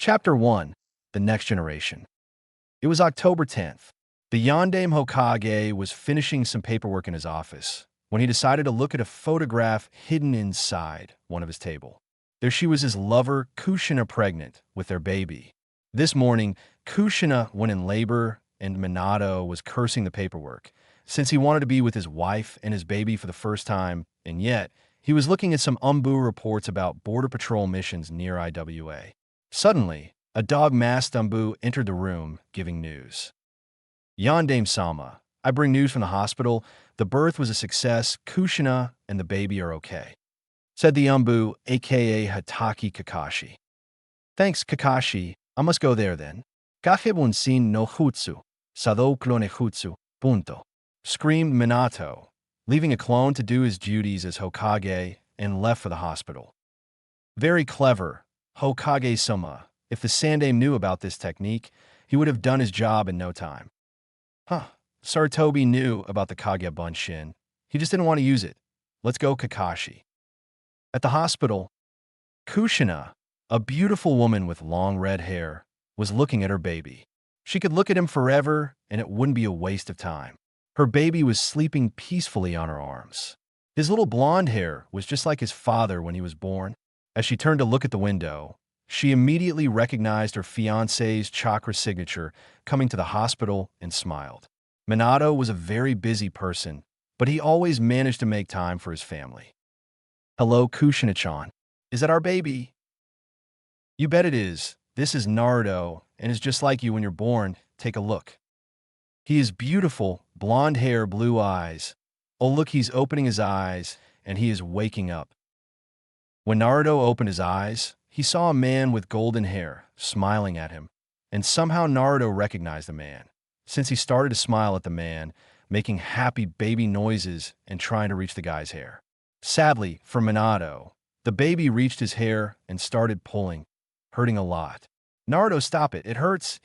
Chapter 1 The Next Generation. It was October 10th. The Yondaime Hokage was finishing some paperwork in his office when he decided to look at a photograph hidden inside one of his table. There she was, his lover, Kushina, pregnant with their baby. This morning, Kushina went in labor and Minato was cursing the paperwork, since he wanted to be with his wife and his baby for the first time, and yet he was looking at some Umbu reports about Border Patrol missions near IWA. Suddenly, a dog-masked Umbu entered the room, giving news. Yondaime-sama, I bring news from the hospital. The birth was a success. Kushina and the baby are okay, said the Umbu, aka Hataki Kakashi. Thanks, Kakashi. I must go there then. Kakebun sin no jutsu, sado clone jutsu, punto, screamed Minato, leaving a clone to do his duties as Hokage and left for the hospital. Very clever, Hokage-sama. If the Sandaime knew about this technique, he would have done his job in no time. Sarutobi knew about the Kage Bunshin. He just didn't want to use it. Let's go, Kakashi. At the hospital, Kushina, a beautiful woman with long red hair, was looking at her baby. She could look at him forever, and it wouldn't be a waste of time. Her baby was sleeping peacefully on her arms. His little blonde hair was just like his father when he was born. As she turned to look at the window, she immediately recognized her fiancé's chakra signature coming to the hospital and smiled. Minato was a very busy person, but he always managed to make time for his family. Hello, Kushina-chan. Is that our baby? You bet it is. This is Naruto, and is just like you when you're born. Take a look. He is beautiful, blonde hair, blue eyes. Oh, look, he's opening his eyes, and he is waking up. When Naruto opened his eyes, he saw a man with golden hair smiling at him, and somehow Naruto recognized the man, since he started to smile at the man, making happy baby noises and trying to reach the guy's hair. Sadly, for Minato, the baby reached his hair and started pulling, hurting a lot. Naruto, stop it, it hurts,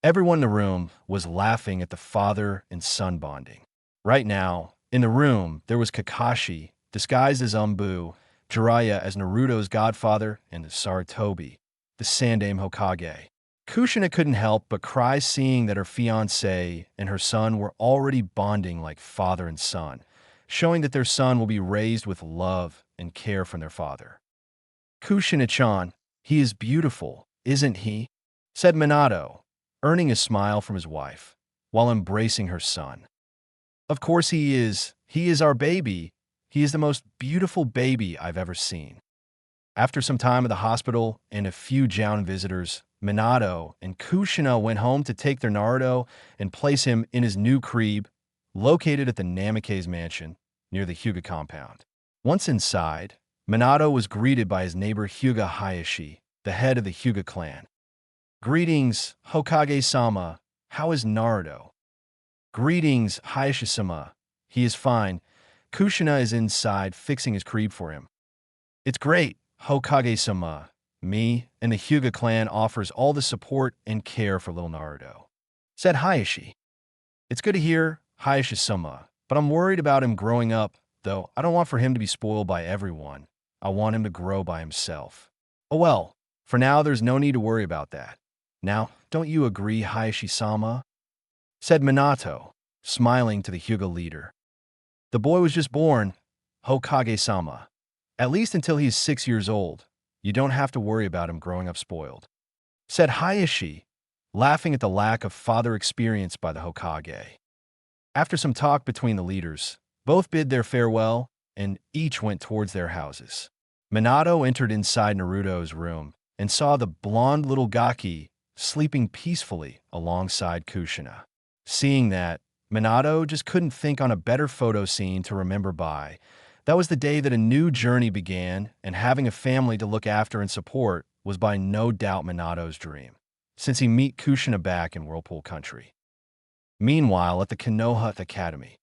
Everyone in the room was laughing at the father and son bonding. Right now, in the room, there was Kakashi, disguised as Umbu, Jiraiya as Naruto's godfather, and Sarutobi, the Sandaime Hokage. Kushina couldn't help but cry seeing that her fiancé and her son were already bonding like father and son, showing that their son will be raised with love and care from their father. Kushina-chan, he is beautiful, isn't he? Said Minato, earning a smile from his wife, while embracing her son. Of course he is. He is our baby. He is the most beautiful baby I've ever seen. After some time at the hospital and a few Jounin visitors, Minato and Kushina went home to take their Naruto and place him in his new crib, located at the Namikaze mansion near the Hyuga compound. Once inside, Minato was greeted by his neighbor Hyuga Hayashi, the head of the Hyuga clan. Greetings, Hokage-sama. How is Naruto? Greetings, Hayashi-sama. He is fine. Kushina is inside fixing his crib for him. It's great, Hokage-sama. Me and the Hyuga clan offers all the support and care for little Naruto, said Hayashi. It's good to hear, Hayashi-sama, but I'm worried about him growing up, though I don't want for him to be spoiled by everyone. I want him to grow by himself. Oh well, for now there's no need to worry about that. Now, don't you agree, Hayashi-sama? Said Minato, smiling to the Hyuga leader. The boy was just born, Hokage-sama. At least until he's 6 years old. You don't have to worry about him growing up spoiled, said Hayashi, laughing at the lack of father experience by the Hokage. After some talk between the leaders, both bid their farewell and each went towards their houses. Minato entered inside Naruto's room and saw the blonde little Gaki sleeping peacefully alongside Kushina. Seeing that, Minato just couldn't think on a better photo scene to remember by. That was the day that a new journey began, and having a family to look after and support was by no doubt Minato's dream, since he met Kushina back in Whirlpool Country. Meanwhile, at the Konoha Academy.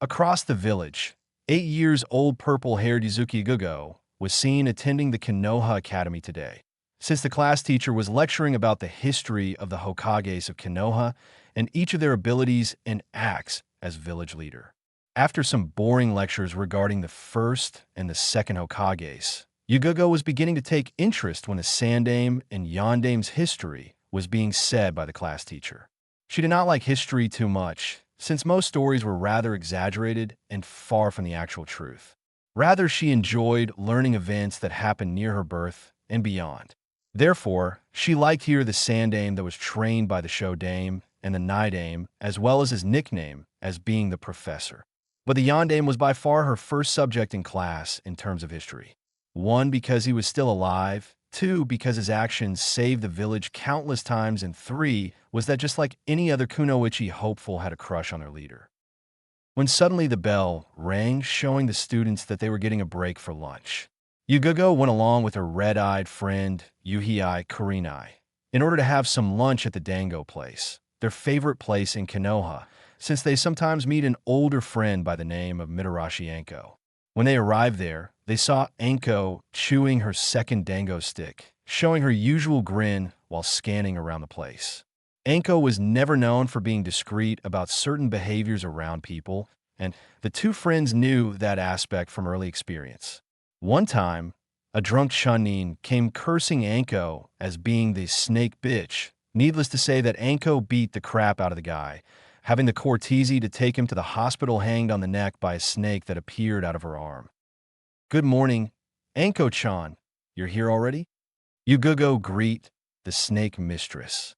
Across the village, 8-year-old purple-haired Izuki Gugo was seen attending the Konoha Academy today, since the class teacher was lecturing about the history of the Hokages of Konoha and each of their abilities and acts as village leader. After some boring lectures regarding the first and the second Hokages, Yugugo was beginning to take interest when the Sandame and Yandame's history was being said by the class teacher. She did not like history too much, since most stories were rather exaggerated and far from the actual truth. Rather, she enjoyed learning events that happened near her birth and beyond. Therefore, she liked here the Sandame that was trained by the Shodame and the Nidame, as well as his nickname as being the professor. But the Yondame was by far her first subject in class in terms of history. One, because he was still alive. Two, because his actions saved the village countless times. And three, was that just like any other kunoichi hopeful had a crush on their leader. When suddenly the bell rang, showing the students that they were getting a break for lunch. Yugugo went along with her red-eyed friend, Yuhei Kurenai, in order to have some lunch at the Dango place, their favorite place in Konoha, since they sometimes meet an older friend by the name of Mitarashi Anko. When they arrived there, they saw Anko chewing her second dango stick, showing her usual grin while scanning around the place. Anko was never known for being discreet about certain behaviors around people, and the two friends knew that aspect from early experience. One time, a drunk Chunin came cursing Anko as being the snake bitch. Needless to say that Anko beat the crap out of the guy, having the courtesy to take him to the hospital hanged on the neck by a snake that appeared out of her arm. "Good morning, Anko-chan. You're here already?" Yugugo greet the snake mistress.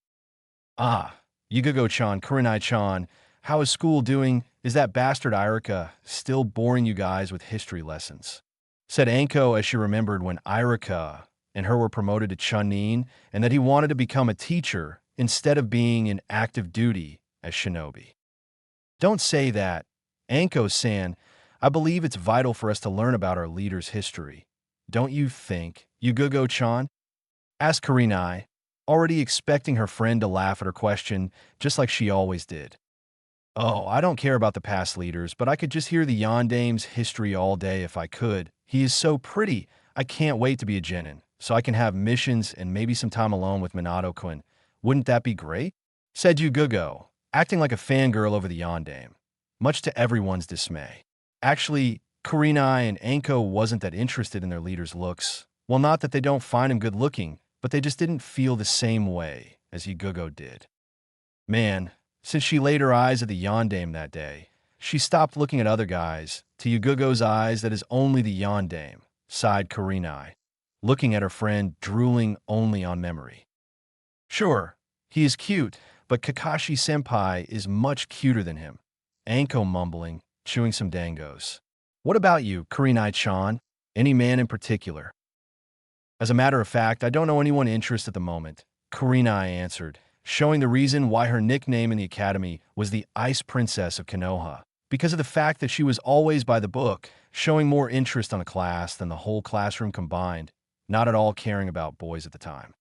"Ah, Yugugo-chan, Kurenai-chan, how is school doing? Is that bastard Irika still boring you guys with history lessons?" said Anko as she remembered when Irika and her were promoted to Chunin and that he wanted to become a teacher instead of being in active duty as shinobi. "Don't say that, Anko-san. I believe it's vital for us to learn about our leader's history. Don't you think, Yugugo-chan?" asked Kurenai, already expecting her friend to laugh at her question, just like she always did. "Oh, I don't care about the past leaders, but I could just hear the Yondame's history all day if I could. He is so pretty. I can't wait to be a genin, so I can have missions and maybe some time alone with Minato-kun. Wouldn't that be great?" said Yugugo, acting like a fangirl over the Yondame, much to everyone's dismay. Actually, Kurenai and Anko wasn't that interested in their leader's looks. Well, not that they don't find him good-looking, but they just didn't feel the same way as Yugugo did. Man, since she laid her eyes at the Yondame that day, she stopped looking at other guys. To Yugugo's eyes, that is only the Yondame, sighed Kurenai, looking at her friend, drooling only on memory. "Sure, he is cute, but Kakashi-senpai is much cuter than him," Anko mumbling, chewing some dangos. "What about you, Kurenai-chan? Any man in particular?" "As a matter of fact, I don't know anyone interested at the moment," Kurenai answered, showing the reason why her nickname in the academy was the Ice Princess of Konoha, because of the fact that she was always by the book, showing more interest on a class than the whole classroom combined, not at all caring about boys at the time.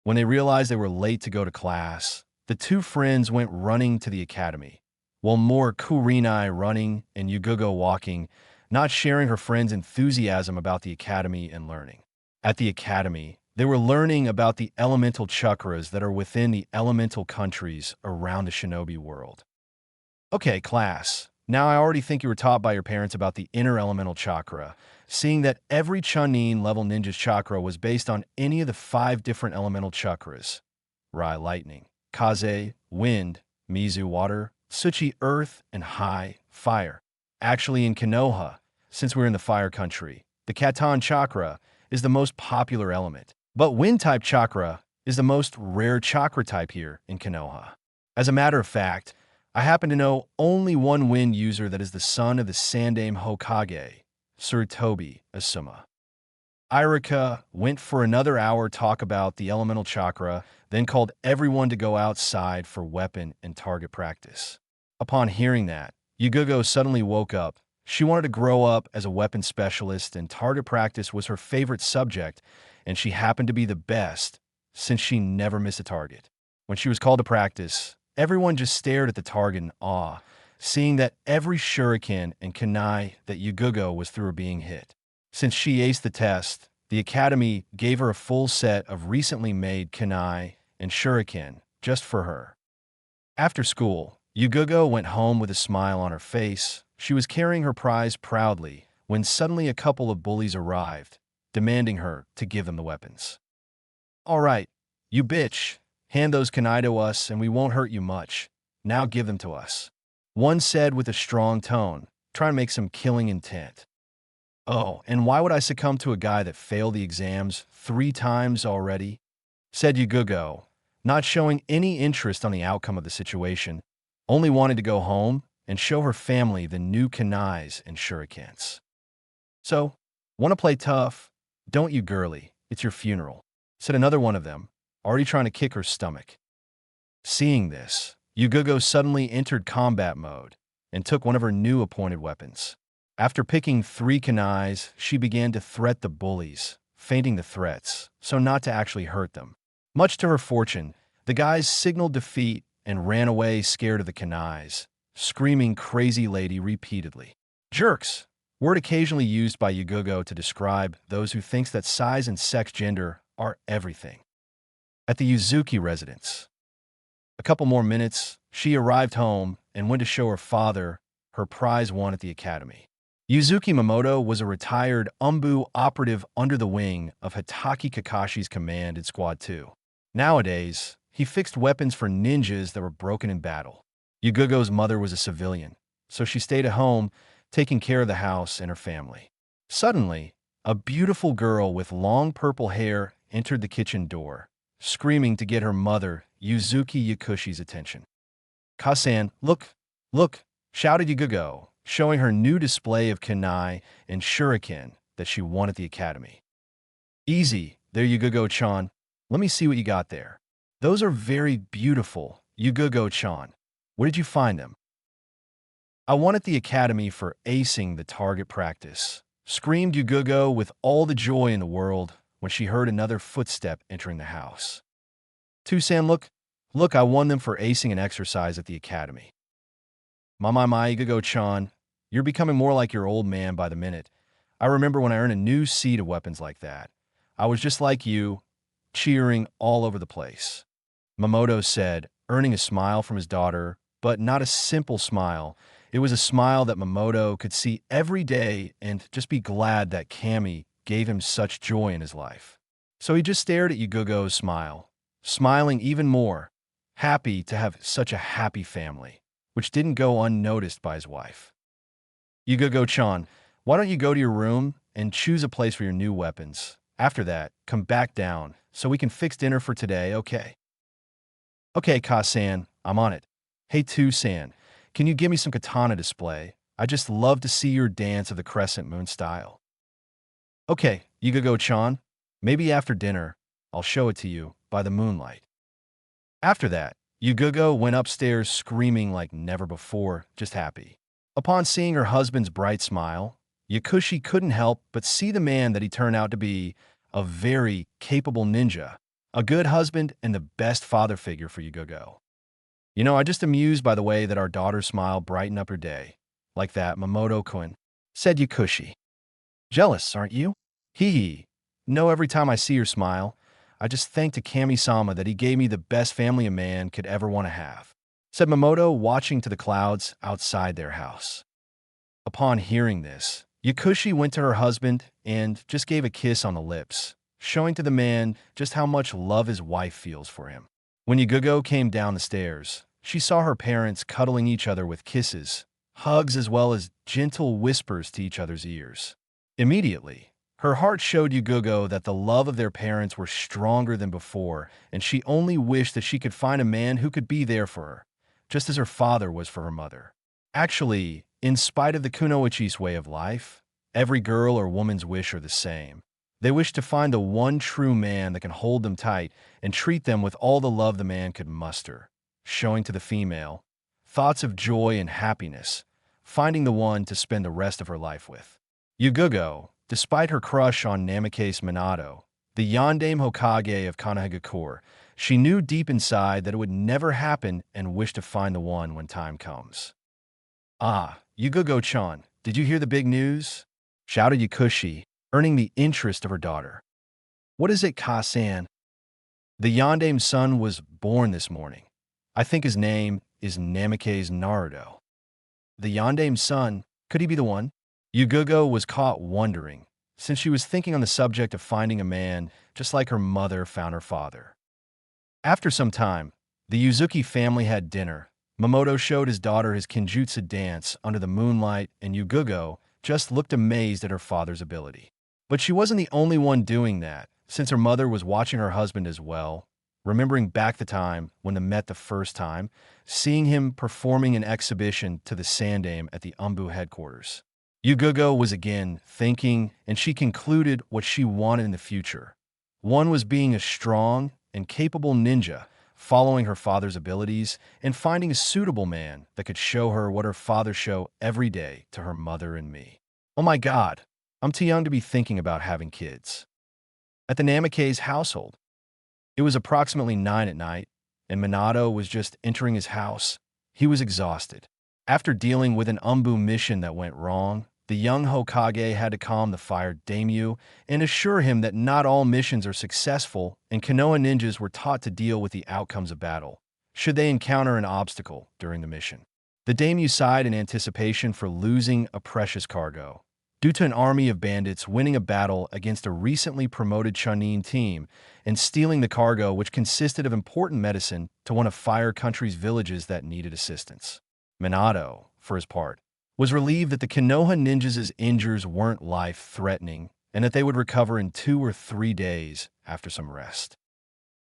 When they realized they were late to go to class, the two friends went running to the academy, while more Kurenai running and Yugugo walking, not sharing her friend's enthusiasm about the academy and learning. At the academy, they were learning about the elemental chakras that are within the elemental countries around the shinobi world. "Okay, class. Now I already think you were taught by your parents about the inner elemental chakra, seeing that every Chunin level ninja's chakra was based on any of the 5 different elemental chakras: Rai lightning, Kaze wind, Mizu water, Tsuchi earth, and Hai fire. Actually, in Konoha, since we're in the fire country, the Katan chakra is the most popular element, but wind-type chakra is the most rare chakra type here in Konoha. As a matter of fact, I happen to know only one wind user that is the son of the Sandame Hokage, Tsurutobi Asuma." Irika went for another hour talk about the elemental chakra, then called everyone to go outside for weapon and target practice. Upon hearing that, Yugugo suddenly woke up. She wanted to grow up as a weapon specialist, and target practice was her favorite subject, and she happened to be the best, since she never missed a target. When she was called to practice, everyone just stared at the target in awe, seeing that every shuriken and kunai that Yugugo was through were being hit. Since she aced the test, the academy gave her a full set of recently made kunai and shuriken just for her. After school, Yugugo went home with a smile on her face. She was carrying her prize proudly when suddenly a couple of bullies arrived, demanding her to give them the weapons. All right, you bitch. Hand those kunai to us and we won't hurt you much. Now give them to us. One said with a strong tone, trying to make some killing intent. Oh, and why would I succumb to a guy that failed the exams 3 times already? Said Yugugo, not showing any interest on the outcome of the situation, only wanted to go home and show her family the new kunais and shurikens. So, want to play tough? Don't you, girly? It's your funeral, said another one of them, already trying to kick her stomach. Seeing this, Yugugo suddenly entered combat mode and took one of her new appointed weapons. After picking 3 kunais, she began to threat the bullies, feinting the threats so not to actually hurt them. Much to her fortune, the guys signaled defeat and ran away scared of the kunais, screaming "crazy lady" repeatedly. Jerks, word occasionally used by Yugugo to describe those who thinks that size and sex gender are everything. At the Yuzuki residence. A couple more minutes, she arrived home and went to show her father her prize won at the academy. Yuzuki Minato was a retired Umbu operative under the wing of Hitaki Kakashi's command in Squad 2. Nowadays, he fixed weapons for ninjas that were broken in battle. Yugugo's mother was a civilian, so she stayed at home, taking care of the house and her family. Suddenly, a beautiful girl with long purple hair entered the kitchen door, screaming to get her mother, Yuzuki Yakushi's attention. "Kasan, look, look," shouted Yugugo, showing her new display of kunai and shuriken that she won at the academy. "Easy, there Yugugo-chan. Let me see what you got there. Those are very beautiful, Yugugo-chan. Where did you find them?" "I won at the academy for acing the target practice," screamed Yugugo with all the joy in the world when she heard another footstep entering the house. "Tusan, look, I won them for acing an exercise at the academy." My, Yugugo-chan, you're becoming more like your old man by the minute. I remember when I earned a new seat of weapons like that. I was just like you, cheering all over the place. Minato said, earning a smile from his daughter, but not a simple smile. It was a smile that Minato could see every day and just be glad that Kami gave him such joy in his life. So he just stared at Yugugo's smile, smiling even more, happy to have such a happy family, which didn't go unnoticed by his wife. "Yugugo-chan, why don't you go to your room and choose a place for your new weapons? After that, come back down so we can fix dinner for today, okay?" "Okay, Ka-san, I'm on it. Hey, Tu-san, can you give me some katana display? I just love to see your dance of the crescent moon style." "Okay, Yugugo-chan, maybe after dinner, I'll show it to you by the moonlight." After that, Yugugo went upstairs screaming like never before, just happy. Upon seeing her husband's bright smile, Yakushi couldn't help but see the man that he turned out to be, a very capable ninja, a good husband and the best father figure for Yugugo. I'm just amused by the way that our daughter's smile brightened up her day. Like that, Mamoto-kun, said Yakushi. "Jealous, aren't you?" "Hee hee. No, every time I see her smile, I just thank to Kami-sama that he gave me the best family a man could ever want to have," said Minato, watching to the clouds outside their house. Upon hearing this, Yakushi went to her husband and just gave a kiss on the lips, showing to the man just how much love his wife feels for him. When Yugugo came down the stairs, she saw her parents cuddling each other with kisses, hugs, as well as gentle whispers to each other's ears. Immediately, her heart showed Yugugo that the love of their parents were stronger than before, and she only wished that she could find a man who could be there for her, just as her father was for her mother. Actually, in spite of the kunoichi's way of life, every girl or woman's wish are the same. They wish to find the one true man that can hold them tight and treat them with all the love the man could muster, showing to the female thoughts of joy and happiness, finding the one to spend the rest of her life with. Yugugo, despite her crush on Namikaze Minato, the Yondaime Hokage of Konohagakure, she knew deep inside that it would never happen and wished to find the one when time comes. "Ah, Yugugo-chan, did you hear the big news?" shouted Yakushi, earning the interest of her daughter. "What is it, Ka-san?" "The Yondaime's son was born this morning. I think his name is Namikaze Naruto." "The Yondaime's son? Could he be the one?" Yugugo was caught wondering, since she was thinking on the subject of finding a man just like her mother found her father. After some time, the Yuzuki family had dinner. Mamoto showed his daughter his kinjutsu dance under the moonlight, and Yugugo just looked amazed at her father's ability. But she wasn't the only one doing that, since her mother was watching her husband as well, remembering back the time when they met the first time, seeing him performing an exhibition to the Sandame at the Umbu headquarters. Yugugo was again thinking, and she concluded what she wanted in the future. One was being a strong and capable ninja, following her father's abilities, and finding a suitable man that could show her what her father showed every day to her mother and me. Oh my God, I'm too young to be thinking about having kids. At the Namikaze household, it was approximately 9 at night, and Minato was just entering his house. He was exhausted. After dealing with an Umbu mission that went wrong, the young Hokage had to calm the fired daimyo and assure him that not all missions are successful, and Konoha ninjas were taught to deal with the outcomes of battle, should they encounter an obstacle during the mission. The daimyo sighed in anticipation for losing a precious cargo. Due to an army of bandits winning a battle against a recently promoted Chunin team and stealing the cargo, which consisted of important medicine to one of Fire Country's villages that needed assistance. Minato, for his part, was relieved that the Konoha ninjas' injuries weren't life-threatening and that they would recover in 2 or 3 days after some rest.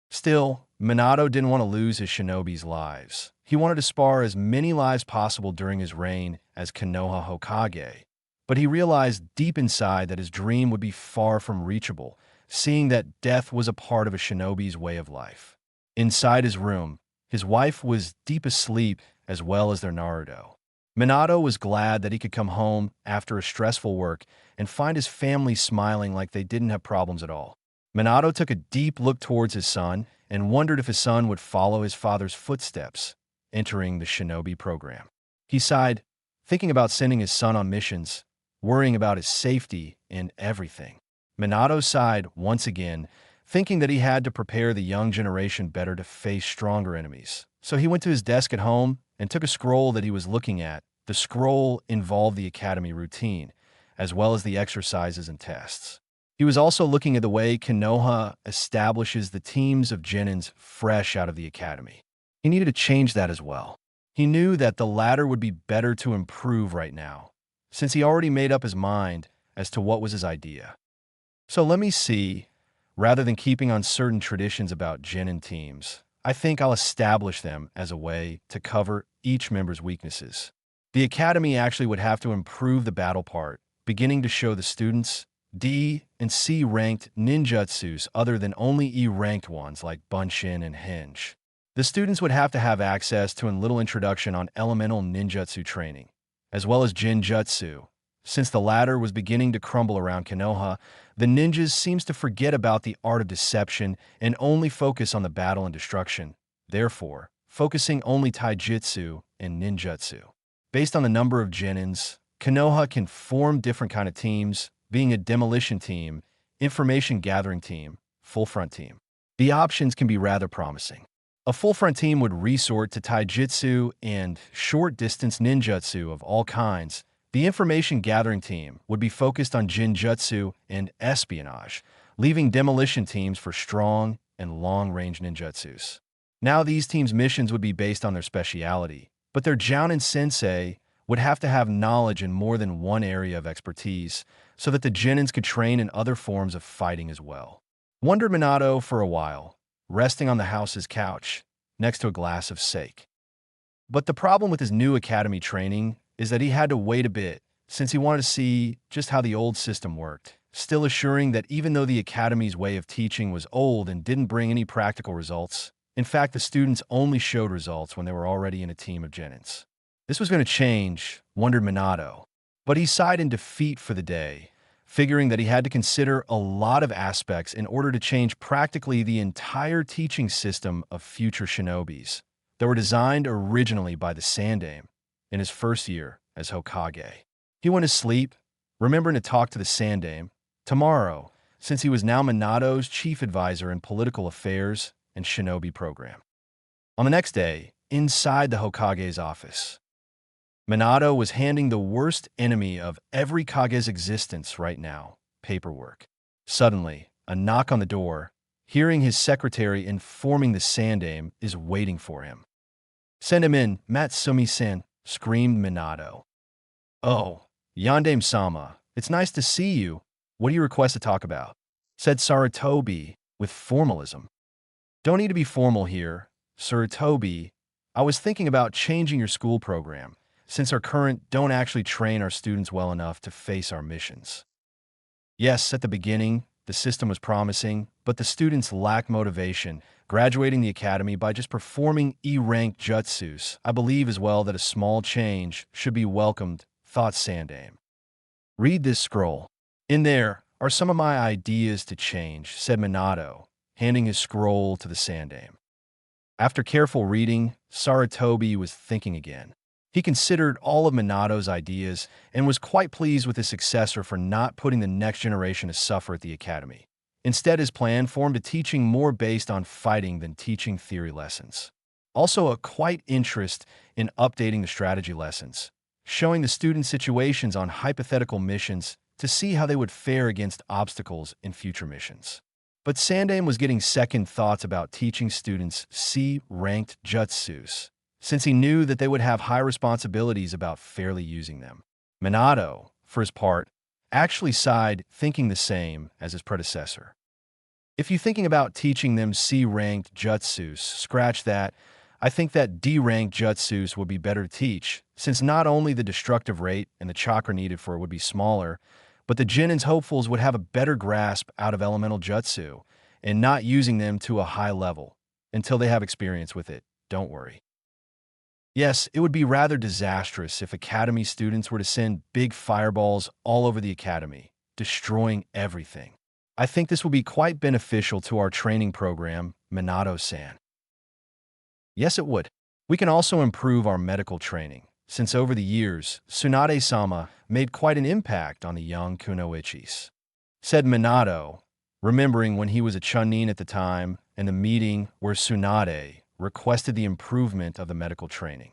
Still, Minato didn't want to lose his shinobi's lives. He wanted to spare as many lives possible during his reign as Konoha Hokage. But he realized deep inside that his dream would be far from reachable, seeing that death was a part of a shinobi's way of life. Inside his room, his wife was deep asleep as well as their Naruto. Minato was glad that he could come home after a stressful work and find his family smiling like they didn't have problems at all. Minato took a deep look towards his son and wondered if his son would follow his father's footsteps, entering the shinobi program. He sighed, thinking about sending his son on missions, worrying about his safety and everything. Minato sighed once again, thinking that he had to prepare the young generation better to face stronger enemies. So he went to his desk at home and took a scroll that he was looking at. The scroll involved the academy routine, as well as the exercises and tests. He was also looking at the way Konoha establishes the teams of genins fresh out of the academy. He needed to change that as well. He knew that the latter would be better to improve right now, since he already made up his mind as to what was his idea. So let me see, rather than keeping on certain traditions about genin teams, I think I'll establish them as a way to cover each member's weaknesses. The academy actually would have to improve the battle part, beginning to show the students D and C ranked ninjutsus other than only E ranked ones like Bunshin and Hinge. The students would have to have access to a little introduction on elemental ninjutsu training, as well as Jinjutsu. Since the latter was beginning to crumble around Konoha, the ninjas seems to forget about the art of deception and only focus on the battle and destruction, therefore, focusing only taijutsu and ninjutsu. Based on the number of genins, Konoha can form different kind of teams, being a demolition team, information gathering team, full front team. The options can be rather promising. A full front team would resort to taijutsu and short-distance ninjutsu of all kinds. The information gathering team would be focused on jinjutsu and espionage, leaving demolition teams for strong and long-range ninjutsus. Now these teams' missions would be based on their speciality, but their jounin sensei would have to have knowledge in more than one area of expertise so that the genins could train in other forms of fighting as well. Wondered Minato for a while, resting on the house's couch, next to a glass of sake. But the problem with his new academy training is that he had to wait a bit, since he wanted to see just how the old system worked, still assuring that even though the academy's way of teaching was old and didn't bring any practical results, in fact, the students only showed results when they were already in a team of genins. This was going to change, wondered Minato, but he sighed in defeat for the day, figuring that he had to consider a lot of aspects in order to change practically the entire teaching system of future shinobis that were designed originally by the Sandame in his first year as Hokage. He went to sleep, remembering to talk to the Sandame tomorrow, since he was now Minato's chief advisor in political affairs and shinobi program. On the next day, inside the Hokage's office, Minato was handing the worst enemy of every Kage's existence right now, paperwork. Suddenly, a knock on the door, hearing his secretary informing the Sandaime is waiting for him. "Send him in, Matsumi-san," screamed Minato. "Oh, Yandame-sama, it's nice to see you. What do you request to talk about?" said Sarutobi with formalism. "Don't need to be formal here, Sarutobi. I was thinking about changing your school program, since our current don't actually train our students well enough to face our missions." Yes, at the beginning, the system was promising, but the students lack motivation, graduating the academy by just performing E-rank jutsus. I believe as well that a small change should be welcomed, thought Sandaime. "Read this scroll. In there are some of my ideas to change," said Minato, handing his scroll to the Sandaime. After careful reading, Sarutobi was thinking again. He considered all of Minato's ideas and was quite pleased with his successor for not putting the next generation to suffer at the academy. Instead, his plan formed a teaching more based on fighting than teaching theory lessons. Also, a quite interest in updating the strategy lessons, showing the students situations on hypothetical missions to see how they would fare against obstacles in future missions. But Sandaime was getting second thoughts about teaching students C-ranked jutsus, since he knew that they would have high responsibilities about fairly using them. Minato, for his part, actually sighed, thinking the same as his predecessor. "If you're thinking about teaching them C-ranked jutsus, scratch that. I think that D-ranked jutsus would be better to teach, since not only the destructive rate and the chakra needed for it would be smaller, but the Genin's hopefuls would have a better grasp out of elemental jutsu, and not using them to a high level, until they have experience with it, don't worry." Yes, it would be rather disastrous if academy students were to send big fireballs all over the academy, destroying everything. "I think this will be quite beneficial to our training program, Minato-san." Yes, it would. We can also improve our medical training, since over the years, Tsunade-sama made quite an impact on the young kunoichis, said Minato, remembering when he was a Chunin at the time and the meeting where Tsunade requested the improvement of the medical training.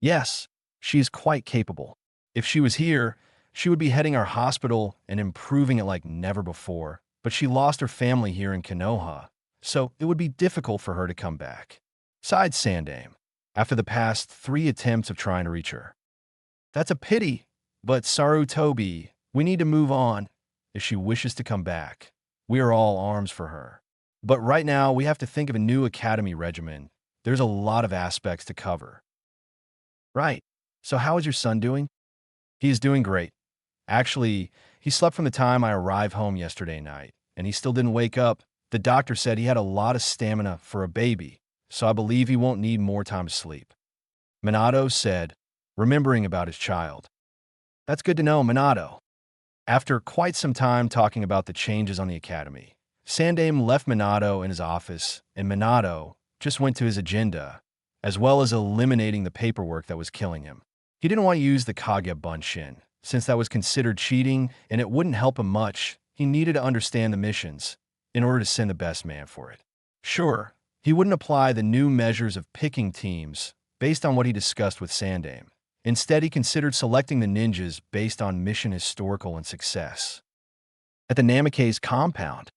"Yes, she is quite capable. If she was here, she would be heading our hospital and improving it like never before, but she lost her family here in Konoha, so it would be difficult for her to come back," sighed Sandaime, after the past 3 attempts of trying to reach her. "That's a pity, but Sarutobi, we need to move on. If she wishes to come back, we are all arms for her. But right now, we have to think of a new academy regimen. There's a lot of aspects to cover." "Right. So how is your son doing?" "He is doing great. Actually, he slept from the time I arrived home yesterday night, and he still didn't wake up. The doctor said he had a lot of stamina for a baby, so I believe he won't need more time to sleep," Minato said, remembering about his child. "That's good to know, Minato." After quite some time talking about the changes on the academy, Sandaime left Minato in his office, and Minato just went to his agenda, as well as eliminating the paperwork that was killing him. He didn't want to use the Kage Bunshin, since that was considered cheating and it wouldn't help him much. He needed to understand the missions in order to send the best man for it. Sure, he wouldn't apply the new measures of picking teams based on what he discussed with Sandaime. Instead, he considered selecting the ninjas based on mission historical and success. At the Namikaze compound.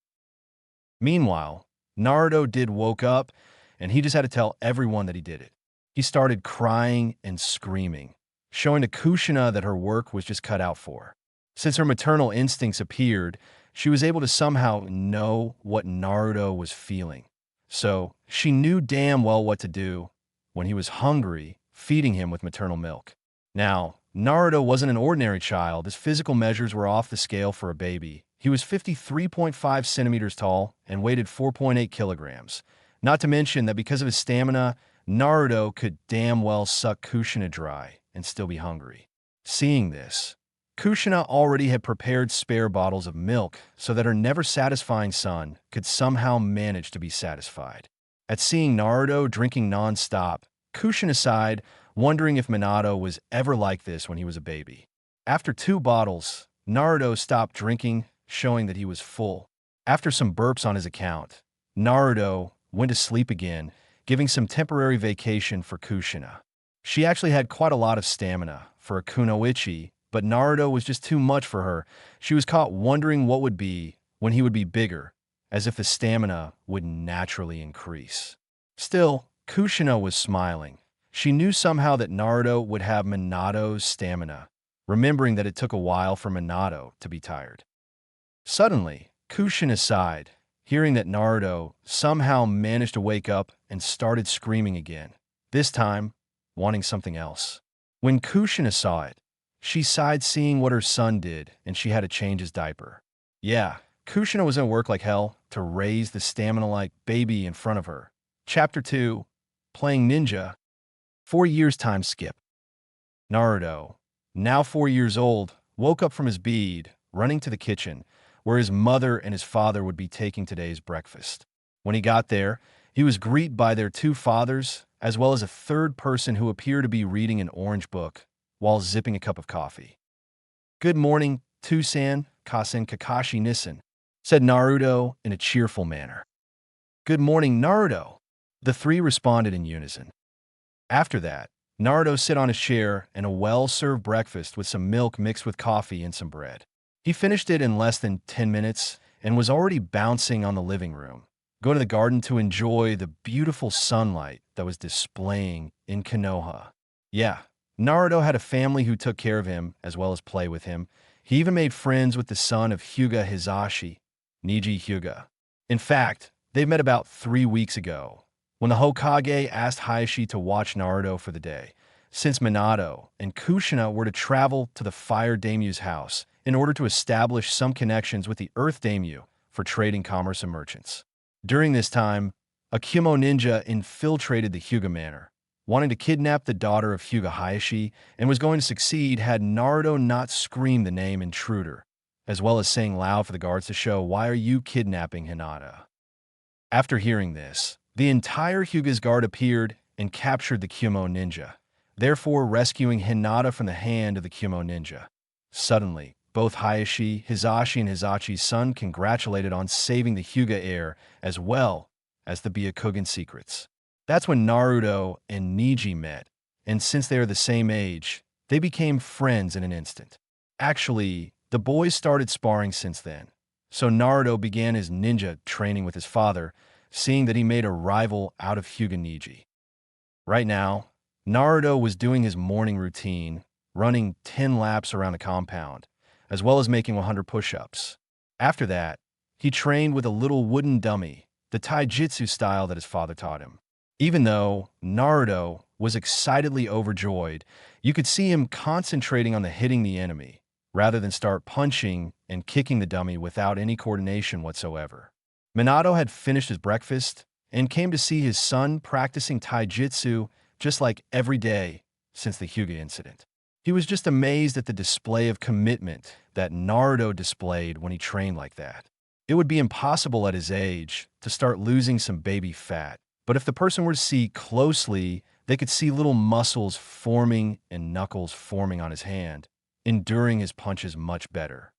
Meanwhile, Naruto woke up, and he just had to tell everyone that he did it. He started crying and screaming, showing to Kushina that her work was just cut out for her. Since her maternal instincts appeared, she was able to somehow know what Naruto was feeling. So, she knew damn well what to do when he was hungry, feeding him with maternal milk. Now, Naruto wasn't an ordinary child. His physical measures were off the scale for a baby. He was 53.5 centimeters tall and weighed 4.8 kilograms. Not to mention that because of his stamina, Naruto could damn well suck Kushina dry and still be hungry. Seeing this, Kushina already had prepared spare bottles of milk so that her never-satisfying son could somehow manage to be satisfied. At seeing Naruto drinking non-stop, Kushina sighed, wondering if Minato was ever like this when he was a baby. After 2 bottles, Naruto stopped drinking, showing that he was full. After some burps on his account, Naruto went to sleep again, giving some temporary vacation for Kushina. She actually had quite a lot of stamina for a kunoichi, But Naruto was just too much for her. She was caught wondering what would be when he would be bigger, as if the stamina would naturally increase. Still, Kushina was smiling. She knew somehow that Naruto would have Minato's stamina, remembering that it took a while for Minato to be tired. Suddenly, Kushina sighed, hearing that Naruto somehow managed to wake up and started screaming again, this time wanting something else. When Kushina saw it, she sighed seeing what her son did, and she had to change his diaper. Yeah, Kushina was going to work like hell to raise the stamina-like baby in front of her. Chapter 2, Playing Ninja. 4 years time skip. Naruto, now 4 years old, woke up from his bed, running to the kitchen, where his mother and his father would be taking today's breakfast. When he got there, he was greeted by their two fathers, as well as a third person who appeared to be reading an orange book while zipping a cup of coffee. "Good morning, Tusan, Kasen Kakashi Nissen," said Naruto in a cheerful manner. "Good morning, Naruto," the three responded in unison. After that, Naruto sat on his chair and a well-served breakfast with some milk mixed with coffee and some bread. He finished it in less than 10 minutes and was already bouncing on the living room, going to the garden to enjoy the beautiful sunlight that was displaying in Konoha. Yeah, Naruto had a family who took care of him as well as play with him. He even made friends with the son of Hyuga Hizashi, Niji Hyuga. In fact, they met about 3 weeks ago, when the Hokage asked Hayashi to watch Naruto for the day, since Minato and Kushina were to travel to the Fire Daimyo's house in order to establish some connections with the Earth Daimyo for trading commerce and merchants. During this time, a Kimo ninja infiltrated the Hyuga manor, wanting to kidnap the daughter of Hyuga Hayashi, and was going to succeed had Naruto not screamed the name intruder, as well as saying loud for the guards to show, "Why are you kidnapping Hinata?" After hearing this, the entire Hyuga's guard appeared and captured the Kimo ninja, therefore rescuing Hinata from the hand of the Kimo ninja. Suddenly, both Hayashi, Hizashi, and Hizachi's son congratulated on saving the Hyuga heir as well as the Byakugan secrets. That's when Naruto and Niji met, and since they are the same age, they became friends in an instant. Actually, the boys started sparring since then, so Naruto began his ninja training with his father, seeing that he made a rival out of Hyuga Niji. Right now, Naruto was doing his morning routine, running 10 laps around the compound, as well as making 100 push-ups. After that, he trained with a little wooden dummy, the taijutsu style that his father taught him. Even though Naruto was excitedly overjoyed, you could see him concentrating on hitting the enemy, rather than start punching and kicking the dummy without any coordination whatsoever. Minato had finished his breakfast and came to see his son practicing taijutsu just like every day since the Hyuga incident. He was just amazed at the display of commitment that Naruto displayed when he trained like that. It would be impossible at his age to start losing some baby fat, but if the person were to see closely, they could see little muscles forming and knuckles forming on his hand, enduring his punches much better.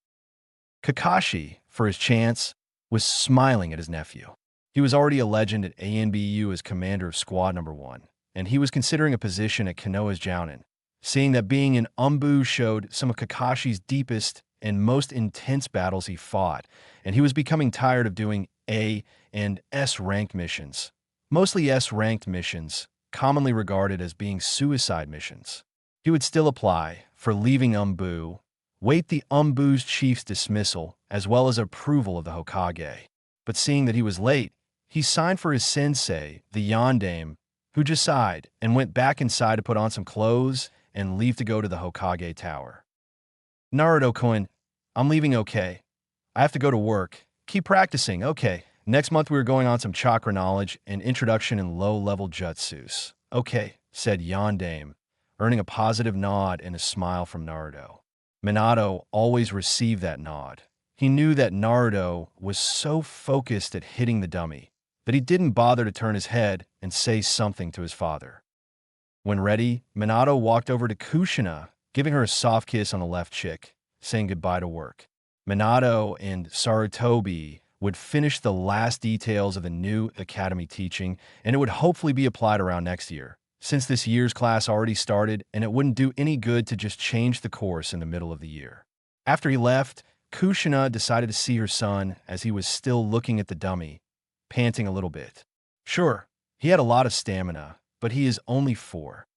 Kakashi, for his chance, was smiling at his nephew. He was already a legend at ANBU as commander of Squad Number 1, and he was considering a position at Konoha's Jounin, seeing that being in Umbu showed some of Kakashi's deepest and most intense battles he fought, and he was becoming tired of doing A and S-ranked missions, mostly S-ranked missions, commonly regarded as being suicide missions. He would still apply for leaving Umbu, wait the Umbu's chief's dismissal, as well as approval of the Hokage. But seeing that he was late, he signed for his sensei, the Yondaime, who just sighed and went back inside to put on some clothes and leave to go to the Hokage Tower. "Naruto-kun, I'm leaving, okay? I have to go to work. Keep practicing, okay? Next month we are going on some chakra knowledge and introduction in low-level jutsus. Okay," said Yondaime, earning a positive nod and a smile from Naruto. Minato always received that nod. He knew that Naruto was so focused at hitting the dummy that he didn't bother to turn his head and say something to his father. When ready, Minato walked over to Kushina, giving her a soft kiss on the left cheek, saying goodbye to work. Minato and Sarutobi would finish the last details of the new academy teaching, and it would hopefully be applied around next year, since this year's class already started and it wouldn't do any good to just change the course in the middle of the year. After he left, Kushina decided to see her son as he was still looking at the dummy, panting a little bit. Sure, he had a lot of stamina, but he is only 4.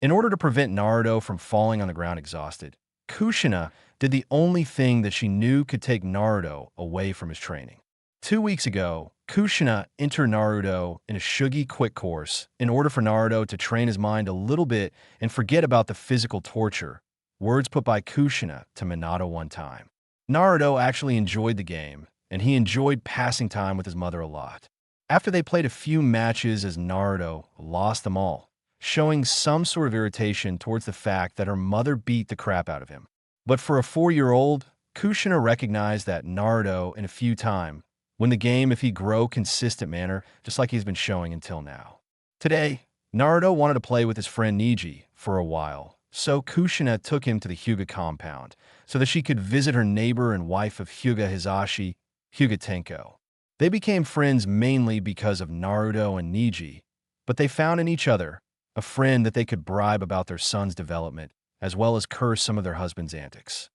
In order to prevent Naruto from falling on the ground exhausted, Kushina did the only thing that she knew could take Naruto away from his training. 2 weeks ago, Kushina entered Naruto in a Shugi quick course in order for Naruto to train his mind a little bit and forget about the physical torture, words put by Kushina to Minato one time. Naruto actually enjoyed the game, and he enjoyed passing time with his mother a lot. After they played a few matches as Naruto lost them all, showing some sort of irritation towards the fact that her mother beat the crap out of him. But for a 4-year-old, Kushina recognized that Naruto in a few time win the game if he grow consistent manner, just like he's been showing until now. Today, Naruto wanted to play with his friend Neji for a while, so Kushina took him to the Hyuga compound so that she could visit her neighbor and wife of Hyuga Hizashi, Hyuga Tenko. They became friends mainly because of Naruto and Neji, but they found in each other a friend that they could bribe about their son's development, as well as curse some of their husband's antics.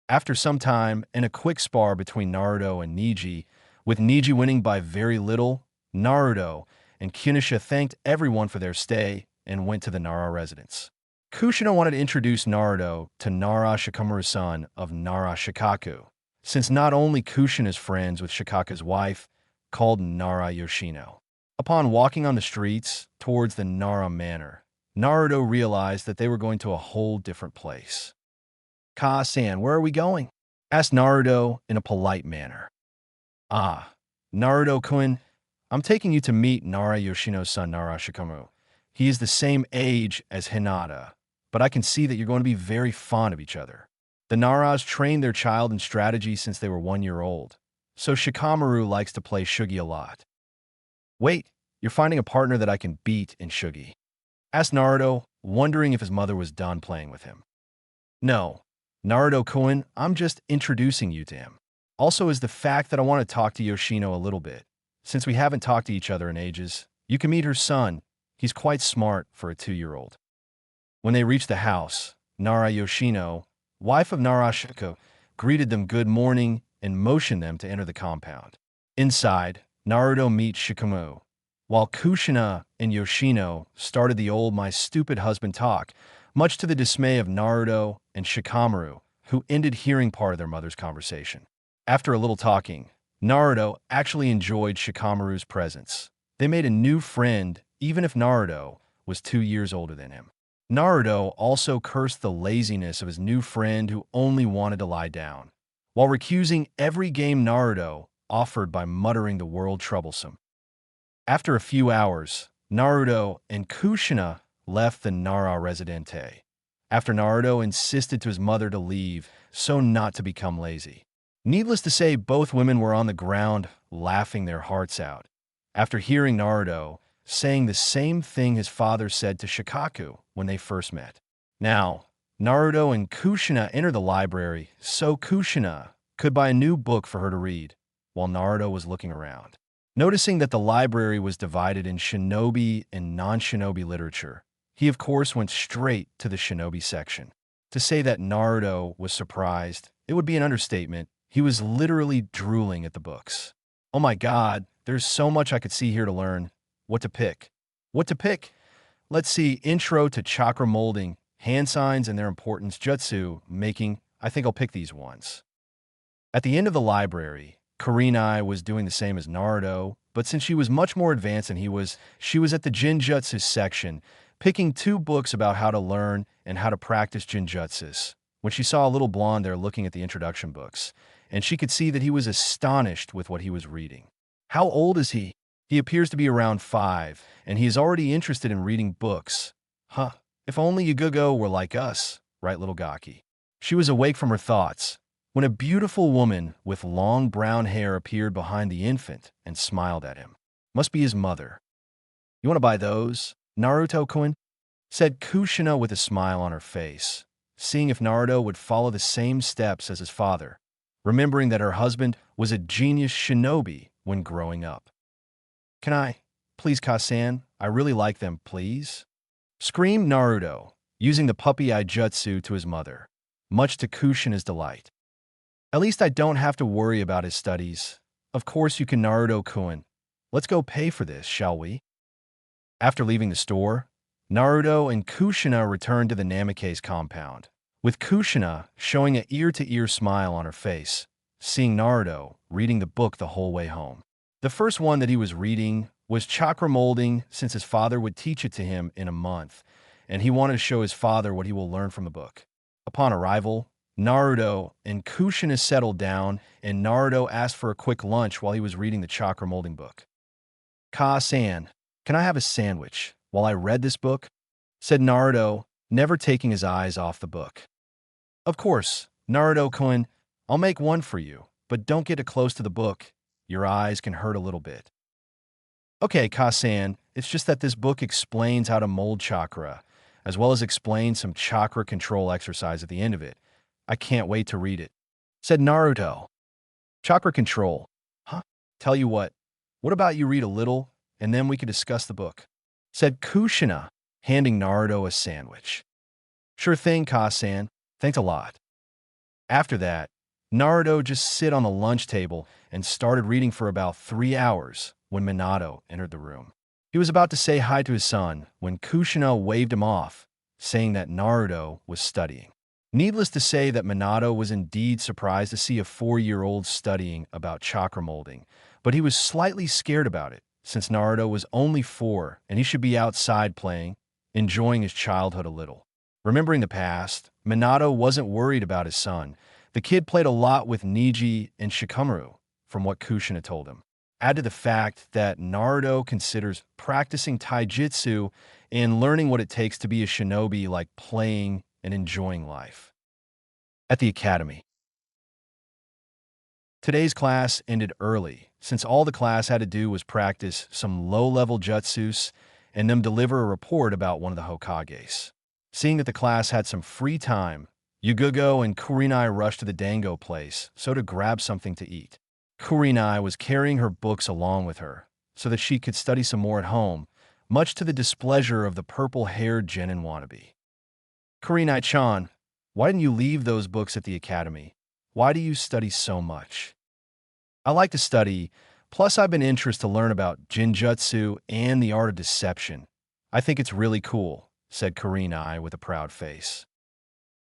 After some time and a quick spar between Naruto and Neji, with Neji winning by very little, Naruto and Kunisha thanked everyone for their stay and went to the Nara residence. Kushina wanted to introduce Naruto to Nara Shikamaru's son of Nara Shikaku, since not only Kushina is friends with Shikaku's wife, called Nara Yoshino. Upon walking on the streets towards the Nara Manor, Naruto realized that they were going to a whole different place. "Ka-san, where are we going?" asked Naruto in a polite manner. "Ah, Naruto-kun, I'm taking you to meet Nara Yoshino's son Nara Shikamaru. He is the same age as Hinata, but I can see that you're going to be very fond of each other. The Naras trained their child in strategy since they were 1 year old, so Shikamaru likes to play Shugi a lot." "Wait, you're finding a partner that I can beat in Shugi?" asked Naruto, wondering if his mother was done playing with him. "No, Naruto-kun, I'm just introducing you to him. Also is the fact that I want to talk to Yoshino a little bit. Since we haven't talked to each other in ages, you can meet her son. He's quite smart for a 2-year-old. When they reached the house, Nara Yoshino, wife of Nara Shiko, greeted them good morning and motioned them to enter the compound. Inside, Naruto meets Shikamaru, while Kushina and Yoshino started the old "my stupid husband" talk, much to the dismay of Naruto and Shikamaru, who ended hearing part of their mother's conversation. After a little talking, Naruto actually enjoyed Shikamaru's presence. They made a new friend, even if Naruto was 2 years older than him. Naruto also cursed the laziness of his new friend who only wanted to lie down, while recusing every game Naruto offered by muttering the word troublesome. After a few hours, Naruto and Kushina left the Nara Residente, after Naruto insisted to his mother to leave so not to become lazy. Needless to say, both women were on the ground laughing their hearts out, after hearing Naruto saying the same thing his father said to Shikaku when they first met. Now, Naruto and Kushina entered the library so Kushina could buy a new book for her to read, while Naruto was looking around. Noticing that the library was divided in shinobi and non-shinobi literature, he of course went straight to the shinobi section. To say that Naruto was surprised, it would be an understatement. He was literally drooling at the books. "Oh my god, there's so much I could see here to learn. What to pick? What to pick? Let's see, intro to chakra molding, hand signs and their importance, jutsu, making. I think I'll pick these ones." At the end of the library, Kurenai was doing the same as Naruto, but since she was much more advanced than he was, she was at the Jinjutsu section, picking 2 books about how to learn and how to practice Jinjutsus, when she saw a little blonde there looking at the introduction books, and she could see that he was astonished with what he was reading. "How old is he?" "He appears to be around 5, and he is already interested in reading books." "Huh, if only Yugugo were like us, right, little Gaki?" She was awake from her thoughts when a beautiful woman with long brown hair appeared behind the infant and smiled at him. Must be his mother. "You want to buy those, Naruto-kun?" said Kushina with a smile on her face, seeing if Naruto would follow the same steps as his father, remembering that her husband was a genius shinobi when growing up. "Can I? Please, Ka-san, I really like them, please." screamed Naruto, using the puppy-eye jutsu to his mother, much to Kushina's delight. At least I don't have to worry about his studies. Of course you can, Naruto-kun. Let's go pay for this, shall we? After leaving the store, Naruto and Kushina returned to the Namikaze compound, with Kushina showing an ear-to-ear smile on her face, seeing Naruto reading the book the whole way home. The first one that he was reading was chakra molding, since his father would teach it to him in a month, and he wanted to show his father what he will learn from the book. Upon arrival, Naruto and Kushina settled down, and Naruto asked for a quick lunch while he was reading the chakra molding book. "Ka-san, can I have a sandwich while I read this book?" said Naruto, never taking his eyes off the book. "Of course, Naruto-kun, I'll make one for you, but don't get it close to the book. Your eyes can hurt a little bit." "Okay, Ka-san, it's just that this book explains how to mold chakra, as well as explains some chakra control exercise at the end of it. I can't wait to read it," said Naruto. "Chakra control? Huh? Tell you what about you read a little, and then we can discuss the book," said Kushina, handing Naruto a sandwich. "Sure thing, Ka-san. Thanks a lot." After that, Naruto just sit on the lunch table and started reading for about 3 hours when Minato entered the room. He was about to say hi to his son when Kushina waved him off, saying that Naruto was studying. Needless to say that Minato was indeed surprised to see a 4-year-old studying about chakra molding, but he was slightly scared about it, since Naruto was only 4 and he should be outside playing, enjoying his childhood a little. Remembering the past, Minato wasn't worried about his son. The kid played a lot with Neji and Shikamaru, from what Kushina told him. Add to the fact that Naruto considers practicing taijutsu and learning what it takes to be a shinobi like playing and enjoying life. At the academy. Today's class ended early, since all the class had to do was practice some low-level jutsus and then deliver a report about one of the Hokages. Seeing that the class had some free time, Yugugo and Kurinai rushed to the dango place so to grab something to eat. Kurinai was carrying her books along with her so that she could study some more at home, much to the displeasure of the purple-haired genin wannabe. "Kurinai-chan, why didn't you leave those books at the academy? Why do you study so much?" "I like to study, plus I've been interested to learn about Jinjutsu and the art of deception. I think it's really cool," said Kurinai with a proud face.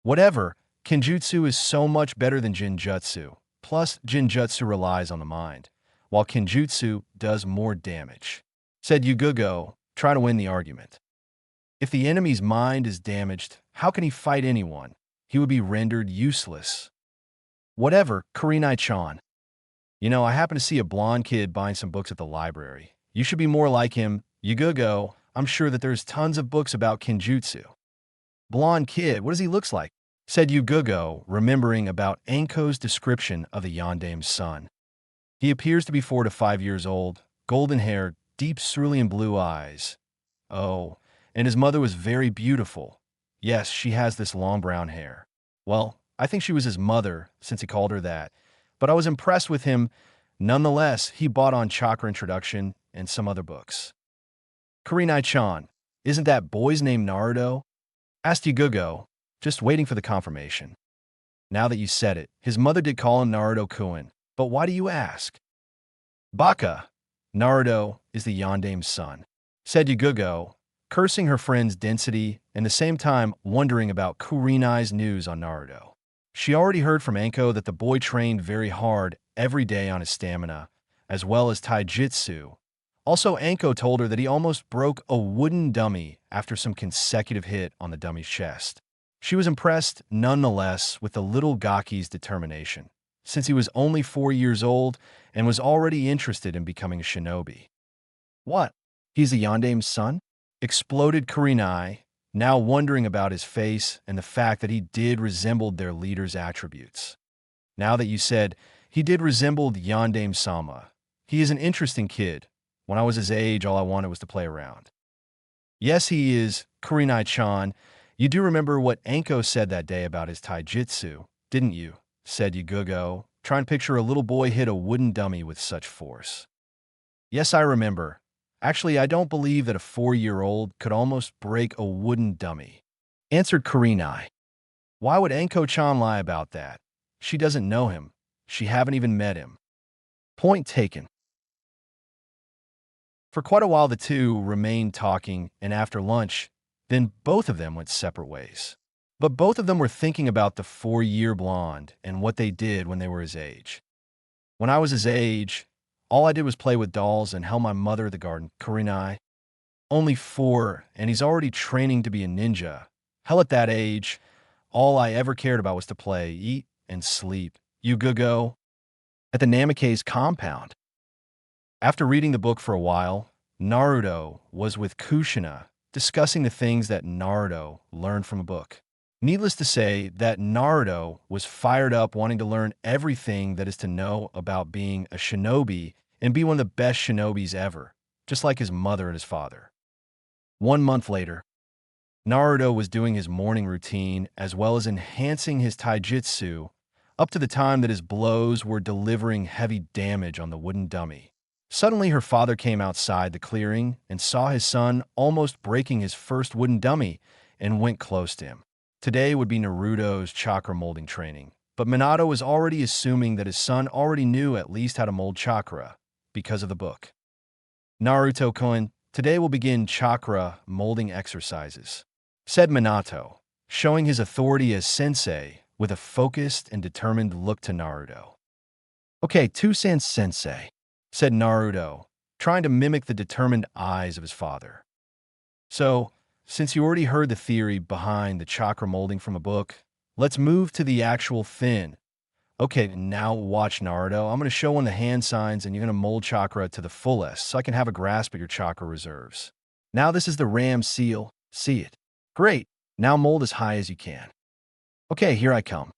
"Whatever, Kenjutsu is so much better than Jinjutsu, plus Jinjutsu relies on the mind, while Kenjutsu does more damage," said Yugugo, trying to win the argument. "If the enemy's mind is damaged, how can he fight anyone? He would be rendered useless." "Whatever, Kurinai-chan. You know, I happen to see a blonde kid buying some books at the library. You should be more like him. Yugugo, I'm sure that there's tons of books about Kenjutsu." "Blonde kid, what does he look like?" said Yugugo, remembering about Anko's description of the Yandame's son. "He appears to be 4 to 5 years old, golden hair, deep cerulean blue eyes. Oh, and his mother was very beautiful. Yes, she has this long brown hair. Well, I think she was his mother, since he called her that. But I was impressed with him. Nonetheless, he bought on Chakra Introduction and some other books." "Kurinai-chan, isn't that boy's name Naruto?" asked Yugugo, just waiting for the confirmation. "Now that you said it, his mother did call him Naruto-kun, but why do you ask?" "Baka, Naruto is the Yandame's son," said Yugugo, cursing her friend's density and at the same time wondering about Kurinai's news on Naruto. She already heard from Anko that the boy trained very hard every day on his stamina, as well as taijutsu. Also, Anko told her that he almost broke a wooden dummy after some consecutive hit on the dummy's chest. She was impressed, nonetheless, with the little Gaki's determination, since he was only 4 years old and was already interested in becoming a shinobi. "What? He's the Yandame's son?" exploded Kurinai, now wondering about his face and the fact that he did resemble their leader's attributes. "Now that you said he did resemble Yandame-sama, he is an interesting kid. When I was his age, all I wanted was to play around." "Yes, he is, Kurinai-chan. You do remember what Anko said that day about his taijutsu, didn't you?" said Yugugo, trying to picture a little boy hit a wooden dummy with such force. "Yes, I remember. Actually, I don't believe that a 4-year-old could almost break a wooden dummy, answered Kurenai. Why would Enko-chan lie about that? She doesn't know him. She haven't even met him. Point taken. For quite a while, the two remained talking, and after lunch, then both of them went separate ways. But both of them were thinking about the 4-year blonde and what they did when they were his age. When I was his age, all I did was play with dolls and help my mother at the garden, Kurenai. Only 4, and he's already training to be a ninja. Hell, at that age, all I ever cared about was to play, eat, and sleep. You go at the Namikaze compound. After reading the book for a while, Naruto was with Kushina, discussing the things that Naruto learned from a book. Needless to say that Naruto was fired up wanting to learn everything that is to know about being a shinobi and be one of the best shinobis ever, just like his mother and his father. 1 month later, Naruto was doing his morning routine as well as enhancing his taijutsu up to the time that his blows were delivering heavy damage on the wooden dummy. Suddenly, her father came outside the clearing and saw his son almost breaking his first wooden dummy and went close to him. Today would be Naruto's chakra molding training, but Minato was already assuming that his son already knew at least how to mold chakra because of the book. Naruto-kun, today will begin chakra molding exercises, said Minato, showing his authority as sensei with a focused and determined look to Naruto. Okay, Sensei, said Naruto, trying to mimic the determined eyes of his father. So, since you already heard the theory behind the chakra molding from a book, let's move to the actual thing. Okay, now watch, Naruto. I'm going to show one of the hand signs and you're going to mold chakra to the fullest so I can have a grasp at your chakra reserves. Now this is the ram seal. See it? Great. Now mold as high as you can. Okay, here I come.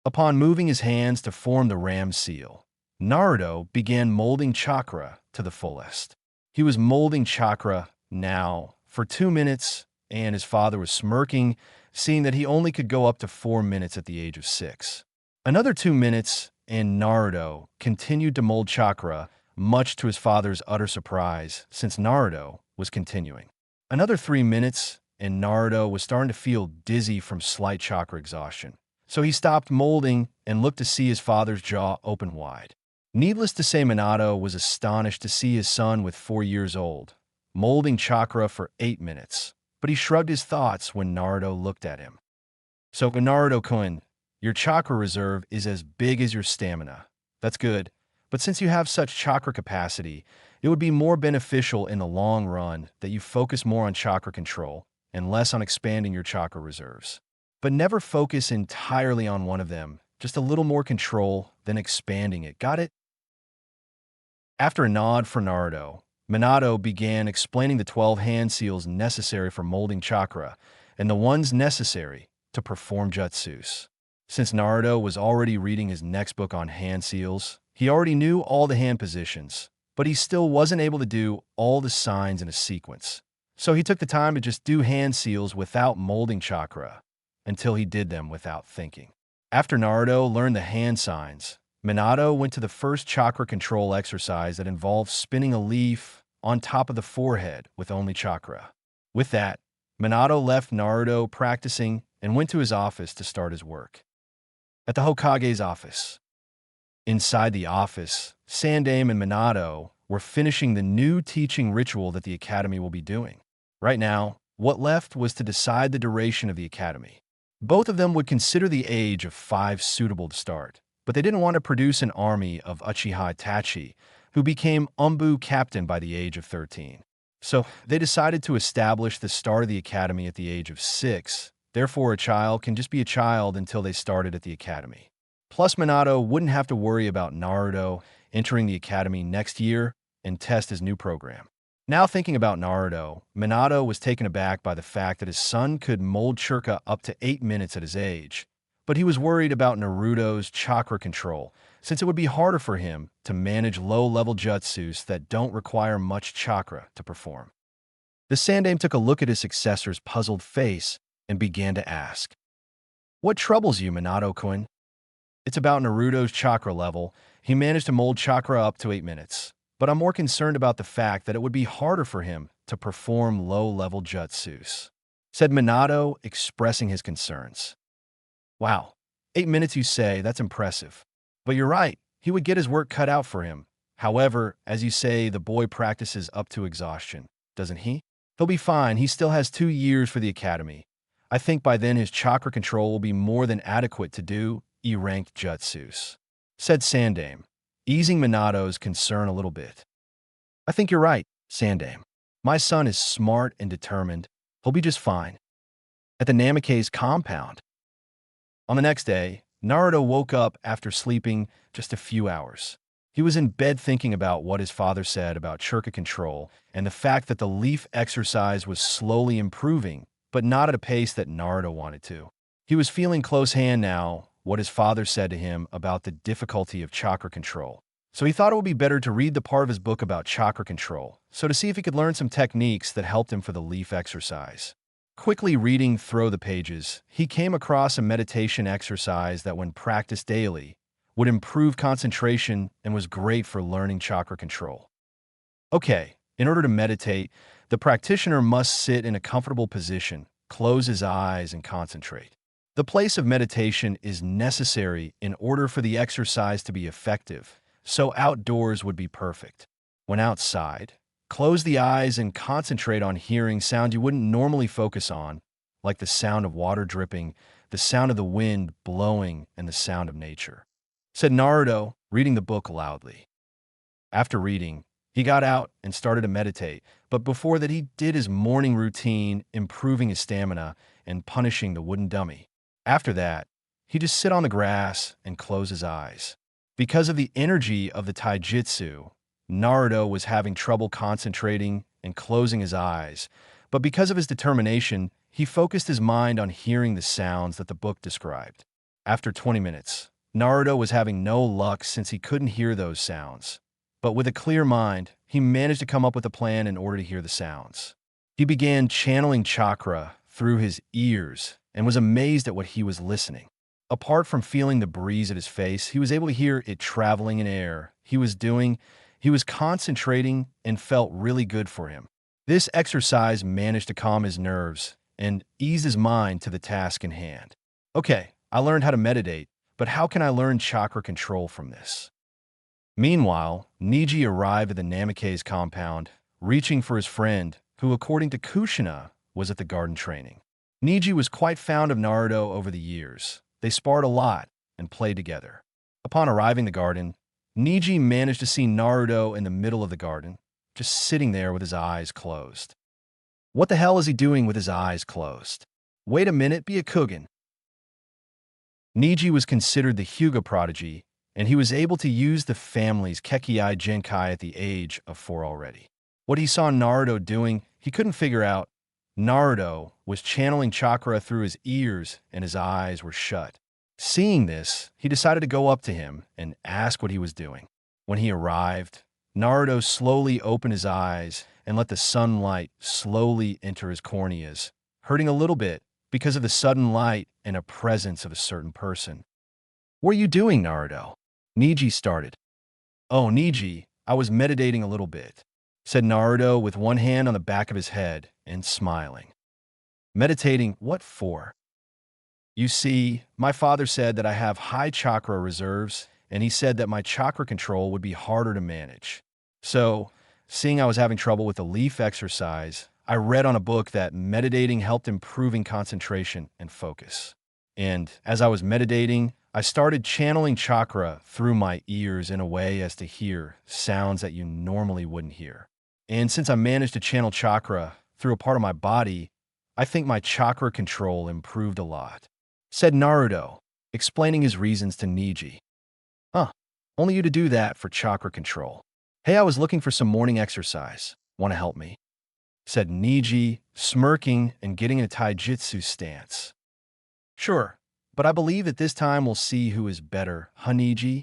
Upon moving his hands to form the ram seal, Naruto began molding chakra to the fullest. He was molding chakra now for 2 minutes, and his father was smirking, seeing that he only could go up to 4 minutes at the age of 6. Another 2 minutes, and Naruto continued to mold chakra, much to his father's utter surprise, since Naruto was continuing. Another 3 minutes, and Naruto was starting to feel dizzy from slight chakra exhaustion. So he stopped molding and looked to see his father's jaw open wide. Needless to say, Minato was astonished to see his son with 4 years old, molding chakra for 8 minutes, but he shrugged his thoughts when Naruto looked at him. So, Naruto-kun, your chakra reserve is as big as your stamina. That's good, but since you have such chakra capacity, it would be more beneficial in the long run that you focus more on chakra control and less on expanding your chakra reserves. But never focus entirely on one of them, just a little more control than expanding it. Got it? After a nod from Naruto, Minato began explaining the 12 hand seals necessary for molding chakra and the ones necessary to perform jutsus. Since Naruto was already reading his next book on hand seals, he already knew all the hand positions, but he still wasn't able to do all the signs in a sequence. So he took the time to just do hand seals without molding chakra until he did them without thinking. After Naruto learned the hand signs, Minato went to the first chakra control exercise that involved spinning a leaf on top of the forehead with only chakra. With that, Minato left Naruto practicing and went to his office to start his work. At the Hokage's office. Inside the office, Sandaime and Minato were finishing the new teaching ritual that the academy will be doing. Right now, what left was to decide the duration of the academy. Both of them would consider the age of 5 suitable to start, but they didn't want to produce an army of Uchiha Itachi, who became Umbu captain by the age of 13. So they decided to establish the start of the academy at the age of 6. Therefore, a child can just be a child until they started at the academy. Plus, Minato wouldn't have to worry about Naruto entering the academy next year and test his new program. Now thinking about Naruto, Minato was taken aback by the fact that his son could mold chakra up to 8 minutes at his age, but he was worried about Naruto's chakra control, since it would be harder for him to manage low-level jutsus that don't require much chakra to perform. The Sandaime took a look at his successor's puzzled face and began to ask, "What troubles you, Minato-kun?" "It's about Naruto's chakra level. He managed to mold chakra up to 8 minutes, but I'm more concerned about the fact that it would be harder for him to perform low-level jutsus," said Minato, expressing his concerns. "Wow, 8 minutes you say, that's impressive. But you're right, he would get his work cut out for him. However, as you say, the boy practices up to exhaustion, doesn't he? He'll be fine, he still has 2 years for the academy. I think by then his chakra control will be more than adequate to do E-ranked jutsus," said Sandame, easing Minato's concern a little bit. "I think you're right, Sandame. My son is smart and determined. He'll be just fine." At the Namikaze compound. On the next day, Naruto woke up after sleeping just a few hours. He was in bed thinking about what his father said about chakra control and the fact that the leaf exercise was slowly improving, but not at a pace that Naruto wanted to. He was feeling close hand now what his father said to him about the difficulty of chakra control. So he thought it would be better to read the part of his book about chakra control, so to see if he could learn some techniques that helped him for the leaf exercise. Quickly reading through the pages, he came across a meditation exercise that, when practiced daily, would improve concentration and was great for learning chakra control. Okay, in order to meditate, the practitioner must sit in a comfortable position, close his eyes, and concentrate. The place of meditation is necessary in order for the exercise to be effective, so outdoors would be perfect. When outside, close the eyes and concentrate on hearing sound you wouldn't normally focus on, like the sound of water dripping, the sound of the wind blowing, and the sound of nature," said Naruto, reading the book loudly. After reading, he got out and started to meditate, but before that he did his morning routine, improving his stamina and punishing the wooden dummy. After that, he just sit on the grass and close his eyes. Because of the energy of the taijutsu, Naruto was having trouble concentrating and closing his eyes, but because of his determination, he focused his mind on hearing the sounds that the book described. After 20 minutes, Naruto was having no luck since he couldn't hear those sounds. But with a clear mind, he managed to come up with a plan in order to hear the sounds. He began channeling chakra through his ears and was amazed at what he was listening. Apart from feeling the breeze at his face, he was able to hear it traveling in air. He was concentrating and felt really good for him. This exercise managed to calm his nerves and ease his mind to the task in hand. Okay, I learned how to meditate, but how can I learn chakra control from this? Meanwhile, Neji arrived at the Namikaze compound, reaching for his friend, who, according to Kushina, was at the garden training. Neji was quite fond of Naruto over the years. They sparred a lot and played together. Upon arriving at the garden, Neji managed to see Naruto in the middle of the garden, just sitting there with his eyes closed. What the hell is he doing with his eyes closed? Wait a minute, be a Kugan. Neji was considered the Hyuga prodigy, and he was able to use the family's Kekkei Genkai at the age of 4 already. What he saw Naruto doing, he couldn't figure out. Naruto was channeling chakra through his ears and his eyes were shut. Seeing this, he decided to go up to him and ask what he was doing. When he arrived, Naruto slowly opened his eyes and let the sunlight slowly enter his corneas, hurting a little bit because of the sudden light and a presence of a certain person. "What are you doing, Naruto?" Neji started. "Oh, Neji, I was meditating a little bit," said Naruto with one hand on the back of his head and smiling. "Meditating, what for?" "You see, my father said that I have high chakra reserves, and he said that my chakra control would be harder to manage. So, seeing I was having trouble with the leaf exercise, I read on a book that meditating helped improving concentration and focus. And as I was meditating, I started channeling chakra through my ears in a way as to hear sounds that you normally wouldn't hear. And since I managed to channel chakra through a part of my body, I think my chakra control improved a lot," said Naruto, explaining his reasons to Neji. "Huh, only you to do that for chakra control. Hey, I was looking for some morning exercise. Want to help me?" said Neji, smirking and getting in a taijutsu stance. "Sure, but I believe that this time we'll see who is better, huh, Neji?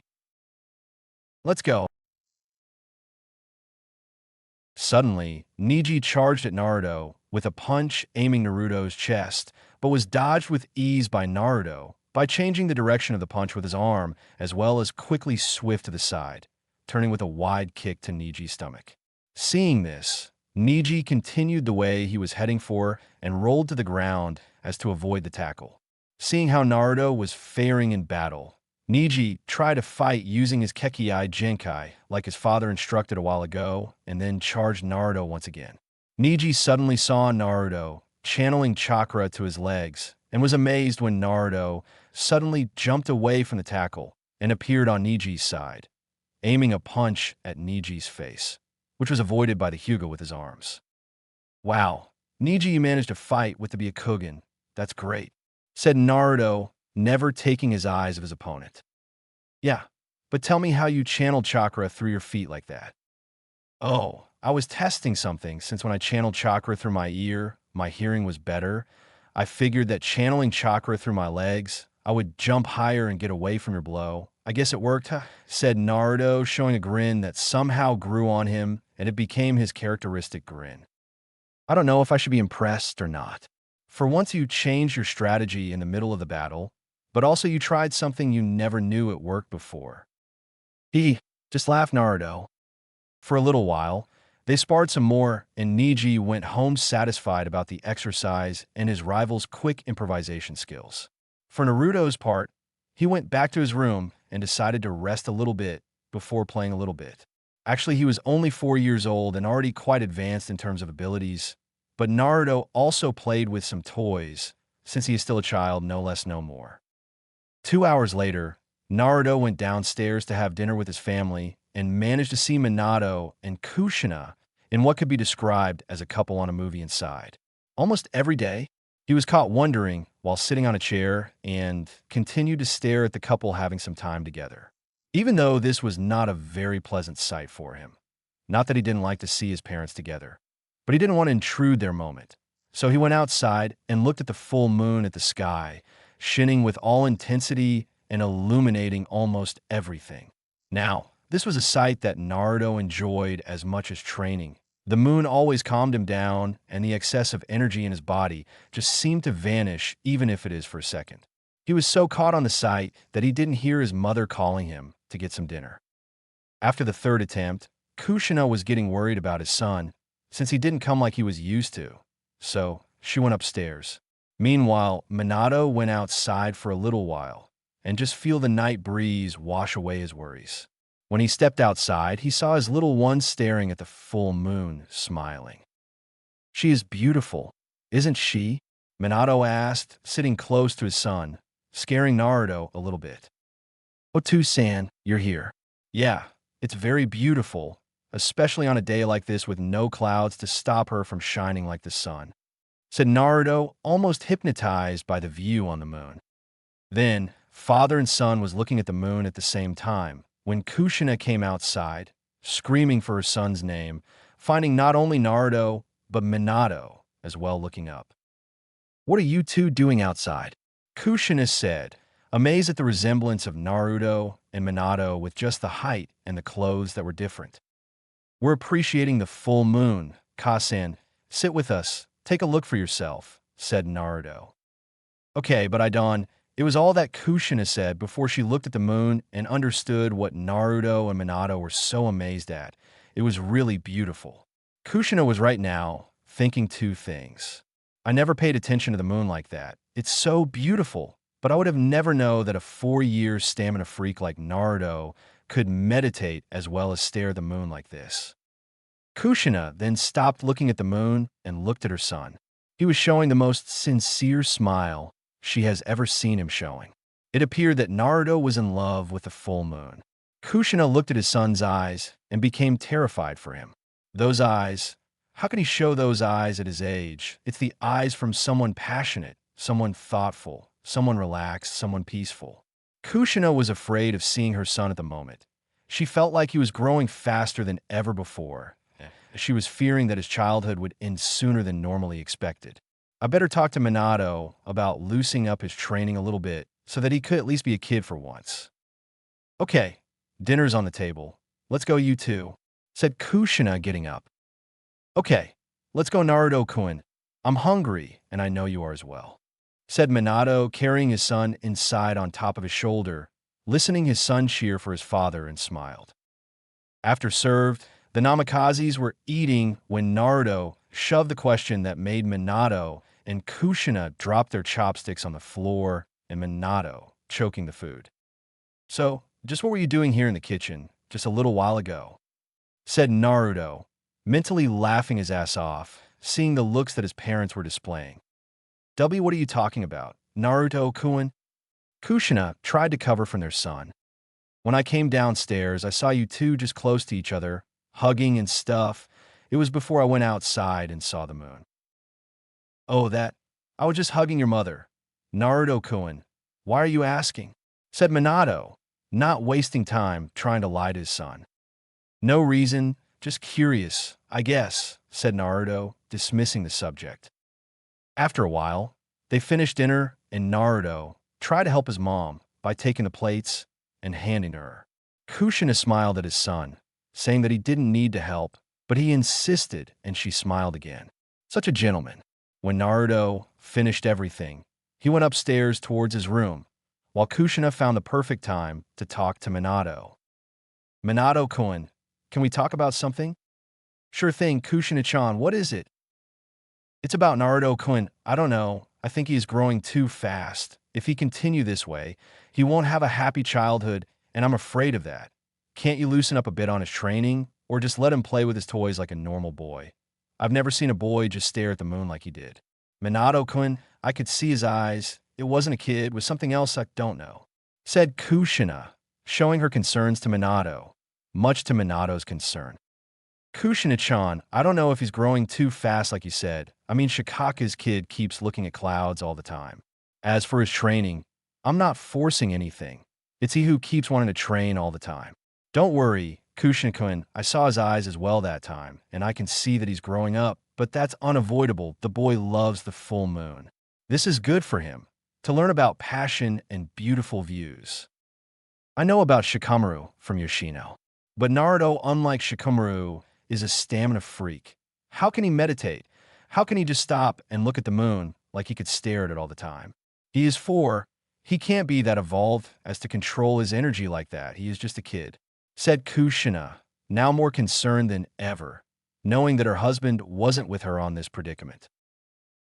Let's go." Suddenly, Neji charged at Naruto with a punch aiming Naruto's chest, but was dodged with ease by Naruto by changing the direction of the punch with his arm, as well as quickly swift to the side. turning with a wide kick to Niji's stomach. Seeing this, Niji continued the way he was heading for and rolled to the ground as to avoid the tackle. Seeing how Naruto was faring in battle, Niji tried to fight using his Kekiai Genkai like his father instructed a while ago and then charged Naruto once again. Niji suddenly saw Naruto channeling chakra to his legs and was amazed when Naruto suddenly jumped away from the tackle and appeared on Niji's side, aiming a punch at Niji's face, which was avoided by the Hyuga with his arms. "Wow, Niji, you managed to fight with the Byakugan. That's great," said Naruto, never taking his eyes of his opponent. "Yeah, but tell me how you channeled chakra through your feet like that." "Oh, I was testing something since when I channeled chakra through my ear, my hearing was better. I figured that channeling chakra through my legs, I would jump higher and get away from your blow. I guess it worked," said Naruto, showing a grin that somehow grew on him, and it became his characteristic grin. "I don't know if I should be impressed or not. For once you changed your strategy in the middle of the battle, but also you tried something you never knew it worked before." He just laughed Naruto. For a little while, they sparred some more, and Niji went home satisfied about the exercise and his rival's quick improvisation skills. For Naruto's part, he went back to his room and decided to rest a little bit before playing a little bit. Actually, he was only 4 years old and already quite advanced in terms of abilities, but Naruto also played with some toys, since he is still a child, no less, no more. 2 hours later, Naruto went downstairs to have dinner with his family and managed to see Minato and Kushina in what could be described as a couple on a movie inside. Almost every day, he was caught wondering while sitting on a chair and continued to stare at the couple having some time together. Even though this was not a very pleasant sight for him. Not that he didn't like to see his parents together, but he didn't want to intrude their moment. So he went outside and looked at the full moon at the sky, shining with all intensity and illuminating almost everything. Now, this was a sight that Naruto enjoyed as much as training. The moon always calmed him down, and the excessive energy in his body just seemed to vanish, even if it is for a second. He was so caught on the sight that he didn't hear his mother calling him to get some dinner. After the third attempt, Kushina was getting worried about his son, since he didn't come like he was used to, so she went upstairs. Meanwhile, Minato went outside for a little while, and just feel the night breeze wash away his worries. When he stepped outside, he saw his little one staring at the full moon, smiling. "She is beautiful, isn't she?" Minato asked, sitting close to his son, scaring Naruto a little bit. "Otu-san, you're here." "Yeah, it's very beautiful, especially on a day like this with no clouds to stop her from shining like the sun," said Naruto, almost hypnotized by the view on the moon. Then, father and son was looking at the moon at the same time, when Kushina came outside, screaming for her son's name, finding not only Naruto, but Minato as well looking up. "What are you two doing outside?" Kushina said, amazed at the resemblance of Naruto and Minato with just the height and the clothes that were different. "We're appreciating the full moon, Kasan. Sit with us, take a look for yourself," said Naruto. "Okay, but it was all that Kushina said before she looked at the moon and understood what Naruto and Minato were so amazed at. It was really beautiful. Kushina was right now thinking two things. I never paid attention to the moon like that. It's so beautiful, but I would have never known that a 4-year stamina freak like Naruto could meditate as well as stare at the moon like this. Kushina then stopped looking at the moon and looked at her son. He was showing the most sincere smile she has ever seen him showing. It appeared that Naruto was in love with the full moon. Kushina looked at his son's eyes and became terrified for him. Those eyes, how can he show those eyes at his age? It's the eyes from someone passionate, someone thoughtful, someone relaxed, someone peaceful. Kushina was afraid of seeing her son at the moment. She felt like he was growing faster than ever before. She was fearing that his childhood would end sooner than normally expected. I better talk to Minato about loosening up his training a little bit so that he could at least be a kid for once. "Okay, dinner's on the table. Let's go, you two," said Kushina, getting up. "Okay, let's go, Naruto-kun. I'm hungry, and I know you are as well," said Minato, carrying his son inside on top of his shoulder, listening his son cheer for his father, and smiled. After served, the Namakazes were eating when Naruto shoved the question that made Minato and Kushina drop their chopsticks on the floor and Minato choking the food. "So, just what were you doing here in the kitchen just a little while ago?" said Naruto, mentally laughing his ass off, seeing the looks that his parents were displaying. What are you talking about, Naruto-kun?" Kushina tried to cover from their son. "When I came downstairs, I saw you two just close to each other, hugging and stuff. It was before I went outside and saw the moon." "Oh, that? I was just hugging your mother. Naruto-kun, why are you asking?" said Minato, not wasting time trying to lie to his son. "No reason, just curious, I guess," said Naruto, dismissing the subject. After a while, they finished dinner and Naruto tried to help his mom by taking the plates and handing to her. Kushina smiled at his son, saying that he didn't need to help, but he insisted and she smiled again. Such a gentleman. When Naruto finished everything, he went upstairs towards his room, while Kushina found the perfect time to talk to Minato. "Minato-kun, can we talk about something?" "Sure thing, Kushina-chan, what is it?" "It's about Naruto-kun. I don't know. I think he is growing too fast. If he continue this way, he won't have a happy childhood, and I'm afraid of that. Can't you loosen up a bit on his training, or just let him play with his toys like a normal boy? I've never seen a boy just stare at the moon like he did." "Minato-kun, I could see his eyes. It wasn't a kid, it was something else I don't know," said Kushina, showing her concerns to Minato, much to Minato's concern. "Kushina-chan, I don't know if he's growing too fast like you said. I mean, Shikaka's kid keeps looking at clouds all the time. As for his training, I'm not forcing anything. It's he who keeps wanting to train all the time. Don't worry, Kushina-kun, I saw his eyes as well that time, and I can see that he's growing up, but that's unavoidable. The boy loves the full moon. This is good for him, to learn about passion and beautiful views. I know about Shikamaru from Yoshino, but Naruto, unlike Shikamaru, is a stamina freak. How can he meditate? How can he just stop and look at the moon like he could stare at it all the time? He is 4. He can't be that evolved as to control his energy like that. He is just a kid," said Kushina, now more concerned than ever, knowing that her husband wasn't with her on this predicament.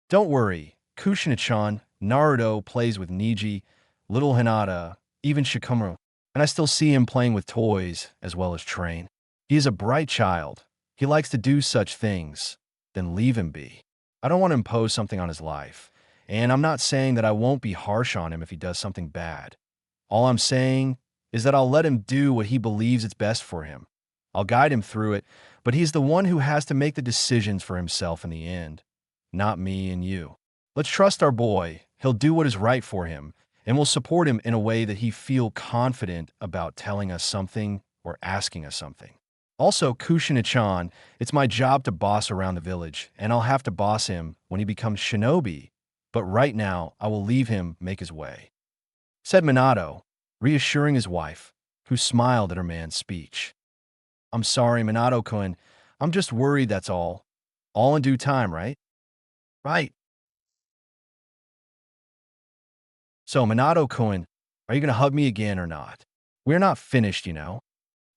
"Don't worry, Kushina-chan, Naruto plays with Niji, little Hinata, even Shikamaru, and I still see him playing with toys as well as train. He is a bright child. He likes to do such things. Then leave him be. I don't want to impose something on his life, and I'm not saying that I won't be harsh on him if he does something bad. All I'm saying is that I'll let him do what he believes is best for him. I'll guide him through it, but he's the one who has to make the decisions for himself in the end, not me and you. Let's trust our boy. He'll do what is right for him, and we'll support him in a way that he feel confident about telling us something or asking us something. Also, Kushina-chan, it's my job to boss around the village, and I'll have to boss him when he becomes shinobi, but right now I will leave him make his way," said Minato, reassuring his wife, who smiled at her man's speech. "I'm sorry, Minato-kun. I'm just worried, that's all. All in due time, right?" "Right." "So, Minato-kun, are you going to hug me again or not? We're not finished, you know,"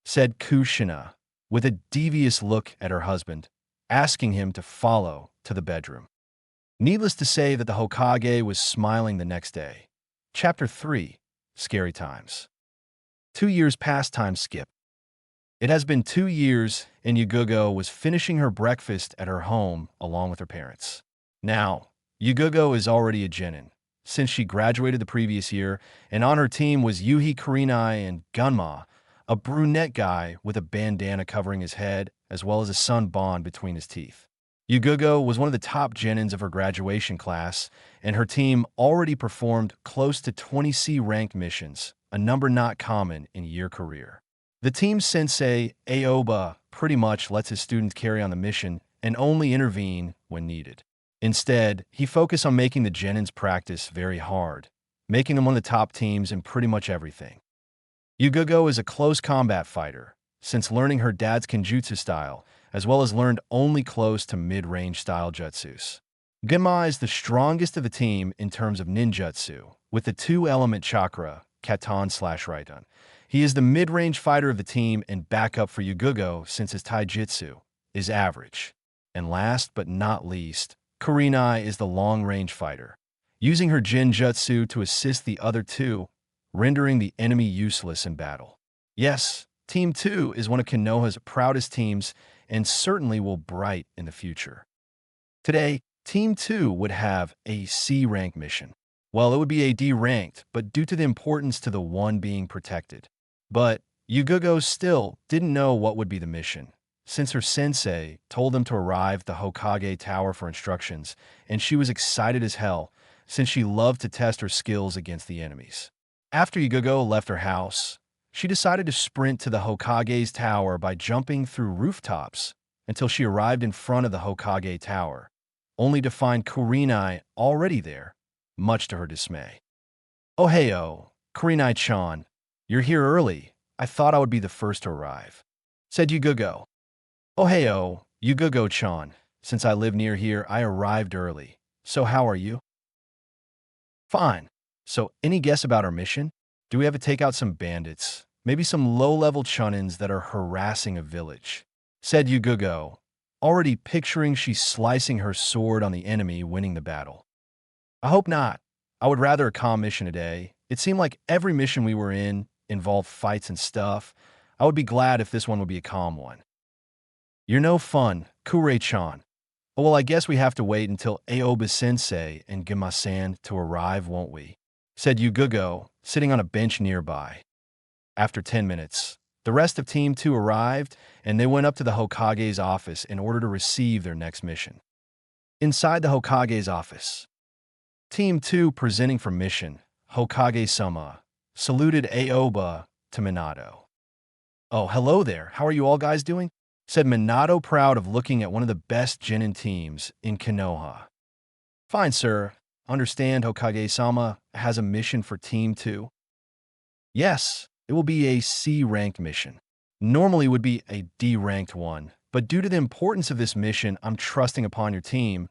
said Kushina, with a devious look at her husband, asking him to follow to the bedroom. Needless to say that the Hokage was smiling the next day. Chapter 3, Scary Times. 2 years past, time skip. It has been 2 years, and Yugugo was finishing her breakfast at her home along with her parents. Now, Yugugo is already a genin, since she graduated the previous year, and on her team was Yuhi Kurenai and Gunma, a brunette guy with a bandana covering his head, as well as a sun bond between his teeth. Yugugo was one of the top genins of her graduation class, and her team already performed close to 20 C-ranked missions, a number not common in year career. The team's sensei, Aoba, pretty much lets his students carry on the mission and only intervene when needed. Instead, he focused on making the genins practice very hard, making them one of the top teams in pretty much everything. Yugugo is a close combat fighter, since learning her dad's kenjutsu style, as well as learned only close to mid-range style jutsus. Gunma is the strongest of the team in terms of ninjutsu, with the 2-element chakra, Katon/Raiden, He is the mid-range fighter of the team and backup for Yugugo since his taijutsu is average. And last but not least, Kurenai is the long-range fighter, using her Jinjutsu to assist the other two, rendering the enemy useless in battle. Yes, Team 2 is one of Konoha's proudest teams and certainly will bright in the future. Today, Team 2 would have a C-rank mission. Well, it would be a D-ranked, but due to the importance to the one being protected. But Yugugo still didn't know what would be the mission, since her sensei told them to arrive at the Hokage Tower for instructions, and she was excited as hell, since she loved to test her skills against the enemies. After Yugugo left her house, she decided to sprint to the Hokage's tower by jumping through rooftops until she arrived in front of the Hokage Tower, only to find Kurenai already there, much to her dismay. "Oh hey-oh, Kurenai-chan, you're here early. I thought I would be the first to arrive," said Yugugo. "Oh hey-oh, Yugugo-chan, since I live near here, I arrived early. So how are you?" "Fine. So any guess about our mission? Do we have to take out some bandits? Maybe some low-level chunins that are harassing a village," said Yugugo, already picturing she slicing her sword on the enemy winning the battle. "I hope not. I would rather a calm mission today. It seemed like every mission we were in involved fights and stuff. I would be glad if this one would be a calm one." "You're no fun, Kure-chan. Oh, well, I guess we have to wait until Aoba-sensei and Gima-san to arrive, won't we?" said Yugugo, sitting on a bench nearby. After 10 minutes, the rest of Team 2 arrived, and they went up to the Hokage's office in order to receive their next mission. Inside the Hokage's office, Team 2, presenting for mission, Hokage-sama, saluted Aoba to Minato. "Oh, hello there. How are you all guys doing?" said Minato, proud of looking at one of the best Genin teams in Konoha. "Fine, sir. Understand Hokage-sama has a mission for Team 2? "Yes, it will be a C-ranked mission. Normally would be a D-ranked one, but due to the importance of this mission, I'm trusting upon your team.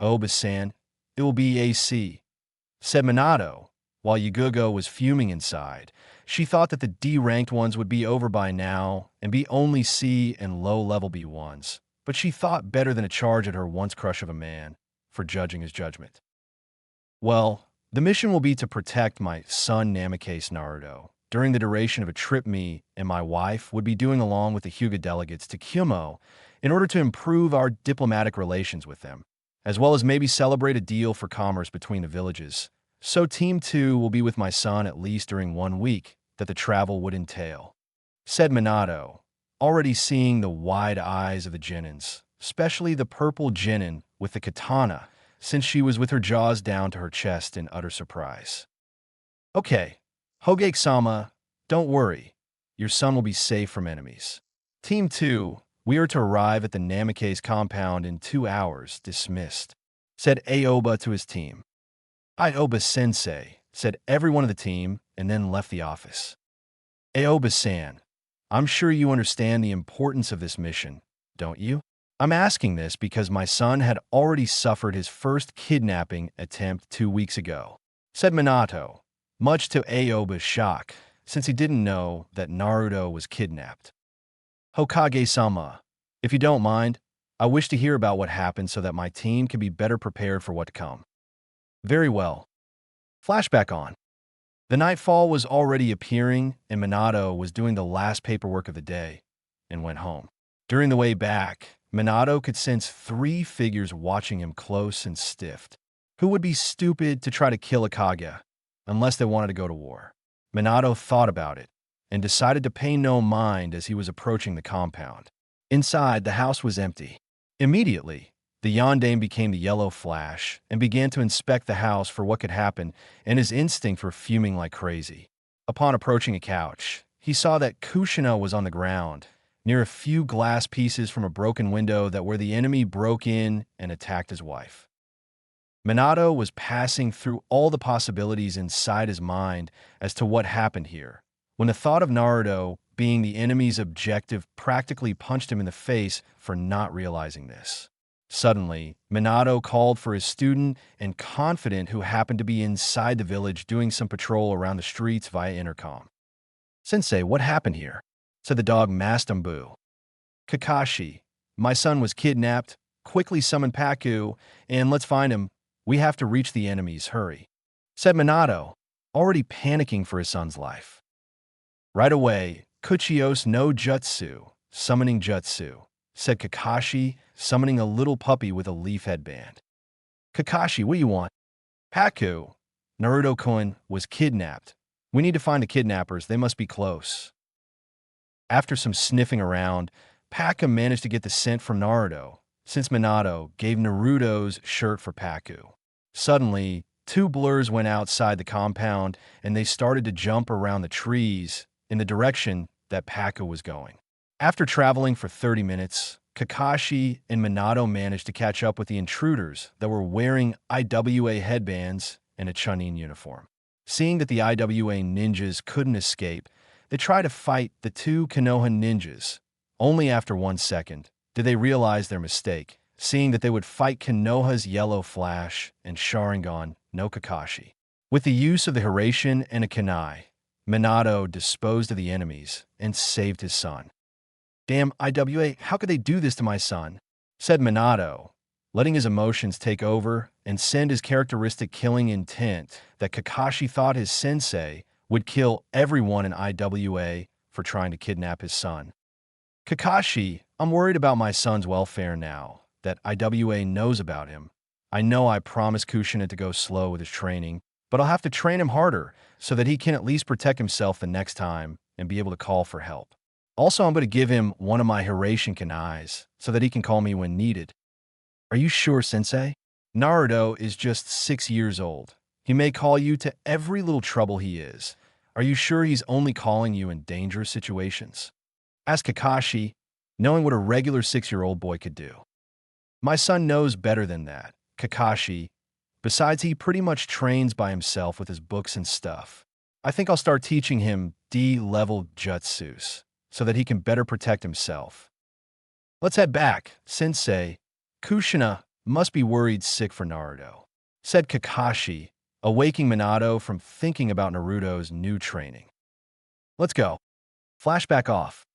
Oba-san, it will be a C," said Minato. While Yugugo was fuming inside, she thought that the D-ranked ones would be over by now and be only C and low-level B1s, but she thought better than to charge at her once crush of a man for judging his judgment. "Well, the mission will be to protect my son Namikaze Naruto during the duration of a trip me and my wife would be doing along with the Hyuga delegates to Kyumo in order to improve our diplomatic relations with them, as well as maybe celebrate a deal for commerce between the villages. So Team 2 will be with my son at least during 1 week that the travel would entail," said Minato, already seeing the wide eyes of the Genins, especially the purple Genin with the katana, since she was with her jaws down to her chest in utter surprise. "Okay, Hokage-sama, don't worry. Your son will be safe from enemies. Team 2, we are to arrive at the Namikaze compound in 2 hours, dismissed," said Aoba to his team. "Aoba-sensei," said everyone of the team, and then left the office. "Aoba-san, I'm sure you understand the importance of this mission, don't you? I'm asking this because my son had already suffered his first kidnapping attempt 2 weeks ago," said Minato, much to Aoba's shock, since he didn't know that Naruto was kidnapped. "Hokage-sama, if you don't mind, I wish to hear about what happened so that my team can be better prepared for what to come." "Very well." Flashback on. The nightfall was already appearing, and Minato was doing the last paperwork of the day and went home. During the way back, Minato could sense 3 figures watching him close and stiff. Who would be stupid to try to kill a Kage unless they wanted to go to war? Minato thought about it and decided to pay no mind as he was approaching the compound. Inside, the house was empty. Immediately, the yondaime became the yellow flash and began to inspect the house for what could happen, and his instinct for fuming like crazy. Upon approaching a couch, he saw that Kushina was on the ground, near a few glass pieces from a broken window that where the enemy broke in and attacked his wife. Minato was passing through all the possibilities inside his mind as to what happened here, when the thought of Naruto being the enemy's objective practically punched him in the face for not realizing this. Suddenly, Minato called for his student and confidant who happened to be inside the village doing some patrol around the streets via intercom. "Sensei, what happened here?" said the dog Mastambu. "Kakashi, my son was kidnapped. Quickly summon Paku, and let's find him. We have to reach the enemies, hurry," said Minato, already panicking for his son's life. Right away, Kuchios no Jutsu, summoning Jutsu, said Kakashi, summoning a little puppy with a leaf headband. "Kakashi, what do you want?" "Paku, Naruto-kun was kidnapped. We need to find the kidnappers. They must be close." After some sniffing around, Paku managed to get the scent from Naruto, since Minato gave Naruto's shirt for Paku. Suddenly, two blurs went outside the compound, and they started to jump around the trees in the direction that Paku was going. After traveling for 30 minutes, Kakashi and Minato managed to catch up with the intruders that were wearing IWA headbands and a Chunin uniform. Seeing that the IWA ninjas couldn't escape, they tried to fight the two Konoha ninjas. Only after 1 second did they realize their mistake, seeing that they would fight Konoha's Yellow Flash and Sharingan no Kakashi. With the use of the Hiraishin and a Kunai, Minato disposed of the enemies and saved his son. "Damn IWA, how could they do this to my son?" said Minato, letting his emotions take over and send his characteristic killing intent that Kakashi thought his sensei would kill everyone in IWA for trying to kidnap his son. "Kakashi, I'm worried about my son's welfare now that IWA knows about him. I know I promised Kushina to go slow with his training, but I'll have to train him harder so that he can at least protect himself the next time and be able to call for help. Also, I'm going to give him one of my Hiraishin Kunais so that he can call me when needed." "Are you sure, Sensei?" "Naruto is just 6 years old. He may call you to every little trouble he is. Are you sure he's only calling you in dangerous situations?" asked Kakashi, knowing what a regular 6-year-old boy could do. "My son knows better than that, Kakashi. Besides, he pretty much trains by himself with his books and stuff. I think I'll start teaching him D-level jutsus so that he can better protect himself." "Let's head back, Sensei. Kushina must be worried sick for Naruto," said Kakashi, awaking Minato from thinking about Naruto's new training. "Let's go." Flashback off.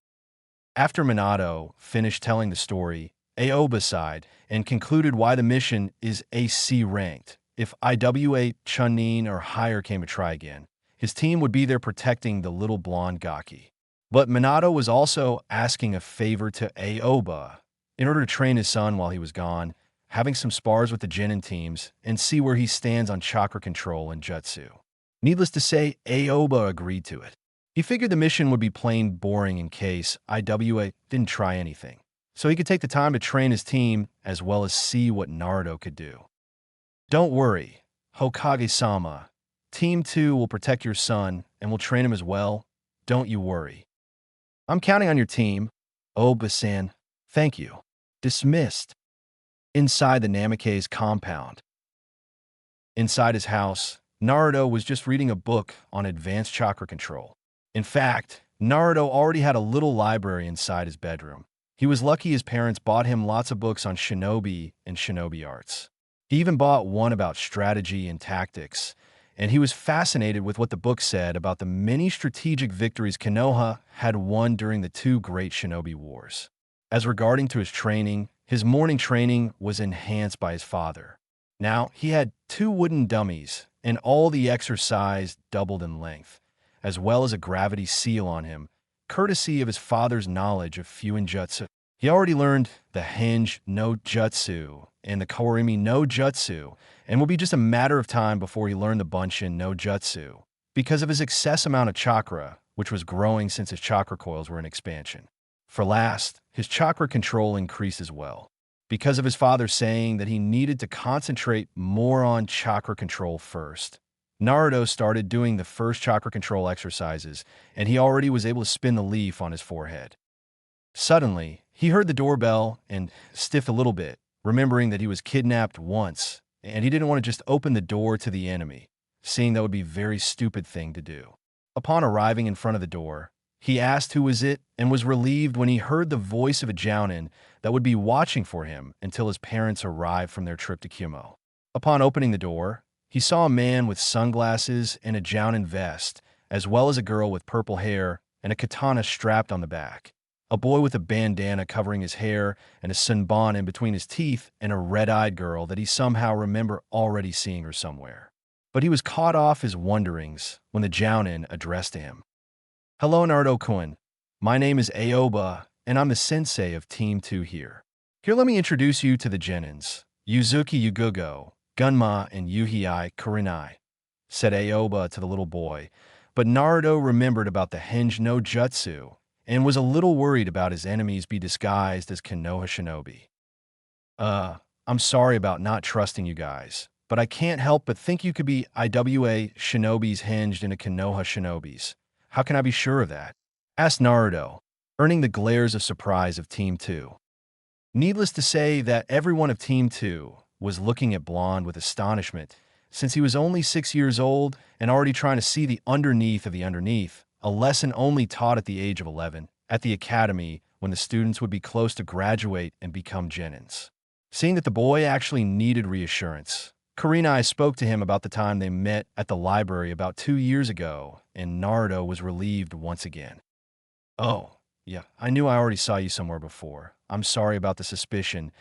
After Minato finished telling the story, Aoba sighed and concluded why the mission is AC ranked. If IWA, Chunin, or higher came to try again, his team would be there protecting the little blonde Gaki. But Minato was also asking a favor to Aoba in order to train his son while he was gone, having some spars with the Genin teams, and see where he stands on chakra control and jutsu. Needless to say, Aoba agreed to it. He figured the mission would be plain boring in case IWA didn't try anything, so he could take the time to train his team as well as see what Naruto could do. "Don't worry, Hokage-sama. Team 2 will protect your son and will train him as well. Don't you worry. I'm counting on your team. Oba-san, thank you." Dismissed. Inside the Namikaze compound. Inside his house, Naruto was just reading a book on advanced chakra control. In fact, Naruto already had a little library inside his bedroom. He was lucky his parents bought him lots of books on shinobi and shinobi arts. He even bought one about strategy and tactics, and he was fascinated with what the book said about the many strategic victories Konoha had won during the 2 great shinobi wars. As regarding to his training, his morning training was enhanced by his father. Now, he had 2 wooden dummies, and all the exercise doubled in length, as well as a gravity seal on him, courtesy of his father's knowledge of Fuin Jutsu. He already learned the Henge no Jutsu and the Kawarimi no Jutsu, and would be just a matter of time before he learned the Bunshin no Jutsu, because of his excess amount of chakra, which was growing since his chakra coils were in expansion. For last, his chakra control increased as well, because of his father saying that he needed to concentrate more on chakra control first. Naruto started doing the first chakra control exercises, and he already was able to spin the leaf on his forehead. Suddenly, he heard the doorbell and stiffed a little bit, remembering that he was kidnapped once, and he didn't want to just open the door to the enemy, seeing that would be a very stupid thing to do. Upon arriving in front of the door, he asked who was it and was relieved when he heard the voice of a Jounin that would be watching for him until his parents arrived from their trip to Kumo. Upon opening the door, he saw a man with sunglasses and a Jounin vest, as well as a girl with purple hair and a katana strapped on the back. A boy with a bandana covering his hair and a sunbon in between his teeth, and a red-eyed girl that he somehow remember already seeing her somewhere. But he was caught off his wonderings when the Jounin addressed him. "Hello, Naruto-kun. My name is Aoba, and I'm the sensei of Team 2 here. Here, let me introduce you to the Genins, Yuzuki Yugugo, Gunma, and Yuhei Kurenai," said Aoba to the little boy. But Naruto remembered about the Henge no Jutsu and was a little worried about his enemies be disguised as Konoha shinobi. I'm sorry about not trusting you guys, but I can't help but think you could be IWA shinobis hinged into Konoha shinobis. How can I be sure of that?" asked Naruto, earning the glares of surprise of Team 2. Needless to say that everyone of Team 2 was looking at Blonde with astonishment, since he was only 6 years old and already trying to see the underneath of the underneath, a lesson only taught at the age of 11 at the academy when the students would be close to graduate and become Genins. Seeing that the boy actually needed reassurance, Kurenai spoke to him about the time they met at the library about 2 years ago, and Naruto was relieved once again. "Oh, yeah, I knew I already saw you somewhere before. I'm sorry about the suspicion.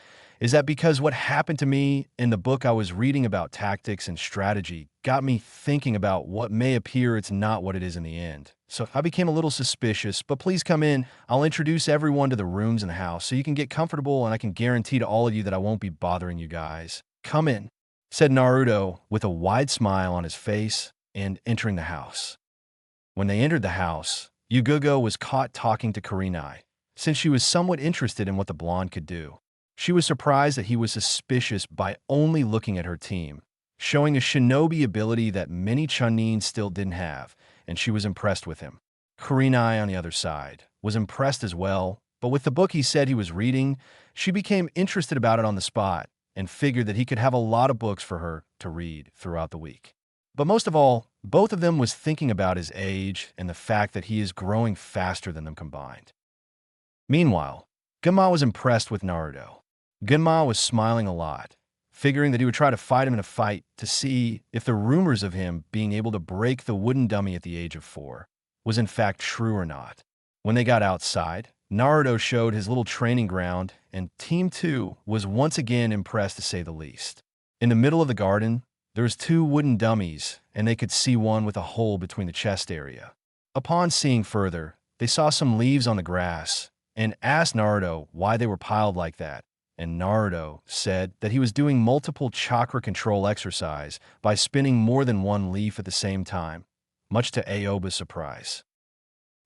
Is that because what happened to me in the book I was reading about tactics and strategy got me thinking about what may appear it's not what it is in the end. So I became a little suspicious, but please come in. I'll introduce everyone to the rooms in the house so you can get comfortable, and I can guarantee to all of you that I won't be bothering you guys. Come in," said Naruto with a wide smile on his face and entering the house. When they entered the house, Yugugo was caught talking to Kurenai, since she was somewhat interested in what the blonde could do. She was surprised that he was suspicious by only looking at her team, showing a shinobi ability that many Chunin still didn't have, and she was impressed with him. Kurenai, on the other side, was impressed as well, but with the book he said he was reading, she became interested about it on the spot and figured that he could have a lot of books for her to read throughout the week. But most of all, both of them was thinking about his age and the fact that he is growing faster than them combined. Meanwhile, Gunma was impressed with Naruto. Gunma was smiling a lot, figuring that he would try to fight him in a fight to see if the rumors of him being able to break the wooden dummy at the age of 4 was in fact true or not. When they got outside, Naruto showed his little training ground, and Team 2 was once again impressed to say the least. In the middle of the garden, there was 2 wooden dummies, and they could see one with a hole between the chest area. Upon seeing further, they saw some leaves on the grass and asked Naruto why they were piled like that, and Naruto said that he was doing multiple chakra control exercise by spinning more than one leaf at the same time, much to Aoba's surprise.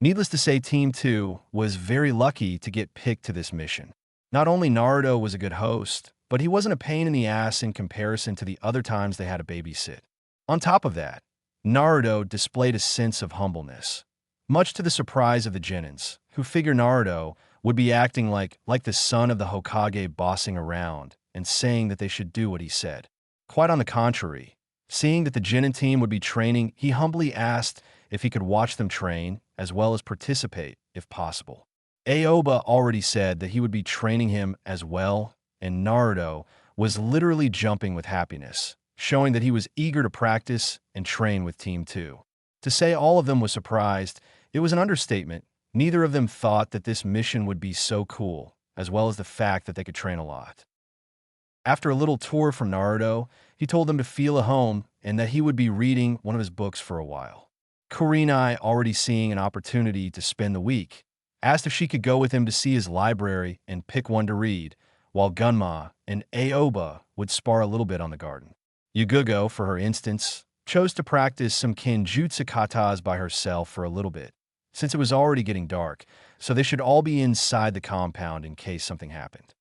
Needless to say, Team 2 was very lucky to get picked to this mission. Not only Naruto was a good host, but he wasn't a pain in the ass in comparison to the other times they had to babysit. On top of that, Naruto displayed a sense of humbleness, much to the surprise of the Genins, who figure Naruto would be acting like the son of the Hokage, bossing around and saying that they should do what he said. Quite on the contrary, seeing that the Genin team would be training, he humbly asked if he could watch them train as well as participate if possible. Aoba already said that he would be training him as well, and Naruto was literally jumping with happiness, showing that he was eager to practice and train with Team 2. To say all of them was surprised, it was an understatement. Neither of them thought that this mission would be so cool, as well as the fact that they could train a lot. After a little tour from Naruto, he told them to feel at home and that he would be reading one of his books for a while. Kurenai, already seeing an opportunity to spend the week, asked if she could go with him to see his library and pick one to read, while Gunma and Aoba would spar a little bit on the garden. Yugugo, for her instance, chose to practice some kenjutsu katas by herself for a little bit, since it was already getting dark, so they should all be inside the compound in case something happened.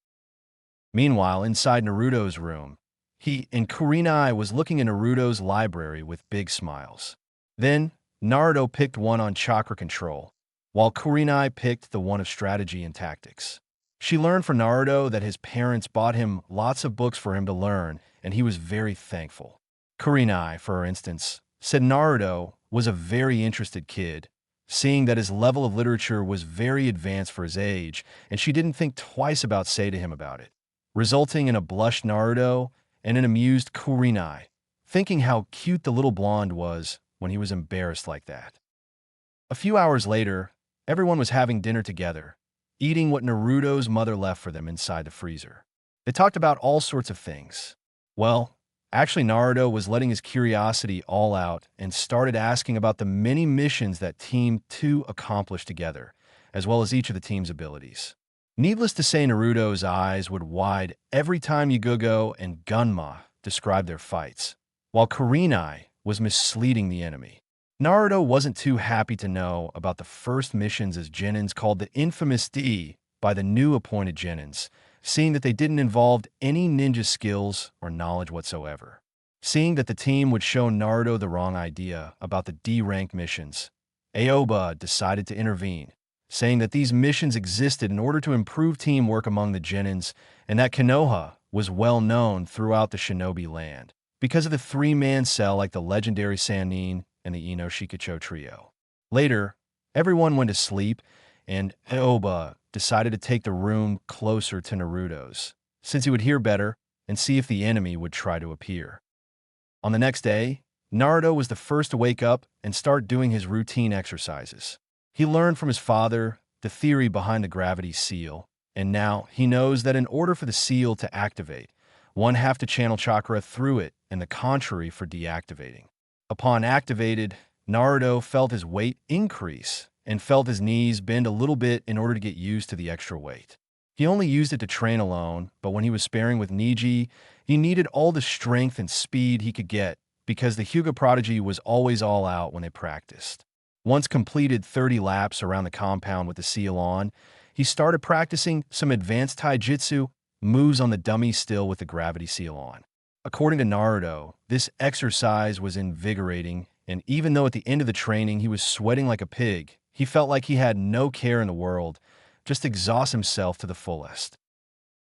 Meanwhile, inside Naruto's room, he and Kurenai was looking at Naruto's library with big smiles. Then, Naruto picked one on chakra control, while Kurenai picked the one of strategy and tactics. She learned from Naruto that his parents bought him lots of books for him to learn, and he was very thankful. Kurenai, for instance, said Naruto was a very interested kid, seeing that his level of literature was very advanced for his age, and she didn't think twice about saying to him about it, resulting in a blushed Naruto and an amused Kurenai, thinking how cute the little blonde was when he was embarrassed like that. A few hours later, Everyone was having dinner together, eating what Naruto's mother left for them inside the freezer. They talked about all sorts of things. Well, actually, Naruto was letting his curiosity all out and started asking about the many missions that Team 2 accomplished together, as well as each of the team's abilities. Needless to say, Naruto's eyes would wide every time Yugogo and Gunma described their fights, while Kurenai was misleading the enemy. Naruto wasn't too happy to know about the first missions as Genins called the infamous D by the new appointed Genins, seeing that they didn't involve any ninja skills or knowledge whatsoever. Seeing that the team would show Naruto the wrong idea about the D-rank missions, Aoba decided to intervene, saying that these missions existed in order to improve teamwork among the Genins and that Konoha was well known throughout the shinobi land because of the three-man cell like the legendary Sannin and the Ino Shikacho trio. Later, everyone went to sleep, and Aoba decided to take the room closer to Naruto's, since he would hear better and see if the enemy would try to appear. On the next day, Naruto was the first to wake up and start doing his routine exercises. He learned from his father the theory behind the gravity seal, and now he knows that in order for the seal to activate, one have to channel chakra through it and the contrary for deactivating. Upon activated, Naruto felt his weight increase and felt his knees bend a little bit in order to get used to the extra weight. He only used it to train alone, but when he was sparring with Niji, he needed all the strength and speed he could get because the Hyuga prodigy was always all out when they practiced. Once completed 30 laps around the compound with the seal on, he started practicing some advanced taijutsu moves on the dummy still with the gravity seal on. According to Naruto, this exercise was invigorating, and even though at the end of the training he was sweating like a pig, he felt like he had no care in the world, just exhaust himself to the fullest.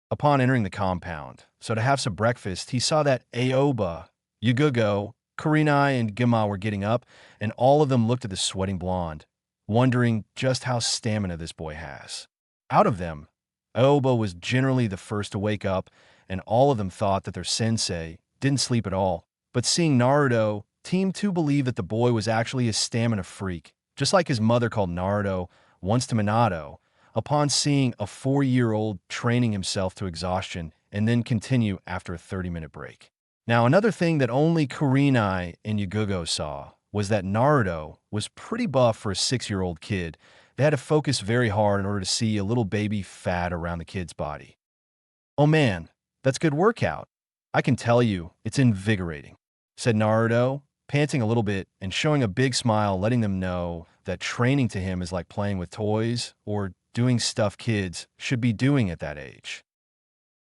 Upon entering the compound, so to have some breakfast, he saw that Aoba, Yugogo, Kurenai, and Gima were getting up, and all of them looked at the sweating blonde, wondering just how stamina this boy has. Out of them, Aoba was generally the first to wake up, and all of them thought that their sensei didn't sleep at all. But seeing Naruto, Team 2 believed that the boy was actually a stamina freak, just like his mother called Naruto once to Minato, upon seeing a 4-year-old training himself to exhaustion and then continue after a 30-minute break. Now, another thing that only Kurenai and Yugogo saw was that Naruto was pretty buff for a 6-year-old kid. They had to focus very hard in order to see a little baby fat around the kid's body. "Oh man, that's good workout. I can tell you, it's invigorating," said Naruto, panting a little bit and showing a big smile, letting them know that training to him is like playing with toys or doing stuff kids should be doing at that age.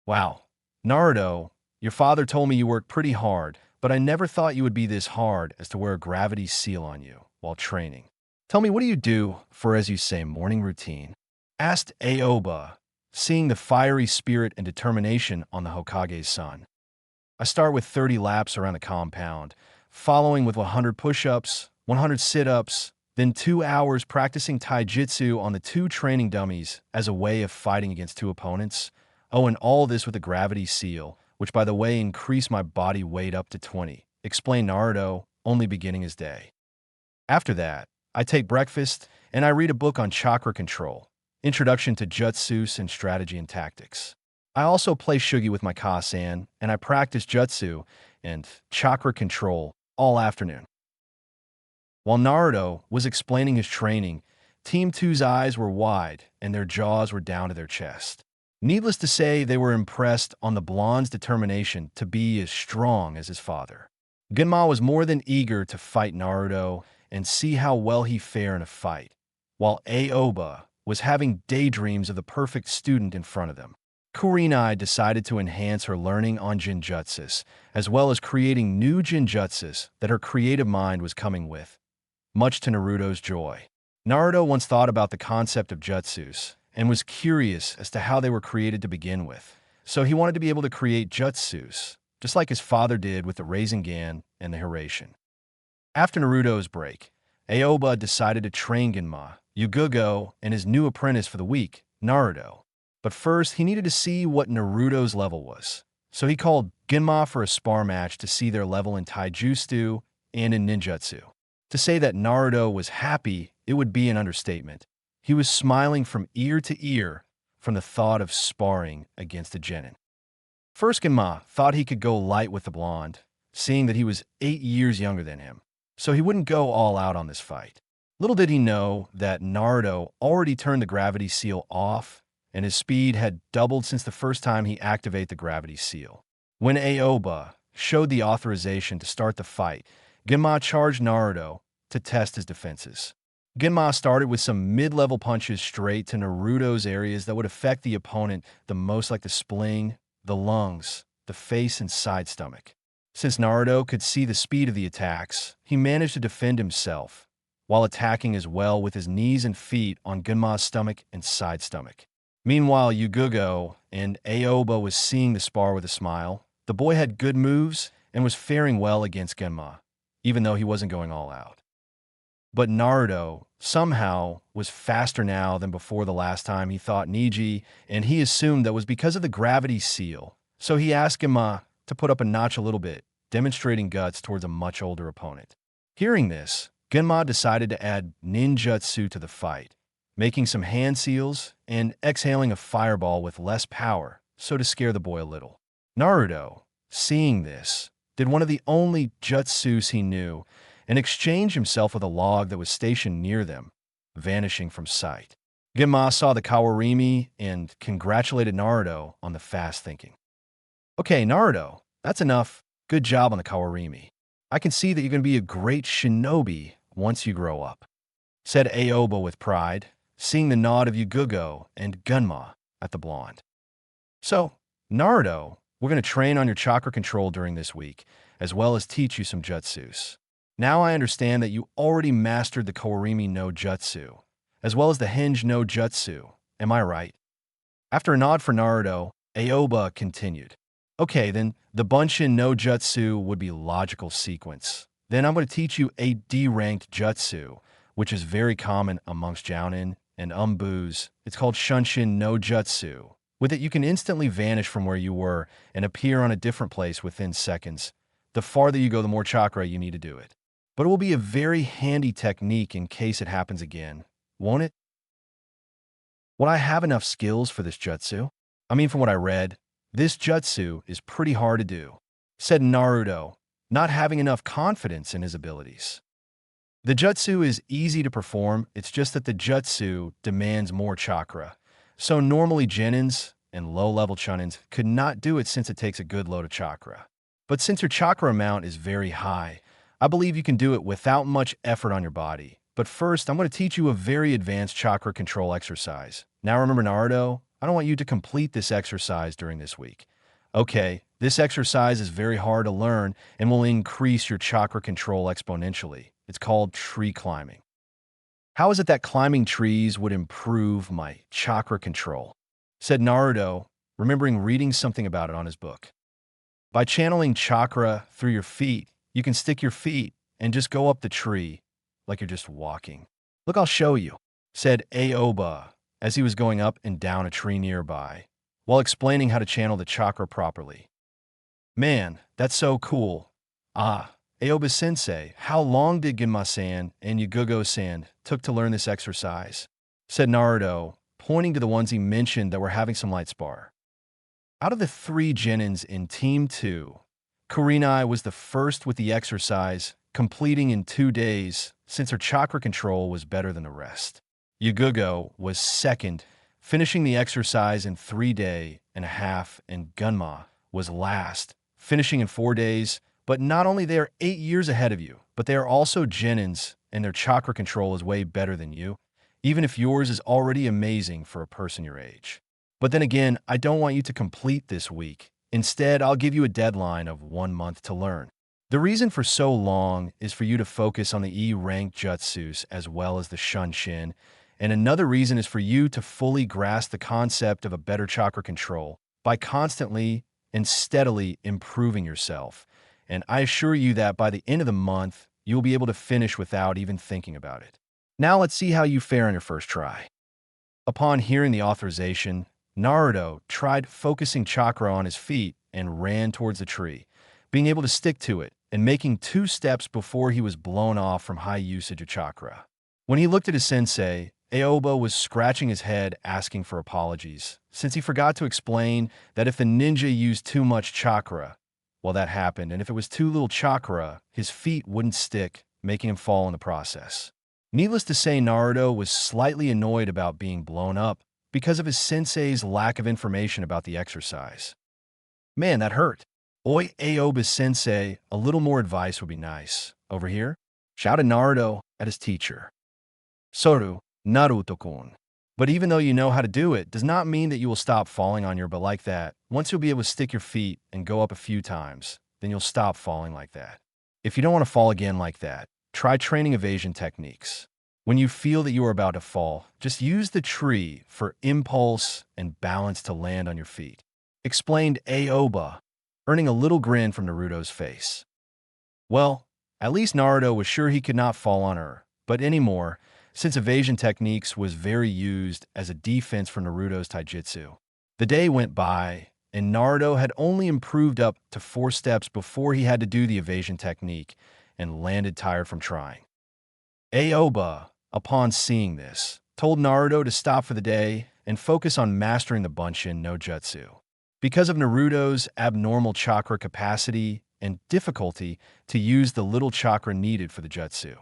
"Wow, Naruto, your father told me you worked pretty hard, but I never thought you would be this hard as to wear a gravity seal on you while training. Tell me, what do you do for, as you say, morning routine?" asked Aoba, seeing the fiery spirit and determination on the Hokage's son. "I start with 30 laps around the compound, following with 100 push-ups, 100 sit-ups, then 2 hours practicing taijutsu on the 2 training dummies as a way of fighting against 2 opponents. Oh, and all this with a gravity seal, which by the way increased my body weight up to 20, explained Naruto, only beginning his day. After that, I take breakfast and I read a book on chakra control, Introduction to Jutsus and Strategy and Tactics. I also play Shugi with my Kasan, and I practice Jutsu and chakra control all afternoon." While Naruto was explaining his training, Team 2's eyes were wide and their jaws were down to their chest. Needless to say, they were impressed on the blonde's determination to be as strong as his father. Gunma was more than eager to fight Naruto and see how well he fared in a fight, while Aoba was having daydreams of the perfect student in front of them. Kurenai decided to enhance her learning on Jinjutsus, as well as creating new Jinjutsus that her creative mind was coming with, much to Naruto's joy. Naruto once thought about the concept of jutsus and was curious as to how they were created to begin with, so he wanted to be able to create jutsus, just like his father did with the Rasengan and the Hiraishin. After Naruto's break, Aoba decided to train Gunma, Yugogo, and his new apprentice for the week, Naruto. But first, he needed to see what Naruto's level was. So he called Gunma for a spar match to see their level in taijutsu and in ninjutsu. To say that Naruto was happy, it would be an understatement. He was smiling from ear to ear from the thought of sparring against a genin. First, Genma thought he could go light with the blonde, seeing that he was 8 years younger than him, so he wouldn't go all out on this fight. Little did he know that Naruto already turned the gravity seal off, and his speed had doubled since the first time he activated the gravity seal. When Aoba showed the authorization to start the fight, Genma charged Naruto to test his defenses. Genma started with some mid-level punches straight to Naruto's areas that would affect the opponent the most, like the spleen, the lungs, the face, and side stomach. Since Naruto could see the speed of the attacks, he managed to defend himself, while attacking as well with his knees and feet on Genma's stomach and side stomach. Meanwhile, Yugugo and Aoba was seeing the spar with a smile. The boy had good moves and was faring well against Genma, even though he wasn't going all out. But Naruto, somehow, was faster now than before the last time he fought Niji, and he assumed that was because of the gravity seal. So he asked Genma to put up a notch a little bit, demonstrating guts towards a much older opponent. Hearing this, Genma decided to add ninjutsu to the fight, making some hand seals and exhaling a fireball with less power, so to scare the boy a little. Naruto, seeing this, did one of the only jutsus he knew and exchanged himself with a log that was stationed near them, vanishing from sight. Genma saw the Kawarimi and congratulated Naruto on the fast thinking. "Okay, Naruto, that's enough. Good job on the Kawarimi. I can see that you're going to be a great shinobi once you grow up," said Aoba with pride, seeing the nod of Yugugo and Genma at the blonde. "So, Naruto, we're going to train on your chakra control during this week, as well as teach you some jutsus. Now I understand that you already mastered the Kawarimi no Jutsu, as well as the Hinge no Jutsu. Am I right?" After a nod for Naruto, Aoba continued. "Okay, then the Bunshin no Jutsu would be logical sequence. Then I'm going to teach you a D-ranked Jutsu, which is very common amongst Jounin and Umbus. It's called Shunshin no Jutsu. With it, you can instantly vanish from where you were and appear on a different place within seconds. The farther you go, the more chakra you need to do it. But it will be a very handy technique in case it happens again, won't it?" "Would I have enough skills for this jutsu? I mean, from what I read, this jutsu is pretty hard to do," said Naruto, not having enough confidence in his abilities. "The jutsu is easy to perform, it's just that the jutsu demands more chakra. So normally genins and low-level chunins could not do it since it takes a good load of chakra. But since your chakra amount is very high, I believe you can do it without much effort on your body. But first, I'm going to teach you a very advanced chakra control exercise. Now remember, Naruto, I don't want you to complete this exercise during this week. Okay, this exercise is very hard to learn and will increase your chakra control exponentially. It's called tree climbing. How is it that climbing trees would improve my chakra control?" said Naruto, remembering reading something about it on his book. "By channeling chakra through your feet, you can stick your feet and just go up the tree like you're just walking. Look, I'll show you," said Aoba as he was going up and down a tree nearby, while explaining how to channel the chakra properly. "Man, that's so cool. Ah, Aoba-sensei, how long did Genma-san and Yugugo-san took to learn this exercise?" said Naruto, pointing to the ones he mentioned that were having some light spar. Out of the 3 genins in Team 2, Kurenai was the first with the exercise, completing in 2 days since her chakra control was better than the rest. Yugugo was second, finishing the exercise in 3.5 days, and Genma was last, finishing in 4 days. But not only they are 8 years ahead of you, but they are also genins, and their chakra control is way better than you, even if yours is already amazing for a person your age. But then again, I don't want you to complete this week. Instead, I'll give you a deadline of 1 month to learn. The reason for so long is for you to focus on the E-ranked jutsus as well as the Shunshin, and another reason is for you to fully grasp the concept of a better chakra control by constantly and steadily improving yourself. And I assure you that by the end of the month, you'll be able to finish without even thinking about it. Now let's see how you fare on your first try. Upon hearing the authorization, Naruto tried focusing chakra on his feet and ran towards the tree, being able to stick to it and making 2 steps before he was blown off from high usage of chakra. When he looked at his sensei, Aoba was scratching his head asking for apologies, since he forgot to explain that if the ninja used too much chakra, well, that happened, and if it was too little chakra, his feet wouldn't stick, making him fall in the process. Needless to say, Naruto was slightly annoyed about being blown up because of his sensei's lack of information about the exercise. Man, that hurt. Oi, Aoba sensei, a little more advice would be nice. Over here? Shouted Naruto at his teacher. Soru, Naruto-kun. But even though you know how to do it, does not mean that you will stop falling on your butt like that. Once you'll be able to stick your feet and go up a few times, then you'll stop falling like that. If you don't want to fall again like that, try training evasion techniques. When you feel that you are about to fall, just use the tree for impulse and balance to land on your feet. Explained Aoba, earning a little grin from Naruto's face. Well, at least Naruto was sure he could not fall on her, but anymore, since evasion techniques was very used as a defense for Naruto's taijutsu. The day went by, and Naruto had only improved up to 4 steps before he had to do the evasion technique and landed tired from trying. Aoba, upon seeing this, told Naruto to stop for the day and focus on mastering the Bunshin no Jutsu. Because of Naruto's abnormal chakra capacity and difficulty to use the little chakra needed for the jutsu.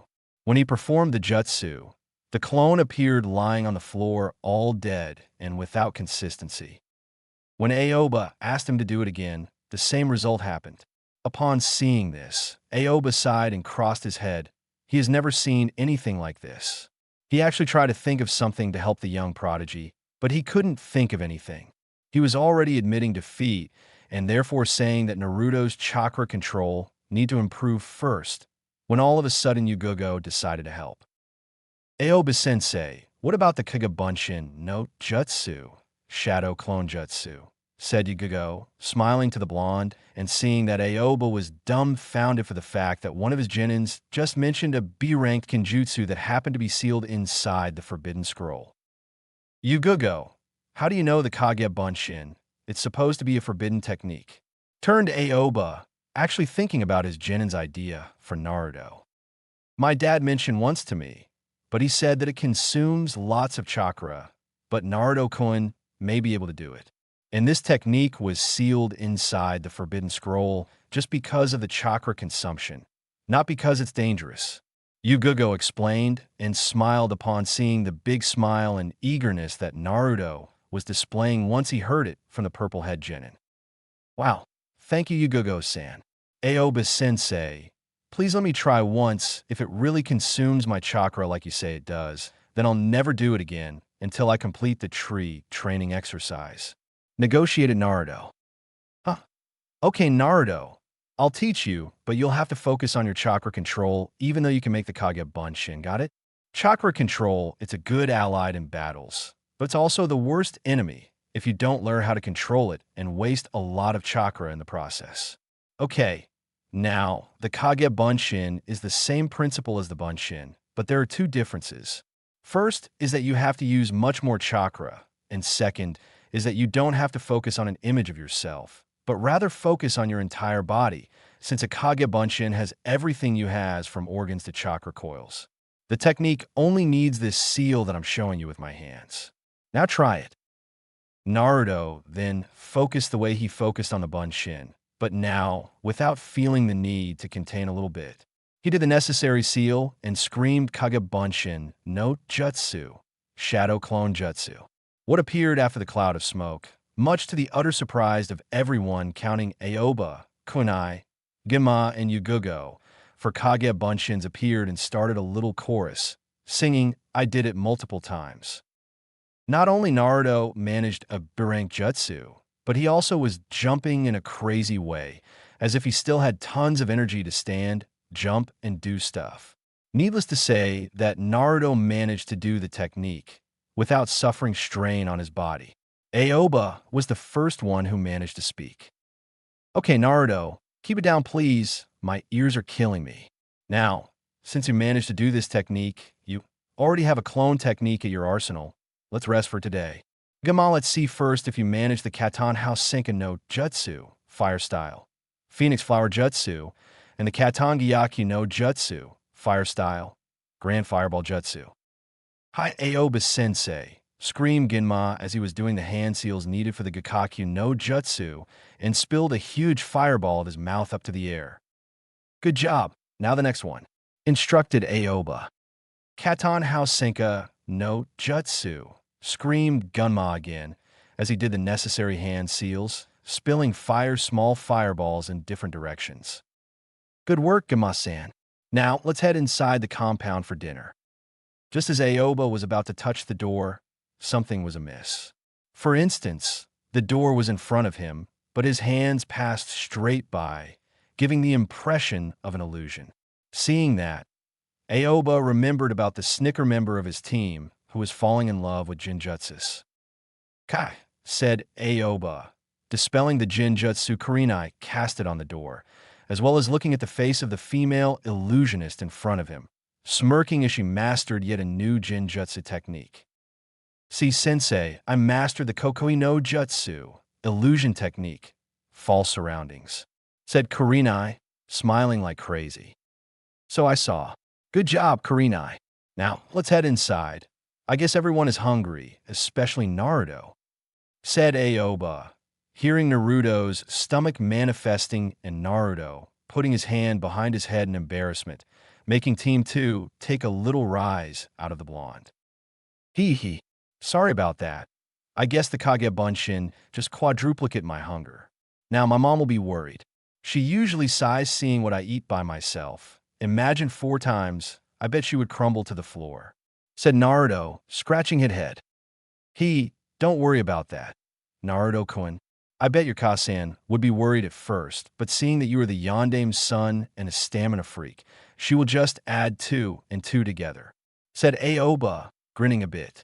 When he performed the jutsu, the clone appeared lying on the floor all dead and without consistency. When Aoba asked him to do it again, the same result happened. Upon seeing this, Aoba sighed and crossed his head. He has never seen anything like this. He actually tried to think of something to help the young prodigy, but he couldn't think of anything. He was already admitting defeat and therefore saying that Naruto's chakra control need to improve first, when all of a sudden Yugugo decided to help. Aoba sensei, what about the Kage Bunshin no Jutsu, Shadow Clone Jutsu? Said Yugugo, smiling to the blonde and seeing that Aoba was dumbfounded for the fact that one of his genins just mentioned a B-ranked kenjutsu that happened to be sealed inside the Forbidden Scroll. Yugugo, how do you know the Kage Bunshin? It's supposed to be a forbidden technique. Turned Aoba, actually thinking about his genin's idea for Naruto. My dad mentioned once to me, but he said that it consumes lots of chakra, but Naruto-kun may be able to do it. And this technique was sealed inside the Forbidden Scroll just because of the chakra consumption, not because it's dangerous. Yugugo explained and smiled upon seeing the big smile and eagerness that Naruto was displaying once he heard it from the Purple Head Genin. Wow, thank you Yugugo-san. Aoba sensei, please let me try once. If it really consumes my chakra like you say it does, then I'll never do it again until I complete the tree training exercise. Negotiated Naruto. Huh. Okay, Naruto. I'll teach you, but you'll have to focus on your chakra control even though you can make the Kage Bunshin, got it? Chakra control, it's a good ally in battles, but it's also the worst enemy if you don't learn how to control it and waste a lot of chakra in the process. Okay, now, the Kage Bunshin is the same principle as the Bunshin, but there are 2 differences. First is that you have to use much more chakra, and second is that you don't have to focus on an image of yourself, but rather focus on your entire body, since a Kage Bunshin has everything you has from organs to chakra coils. The technique only needs this seal that I'm showing you with my hands. Now try it. Naruto then focused the way he focused on the Bunshin, but now, without feeling the need to contain a little bit. He did the necessary seal and screamed Kage Bunshin no Jutsu, Shadow Clone Jutsu. What appeared after the cloud of smoke, much to the utter surprise of everyone counting Aoba, Kunai, Gema, and Yugugo, for Kage Bunshins appeared and started a little chorus, singing I did it multiple times. Not only Naruto managed a B-rank jutsu, but he also was jumping in a crazy way, as if he still had tons of energy to stand, jump, and do stuff. Needless to say that Naruto managed to do the technique without suffering strain on his body. Aoba was the first one who managed to speak. Okay, Naruto, keep it down please, my ears are killing me. Now, since you managed to do this technique, you already have a clone technique at your arsenal. Let's rest for today. Gema, let's see first if you manage the Katan House Senka no Jutsu, Fire Style, Phoenix Flower Jutsu, and the Katan Gyaku no Jutsu, Fire Style, Grand Fireball Jutsu. Hi, Aoba-sensei, screamed Ginma as he was doing the hand seals needed for the Gakakyu no Jutsu and spilled a huge fireball of his mouth up to the air. Good job. Now the next one, instructed Aoba. Katon Hausenka no Jutsu, screamed Gunma again as he did the necessary hand seals, spilling small fireballs in different directions. Good work, Gunma-san. Now let's head inside the compound for dinner. Just as Aoba was about to touch the door, something was amiss. For instance, the door was in front of him, but his hands passed straight by, giving the impression of an illusion. Seeing that, Aoba remembered about the snicker member of his team who was falling in love with Jinjutsus. Kai, said Aoba, dispelling the Jinjutsu Kurenai casted on the door, as well as looking at the face of the female illusionist in front of him, smirking as she mastered yet a new Jinjutsu technique. See, sensei, I mastered the Kokoi no Jutsu, illusion technique, false surroundings, said Kurenai, smiling like crazy. So I saw. Good job, Kurenai. Now, let's head inside. I guess everyone is hungry, especially Naruto, said Aoba, hearing Naruto's stomach manifesting and Naruto putting his hand behind his head in embarrassment, making Team 2 take a little rise out of the blonde. Hee hee. Sorry about that. I guess the Kage Bunshin just quadruplicate my hunger. Now my mom will be worried. She usually sighs seeing what I eat by myself. Imagine 4 times, I bet she would crumble to the floor, said Naruto, scratching his head. Don't worry about that. Naruto-kun, I bet your Kasan would be worried at first, but seeing that you are the Yondame's son and a stamina freak, she will just add 2 and 2 together, said Aoba, grinning a bit.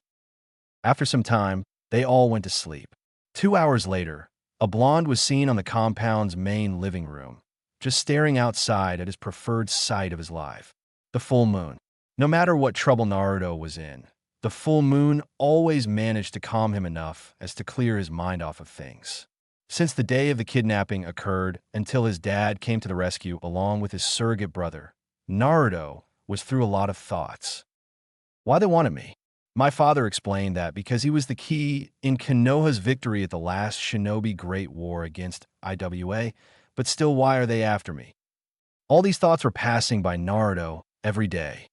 After some time, they all went to sleep. 2 hours later, a blonde was seen on the compound's main living room, just staring outside at his preferred sight of his life, the full moon. No matter what trouble Naruto was in, the full moon always managed to calm him enough as to clear his mind off of things. Since the day of the kidnapping occurred until his dad came to the rescue along with his surrogate brother, Naruto was through a lot of thoughts. Why they wanted me? My father explained that because he was the key in Konoha's victory at the last Shinobi Great War against IWA, but still why are they after me? All these thoughts were passing by Naruto every day.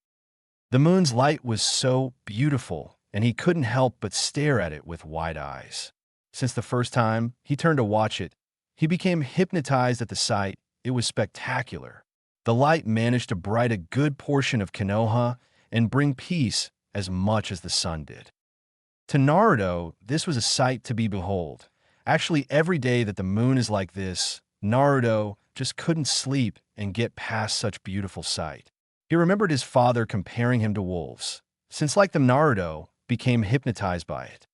The moon's light was so beautiful, and he couldn't help but stare at it with wide eyes. Since the first time he turned to watch it, he became hypnotized at the sight. It was spectacular. The light managed to bright a good portion of Konoha and bring peace as much as the sun did. To Naruto, this was a sight to be behold. Actually, every day that the moon is like this, Naruto just couldn't sleep and get past such beautiful sight. He remembered his father comparing him to wolves, since like them Naruto became hypnotized by it.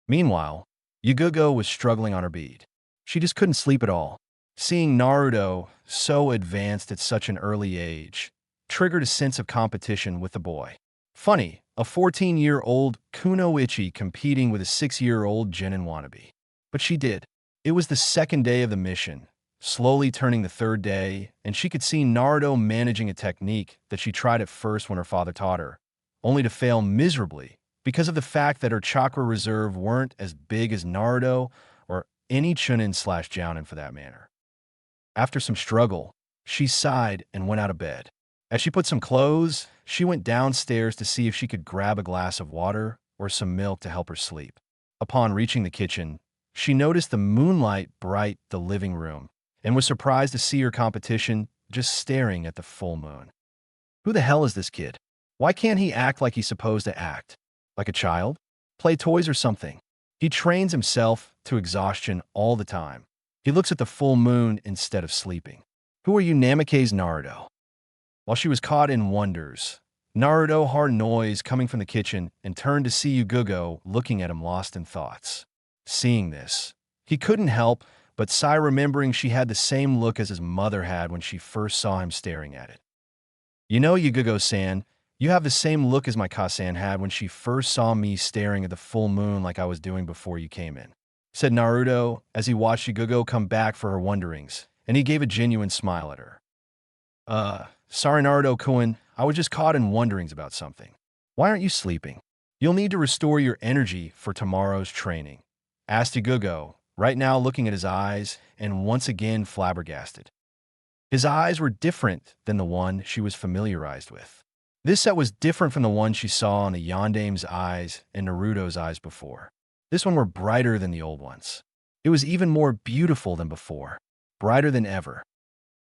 Meanwhile, Yugugo was struggling on her bead. She just couldn't sleep at all. Seeing Naruto so advanced at such an early age triggered a sense of competition with the boy. Funny, a 14-year-old Kunoichi competing with a 6-year-old Genin wannabe. But she did. It was the second day of the mission, slowly turning the third day, and she could see Naruto managing a technique that she tried at first when her father taught her, only to fail miserably because of the fact that her chakra reserve weren't as big as Naruto or any Chunin/Jounin for that matter. After some struggle, she sighed and went out of bed. As she put some clothes, she went downstairs to see if she could grab a glass of water or some milk to help her sleep. Upon reaching the kitchen, she noticed the moonlight bright the living room and was surprised to see her competition just staring at the full moon. Who the hell is this kid? Why can't he act like he's supposed to act? Like a child? Play toys or something? He trains himself to exhaustion all the time. He looks at the full moon instead of sleeping. Who are you, Namake's Naruto? While she was caught in wonders, Naruto heard noise coming from the kitchen and turned to see Yugugo looking at him lost in thoughts. Seeing this, he couldn't help but sigh, remembering she had the same look as his mother had when she first saw him staring at it. You know, Yugugo-san, you have the same look as my Kasan had when she first saw me staring at the full moon like I was doing before you came in, said Naruto as he watched Yugugo come back for her wonderings, and he gave a genuine smile at her. Sorry Naruto-kun, I was just caught in wonderings about something. Why aren't you sleeping? You'll need to restore your energy for tomorrow's training, asked Yugugo, right now looking at his eyes and once again flabbergasted. His eyes were different than the one she was familiarized with. This set was different from the one she saw on the Yandame's eyes and Naruto's eyes before. This one were brighter than the old ones. It was even more beautiful than before, brighter than ever.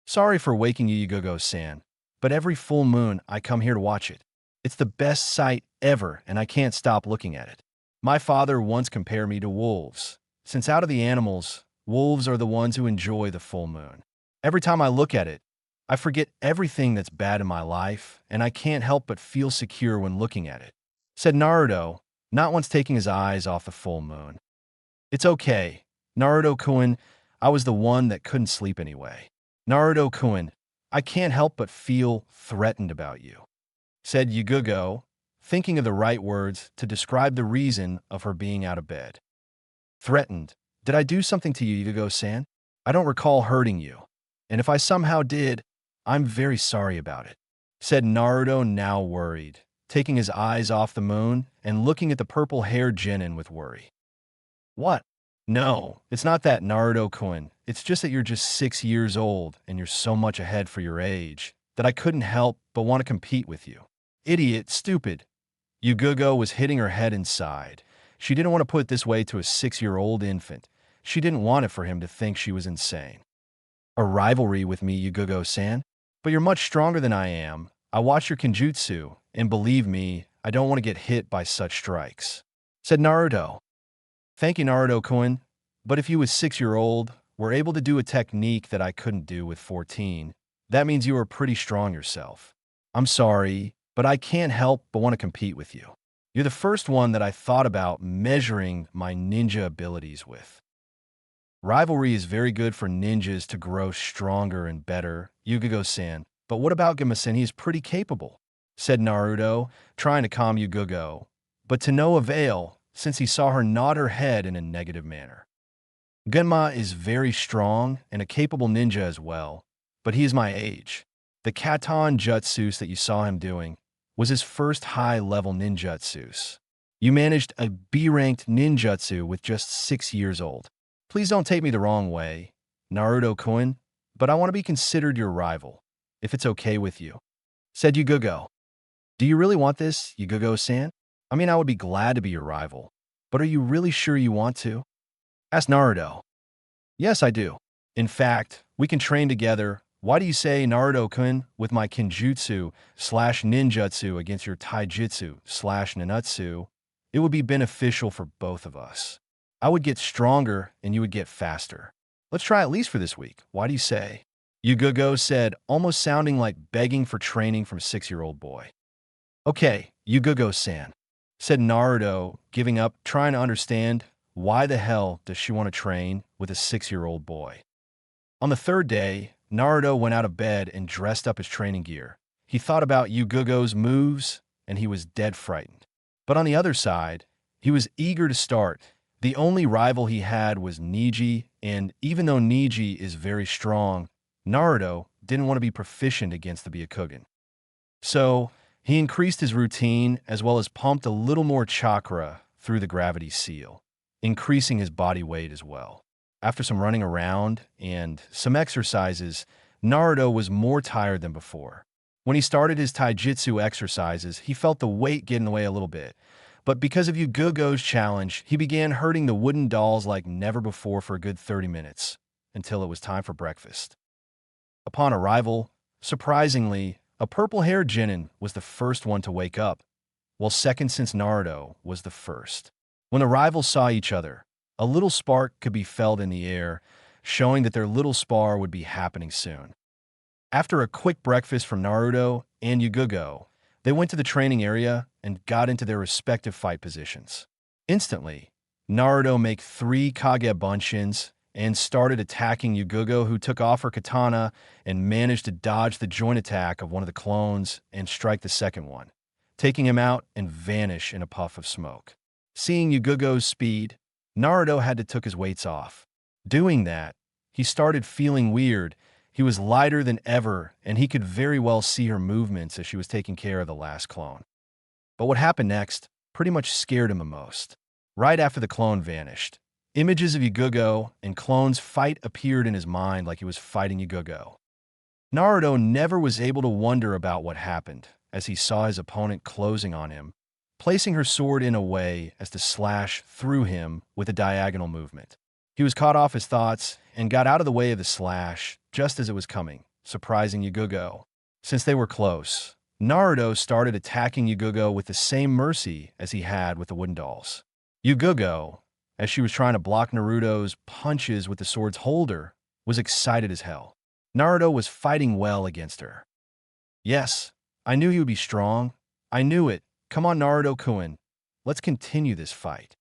Sorry for waking you, Yugugo-san, but every full moon I come here to watch it. It's the best sight ever, and I can't stop looking at it. My father once compared me to wolves, since out of the animals, wolves are the ones who enjoy the full moon. Every time I look at it, I forget everything that's bad in my life, and I can't help but feel secure when looking at it, said Naruto, not once taking his eyes off the full moon. It's okay, Naruto-kun, I was the one that couldn't sleep anyway. Naruto-kun, I can't help but feel threatened about you, said Yugugo, thinking of the right words to describe the reason of her being out of bed. Threatened? Did I do something to you, Yugugo-san? I don't recall hurting you, and if I somehow did, I'm very sorry about it, said Naruto, now worried, taking his eyes off the moon and looking at the purple-haired genin with worry. What? No, it's not that, Naruto-kun. It's just that you're just 6 years old and you're so much ahead for your age that I couldn't help but want to compete with you. Idiot, stupid. Yugugo was hitting her head inside. She didn't want to put it this way to a 6-year-old infant. She didn't want it for him to think she was insane. A rivalry with me, Yugugo-san? But you're much stronger than I am. I watch your kenjutsu, and believe me, I don't want to get hit by such strikes, said Naruto. Thank you, Naruto-kun, but if you as 6-year-old were able to do a technique that I couldn't do with 14, that means you are pretty strong yourself. I'm sorry, but I can't help but want to compete with you. You're the first one that I thought about measuring my ninja abilities with. Rivalry is very good for ninjas to grow stronger and better, Yugugo-san, but what about Gema-san? He is pretty capable, said Naruto, trying to calm Yugugo, but to no avail, since he saw her nod her head in a negative manner. Genma is very strong and a capable ninja as well, but he is my age. The Katon Jutsus that you saw him doing was his first high-level ninjutsus. You managed a B-ranked ninjutsu with just 6 years old. Please don't take me the wrong way, Naruto-kun, but I want to be considered your rival, if it's okay with you, said Yugugo. Do you really want this, Yugugo-san? I mean, I would be glad to be your rival, but are you really sure you want to? Asked Naruto. Yes, I do. In fact, we can train together. Why do you say, Naruto-kun, with my kenjutsu/ninjutsu against your taijutsu/ninutsu, it would be beneficial for both of us. I would get stronger and you would get faster. Let's try at least for this week. Why do you say? Yugugo said, almost sounding like begging for training from a 6-year-old boy. Okay, Yugugo-san, said Naruto, giving up, trying to understand why the hell does she want to train with a 6-year-old boy. On the third day, Naruto went out of bed and dressed up his training gear. He thought about Yugugo's moves, and he was dead frightened. But on the other side, he was eager to start. The only rival he had was Neji, and even though Neji is very strong, Naruto didn't want to be proficient against the Byakugan. So, he increased his routine as well as pumped a little more chakra through the gravity seal, increasing his body weight as well. After some running around and some exercises, Naruto was more tired than before. When he started his taijutsu exercises, he felt the weight get in the way a little bit. But because of Yugugo's challenge, he began hurting the wooden dolls like never before for a good 30 minutes, until it was time for breakfast. Upon arrival, surprisingly, a purple-haired genin was the first one to wake up, while second since Naruto was the first. When the rivals saw each other, a little spark could be felt in the air, showing that their little spar would be happening soon. After a quick breakfast from Naruto and Yugugo, they went to the training area and got into their respective fight positions. Instantly, Naruto made 3 Kage Bunshins and started attacking Yugugo, who took off her katana and managed to dodge the joint attack of one of the clones and strike the second one, taking him out and vanish in a puff of smoke. Seeing Yugugo's speed, Naruto had to take his weights off. Doing that, he started feeling weird. He was lighter than ever, and he could very well see her movements as she was taking care of the last clone. But what happened next pretty much scared him the most. Right after the clone vanished, images of Yugugo and clone's fight appeared in his mind like he was fighting Yugugo. Naruto never was able to wonder about what happened as he saw his opponent closing on him, placing her sword in a way as to slash through him with a diagonal movement. He was caught off his thoughts and got out of the way of the slash just as it was coming, surprising Yugugo. Since they were close, Naruto started attacking Yugugo with the same mercy as he had with the wooden dolls. Yugugo, as she was trying to block Naruto's punches with the sword's holder, was excited as hell. Naruto was fighting well against her. Yes, I knew he would be strong. I knew it. Come on, Naruto-kun. Let's continue this fight.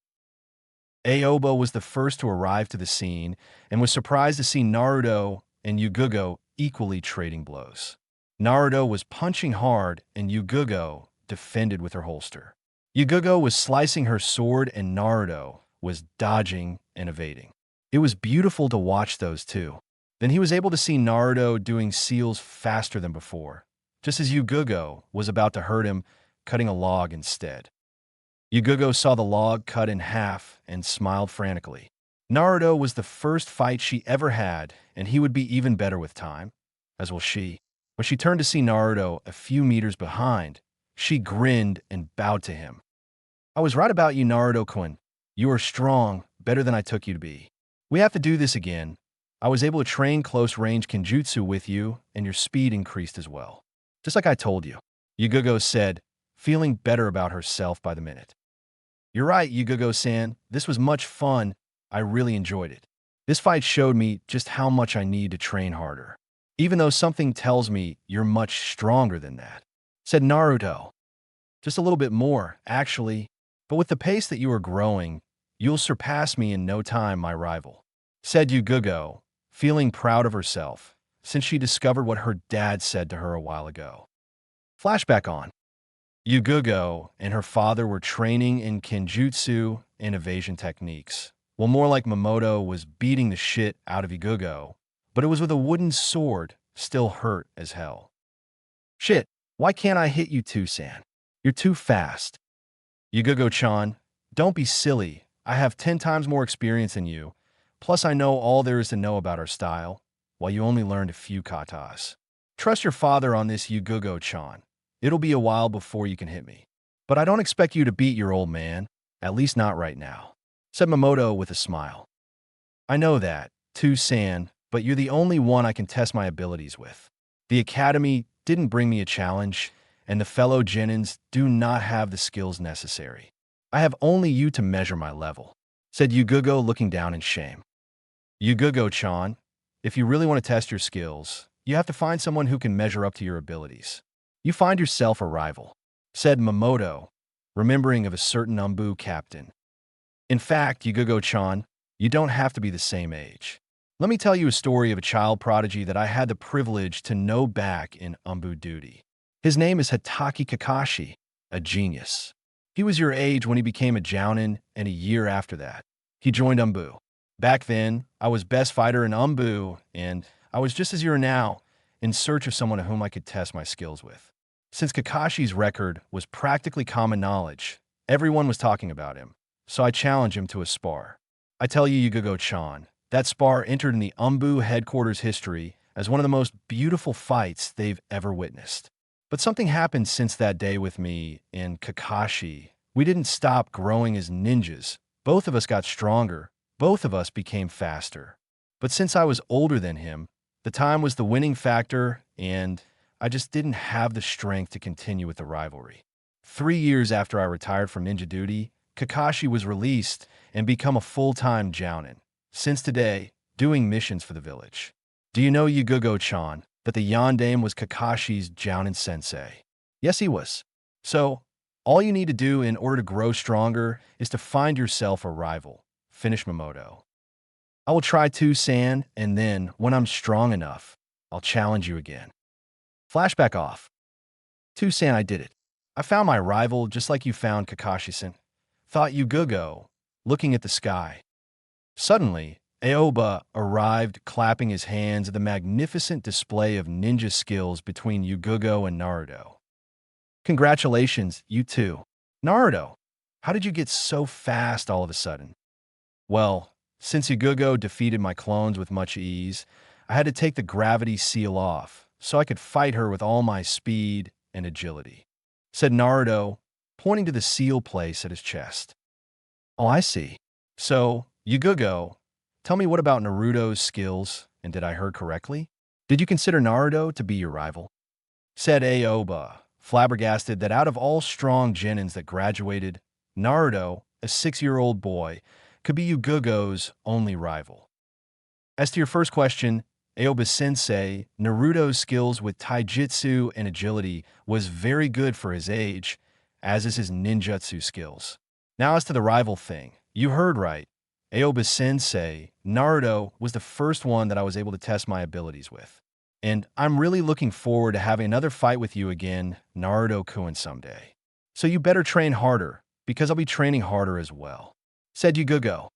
Aoba was the first to arrive to the scene and was surprised to see Naruto and Yugugo equally trading blows. Naruto was punching hard and Yugugo defended with her holster. Yugugo was slicing her sword and Naruto was dodging and evading. It was beautiful to watch those two. Then he was able to see Naruto doing seals faster than before, just as Yugugo was about to hurt him, cutting a log instead. Yugugo saw the log cut in half and smiled frantically. Naruto was the first fight she ever had, and he would be even better with time, as will she. When she turned to see Naruto a few meters behind, she grinned and bowed to him. I was right about you, Naruto-kun. You are strong, better than I took you to be. We have to do this again. I was able to train close-range Kenjutsu with you, and your speed increased as well. Just like I told you, Yugugo said, feeling better about herself by the minute. You're right, Yugugo-san. This was much fun. I really enjoyed it. This fight showed me just how much I need to train harder. Even though something tells me you're much stronger than that, said Naruto. Just a little bit more, actually. But with the pace that you are growing, you'll surpass me in no time, my rival, said Yugugo, feeling proud of herself, since she discovered what her dad said to her a while ago. Flashback on. Yugugo and her father were training in Kenjutsu and evasion techniques. Well, more like Minato was beating the shit out of Yugugo, but it was with a wooden sword, still hurt as hell. Shit, why can't I hit you too, San? You're too fast. Yugugo-chan, don't be silly. I have 10 times more experience than you. Plus, I know all there is to know about our style, while you only learned a few katas. Trust your father on this, Yugugo-chan. It'll be a while before you can hit me. But I don't expect you to beat your old man, at least not right now, said Minato with a smile. I know that, too, San, but you're the only one I can test my abilities with. The academy didn't bring me a challenge, and the fellow genins do not have the skills necessary. I have only you to measure my level, said Yugugo, looking down in shame. Yugugo-chan, if you really want to test your skills, you have to find someone who can measure up to your abilities. You find yourself a rival, said Minato, remembering of a certain Umbu captain. In fact, Yugugo-chan, you don't have to be the same age. Let me tell you a story of a child prodigy that I had the privilege to know back in Umbu duty. His name is Hatake Kakashi, a genius. He was your age when he became a Jounin, and a year after that, he joined Umbu. Back then, I was best fighter in Umbu, and I was just as you are now, in search of someone whom I could test my skills with. Since Kakashi's record was practically common knowledge, everyone was talking about him, so I challenged him to a spar. I tell you, Yugugo-chan, that spar entered in the Umbu headquarters history as one of the most beautiful fights they've ever witnessed. But something happened since that day with me and Kakashi. We didn't stop growing as ninjas. Both of us got stronger. Both of us became faster. But since I was older than him, the time was the winning factor, and I just didn't have the strength to continue with the rivalry. 3 years after I retired from ninja duty, Kakashi was released and become a full-time Jounin. Since today, doing missions for the village. Do you know, Yugugo-chan, that the Yondaime was Kakashi's Jounin sensei? Yes, he was. So, all you need to do in order to grow stronger is to find yourself a rival. Finish Minato. I will try to, San, and then, when I'm strong enough, I'll challenge you again. Flashback off. To San, I did it. I found my rival just like you found Kakashi-san. Thought Yugugo, looking at the sky. Suddenly, Aoba arrived, clapping his hands at the magnificent display of ninja skills between Yugugo and Naruto. Congratulations, you two. Naruto, how did you get so fast all of a sudden? Well, since Igugo defeated my clones with much ease, I had to take the gravity seal off so I could fight her with all my speed and agility, said Naruto, pointing to the seal place at his chest. Oh, I see. So, Igugo, tell me what about Naruto's skills, and did I hear correctly? Did you consider Naruto to be your rival? Said Aoba, flabbergasted that out of all strong genins that graduated, Naruto, a 6-year-old boy, could be Yugugo's only rival. As to your first question, Aoba Sensei, Naruto's skills with taijutsu and agility was very good for his age, as is his ninjutsu skills. Now as to the rival thing, you heard right. Aoba Sensei, Naruto was the first one that I was able to test my abilities with. And I'm really looking forward to having another fight with you again, Naruto-kun someday. So you better train harder, because I'll be training harder as well, said Yugugo.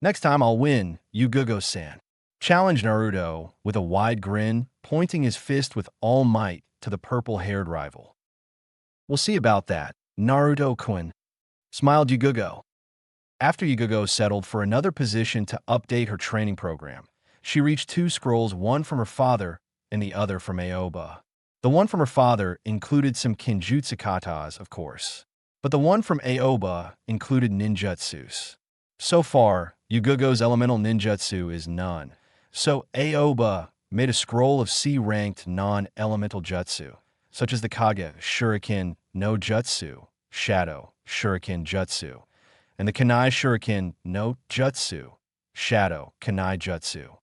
Next time I'll win, Yugugo-san, challenged Naruto with a wide grin, pointing his fist with all might to the purple-haired rival. We'll see about that, Naruto-kun, smiled Yugugo. After Yugugo settled for another position to update her training program, she reached 2 scrolls, one from her father and the other from Aoba. The one from her father included some Kinjutsu katas, of course, but the one from Aoba included ninjutsus. So far, Yugugo's elemental ninjutsu is none, so Aoba made a scroll of C-ranked non-elemental jutsu, such as the Kage Shuriken no Jutsu, Shadow Shuriken Jutsu, and the Kanai Shuriken no Jutsu, Shadow Kanai Jutsu.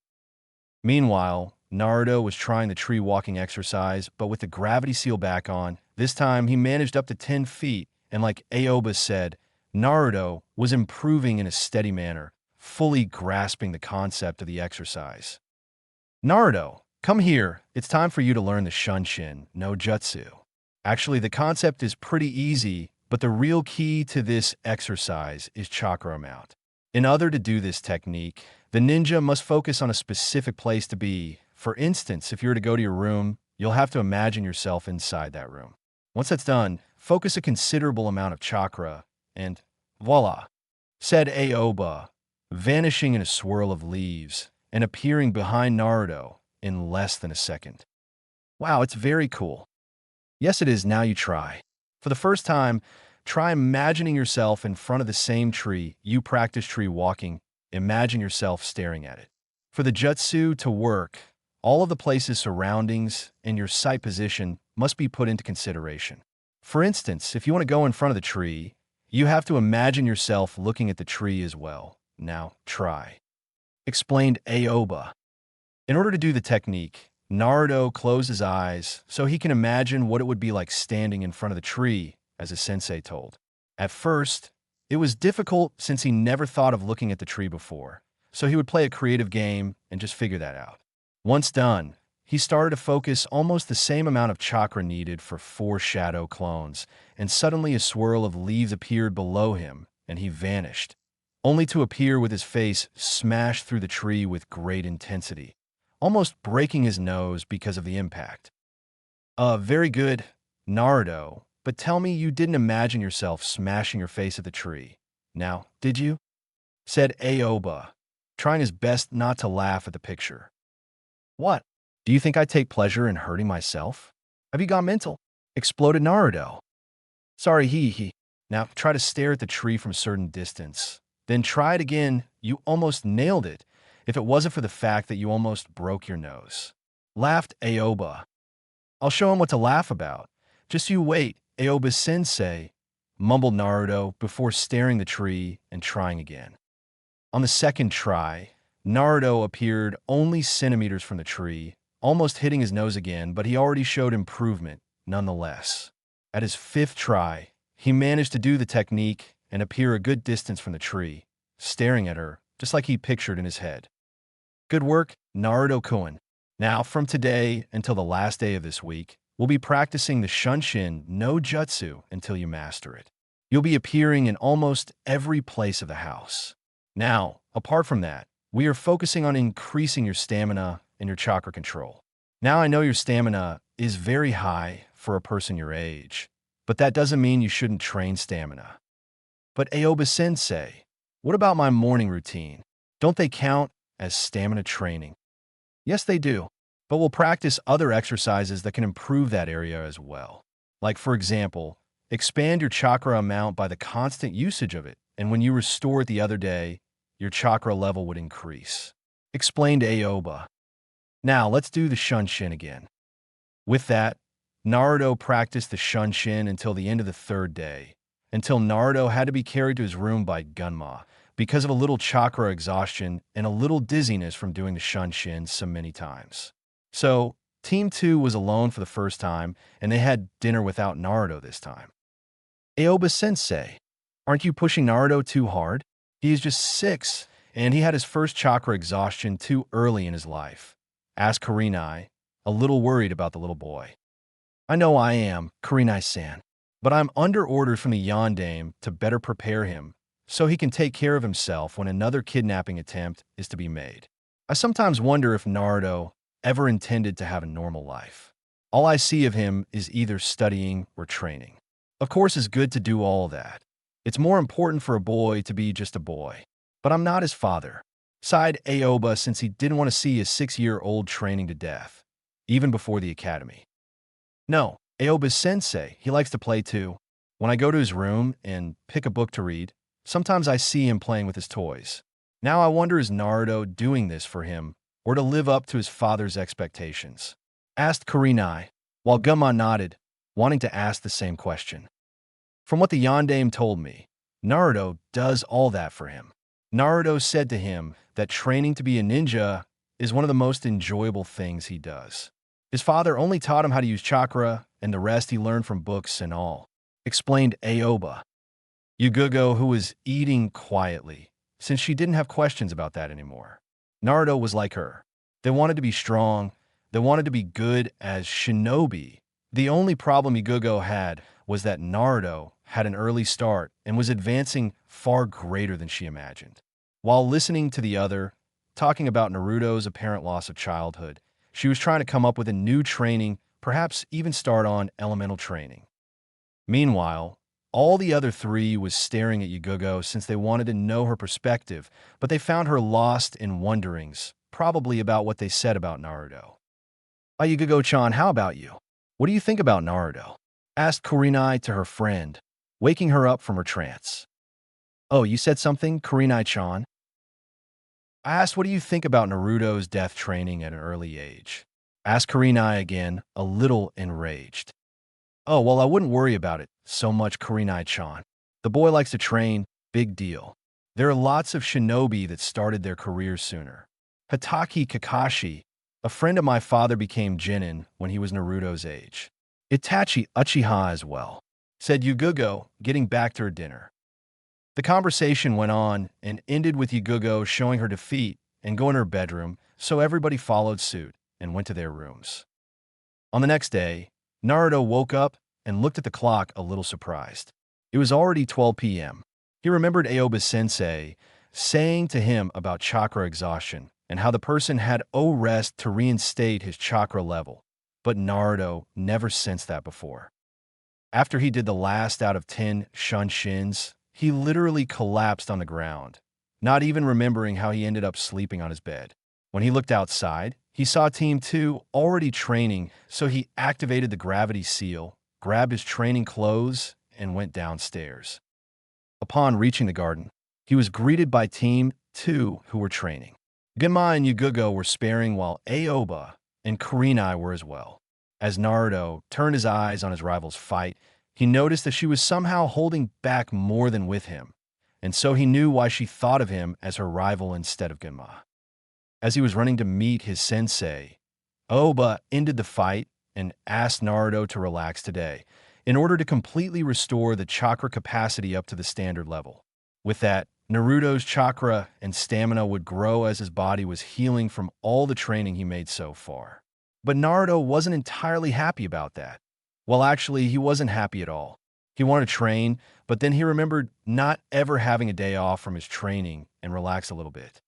Meanwhile, Naruto was trying the tree walking exercise, but with the gravity seal back on, this time he managed up to 10 feet, and like Aoba said, Naruto was improving in a steady manner, fully grasping the concept of the exercise. Naruto, come here, it's time for you to learn the Shunshin no Jutsu. Actually, the concept is pretty easy, but the real key to this exercise is chakra amount. In order to do this technique, the ninja must focus on a specific place to be. For instance, if you were to go to your room, you'll have to imagine yourself inside that room. Once that's done, focus a considerable amount of chakra, and voila, said Aoba, vanishing in a swirl of leaves and appearing behind Naruto in less than a second. Wow, it's very cool. Yes, it is. Now you try. For the first time, try imagining yourself in front of the same tree you practice tree walking. Imagine yourself staring at it. For the jutsu to work, all of the place's surroundings and your sight position must be put into consideration. For instance, if you want to go in front of the tree, you have to imagine yourself looking at the tree as well. Now, try, explained Aoba. In order to do the technique, Naruto closed his eyes so he can imagine what it would be like standing in front of the tree, as his sensei told. At first, it was difficult since he never thought of looking at the tree before, so he would play a creative game and just figure that out. Once done, he started to focus almost the same amount of chakra needed for 4 shadow clones, and suddenly a swirl of leaves appeared below him, and he vanished, only to appear with his face smashed through the tree with great intensity, almost breaking his nose because of the impact. Very good, Naruto, but tell me you didn't imagine yourself smashing your face at the tree. Now, did you? Said Aoba, trying his best not to laugh at the picture. What? Do you think I take pleasure in hurting myself? Have you gone mental? Exploded Naruto. Sorry, he. Now, try to stare at the tree from a certain distance. Then try it again. You almost nailed it, if it wasn't for the fact that you almost broke your nose. Laughed Aoba. I'll show him what to laugh about. Just you wait, Aoba Sensei, mumbled Naruto before staring the tree and trying again. On the second try, Naruto appeared only centimeters from the tree, almost hitting his nose again, but he already showed improvement nonetheless. At his 5th try, he managed to do the technique and appear a good distance from the tree, staring at her, just like he pictured in his head. Good work, Naruto-kun. Now, from today until the last day of this week, we'll be practicing the Shunshin no Jutsu until you master it. You'll be appearing in almost every place of the house. Now, apart from that, we are focusing on increasing your stamina and your chakra control. Now I know your stamina is very high for a person your age, but that doesn't mean you shouldn't train stamina. But Aoba-sensei, what about my morning routine? Don't they count as stamina training? Yes, they do, but we'll practice other exercises that can improve that area as well. Like, for example, expand your chakra amount by the constant usage of it, and when you restore it the other day, your chakra level would increase. Explained Aoba. Now, let's do the Shunshin again. With that, Naruto practiced the Shunshin until the end of the third day, until Naruto had to be carried to his room by Gunma because of a little chakra exhaustion and a little dizziness from doing the Shunshin so many times. So, Team 2 was alone for the first time, and they had dinner without Naruto this time. Aoba-sensei, aren't you pushing Naruto too hard? He is just 6, and he had his first chakra exhaustion too early in his life, asked Kurenai, a little worried about the little boy. I know I am, Kurenai-san, but I'm under orders from the Yondaime to better prepare him so he can take care of himself when another kidnapping attempt is to be made. I sometimes wonder if Naruto ever intended to have a normal life. All I see of him is either studying or training. Of course, it's good to do all that. It's more important for a boy to be just a boy. But I'm not his father, sighed Aoba since he didn't want to see his 6-year-old training to death, even before the academy. No, Aoba's sensei, he likes to play too. When I go to his room and pick a book to read, sometimes I see him playing with his toys. Now I wonder, is Naruto doing this for him or to live up to his father's expectations? Asked Kurenai, while Gunma nodded, wanting to ask the same question. From what the Yondaime told me, Naruto does all that for him. Naruto said to him that training to be a ninja is one of the most enjoyable things he does. His father only taught him how to use chakra, and the rest he learned from books and all, explained Aoba. Yugugo, who was eating quietly, since she didn't have questions about that anymore. Naruto was like her. They wanted to be strong. They wanted to be good as shinobi. The only problem Yugugo had was that Naruto had an early start and was advancing far greater than she imagined. While listening to the other, talking about Naruto's apparent loss of childhood, she was trying to come up with a new training, perhaps even start on elemental training. Meanwhile, all the other three was staring at Yugugo since they wanted to know her perspective, but they found her lost in wonderings, probably about what they said about Naruto. Yugugo-chan, how about you? What do you think about Naruto? Asked Kurenai to her friend, waking her up from her trance. Oh, you said something, Kurenai-chan? I asked, what do you think about Naruto's death training at an early age? Asked Kurenai again, a little enraged. Oh, well, I wouldn't worry about it so much, Kurenai-chan. The boy likes to train, big deal. There are lots of shinobi that started their careers sooner. Hatake Kakashi, a friend of my father, became Chunin when he was Naruto's age. Itachi Uchiha as well, said Yugugo, getting back to her dinner. The conversation went on and ended with Yugugo showing her defeat and going to her bedroom, so everybody followed suit and went to their rooms. On the next day, Naruto woke up and looked at the clock a little surprised. It was already 12 p.m. He remembered Aoba-sensei saying to him about chakra exhaustion and how the person had rest to reinstate his chakra level, but Naruto never sensed that before. After he did the last out of 10 Shunshins, he literally collapsed on the ground, not even remembering how he ended up sleeping on his bed. When he looked outside, he saw Team 2 already training, so he activated the gravity seal, grabbed his training clothes, and went downstairs. Upon reaching the garden, he was greeted by Team 2 who were training. Gunma and Yugugo were sparing while Aoba and Kurenai were as well. As Naruto turned his eyes on his rival's fight, he noticed that she was somehow holding back more than with him, and so he knew why she thought of him as her rival instead of Gunma. As he was running to meet his sensei, Aoba ended the fight and asked Naruto to relax today in order to completely restore the chakra capacity up to the standard level. With that, Naruto's chakra and stamina would grow as his body was healing from all the training he made so far. But Naruto wasn't entirely happy about that. Well, actually, he wasn't happy at all. He wanted to train, but then he remembered not ever having a day off from his training and relax a little bit.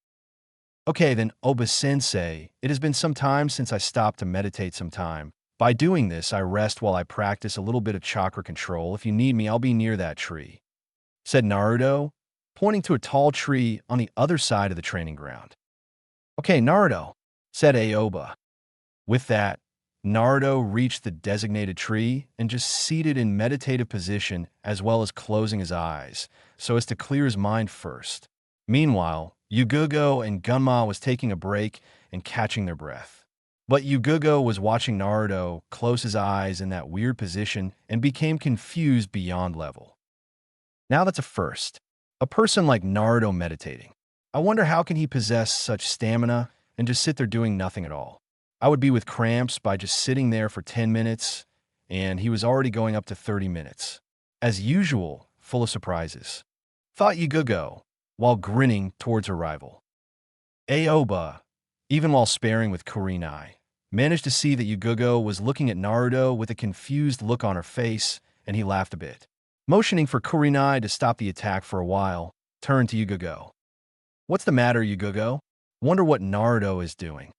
Okay, then, Oba-sensei, it has been some time since I stopped to meditate some time, By doing this, I rest while I practice a little bit of chakra control. If you need me, I'll be near that tree," said Naruto, pointing to a tall tree on the other side of the training ground. "Okay, Naruto," said Aoba. With that, Naruto reached the designated tree and just seated in meditative position as well as closing his eyes, so as to clear his mind first. Meanwhile, Yugugo and Gunma was taking a break and catching their breath. But Yugugo was watching Naruto close his eyes in that weird position and became confused beyond level. Now that's a first. A person like Naruto meditating. I wonder how can he possess such stamina and just sit there doing nothing at all. I would be with cramps by just sitting there for 10 minutes, and he was already going up to 30 minutes. As usual, full of surprises, thought Yugugo, while grinning towards her rival. Aoba, even while sparring with Kurenai, managed to see that Yugugo was looking at Naruto with a confused look on her face, and he laughed a bit. Motioning for Kurenai to stop the attack for a while, turned to Yugugo. "What's the matter, Yugugo? Wonder what Naruto is doing."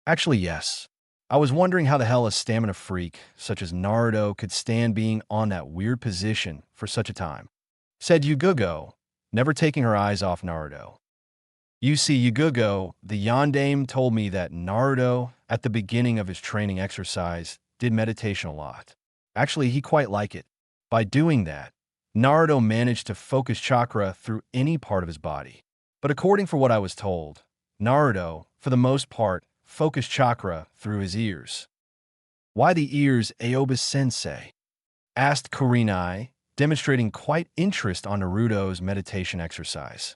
"Actually, yes. I was wondering how the hell a stamina freak such as Naruto could stand being on that weird position for such a time," said Yugugo, never taking her eyes off Naruto. "You see, Yugugo, the yandame told me that Naruto, at the beginning of his training exercise, did meditation a lot. Actually, he quite liked it. By doing that, Naruto managed to focus chakra through any part of his body. But according for what I was told, Naruto, for the most part, focused chakra through his ears." "Why the ears, Aoba-sensei?" asked Kurenai, demonstrating quite interest on Naruto's meditation exercise.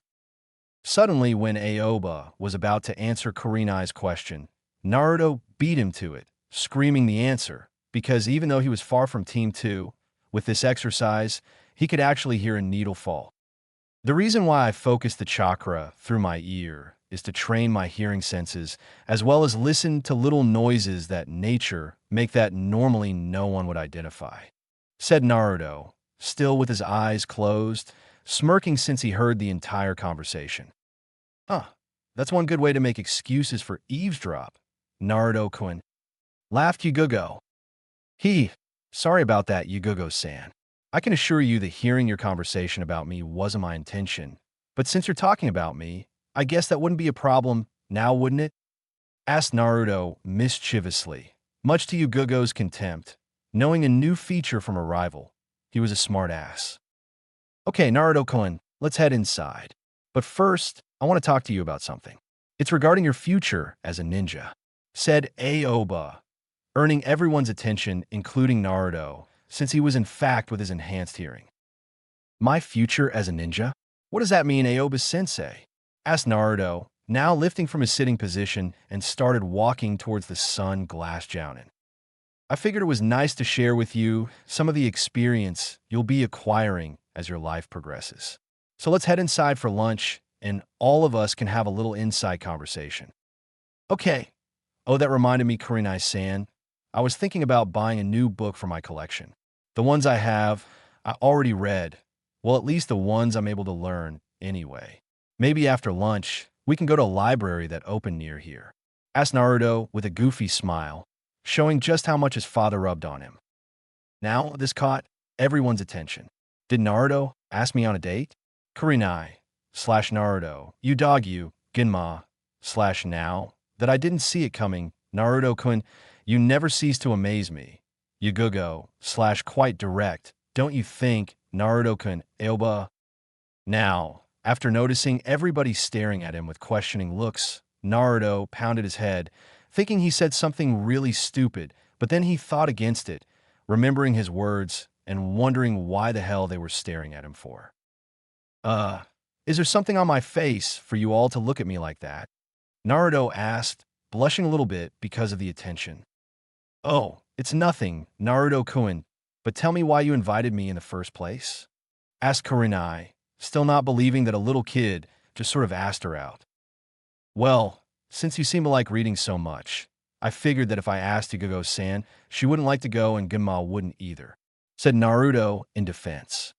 Suddenly, when Aoba was about to answer Kurenai's question, Naruto beat him to it, screaming the answer, because even though he was far from Team 2, with this exercise, he could actually hear a needle fall. "The reason why I focus the chakra through my ear is to train my hearing senses, as well as listen to little noises that nature make that normally no one would identify," said Naruto, still with his eyes closed, smirking since he heard the entire conversation. "Huh, that's one good way to make excuses for eavesdrop," Naruto-kun laughed Yugugo. Sorry about that, Yugugo-san. I can assure you that hearing your conversation about me wasn't my intention, but since you're talking about me, I guess that wouldn't be a problem now, wouldn't it?" asked Naruto mischievously, much to Yugugo's contempt, knowing a new feature from a rival. He was a smart ass. "Okay, Naruto-kun, let's head inside. But first, I want to talk to you about something. It's regarding your future as a ninja," said Aoba, earning everyone's attention, including Naruto, since he was in fact with his enhanced hearing. "My future as a ninja? What does that mean, Aoba-sensei?" asked Naruto, now lifting from his sitting position and started walking towards the sun glass jounin. "I figured it was nice to share with you some of the experience you'll be acquiring as your life progresses. So let's head inside for lunch, and all of us can have a little inside conversation." "Okay." "Oh, that reminded me, Kurenai-san. I was thinking about buying a new book for my collection. The ones I have, I already read. Well, at least the ones I'm able to learn anyway. Maybe after lunch, we can go to a library that opened near here," asked Naruto with a goofy smile, showing just how much his father rubbed on him. Now, this caught everyone's attention. Did Naruto ask me on a date? Kurenai/Naruto, you dog you, Ginma/now, that I didn't see it coming, Naruto-kun, you never cease to amaze me. Yugugo/quite direct, don't you think, Naruto-kun, Aoba? Now, after noticing everybody staring at him with questioning looks, Naruto pounded his head, thinking he said something really stupid, but then he thought against it, remembering his words and wondering why the hell they were staring at him for. Is there something on my face for you all to look at me like that?" Naruto asked, blushing a little bit because of the attention. "Oh, it's nothing, Naruto-kun, but tell me why you invited me in the first place?" asked Kurenai, still not believing that a little kid just sort of asked her out. "Well, since you seem to like reading so much, I figured that if I asked Yugugo-san, she wouldn't like to go and Ginma wouldn't either," said Naruto in defense.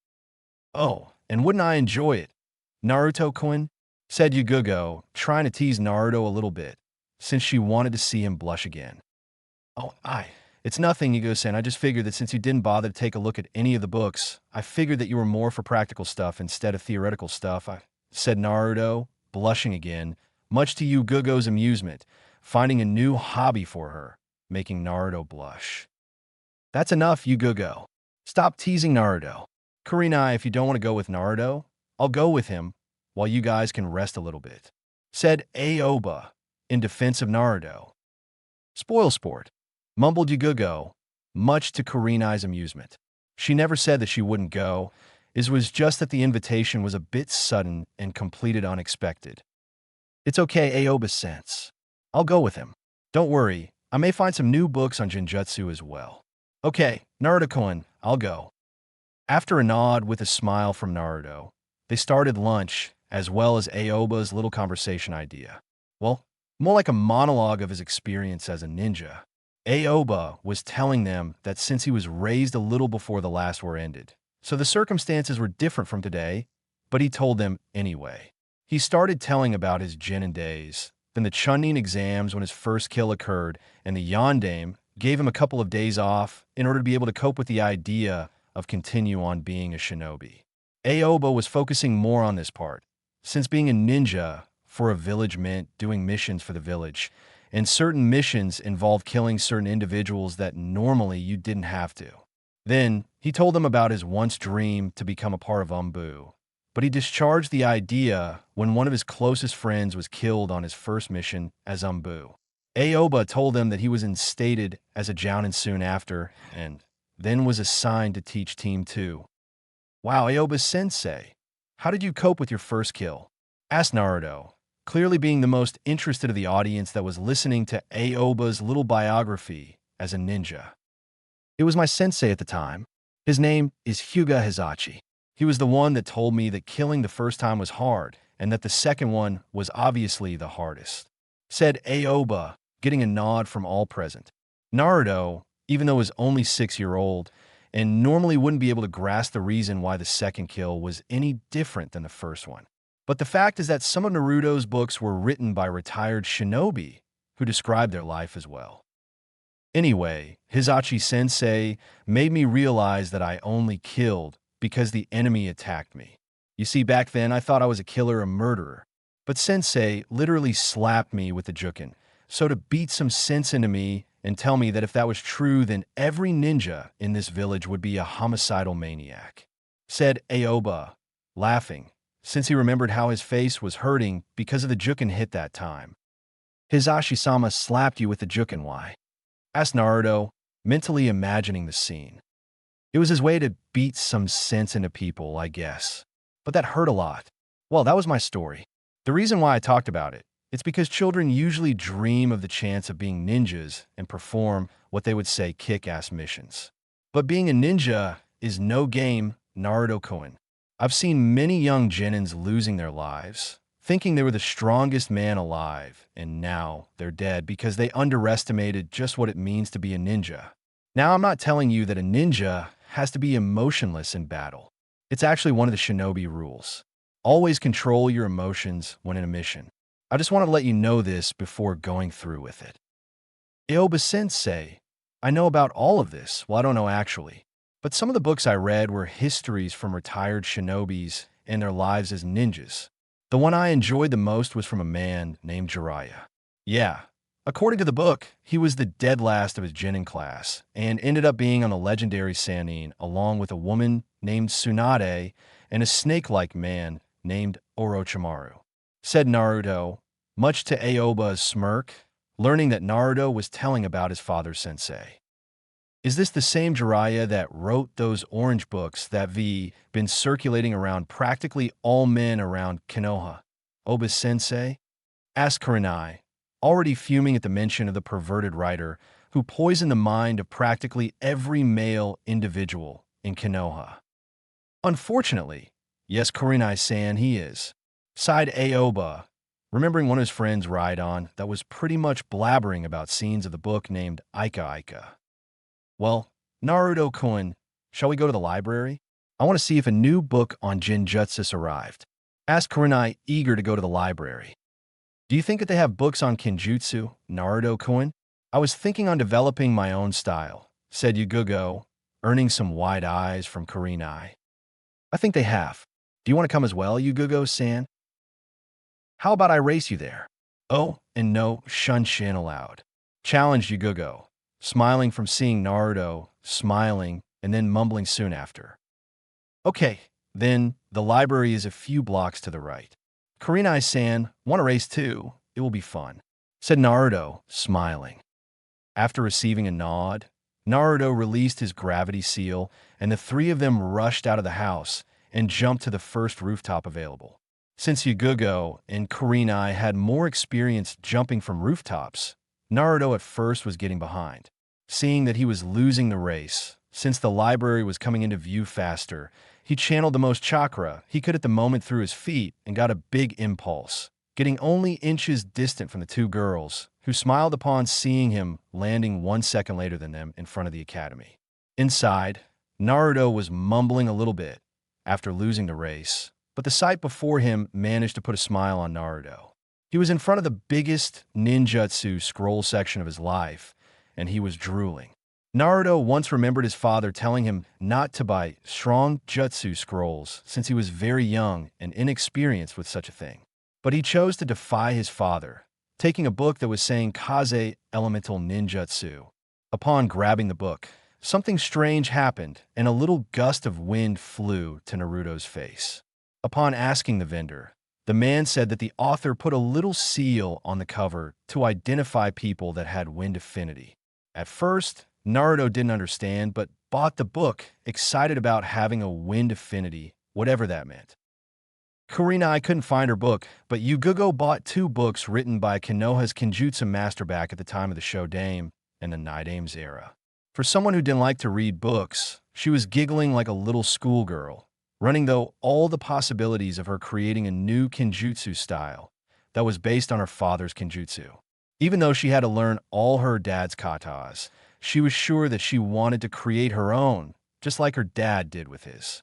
"Oh, and wouldn't I enjoy it, Naruto-kun?" said Yugugo, trying to tease Naruto a little bit, since she wanted to see him blush again. "Oh, It's nothing, Yugo-san. I just figured that since you didn't bother to take a look at any of the books, I figured that you were more for practical stuff instead of theoretical stuff, said Naruto, blushing again, much to Yugo's amusement, finding a new hobby for her, making Naruto blush. That's enough, Yugo. Stop teasing Naruto. Kurenai, if you don't want to go with Naruto, I'll go with him, while you guys can rest a little bit, said Aoba, in defense of Naruto. Spoil sport, mumbled Yugo, much to Kurenai's amusement. She never said that she wouldn't go. It was just that the invitation was a bit sudden and completed unexpected. It's okay, Aoba sense. I'll go with him. Don't worry, I may find some new books on Genjutsu as well. Okay, Naruto-kun, I'll go. After a nod with a smile from Naruto, they started lunch, as well as Aoba's little conversation idea. Well, more like a monologue of his experience as a ninja. Aoba was telling them that since he was raised a little before the last war ended, so the circumstances were different from today, but he told them anyway. He started telling about his Chunin days, then the Chunin Exams when his first kill occurred, and the Yondaime gave him a couple of days off in order to be able to cope with the idea of continue on being a shinobi. Aoba was focusing more on this part, since being a ninja for a village meant doing missions for the village, and certain missions involved killing certain individuals that normally you didn't have to. Then, he told them about his once dream to become a part of Umbu, but he discharged the idea when one of his closest friends was killed on his first mission as Umbu. Aoba told them that he was instated as a jounin soon after, and then was assigned to teach Team 2. Wow, Aoba-sensei, how did you cope with your first kill? Asked Naruto, clearly being the most interested of the audience that was listening to Aoba's little biography as a ninja. It was my sensei at the time. His name is Hyuga Hizachi. He was the one that told me that killing the first time was hard, and that the second one was obviously the hardest, said Aoba, getting a nod from all present. Naruto, even though he was only 6-year-old, and normally wouldn't be able to grasp the reason why the second kill was any different than the first one. But the fact is that some of Naruto's books were written by retired shinobi who described their life as well. Anyway, Hizachi-sensei made me realize that I only killed because the enemy attacked me. You see, back then I thought I was a killer or murderer, but sensei literally slapped me with the jukin, so to beat some sense into me and tell me that if that was true, then every ninja in this village would be a homicidal maniac, said Aoba, laughing, since he remembered how his face was hurting because of the jukin hit that time. Hizashi-sama slapped you with the jukin, why? Asked Naruto, mentally imagining the scene. It was his way to beat some sense into people, I guess. But that hurt a lot. Well, that was my story. The reason why I talked about it, it's because children usually dream of the chance of being ninjas and perform what they would say kick-ass missions. But being a ninja is no game, Naruto-kun. I've seen many young genins losing their lives, thinking they were the strongest man alive, and now they're dead because they underestimated just what it means to be a ninja. Now, I'm not telling you that a ninja has to be emotionless in battle. It's actually one of the shinobi rules. Always control your emotions when in a mission. I just want to let you know this before going through with it. Aoba-sensei, I know about all of this. Well, I don't know actually. But some of the books I read were histories from retired shinobis and their lives as ninjas. The one I enjoyed the most was from a man named Jiraiya. Yeah, according to the book, he was the dead last of his genin class and ended up being on the legendary Sannin along with a woman named Tsunade and a snake-like man named Orochimaru, said Naruto, much to Aoba's smirk, learning that Naruto was telling about his father's sensei. Is this the same Jiraiya that wrote those orange books that been circulating around practically all men around Konoha? Oba-sensei? Asked Kurenai, already fuming at the mention of the perverted writer who poisoned the mind of practically every male individual in Konoha. Unfortunately, yes, Kurenai-san, he is, sighed Aoba, remembering one of his friends Rhydon that was pretty much blabbering about scenes of the book named Aika Aika. Well, Naruto-kun, shall we go to the library? I want to see if a new book on Genjutsu arrived. Asked Kurenai, eager to go to the library. Do you think that they have books on Kenjutsu, Naruto-kun? I was thinking on developing my own style, said Yugugo, earning some wide eyes from Kurenai. I think they have. Do you want to come as well, Yugugo-san? How about I race you there? Oh, and no shunshin allowed. Challenged Yugugo, smiling from seeing Naruto, smiling, and then mumbling soon after. Okay, then the library is a few blocks to the right. Kurenai-san, want to race too? It will be fun, said Naruto, smiling. After receiving a nod, Naruto released his gravity seal, and the three of them rushed out of the house and jumped to the first rooftop available. Since Yugugo and Kurenai had more experience jumping from rooftops, Naruto at first was getting behind. Seeing that he was losing the race, since the library was coming into view faster, he channeled the most chakra he could at the moment through his feet and got a big impulse, getting only inches distant from the two girls, who smiled upon seeing him landing 1 second later than them in front of the academy. Inside, Naruto was mumbling a little bit after losing the race, but the sight before him managed to put a smile on Naruto. He was in front of the biggest ninjutsu scroll section of his life, and he was drooling. Naruto once remembered his father telling him not to buy strong jutsu scrolls since he was very young and inexperienced with such a thing. But he chose to defy his father, taking a book that was saying Kaze Elemental Ninjutsu. Upon grabbing the book, something strange happened and a little gust of wind flew to Naruto's face. Upon asking the vendor, the man said that the author put a little seal on the cover to identify people that had wind affinity. At first, Naruto didn't understand, but bought the book, excited about having a wind affinity, whatever that meant. Kurenai couldn't find her book, but Yugugo bought 2 books written by Konoha's Kenjutsu master back at the time of the Shodaime and the Nidaime's era. For someone who didn't like to read books, she was giggling like a little schoolgirl, running though all the possibilities of her creating a new Kenjutsu style that was based on her father's Kenjutsu. Even though she had to learn all her dad's katas, she was sure that she wanted to create her own, just like her dad did with his.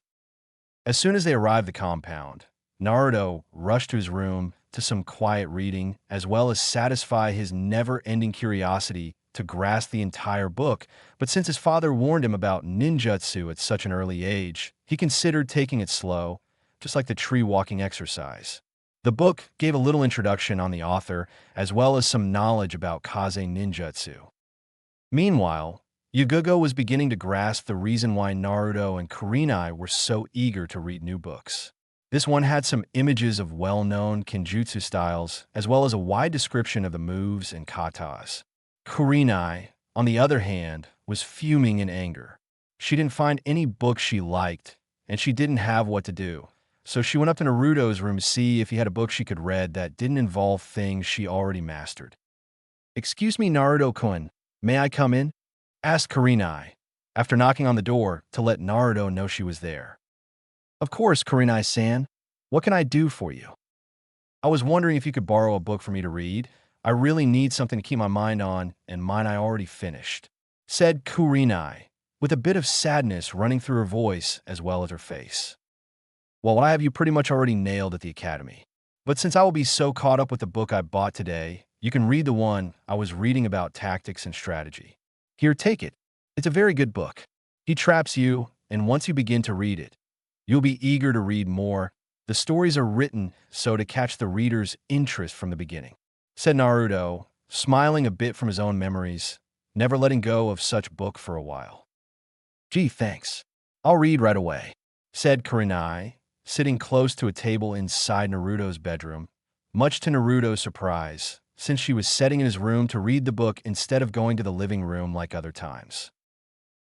As soon as they arrived at the compound, Naruto rushed to his room to some quiet reading, as well as satisfy his never-ending curiosity to grasp the entire book, but since his father warned him about ninjutsu at such an early age, he considered taking it slow, just like the tree-walking exercise. The book gave a little introduction on the author, as well as some knowledge about Kaze ninjutsu. Meanwhile, Yugugo was beginning to grasp the reason why Naruto and Kurenai were so eager to read new books. This one had some images of well-known Kenjutsu styles, as well as a wide description of the moves and katas. Kurenai, on the other hand, was fuming in anger. She didn't find any book she liked, and she didn't have what to do. So she went up to Naruto's room to see if he had a book she could read that didn't involve things she already mastered. "Excuse me, Naruto-kun, may I come in?" asked Kurenai, after knocking on the door to let Naruto know she was there. "Of course, Kurenai-san. What can I do for you?" "I was wondering if you could borrow a book for me to read. I really need something to keep my mind on, and mine I already finished," said Kurenai, with a bit of sadness running through her voice as well as her face. "Well, I have you pretty much already nailed at the academy. But since I will be so caught up with the book I bought today, you can read the one I was reading about tactics and strategy. Here, take it. It's a very good book. He traps you, and once you begin to read it, you'll be eager to read more. The stories are written so to catch the reader's interest from the beginning," said Naruto, smiling a bit from his own memories, never letting go of such book for a while. "Gee, thanks. I'll read right away," said Kurenai, sitting close to a table inside Naruto's bedroom, much to Naruto's surprise, since she was sitting in his room to read the book instead of going to the living room like other times.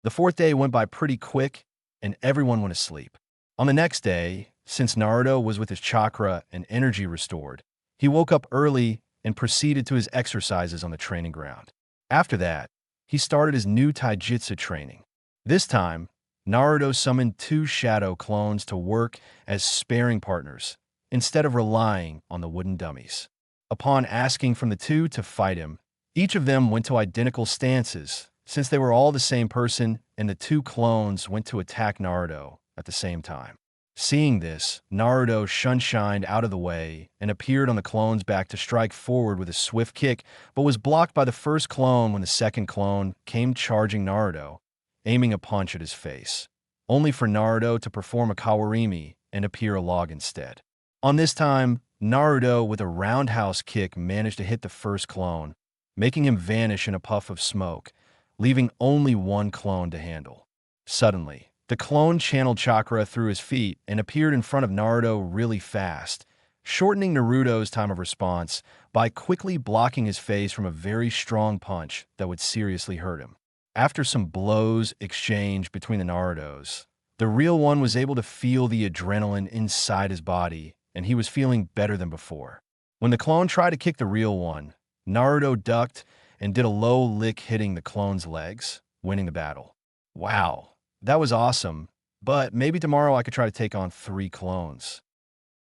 The 4th day went by pretty quick, and everyone went asleep. On the next day, since Naruto was with his chakra and energy restored, he woke up early and proceeded to his exercises on the training ground. After that, he started his new taijutsu training. This time, Naruto summoned 2 shadow clones to work as sparring partners, instead of relying on the wooden dummies. Upon asking from the 2 to fight him, each of them went to identical stances, since they were all the same person, and the 2 clones went to attack Naruto at the same time. Seeing this, Naruto shunshined out of the way and appeared on the clone's back to strike forward with a swift kick, but was blocked by the first clone when the second clone came charging Naruto, aiming a punch at his face, only for Naruto to perform a kawarimi and appear a log instead. On this time, Naruto, with a roundhouse kick, managed to hit the first clone, making him vanish in a puff of smoke, leaving only one clone to handle. Suddenly, the clone channeled chakra through his feet and appeared in front of Naruto really fast, shortening Naruto's time of response by quickly blocking his face from a very strong punch that would seriously hurt him. After some blows exchanged between the Narutos, the real one was able to feel the adrenaline inside his body, and he was feeling better than before. When the clone tried to kick the real one, Naruto ducked and did a low lick hitting the clone's legs, winning the battle. Wow. That was awesome, but maybe tomorrow I could try to take on 3 clones.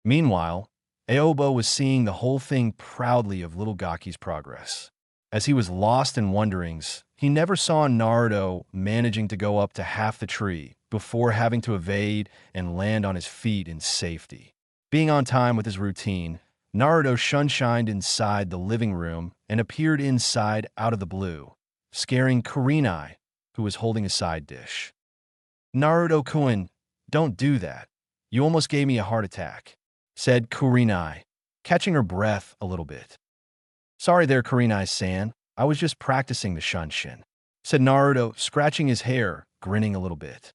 Meanwhile, Aoba was seeing the whole thing proudly of little Gaki's progress. As he was lost in wonderings, he never saw Naruto managing to go up to half the tree before having to evade and land on his feet in safety. Being on time with his routine, Naruto shunshined inside the living room and appeared inside out of the blue, scaring Kurenai, who was holding a side dish. "Naruto-kun, don't do that. You almost gave me a heart attack," said Kurenai, catching her breath a little bit. "Sorry there, Kurenai-san. I was just practicing the shunshin," said Naruto, scratching his hair, grinning a little bit.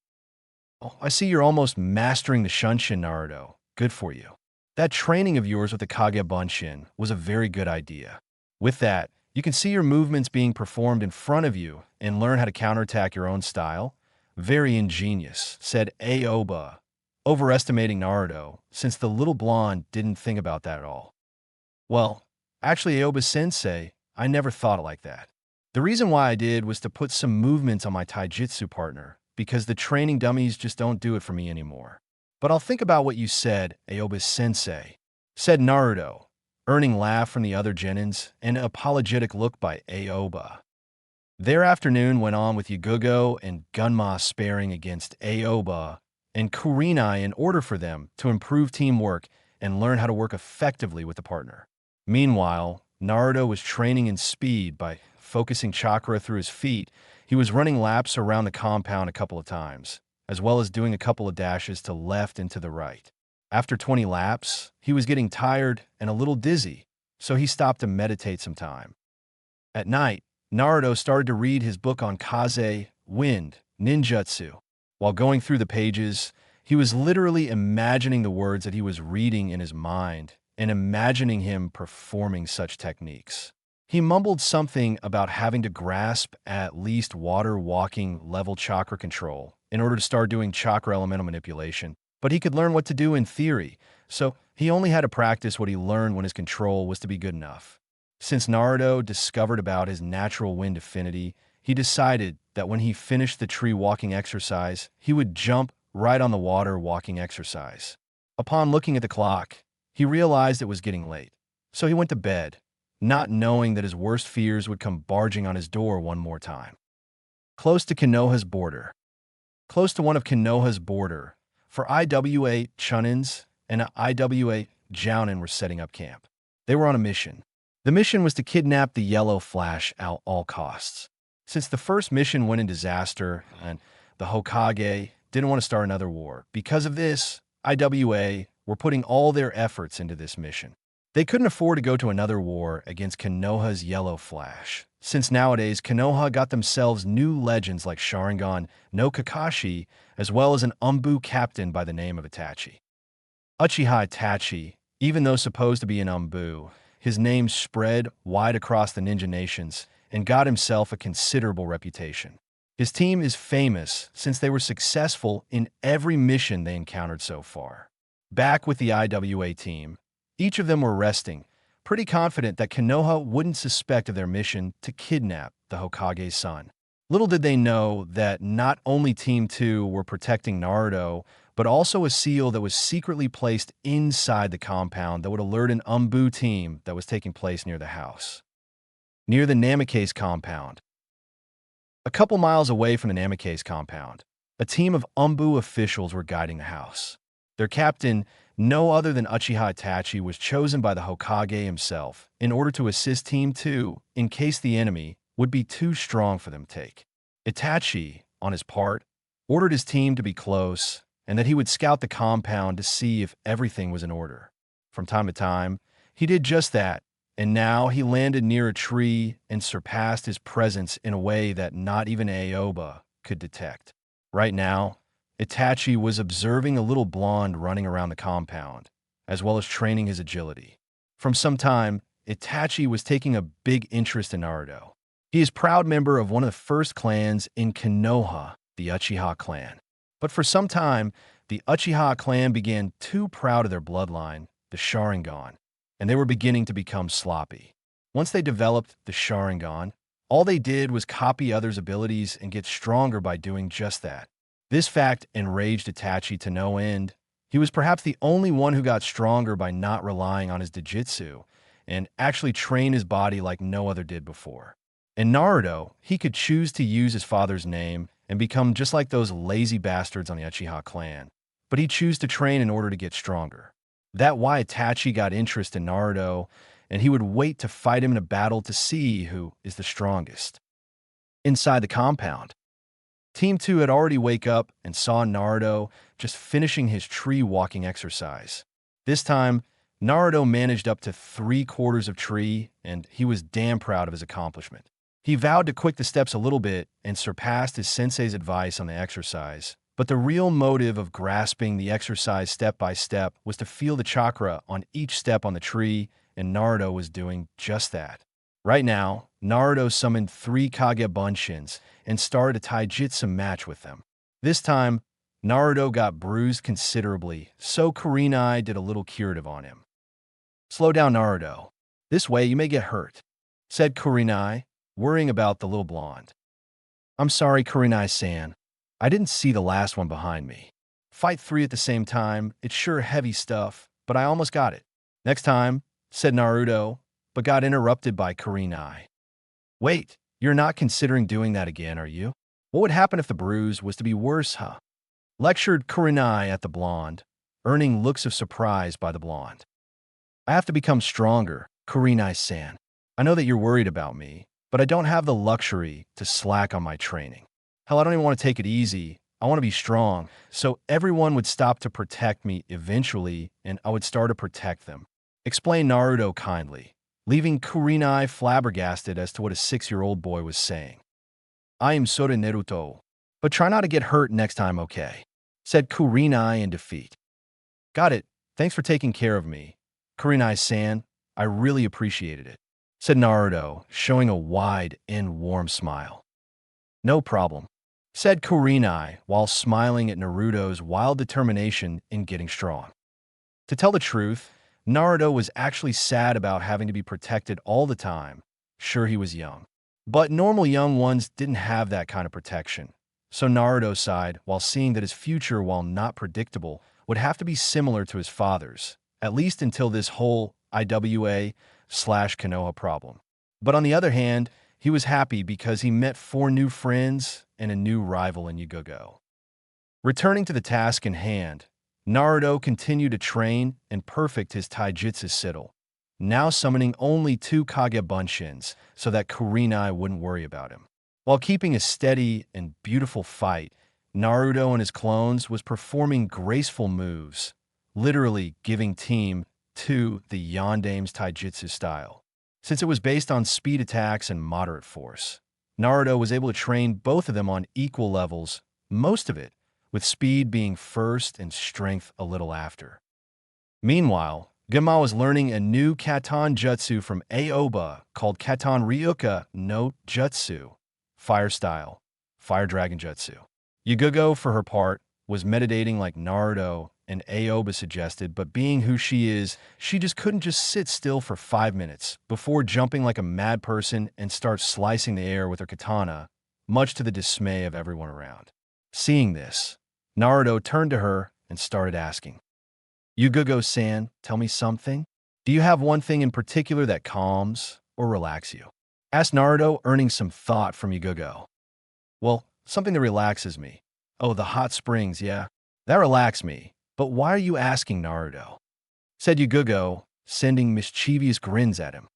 "Oh, I see you're almost mastering the shunshin, Naruto. Good for you. That training of yours with the Kage Bunshin was a very good idea. With that, you can see your movements being performed in front of you and learn how to counterattack your own style. Very ingenious," said Aoba, overestimating Naruto, since the little blonde didn't think about that at all. "Well, actually, Aoba-sensei, I never thought it like that. The reason why I did was to put some movements on my taijutsu partner, because the training dummies just don't do it for me anymore. But I'll think about what you said, Aoba-sensei," said Naruto, earning laugh from the other genins and an apologetic look by Aoba. Their afternoon went on with Yugugo and Gunma sparring against Aoba and Kurenai in order for them to improve teamwork and learn how to work effectively with the partner. Meanwhile, Naruto was training in speed by focusing chakra through his feet. He was running laps around the compound a couple of times, as well as doing a couple of dashes to left and to the right. After 20 laps, he was getting tired and a little dizzy, so he stopped to meditate some time. At night, Naruto started to read his book on Kaze, wind, ninjutsu. While going through the pages, he was literally imagining the words that he was reading in his mind and imagining him performing such techniques. He mumbled something about having to grasp at least water walking level chakra control in order to start doing chakra elemental manipulation, but he could learn what to do in theory, so he only had to practice what he learned when his control was to be good enough. Since Naruto discovered about his natural wind affinity, he decided that when he finished the tree walking exercise, he would jump right on the water walking exercise. Upon looking at the clock, he realized it was getting late, so he went to bed, not knowing that his worst fears would come barging on his door one more time. Close to Konoha's border. Close to one of Konoha's border, for IWA Chunins and IWA Jounin were setting up camp. They were on a mission. The mission was to kidnap the Yellow Flash at all costs. Since the first mission went in disaster and the Hokage didn't want to start another war, because of this, IWA were putting all their efforts into this mission. They couldn't afford to go to another war against Konoha's Yellow Flash, since nowadays Konoha got themselves new legends like Sharingan no Kakashi, as well as an Umbu captain by the name of Itachi. Uchiha Itachi, even though supposed to be an Umbu, his name spread wide across the ninja nations and got himself a considerable reputation. His team is famous since they were successful in every mission they encountered so far. Back with the IWA team, each of them were resting, pretty confident that Konoha wouldn't suspect of their mission to kidnap the Hokage's son. Little did they know that not only Team 2 were protecting Naruto, but also a seal that was secretly placed inside the compound that would alert an Umbu team that was taking place near the house. Near the Namikaze compound. A couple miles away from the Namikaze compound, a team of Umbu officials were guiding the house. Their captain, no other than Uchiha Itachi, was chosen by the Hokage himself in order to assist Team 2 in case the enemy would be too strong for them to take. Itachi, on his part, ordered his team to be close and that he would scout the compound to see if everything was in order. From time to time, he did just that, and now he landed near a tree and surpassed his presence in a way that not even Aoba could detect. Right now, Itachi was observing a little blonde running around the compound, as well as training his agility. From some time, Itachi was taking a big interest in Naruto. He is a proud member of one of the first clans in Konoha, the Uchiha clan. But for some time, the Uchiha clan began too proud of their bloodline, the Sharingan, and they were beginning to become sloppy. Once they developed the Sharingan, all they did was copy others' abilities and get stronger by doing just that. This fact enraged Itachi to no end. He was perhaps the only one who got stronger by not relying on his Dijitsu and actually train his body like no other did before. In Naruto, he could choose to use his father's name and become just like those lazy bastards on the Uchiha clan, but he chose to train in order to get stronger. That's why Itachi got interest in Naruto, and he would wait to fight him in a battle to see who is the strongest. Inside the compound, Team 2 had already wake up and saw Naruto just finishing his tree walking exercise. This time, Naruto managed up to 3/4 of tree, and he was damn proud of his accomplishment. He vowed to quick the steps a little bit and surpassed his sensei's advice on the exercise, but the real motive of grasping the exercise step by step was to feel the chakra on each step on the tree, and Naruto was doing just that. Right now, Naruto summoned 3 Kage Bunshins and started a taijutsu match with them. This time, Naruto got bruised considerably, so Kurenai did a little curative on him. "Slow down, Naruto. This way you may get hurt," said Kurenai, worrying about the little blonde. "I'm sorry, Kurenai-san. I didn't see the last one behind me. Fight 3 at the same time, it's sure heavy stuff, but I almost got it." "Next time," said Naruto, but got interrupted by Kurenai. "Wait, you're not considering doing that again, are you? What would happen if the bruise was to be worse, huh?" Lectured Kurenai at the blonde, earning looks of surprise by the blonde. "I have to become stronger, Kurenai-san. I know that you're worried about me, but I don't have the luxury to slack on my training. Hell, I don't even want to take it easy. I want to be strong, so everyone would stop to protect me eventually, and I would start to protect them," explained Naruto kindly, leaving Kurenai flabbergasted as to what a 6-year-old boy was saying. "I am Sora Naruto, but try not to get hurt next time, okay?" said Kurenai in defeat. "Got it. Thanks for taking care of me, Kurenai-san. I really appreciated it," said Naruto, showing a wide and warm smile. "No problem," said Kurenai while smiling at Naruto's wild determination in getting strong. To tell the truth, Naruto was actually sad about having to be protected all the time. Sure, he was young, but normal young ones didn't have that kind of protection. So Naruto sighed while seeing that his future, while not predictable, would have to be similar to his father's, at least until this whole IWA/Konoha problem. But on the other hand, he was happy because he met 4 new friends and a new rival in Yugogo. Returning to the task in hand, Naruto continued to train and perfect his taijutsu sigil, now summoning only 2 Kage Bunshins so that Kurenai wouldn't worry about him. While keeping a steady and beautiful fight, Naruto and his clones was performing graceful moves, literally giving Team 2 the Yondame's taijutsu style. Since it was based on speed attacks and moderate force, Naruto was able to train both of them on equal levels, most of it with speed being first and strength a little after. Meanwhile, Genma was learning a new Katan Jutsu from Aoba called Katan Ryuka no Jutsu, Fire Style, Fire Dragon Jutsu. Yugogo, for her part, was meditating like Naruto and Aoba suggested, but being who she is, she just couldn't just sit still for 5 minutes before jumping like a mad person and start slicing the air with her katana, much to the dismay of everyone around. Seeing this, Naruto turned to her and started asking, "Yugogo-san, tell me something? Do you have one thing in particular that calms or relaxes you?" asked Naruto, earning some thought from Yugogo. "Well, something that relaxes me. Oh, the hot springs, yeah. That relax me. But why are you asking, Naruto? Said Yugugo, sending mischievous grins at him.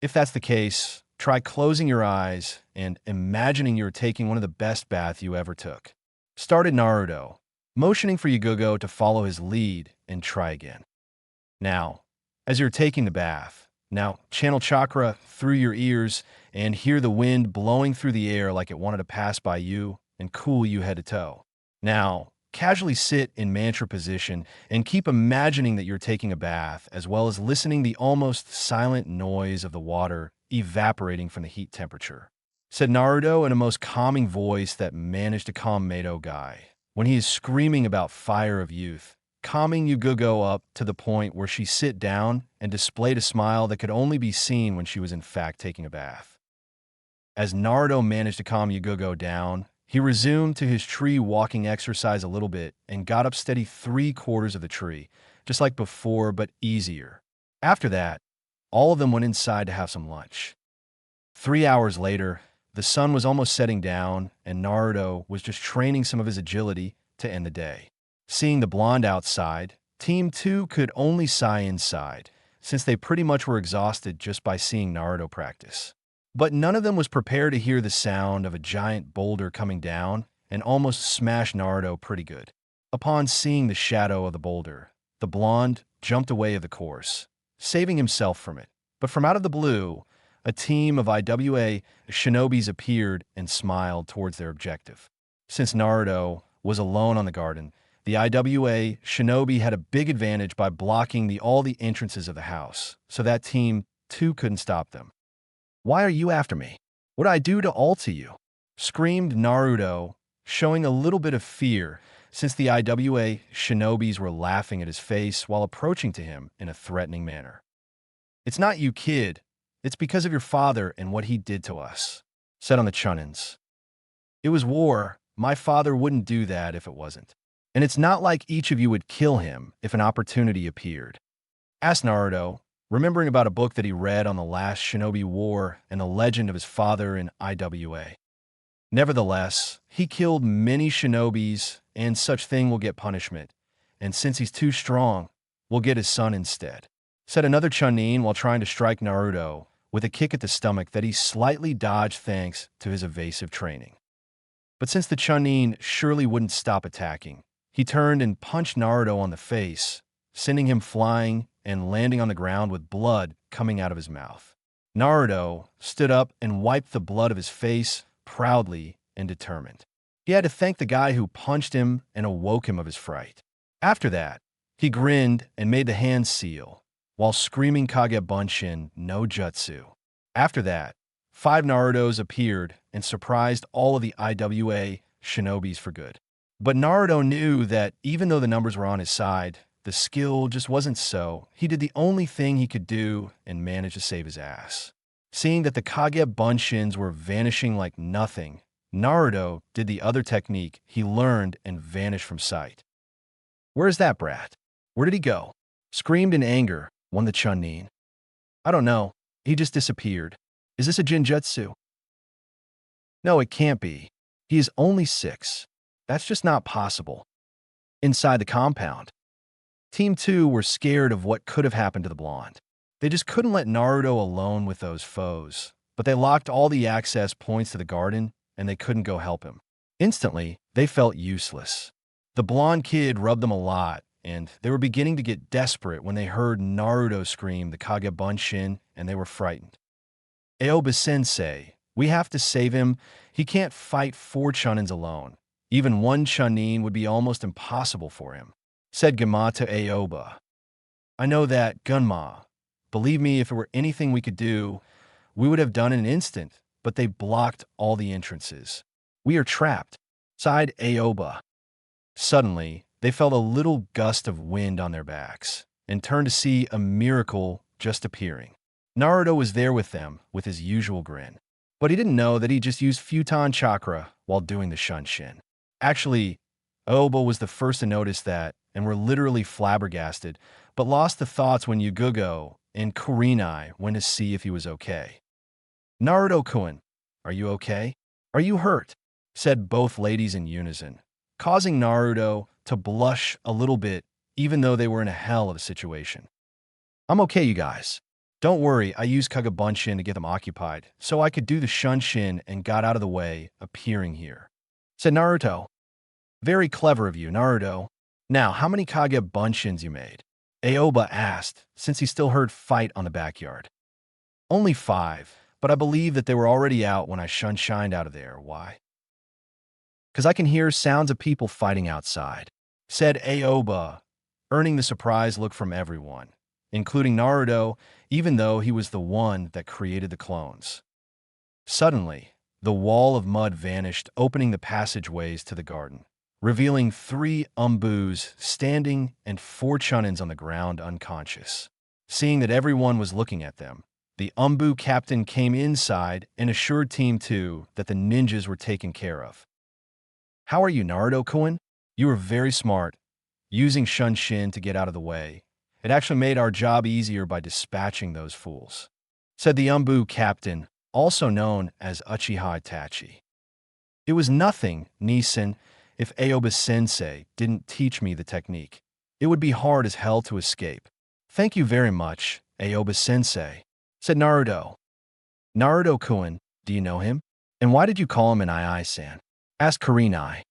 If that's the case, try closing your eyes and imagining you're taking one of the best baths you ever took. Started Naruto, motioning for Yugugo to follow his lead and try again. Now, as you're taking the bath, now channel chakra through your ears and hear the wind blowing through the air like it wanted to pass by you and cool you head to toe. Now, casually sit in mantra position and keep imagining that you're taking a bath, as well as listening the almost silent noise of the water evaporating from the heat temperature. Said Naruto in a most calming voice that managed to calm Mato Guy when he is screaming about fire of youth, calming Yugugo up to the point where she sit down and displayed a smile that could only be seen when she was in fact taking a bath. As Naruto managed to calm Yugugo down, he resumed to his tree walking exercise a little bit and got up steady 3/4 of the tree, just like before, but easier. After that, all of them went inside to have some lunch. 3 hours later, the sun was almost setting down, and Naruto was just training some of his agility to end the day. Seeing the blonde outside, Team 2 could only sigh inside, since they pretty much were exhausted just by seeing Naruto practice. But none of them was prepared to hear the sound of a giant boulder coming down and almost smash Naruto pretty good. Upon seeing the shadow of the boulder, the blonde jumped away of the course, saving himself from it. But from out of the blue, a team of IWA shinobis appeared and smiled towards their objective. Since Naruto was alone on the garden, the IWA shinobi had a big advantage by blocking all the entrances of the house, so that Team 2 couldn't stop them. "Why are you after me? What did I do to alter you?" screamed Naruto, showing a little bit of fear since the IWA shinobis were laughing at his face while approaching to him in a threatening manner. "It's not you, kid. It's because of your father and what he did to us," said on the Chunins. "It was war. My father wouldn't do that if it wasn't. And it's not like each of you would kill him if an opportunity appeared," asked Naruto, remembering about a book that he read on the last Shinobi War and the legend of his father in IWA. Nevertheless, he killed many shinobis, and such thing will get punishment, and since he's too strong, we'll get his son instead, said another Chunin while trying to strike Naruto with a kick at the stomach that he slightly dodged thanks to his evasive training. But since the Chunin surely wouldn't stop attacking, he turned and punched Naruto on the face, sending him flying and landing on the ground with blood coming out of his mouth. Naruto stood up and wiped the blood of his face proudly and determined. He had to thank the guy who punched him and awoke him of his fright. After that, he grinned and made the hand seal, while screaming Kage Bunshin no Jutsu. After that, 5 Narutos appeared and surprised all of the IWA shinobis for good. But Naruto knew that even though the numbers were on his side, the skill just wasn't so. He did the only thing he could do and managed to save his ass. Seeing that the Kage Bunshins were vanishing like nothing, Naruto did the other technique he learned and vanished from sight. "Where's that brat? Where did he go?" screamed in anger one of the Chunin. "I don't know. He just disappeared. Is this a Jinjutsu?" "No, it can't be. He is only 6. That's just not possible." Inside the compound, Team 2 were scared of what could have happened to the blonde. They just couldn't let Naruto alone with those foes, but they locked all the access points to the garden, and they couldn't go help him. Instantly, they felt useless. The blonde kid rubbed them a lot, and they were beginning to get desperate when they heard Naruto scream the Kage Bunshin, and they were frightened. "Aoba-sensei, we have to save him. He can't fight 4 Chunins alone. Even 1 Chunin would be almost impossible for him," said Gama to Aoba. "I know that, Gunma. Believe me, if it were anything we could do, we would have done in an instant, but they blocked all the entrances. We are trapped," sighed Aoba. Suddenly, they felt a little gust of wind on their backs and turned to see a miracle just appearing. Naruto was there with them with his usual grin, but he didn't know that he just used Futon Chakra while doing the Shunshin. Actually, Aoba was the first to notice that and were literally flabbergasted, but lost the thoughts when Yugugo and Kurenai went to see if he was okay. "Naruto-kun, are you okay? Are you hurt?" said both ladies in unison, causing Naruto to blush a little bit, even though they were in a hell of a situation. I'm okay, you guys. Don't worry, I used Kagabunshin to get them occupied, so I could do the Shunshin and got out of the way, appearing here. Said Naruto. Very clever of you, Naruto. Now, how many Kagebunshins you made? Aoba asked, since he still heard fight on the backyard. Only 5, but I believe that they were already out when I shined out of there. Why? Because I can hear sounds of people fighting outside, said Aoba, earning the surprised look from everyone, including Naruto, even though he was the one that created the clones. Suddenly, the wall of mud vanished, opening the passageways to the garden, revealing 3 Umbus standing and 4 Chunins on the ground unconscious. Seeing that everyone was looking at them, the Umbu captain came inside and assured Team 2 that the ninjas were taken care of. How are you, Naruto-kun? You were very smart, using Shunshin to get out of the way. It actually made our job easier by dispatching those fools, said the Umbu captain, also known as Uchiha Itachi. It was nothing, Nissen. If Aoba-sensei didn't teach me the technique, it would be hard as hell to escape. Thank you very much, Aoba-sensei, said Naruto. Naruto-kun, do you know him? And why did you call him an Ai-san? Asked Kurenai.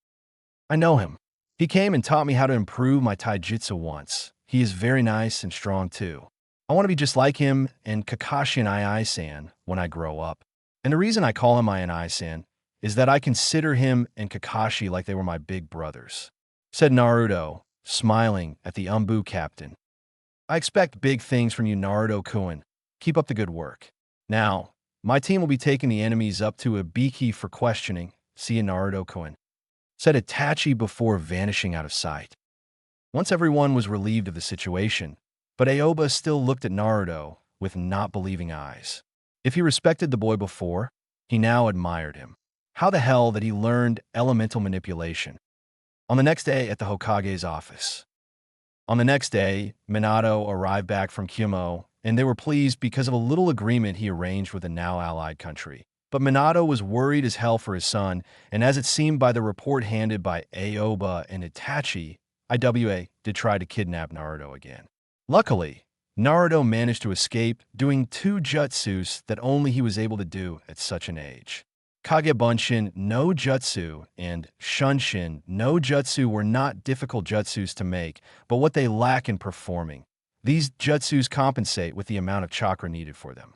I know him. He came and taught me how to improve my taijutsu once. He is very nice and strong too. I want to be just like him and Kakashi and Ai-san when I grow up. And the reason I call him Ai-san is that I consider him and Kakashi like they were my big brothers, said Naruto, smiling at the Umbu captain. I expect big things from you, Naruto-kun. Keep up the good work. Now, my team will be taking the enemies up to a Biki for questioning. See you, Naruto-kun, said Itachi before vanishing out of sight. Once everyone was relieved of the situation, but Aoba still looked at Naruto with not believing eyes. If he respected the boy before, he now admired him. How the hell that he learned elemental manipulation? On the next day at the Hokage's office. On the next day, Minato arrived back from Kyoto, and they were pleased because of a little agreement he arranged with a now-allied country. But Minato was worried as hell for his son, and as it seemed by the report handed by Aoba and Itachi, IWA did try to kidnap Naruto again. Luckily, Naruto managed to escape, doing 2 jutsus that only he was able to do at such an age. Kagebunshin no Jutsu and Shunshin no Jutsu were not difficult jutsus to make, but what they lack in performing. These jutsus compensate with the amount of chakra needed for them.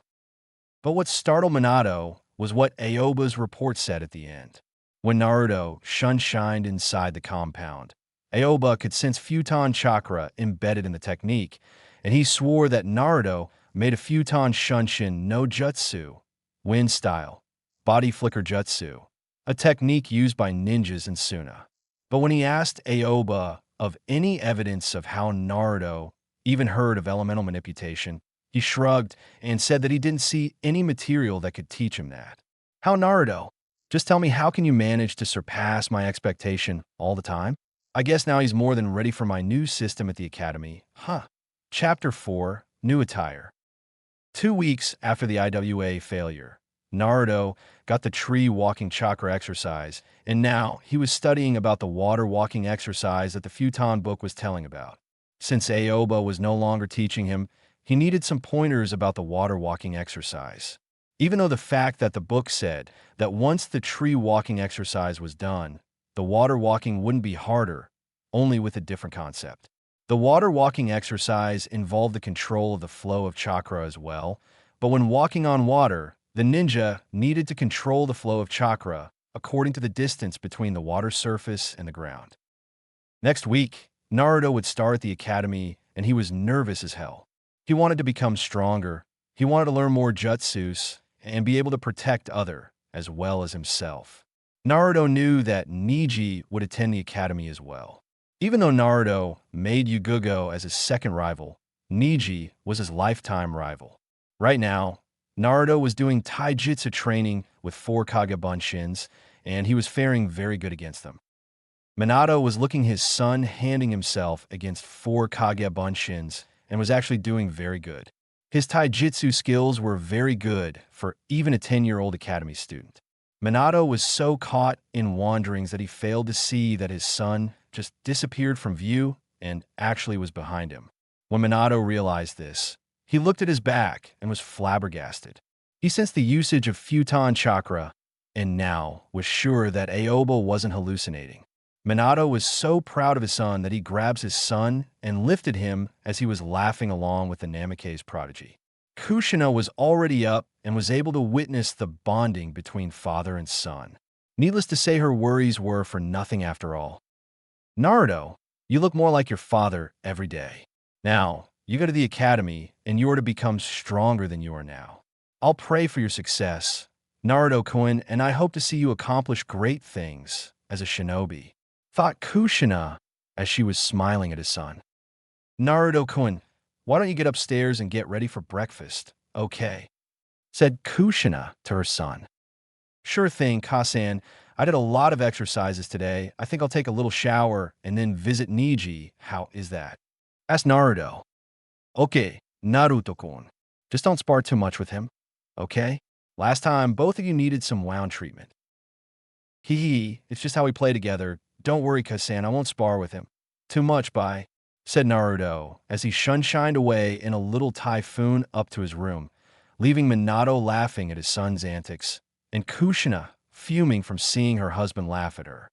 But what startled Minato was what Aoba's report said at the end. When Naruto shined inside the compound, Aoba could sense futon chakra embedded in the technique, and he swore that Naruto made a futon Shunshin no Jutsu, wind style, body flicker jutsu, a technique used by ninjas in Suna. But when he asked Aoba of any evidence of how Naruto even heard of elemental manipulation, he shrugged and said that he didn't see any material that could teach him that. How, Naruto? Just tell me, how can you manage to surpass my expectation all the time? I guess now he's more than ready for my new system at the academy. Huh. Chapter 4, New Attire. 2 weeks after the IWA failure, Naruto got the tree walking chakra exercise, and now he was studying about the water walking exercise that the futon book was telling about. Since Aoba was no longer teaching him, he needed some pointers about the water walking exercise. Even though the fact that the book said that once the tree walking exercise was done, the water walking wouldn't be harder, only with a different concept. The water walking exercise involved the control of the flow of chakra as well, but when walking on water, the ninja needed to control the flow of chakra according to the distance between the water surface and the ground. Next week, Naruto would start at the academy, and he was nervous as hell. He wanted to become stronger, he wanted to learn more jutsus, and be able to protect others as well as himself. Naruto knew that Neji would attend the academy as well. Even though Naruto made Yugugo as his second rival, Neji was his lifetime rival. Right now, Naruto was doing taijutsu training with 4 Kagebunshins, and he was faring very good against them. Minato was looking his son handing himself against 4 Kagebunshins and was actually doing very good. His taijutsu skills were very good for even a 10-year-old academy student. Minato was so caught in wanderings that he failed to see that his son just disappeared from view and actually was behind him. When Minato realized this, he looked at his back and was flabbergasted. He sensed the usage of futon chakra and now was sure that Aoba wasn't hallucinating. Minato was so proud of his son that he grabs his son and lifted him as he was laughing along with the Namikaze prodigy. Kushina was already up and was able to witness the bonding between father and son. Needless to say, her worries were for nothing after all. Naruto, you look more like your father every day. Now, you go to the academy and you are to become stronger than you are now. I'll pray for your success, Naruto-kun, and I hope to see you accomplish great things as a shinobi, thought Kushina as she was smiling at his son. Naruto-kun, why don't you get upstairs and get ready for breakfast, okay? Said Kushina to her son. Sure thing, Kasan. I did a lot of exercises today. I think I'll take a little shower and then visit Niji. How is that? Asked Naruto. Okay, Naruto-kun. Just don't spar too much with him, okay? Last time, both of you needed some wound treatment. Hee, it's just how we play together. Don't worry, Kasan, I won't spar with him. Too much, bye, said Naruto as he shined away in a little typhoon up to his room, leaving Minato laughing at his son's antics, and Kushina fuming from seeing her husband laugh at her.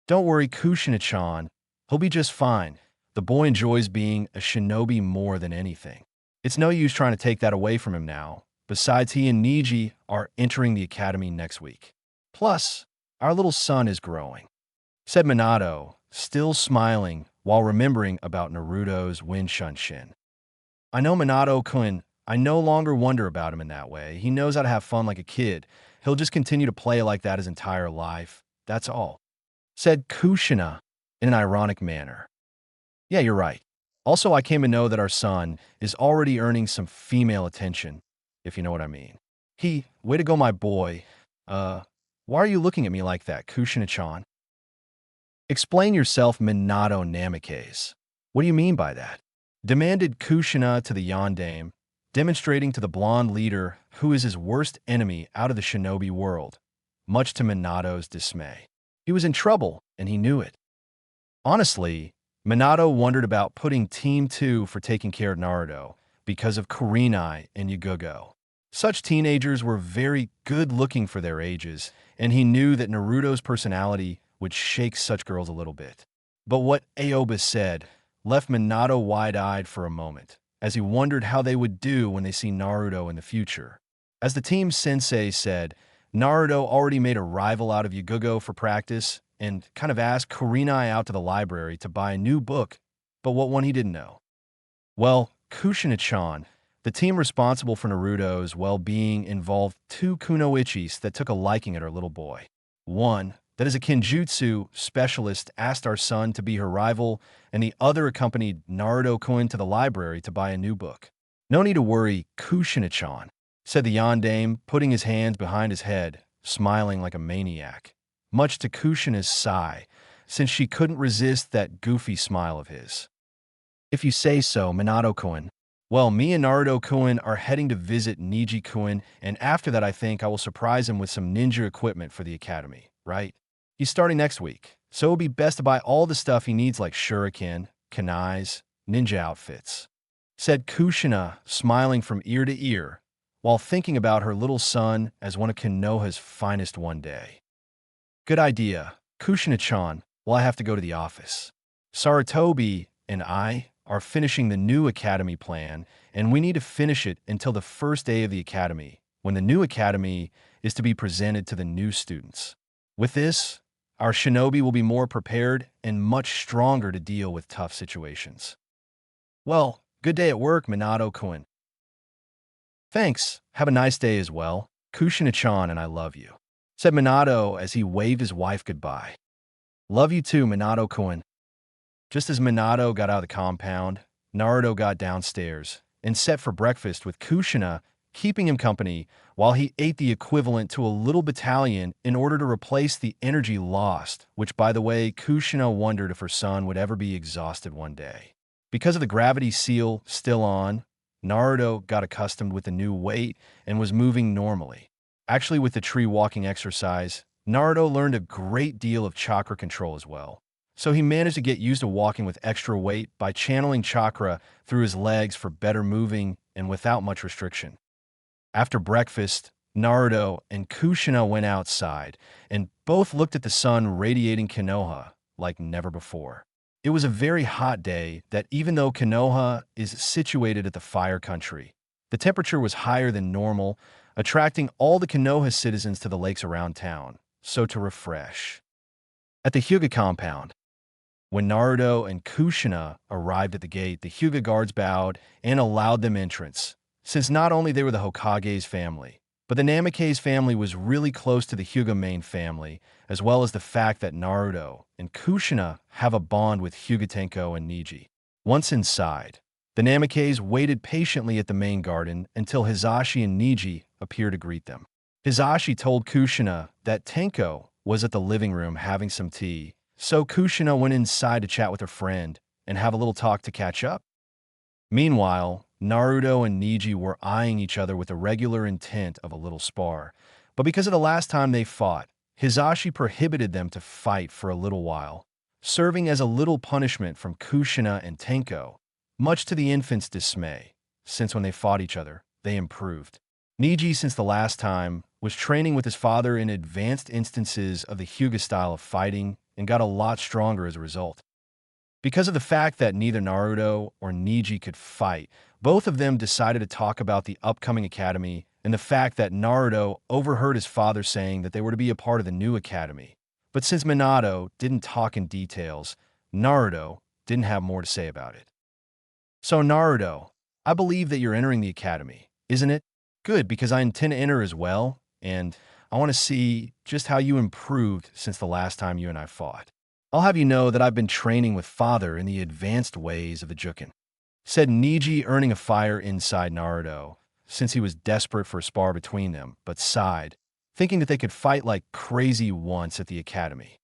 Don't worry, Kushina-chan. He'll be just fine. The boy enjoys being a shinobi more than anything. It's no use trying to take that away from him now. Besides, he and Niji are entering the academy next week. Plus, our little son is growing, said Minato, still smiling while remembering about Naruto's Win Shunshin. I know Minato-kun. I no longer wonder about him in that way. He knows how to have fun like a kid. He'll just continue to play like that his entire life. That's all, said Kushina in an ironic manner. Yeah, you're right. Also, I came to know that our son is already earning some female attention, if you know what I mean. Way to go, my boy. Why are you looking at me like that, Kushina-chan? Explain yourself, Minato Namikaze. What do you mean by that? Demanded Kushina to the yondaime, demonstrating to the blonde leader who is his worst enemy out of the shinobi world, much to Minato's dismay. He was in trouble, and he knew it. Honestly, Minato wondered about putting Team 2 for taking care of Naruto because of Kurenai and Yagugo. Such teenagers were very good-looking for their ages, and he knew that Naruto's personality would shake such girls a little bit. But what Aoba said left Minato wide-eyed for a moment, as he wondered how they would do when they see Naruto in the future. As the team sensei said, Naruto already made a rival out of Yagugo for practice and kind of asked Kurenai out to the library to buy a new book, but what one he didn't know. Well, Kushina-chan, the team responsible for Naruto's well-being, involved two kunoichis that took a liking at our little boy. One, that is a Kenjutsu specialist, asked our son to be her rival, and the other accompanied Naruto-kun to the library to buy a new book. No need to worry, Kushina-chan, said the yondaime, putting his hands behind his head, smiling like a maniac, much to Kushina's sigh, since she couldn't resist that goofy smile of his. If you say so, Minato-kun. Well, me and Naruto-kun are heading to visit Niji-kun, and after that I think I will surprise him with some ninja equipment for the academy, right? He's starting next week, so it would be best to buy all the stuff he needs like shuriken, kunais, ninja outfits, said Kushina, smiling from ear to ear, while thinking about her little son as one of Konoha's finest one day. Good idea, Kushina-chan. Well, I have to go to the office. Sarutobi and I are finishing the new academy plan, and we need to finish it until the first day of the academy, when the new academy is to be presented to the new students. With this, our shinobi will be more prepared and much stronger to deal with tough situations. Well, good day at work, Minato-kun. Thanks. Have a nice day as well, Kushina-chan, and I love you, said Minato as he waved his wife goodbye. Love you too, Minato-kun. Just as Minato got out of the compound, Naruto got downstairs and set for breakfast with Kushina keeping him company while he ate the equivalent to a little battalion in order to replace the energy lost, which, by the way, Kushina wondered if her son would ever be exhausted one day. Because of the gravity seal still on, Naruto got accustomed with the new weight and was moving normally. Actually, with the tree walking exercise, Naruto learned a great deal of chakra control as well. so he managed to get used to walking with extra weight by channeling chakra through his legs for better moving and without much restriction. After breakfast, Naruto and Kushina went outside, and both looked at the sun radiating Konoha like never before. It was a very hot day that even though Konoha is situated at the fire country, the temperature was higher than normal, attracting all the Konoha citizens to the lakes around town, so to refresh. At the Hyuga compound, when Naruto and Kushina arrived at the gate, the Hyuga guards bowed and allowed them entrance, since not only they were the Hokage's family, but the Namikaze family was really close to the Hyuga main family, as well as the fact that Naruto and Kushina have a bond with Hyuga Tenko and Neji. Once inside, the Namikaze waited patiently at the main garden until Hizashi and Neji appeared to greet them. Hizashi told Kushina that Tenko was at the living room having some tea, so Kushina went inside to chat with her friend and have a little talk to catch up. Meanwhile, Naruto and Neji were eyeing each other with the regular intent of a little spar, but because of the last time they fought, Hizashi prohibited them to fight for a little while, serving as a little punishment from Kushina and Tenko, much to the infants' dismay, since when they fought each other, they improved. Neji, since the last time, was training with his father in advanced instances of the Hyuga style of fighting and got a lot stronger as a result. Because of the fact that neither Naruto or Neji could fight, both of them decided to talk about the upcoming academy and the fact that Naruto overheard his father saying that they were to be a part of the new academy. But since Minato didn't talk in details, Naruto didn't have more to say about it. So Naruto, I believe that you're entering the academy, isn't it? Good, because I intend to enter as well, and I want to see just how you improved since the last time you and I fought. I'll have you know that I've been training with father in the advanced ways of the Jukin, said Neji, earning a fire inside Naruto, since he was desperate for a spar between them, but sighed, thinking that they could fight like crazy once at the academy.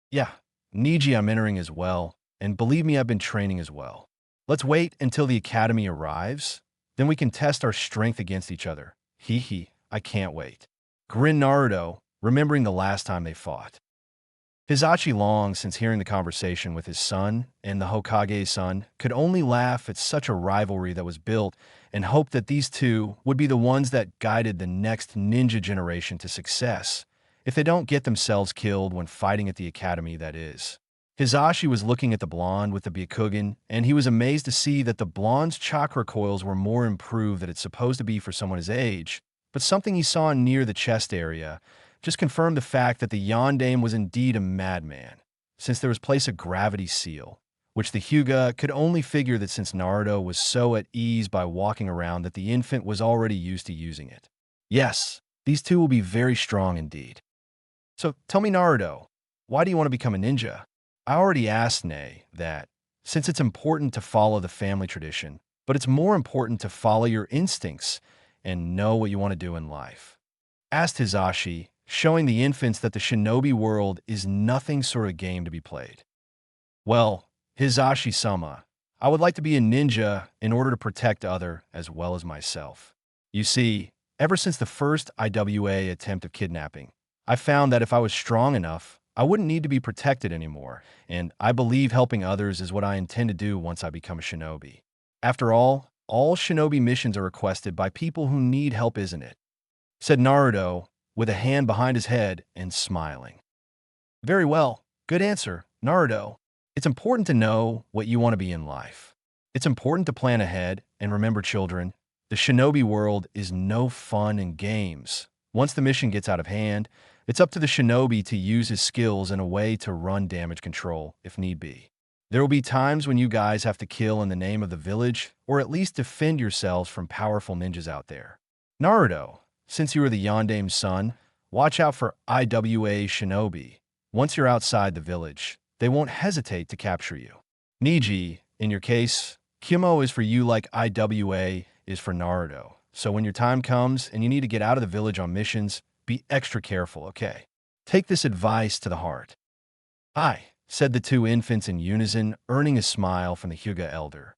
Yeah, Neji, I'm entering as well, and believe me, I've been training as well. Let's wait until the academy arrives, then we can test our strength against each other. Hee hee, I can't wait. Grinned Naruto, remembering the last time they fought. Hizashi, long since hearing the conversation with his son and the Hokage's son, could only laugh at such a rivalry that was built and hoped that these two would be the ones that guided the next ninja generation to success, if they don't get themselves killed when fighting at the academy, that is. Hizashi was looking at the blonde with the Byakugan, and he was amazed to see that the blonde's chakra coils were more improved than it's supposed to be for someone his age, but something he saw near the chest area just confirmed the fact that the Yondaime was indeed a madman, since there was placed a gravity seal, which the Hyuga could only figure that since Naruto was so at ease by walking around that the infant was already used to using it. Yes, these two will be very strong indeed. So tell me, Naruto, why do you want to become a ninja? I already asked Nae that, since it's important to follow the family tradition, but it's more important to follow your instincts and know what you want to do in life. Asked Hizashi, showing the infants that the shinobi world is nothing sort of game to be played. Well, Hizashi-sama, I would like to be a ninja in order to protect other as well as myself. You see, ever since the first IWA attempt of kidnapping, I found that if I was strong enough, I wouldn't need to be protected anymore, and I believe helping others is what I intend to do once I become a shinobi. After all shinobi missions are requested by people who need help, isn't it? Said Naruto, with a hand behind his head and smiling. Very well, good answer, Naruto. It's important to know what you want to be in life. It's important to plan ahead, and remember, children, the shinobi world is no fun and games. Once the mission gets out of hand, it's up to the shinobi to use his skills in a way to run damage control, if need be. There will be times when you guys have to kill in the name of the village, or at least defend yourselves from powerful ninjas out there. Naruto, since you are the Yondaime's son, watch out for IWA shinobi. Once you're outside the village, they won't hesitate to capture you. Neji, in your case, Kyumo is for you like IWA is for Naruto. So when your time comes and you need to get out of the village on missions, be extra careful, okay? Take this advice to the heart. Aye, said the two infants in unison, earning a smile from the Hyuga elder.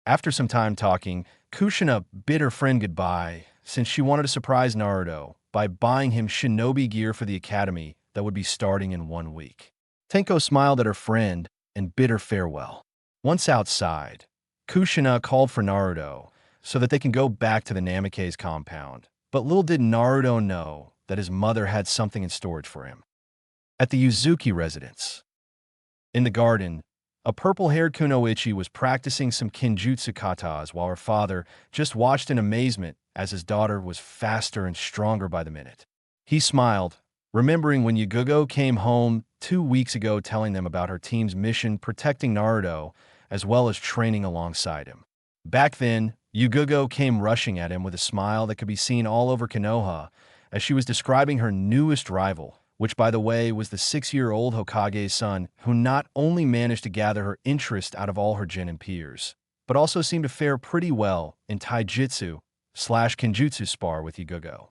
After some time talking, Kushina bid her friend goodbye, since she wanted to surprise Naruto by buying him shinobi gear for the academy that would be starting in 1 week. Tenko smiled at her friend and bid her farewell. Once outside, Kushina called for Naruto so that they can go back to the Namikaze compound. But little did Naruto know that his mother had something in storage for him. At the Yuzuki residence, in the garden, a purple-haired kunoichi was practicing some kinjutsu katas while her father just watched in amazement as his daughter was faster and stronger by the minute. He smiled, remembering when Yugugo came home 2 weeks ago telling them about her team's mission protecting Naruto as well as training alongside him. Back then, Yugugo came rushing at him with a smile that could be seen all over Konoha as she was describing her newest rival, which, by the way, was the 6-year-old Hokage's son, who not only managed to gather her interest out of all her genin peers, but also seemed to fare pretty well in taijutsu/kenjutsu spar with Yugugo.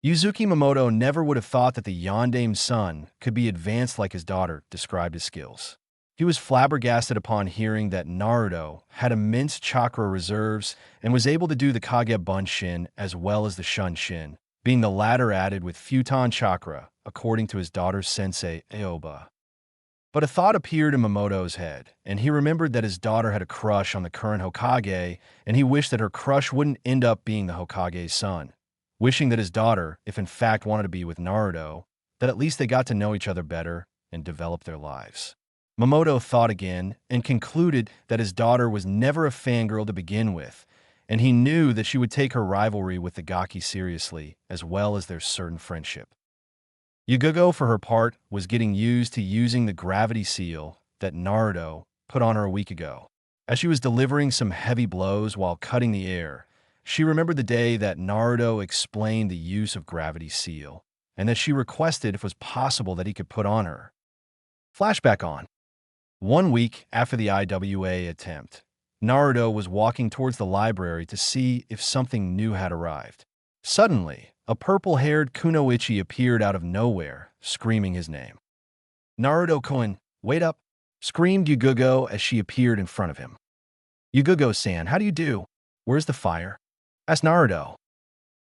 Yuzuki Momoto never would have thought that the Yandame's son could be advanced like his daughter described his skills. He was flabbergasted upon hearing that Naruto had immense chakra reserves and was able to do the Kage Bunshin as well as the Shunshin, being the latter added with Futon chakra, according to his daughter's sensei, Aoba. But a thought appeared in Momoto's head, and he remembered that his daughter had a crush on the current Hokage, and he wished that her crush wouldn't end up being the Hokage's son. Wishing that his daughter, if in fact wanted to be with Naruto, that at least they got to know each other better and develop their lives. Momoto thought again and concluded that his daughter was never a fangirl to begin with, and he knew that she would take her rivalry with the Gaki seriously, as well as their certain friendship. Yugugo, for her part, was getting used to using the gravity seal that Naruto put on her a week ago. As she was delivering some heavy blows while cutting the air, she remembered the day that Naruto explained the use of gravity seal, and that she requested if it was possible that he could put on her. Flashback on. 1 week after the IWA attempt, Naruto was walking towards the library to see if something new had arrived. Suddenly, a purple-haired kunoichi appeared out of nowhere, screaming his name. "Naruto-kun, wait up!" screamed Yugugo as she appeared in front of him. "Yugugo-san, how do you do? Where's the fire?" asked Naruto.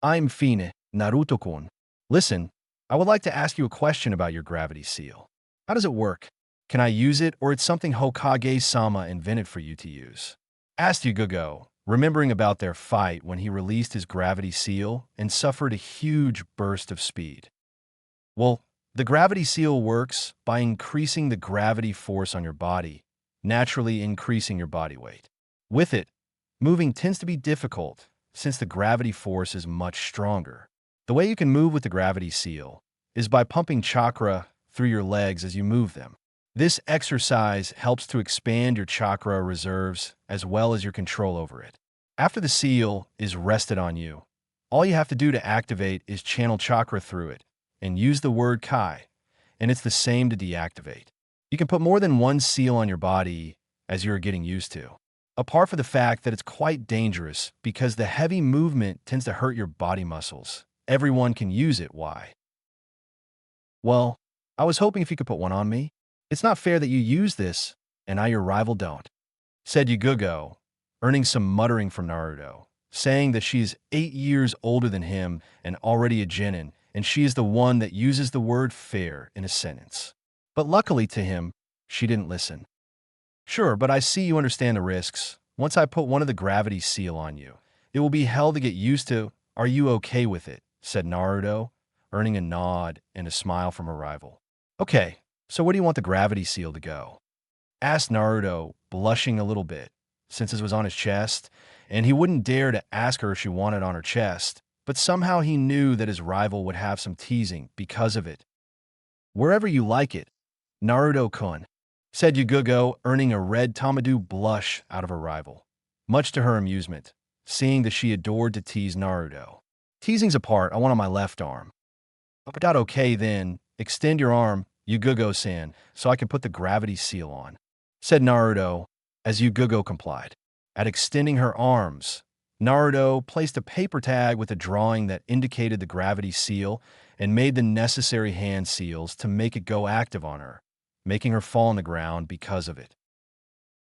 "I'm fine, Naruto-kun. Listen, I would like to ask you a question about your gravity seal. How does it work? Can I use it, or it's something Hokage-sama invented for you to use?" asked Yugugo, remembering about their fight when he released his gravity seal and suffered a huge burst of speed. Well, the gravity seal works by increasing the gravity force on your body, naturally increasing your body weight. With it, moving tends to be difficult since the gravity force is much stronger. The way you can move with the gravity seal is by pumping chakra through your legs as you move them. This exercise helps to expand your chakra reserves as well as your control over it. After the seal is rested on you, all you have to do to activate is channel chakra through it and use the word Kai, and it's the same to deactivate. You can put more than one seal on your body as you're getting used to. Apart from the fact that it's quite dangerous because the heavy movement tends to hurt your body muscles. Everyone can use it, why? Well, I was hoping if you could put one on me. It's not fair that you use this, and I, your rival, don't, said Yugugo, earning some muttering from Naruto, saying that she is 8 years older than him and already a genin, and she is the one that uses the word fair in a sentence. But luckily to him, she didn't listen. "Sure, but I see you understand the risks. Once I put one of the gravity seal on you, it will be hell to get used to. Are you okay with it?" said Naruto, earning a nod and a smile from her rival. "Okay, so where do you want the gravity seal to go?" asked Naruto, blushing a little bit, since it was on his chest, and he wouldn't dare to ask her if she wanted it on her chest, but somehow he knew that his rival would have some teasing because of it. "Wherever you like it, Naruto-kun," said Yugugo, earning a red Tamadu blush out of her rival, much to her amusement, seeing that she adored to tease Naruto. "Teasing's apart, I want on my left arm." "But okay then, extend your arm, Yugugo-san, so I can put the gravity seal on," said Naruto, as Yugugo complied. At extending her arms, Naruto placed a paper tag with a drawing that indicated the gravity seal and made the necessary hand seals to make it go active on her, making her fall on the ground because of it.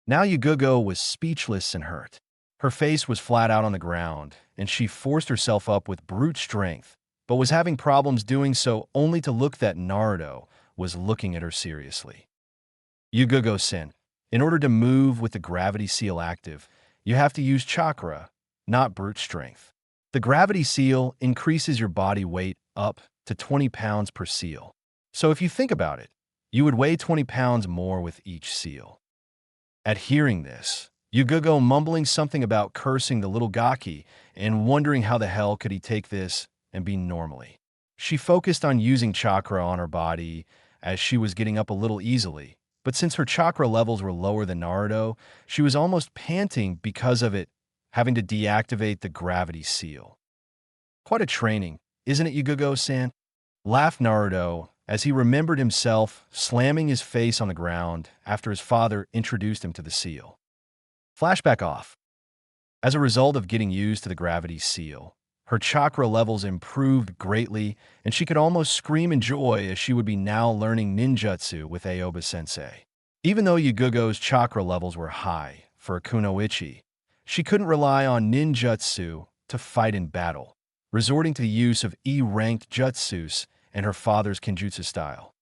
Now Yugugo was speechless and hurt. Her face was flat out on the ground, and she forced herself up with brute strength, but was having problems doing so only to look that Naruto was looking at her seriously. Yugugo-sen, in order to move with the gravity seal active, you have to use chakra, not brute strength. The gravity seal increases your body weight up to 20 pounds per seal. So if you think about it, you would weigh 20 pounds more with each seal. At hearing this, Yugugo mumbling something about cursing the little Gaki and wondering how the hell could he take this and be normally. She focused on using chakra on her body as she was getting up a little easily, but since her chakra levels were lower than Naruto, she was almost panting because of it, having to deactivate the gravity seal. Quite a training, isn't it, Yugugo-san? Laughed Naruto as he remembered himself slamming his face on the ground after his father introduced him to the seal. Flashback off. As a result of getting used to the gravity seal, her chakra levels improved greatly, and she could almost scream in joy as she would be now learning ninjutsu with Aoba-sensei. Even though Yugugo's chakra levels were high for a kunoichi, she couldn't rely on ninjutsu to fight in battle, resorting to the use of E-ranked jutsus and her father's kenjutsu style.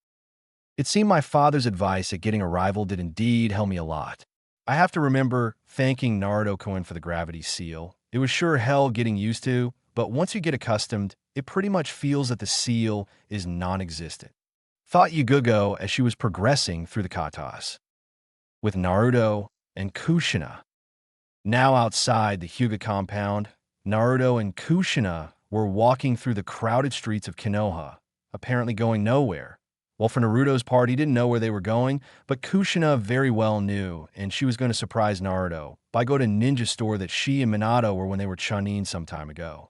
It seemed my father's advice at getting a rival did indeed help me a lot. I have to remember thanking Naruto-kun for the gravity seal. It was sure hell getting used to, but once you get accustomed, it pretty much feels that the seal is non-existent. Thought Yugugo as she was progressing through the katas. With Naruto and Kushina. Now outside the Hyuga compound, Naruto and Kushina were walking through the crowded streets of Konoha, apparently going nowhere. Well, for Naruto's part, he didn't know where they were going, but Kushina very well knew, and she was going to surprise Naruto by going to ninja store that she and Minato were when they were Chunin some time ago.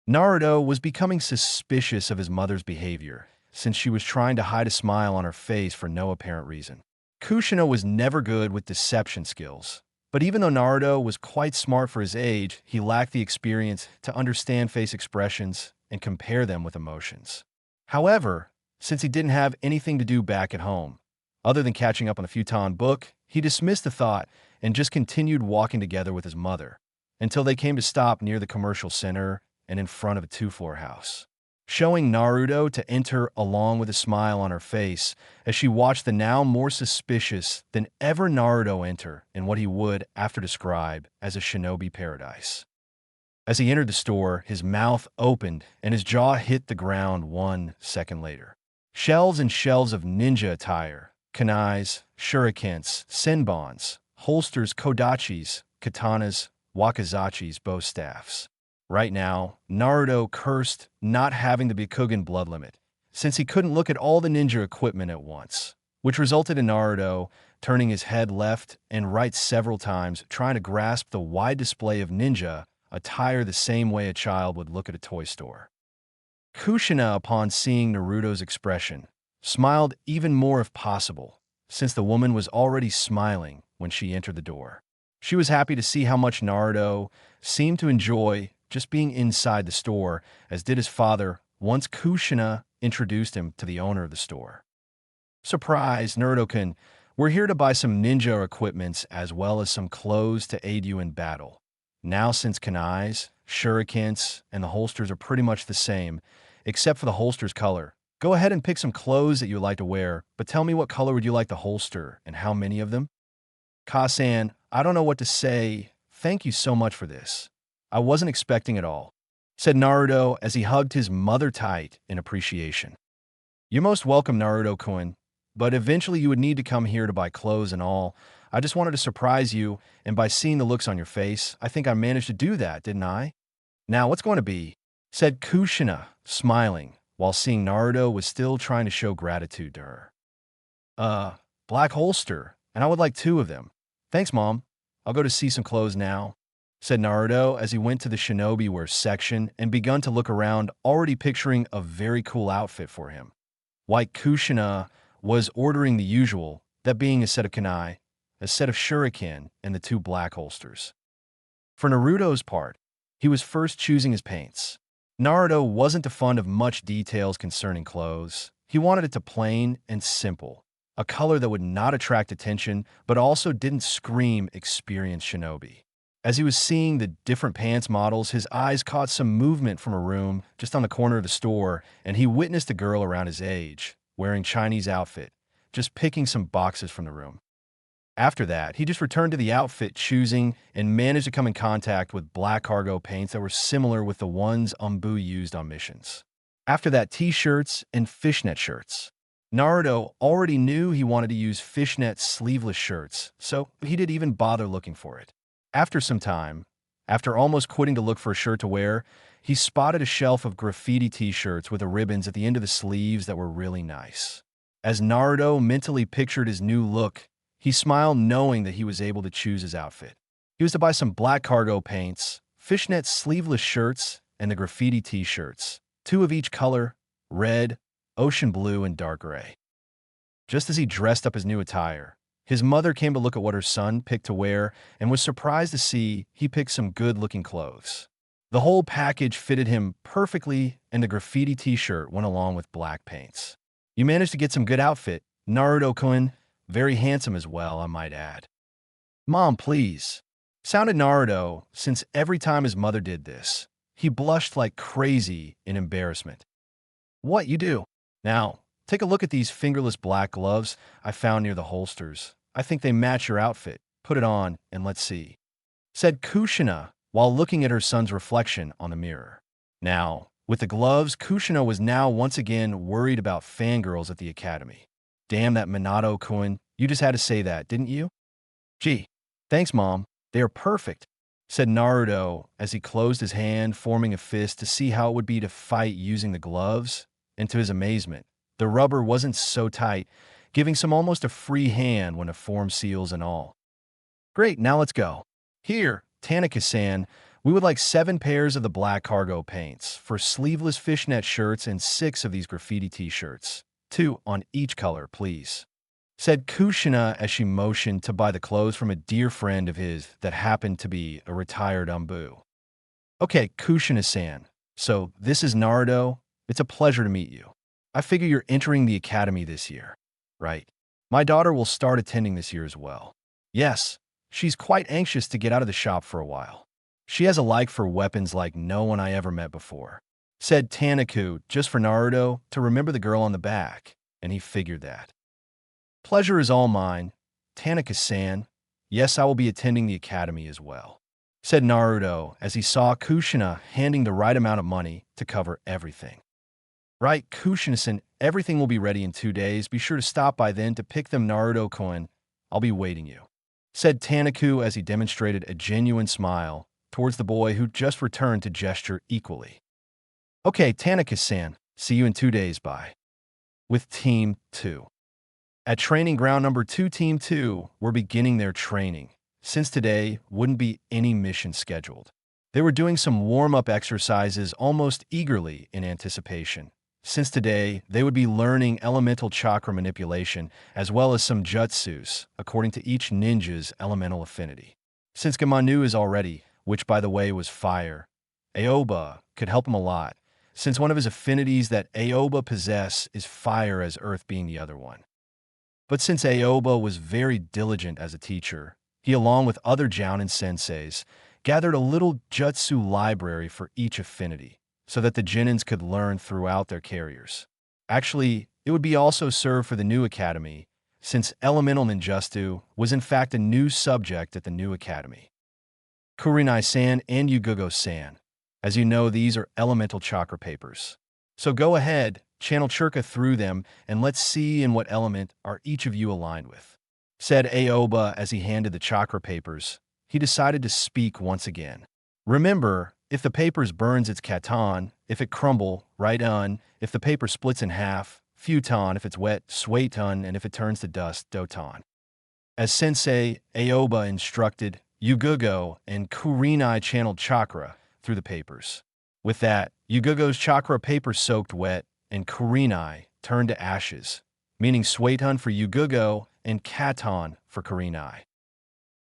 Naruto was becoming suspicious of his mother's behavior, since she was trying to hide a smile on her face for no apparent reason. Kushina was never good with deception skills, but even though Naruto was quite smart for his age, he lacked the experience to understand face expressions and compare them with emotions. However, since he didn't have anything to do back at home, other than catching up on the futon book, he dismissed the thought and just continued walking together with his mother, until they came to stop near the commercial center and in front of a 2-floor house, showing Naruto to enter along with a smile on her face as she watched the now more suspicious than ever Naruto enter in what he would after describe as a shinobi paradise. As he entered the store, his mouth opened and his jaw hit the ground 1 second later. Shelves and shelves of ninja attire, kunais, shurikens, senbons, holsters, kodachis, katanas, wakizachis, bow staffs. Right now, Naruto cursed not having the Byakugan blood limit, since he couldn't look at all the ninja equipment at once, which resulted in Naruto turning his head left and right several times, trying to grasp the wide display of ninja attire the same way a child would look at a toy store. Kushina, upon seeing Naruto's expression, smiled even more if possible, since the woman was already smiling when she entered the door. She was happy to see how much Naruto seemed to enjoy just being inside the store, as did his father once Kushina introduced him to the owner of the store. Surprise, Naruto-kun, we're here to buy some ninja equipments as well as some clothes to aid you in battle. Now since kunais, shurikens, and the holsters are pretty much the same, except for the holster's color, go ahead and pick some clothes that you would like to wear, but tell me what color would you like the holster and how many of them? Ka-san, I don't know what to say. Thank you so much for this. I wasn't expecting it all, said Naruto as he hugged his mother tight in appreciation. You're most welcome, Naruto-kun, but eventually you would need to come here to buy clothes and all. I just wanted to surprise you, and by seeing the looks on your face, I think I managed to do that, didn't I? Now, what's going to be? Said Kushina, smiling, while seeing Naruto was still trying to show gratitude to her. Black holster, and I would like 2 of them. Thanks, Mom. I'll go to see some clothes now, said Naruto as he went to the shinobi wear section and begun to look around, already picturing a very cool outfit for him. While Kushina was ordering the usual, that being a set of kunai, a set of shuriken, and the 2 black holsters. For Naruto's part, he was first choosing his paints. Naruto wasn't fond of much details concerning clothes. He wanted it to plain and simple, a color that would not attract attention but also didn't scream experienced shinobi. As he was seeing the different pants models, his eyes caught some movement from a room just on the corner of the store, and he witnessed a girl around his age, wearing Chinese outfit, just picking some boxes from the room. After that, he just returned to the outfit choosing and managed to come in contact with black cargo paints that were similar with the ones Umbu used on missions. After that, t-shirts and fishnet shirts. Naruto already knew he wanted to use fishnet sleeveless shirts, so he didn't even bother looking for it. After some time, after almost quitting to look for a shirt to wear, he spotted a shelf of graffiti t-shirts with the ribbons at the end of the sleeves that were really nice. As Naruto mentally pictured his new look, he smiled knowing that he was able to choose his outfit. He was to buy some black cargo paints, fishnet sleeveless shirts, and the graffiti t-shirts, 2 of each color, red, ocean blue, and dark gray. Just as he dressed up his new attire, his mother came to look at what her son picked to wear and was surprised to see he picked some good-looking clothes. The whole package fitted him perfectly, and the graffiti t-shirt went along with black paints. You managed to get some good outfit, Naruto-kun. Very handsome as well, I might add. Mom, please. Sounded Naruto, since every time his mother did this, he blushed like crazy in embarrassment. What you do? Now, take a look at these fingerless black gloves I found near the holsters. I think they match your outfit. Put it on and let's see, said Kushina while looking at her son's reflection on the mirror. Now, with the gloves, Kushina was now once again worried about fangirls at the academy. Damn that Minato-kun, you just had to say that, didn't you? Gee, thanks, Mom. They are perfect, said Naruto as he closed his hand, forming a fist to see how it would be to fight using the gloves, and to his amazement, the rubber wasn't so tight, giving some almost a free hand when it formed seals and all. Great, now let's go. Here, Tanaka-san, we would like 7 pairs of the black cargo paints for sleeveless fishnet shirts and 6 of these graffiti t-shirts. 2 on each color, please, said Kushina as she motioned to buy the clothes from a dear friend of his that happened to be a retired Umbu. Okay, Kushina-san, so this is Naruto. It's a pleasure to meet you. I figure you're entering the academy this year, right? My daughter will start attending this year as well. Yes, she's quite anxious to get out of the shop for a while. She has a like for weapons like no one I ever met before, said Tanaku just for Naruto to remember the girl on the back, and he figured that. Pleasure is all mine, Tanaka-san. Yes, I will be attending the academy as well, said Naruto as he saw Kushina handing the right amount of money to cover everything. Right, Kushina-san, everything will be ready in 2 days. Be sure to stop by then to pick them, Naruto-kun. I'll be waiting you, said Tanaku as he demonstrated a genuine smile towards the boy who just returned to gesture equally. Okay, Tanaka-san, see you in 2 days, bye. With Team 2. At training ground number 2, Team 2 were beginning their training, since today wouldn't be any mission scheduled. They were doing some warm-up exercises almost eagerly in anticipation, since today they would be learning elemental chakra manipulation as well as some jutsus, according to each ninja's elemental affinity. Since Gamanu is already, which by the way was fire, Aoba could help him a lot, since one of his affinities that Aoba possess is fire, as earth being the other one. But since Aoba was very diligent as a teacher, he, along with other Jounin senseis, gathered a little jutsu library for each affinity, so that the Jounins could learn throughout their carriers. Actually, it would be also served for the new academy, since elemental ninjutsu was in fact a new subject at the new academy. Kurinai-san and Yugugo-san. As you know, these are elemental chakra papers. So go ahead, channel Chirka through them, and let's see in what element are each of you aligned with, said Aoba as he handed the chakra papers. He decided to speak once again. Remember, if the papers burns, it's katan, if it crumble, right-un, if the paper splits in half, futon, if it's wet, swaiton, and if it turns to dust, doton. As Sensei Aoba instructed, Yugugo and Kurinai channeled chakra through the papers. With that, Yugugo's chakra paper soaked wet, and Kurinai turned to ashes, meaning swaiton for Yugugo and katan for Kurinai.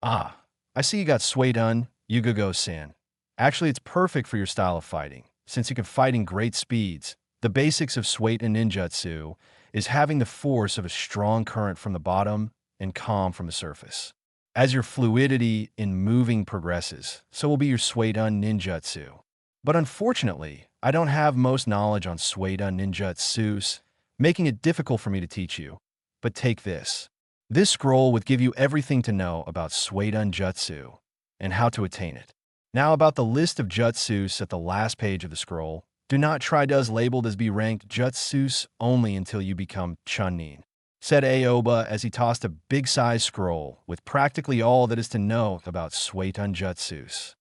Ah, I see you got swaiton, Yugugo-san. Actually, it's perfect for your style of fighting, since you can fight in great speeds. The basics of swaiton ninjutsu is having the force of a strong current from the bottom and calm from the surface. As your fluidity in moving progresses, so will be your swaiton ninjutsu. But unfortunately, I don't have most knowledge on swaiton ninjutsu, making it difficult for me to teach you. But take this. This scroll would give you everything to know about Suidan Jutsu and how to attain it. Now about the list of jutsus at the last page of the scroll. Do not try does labeled as be ranked jutsus only until you become Chunin, said Aoba as he tossed a big-sized scroll with practically all that is to know about Suidan Jutsus.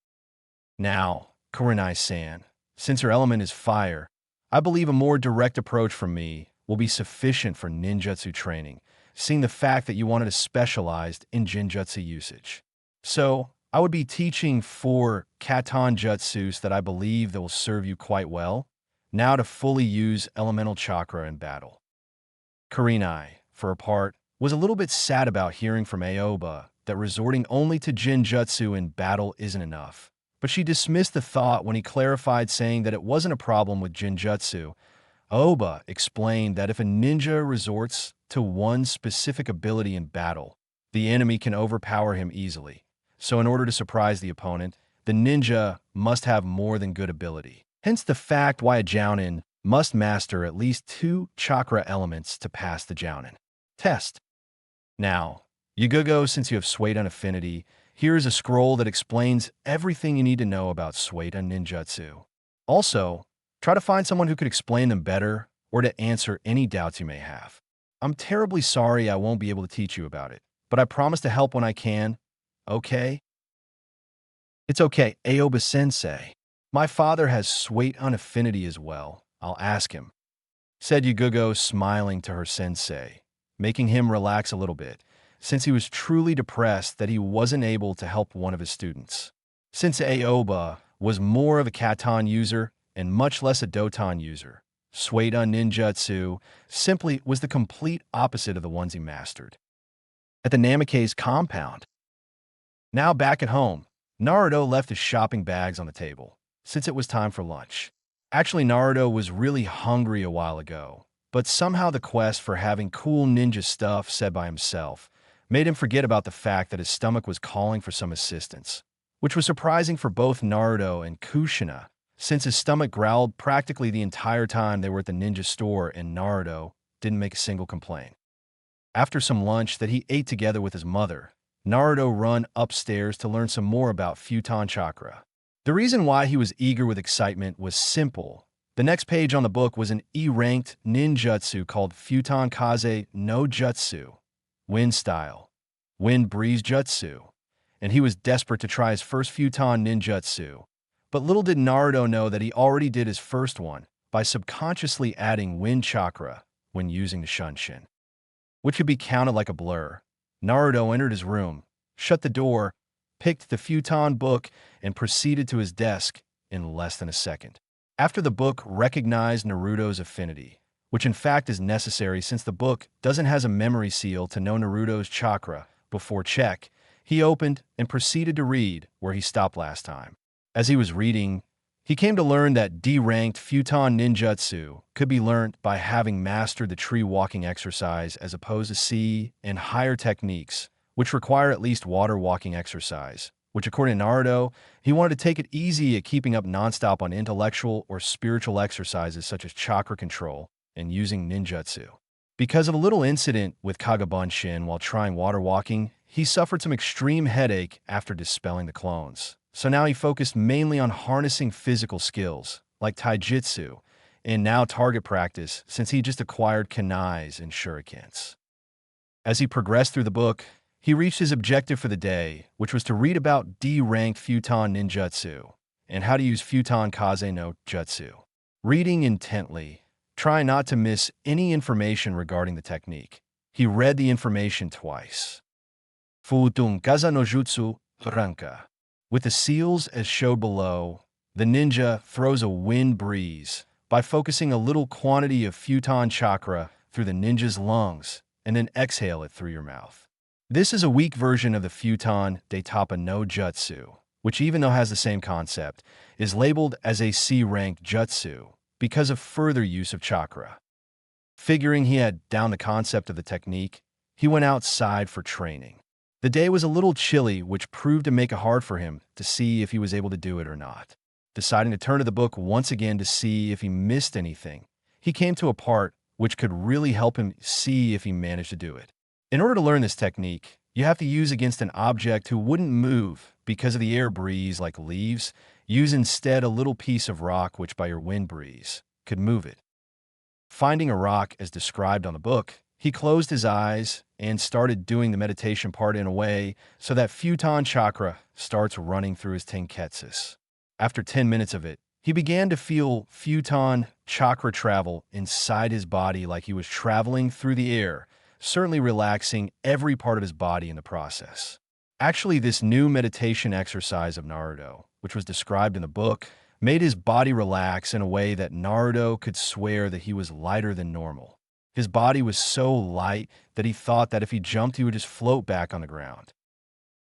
Now, Kurenai-san, since her element is fire, I believe a more direct approach from me will be sufficient for ninjutsu training, seeing the fact that you wanted a specialized in jinjutsu usage. So, I would be teaching 4 katan jutsus that I believe that will serve you quite well, now to fully use elemental chakra in battle. Kurenai, for her part, was a little bit sad about hearing from Aoba that resorting only to jinjutsu in battle isn't enough, but she dismissed the thought when he clarified, saying that it wasn't a problem with jinjutsu. Aoba explained that if a ninja resorts to one specific ability in battle, the enemy can overpower him easily. So in order to surprise the opponent, the ninja must have more than good ability. Hence the fact why a jounin must master at least 2 chakra elements to pass the jounin test. Now, Yugugo, since you have Suidan affinity, here is a scroll that explains everything you need to know about Suidan ninjutsu. Also, try to find someone who could explain them better or to answer any doubts you may have. I'm terribly sorry I won't be able to teach you about it, but I promise to help when I can. Okay? It's okay, Aoba-sensei. My father has Suidan affinity as well. I'll ask him, said Yugugo, smiling to her sensei, making him relax a little bit, since he was truly depressed that he wasn't able to help one of his students. Since Aoba was more of a katan user and much less a doton user, Suidan ninjutsu simply was the complete opposite of the ones he mastered. At the Namikaze compound. Now back at home, Naruto left his shopping bags on the table, since it was time for lunch. Actually, Naruto was really hungry a while ago, but somehow the quest for having cool ninja stuff said by himself made him forget about the fact that his stomach was calling for some assistance, which was surprising for both Naruto and Kushina, since his stomach growled practically the entire time they were at the ninja store and Naruto didn't make a single complaint. After some lunch that he ate together with his mother, Naruto ran upstairs to learn some more about Futon Chakra. The reason why he was eager with excitement was simple. The next page on the book was an E-ranked ninjutsu called Futon Kaze no Jutsu, Wind Style, Wind Breeze Jutsu, and he was desperate to try his first Futon ninjutsu. But little did Naruto know that he already did his first one by subconsciously adding Wind Chakra when using the Shunshin, which could be counted like a blur. Naruto entered his room, shut the door, picked the Futon book, and proceeded to his desk in less than a second. After the book recognized Naruto's affinity, which in fact is necessary since the book doesn't has a memory seal to know Naruto's chakra before check, he opened and proceeded to read where he stopped last time. As he was reading, he came to learn that D-ranked Futon ninjutsu could be learned by having mastered the tree walking exercise as opposed to C and higher techniques, which require at least water walking exercise, which according to Naruto, he wanted to take it easy at keeping up nonstop on intellectual or spiritual exercises such as chakra control and using ninjutsu. Because of a little incident with Kagabunshin while trying water walking, he suffered some extreme headache after dispelling the clones. So now he focused mainly on harnessing physical skills, like taijutsu, and now target practice since he just acquired kunais and shurikens. As he progressed through the book, he reached his objective for the day, which was to read about D-ranked Futon ninjutsu and how to use Futon Kaze no Jutsu. Reading intently, trying not to miss any information regarding the technique, he read the information twice. Futon Kaze no Jutsu Ranka. With the seals as showed below, the ninja throws a wind breeze by focusing a little quantity of Futon chakra through the ninja's lungs and then exhale it through your mouth. This is a weak version of the Futon de Tapa no Jutsu, which even though has the same concept, is labeled as a C-ranked jutsu because of further use of chakra. Figuring he had down the concept of the technique, he went outside for training. The day was a little chilly, which proved to make it hard for him to see if he was able to do it or not. Deciding to turn to the book once again to see if he missed anything, he came to a part which could really help him see if he managed to do it. In order to learn this technique, you have to use against an object who wouldn't move because of the air breeze like leaves. Use instead a little piece of rock which by your wind breeze could move it. Finding a rock as described on the book, he closed his eyes and started doing the meditation part in a way so that Futon chakra starts running through his tenketsus. After 10 minutes of it, he began to feel Futon chakra travel inside his body like he was traveling through the air, certainly relaxing every part of his body in the process. Actually, this new meditation exercise of Naruto, which was described in the book, made his body relax in a way that Naruto could swear that he was lighter than normal. His body was so light that he thought that if he jumped, he would just float back on the ground.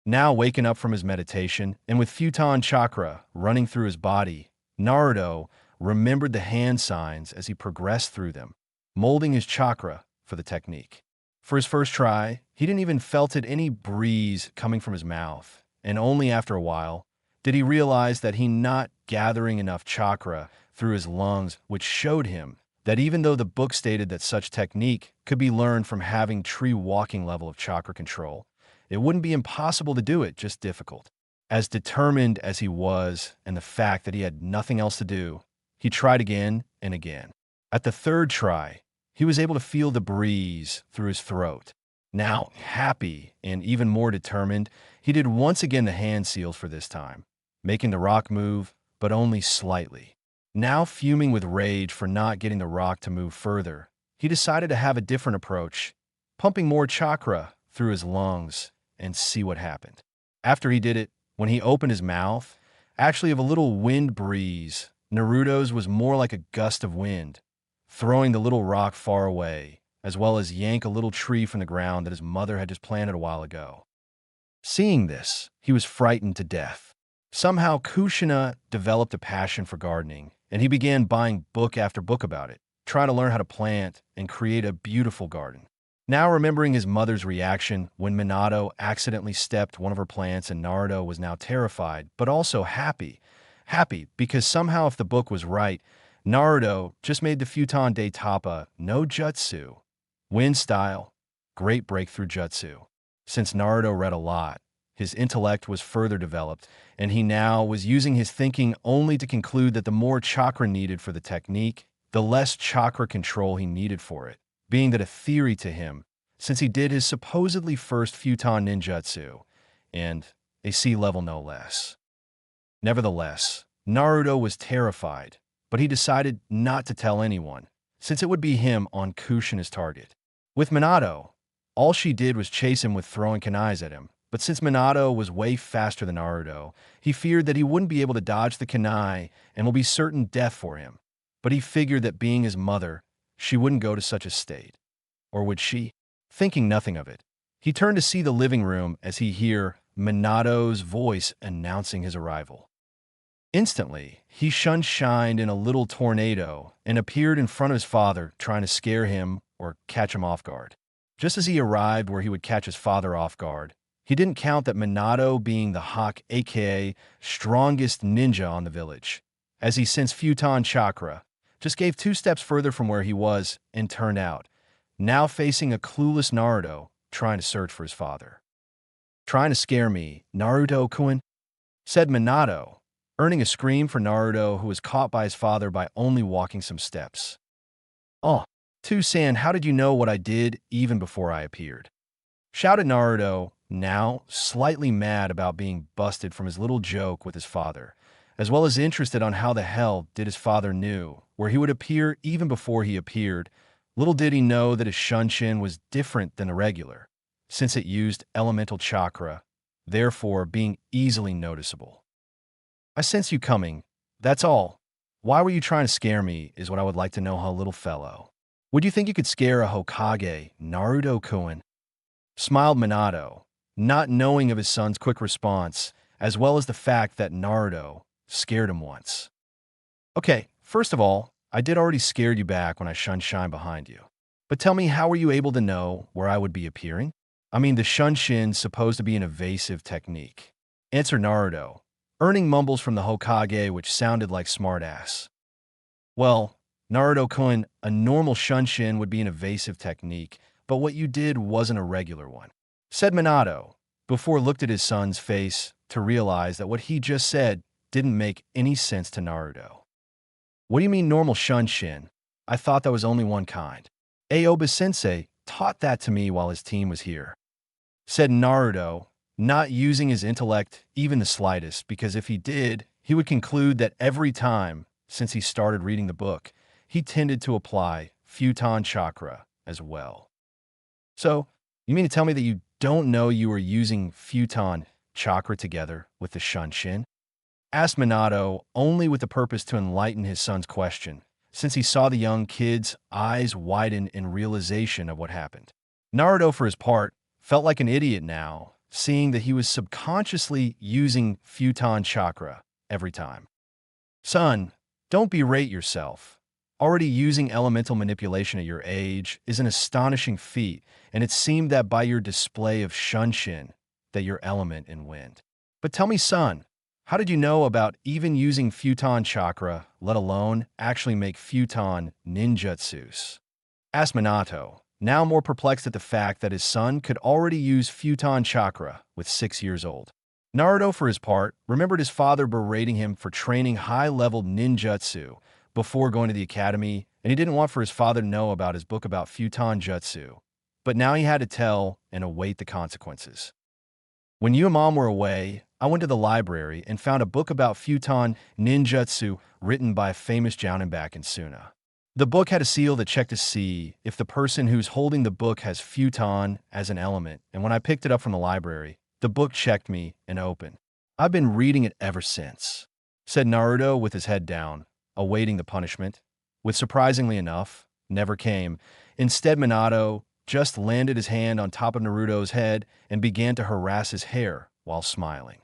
Now, waking up from his meditation, and with Futon chakra running through his body, Naruto remembered the hand signs as he progressed through them, molding his chakra for the technique. For his first try, he didn't even felt any breeze coming from his mouth, and only after a while did he realize that he not gathering enough chakra through his lungs, which showed him that even though the book stated that such technique could be learned from having tree walking level of chakra control, it wouldn't be impossible to do it, just difficult. As determined as he was, and the fact that he had nothing else to do, he tried again and again. At the third try, he was able to feel the breeze through his throat. Now, happy and even more determined, he did once again the hand seals for this time, making the rock move, but only slightly. Now fuming with rage for not getting the rock to move further, he decided to have a different approach, pumping more chakra through his lungs and see what happened. After he did it, when he opened his mouth, actually of a little wind breeze, Naruto's was more like a gust of wind, throwing the little rock far away, as well as yank a little tree from the ground that his mother had just planted a while ago. Seeing this, he was frightened to death. Somehow Kushina developed a passion for gardening, and he began buying book after book about it, trying to learn how to plant and create a beautiful garden. Now remembering his mother's reaction when Minato accidentally stepped one of her plants, and Naruto was now terrified, but also happy. Happy because somehow if the book was right, Naruto just made the Futon de Tapa no jutsu. Wind style, great breakthrough jutsu. Since Naruto read a lot, his intellect was further developed, and he now was using his thinking only to conclude that the more chakra needed for the technique, the less chakra control he needed for it, being that a theory to him, since he did his supposedly first Futon ninjutsu, and a C level no less. Nevertheless, Naruto was terrified, but he decided not to tell anyone, since it would be him on Kushina's target. With Minato, all she did was chase him with throwing kunais at him, but since Minato was way faster than Naruto, he feared that he wouldn't be able to dodge the kunai and will be certain death for him. But he figured that being his mother, she wouldn't go to such a state. Or would she? Thinking nothing of it, he turned to see the living room as he heard Minato's voice announcing his arrival. Instantly, he shined in a little tornado and appeared in front of his father, trying to scare him or catch him off guard. Just as he arrived where he would catch his father off guard, he didn't count that Minato being the Hawk aka strongest ninja on the village, as he sensed Futon chakra, just gave 2 steps further from where he was and turned out, now facing a clueless Naruto trying to search for his father. "Trying to scare me, Naruto-kun?" said Minato, earning a scream for Naruto, who was caught by his father by only walking some steps. "Oh, Tu-san, how did you know what I did even before I appeared?" shouted Naruto, now slightly mad about being busted from his little joke with his father, as well as interested on how the hell did his father knew where he would appear even before he appeared. Little did he know that his Shunshin was different than the regular, since it used elemental chakra, therefore being easily noticeable. "I sense you coming, that's all. Why were you trying to scare me is what I would like to know, how little fellow. Would you think you could scare a Hokage, Naruto-kun?" smiled Minato, not knowing of his son's quick response, as well as the fact that Naruto scared him once. "Okay, first of all, I did already scare you back when I shine behind you. But tell me, how were you able to know where I would be appearing? I mean, the Shunshin's supposed to be an evasive technique," answered Naruto, earning mumbles from the Hokage which sounded like smartass. "Well, Naruto-kun, a normal shunshin would be an evasive technique, but what you did wasn't a regular one, said Minato, before looked at his son's face to realize that what he just said didn't make any sense to Naruto. What do you mean normal shunshin? I thought that was only one kind. Aoba-sensei taught that to me while his team was here, said Naruto, not using his intellect even the slightest, because if he did, he would conclude that every time since he started reading the book, he tended to apply futon chakra as well. So, you mean to tell me that you don't know you were using futon chakra together with the shunshin? Asked Minato only with the purpose to enlighten his son's question, since he saw the young kid's eyes widen in realization of what happened. Naruto, for his part, felt like an idiot now, seeing that he was subconsciously using futon chakra every time. Son, don't berate yourself. Already using elemental manipulation at your age is an astonishing feat, and it seemed that by your display of shunshin that your element in wind. But tell me, son, how did you know about even using futon chakra, let alone actually make futon ninjutsus? Asked Minato, now more perplexed at the fact that his son could already use futon chakra with 6 years old. Naruto, for his part, remembered his father berating him for training high-level ninjutsu before going to the academy, and he didn't want for his father to know about his book about futon jutsu. But now he had to tell and await the consequences. When you and Mom were away, I went to the library and found a book about futon ninjutsu written by a famous jounin back in Suna. The book had a seal that checked to see if the person who's holding the book has futon as an element, and when I picked it up from the library, the book checked me and opened. I've been reading it ever since, said Naruto with his head down, awaiting the punishment, which surprisingly enough, never came. Instead, Minato just landed his hand on top of Naruto's head and began to harass his hair while smiling.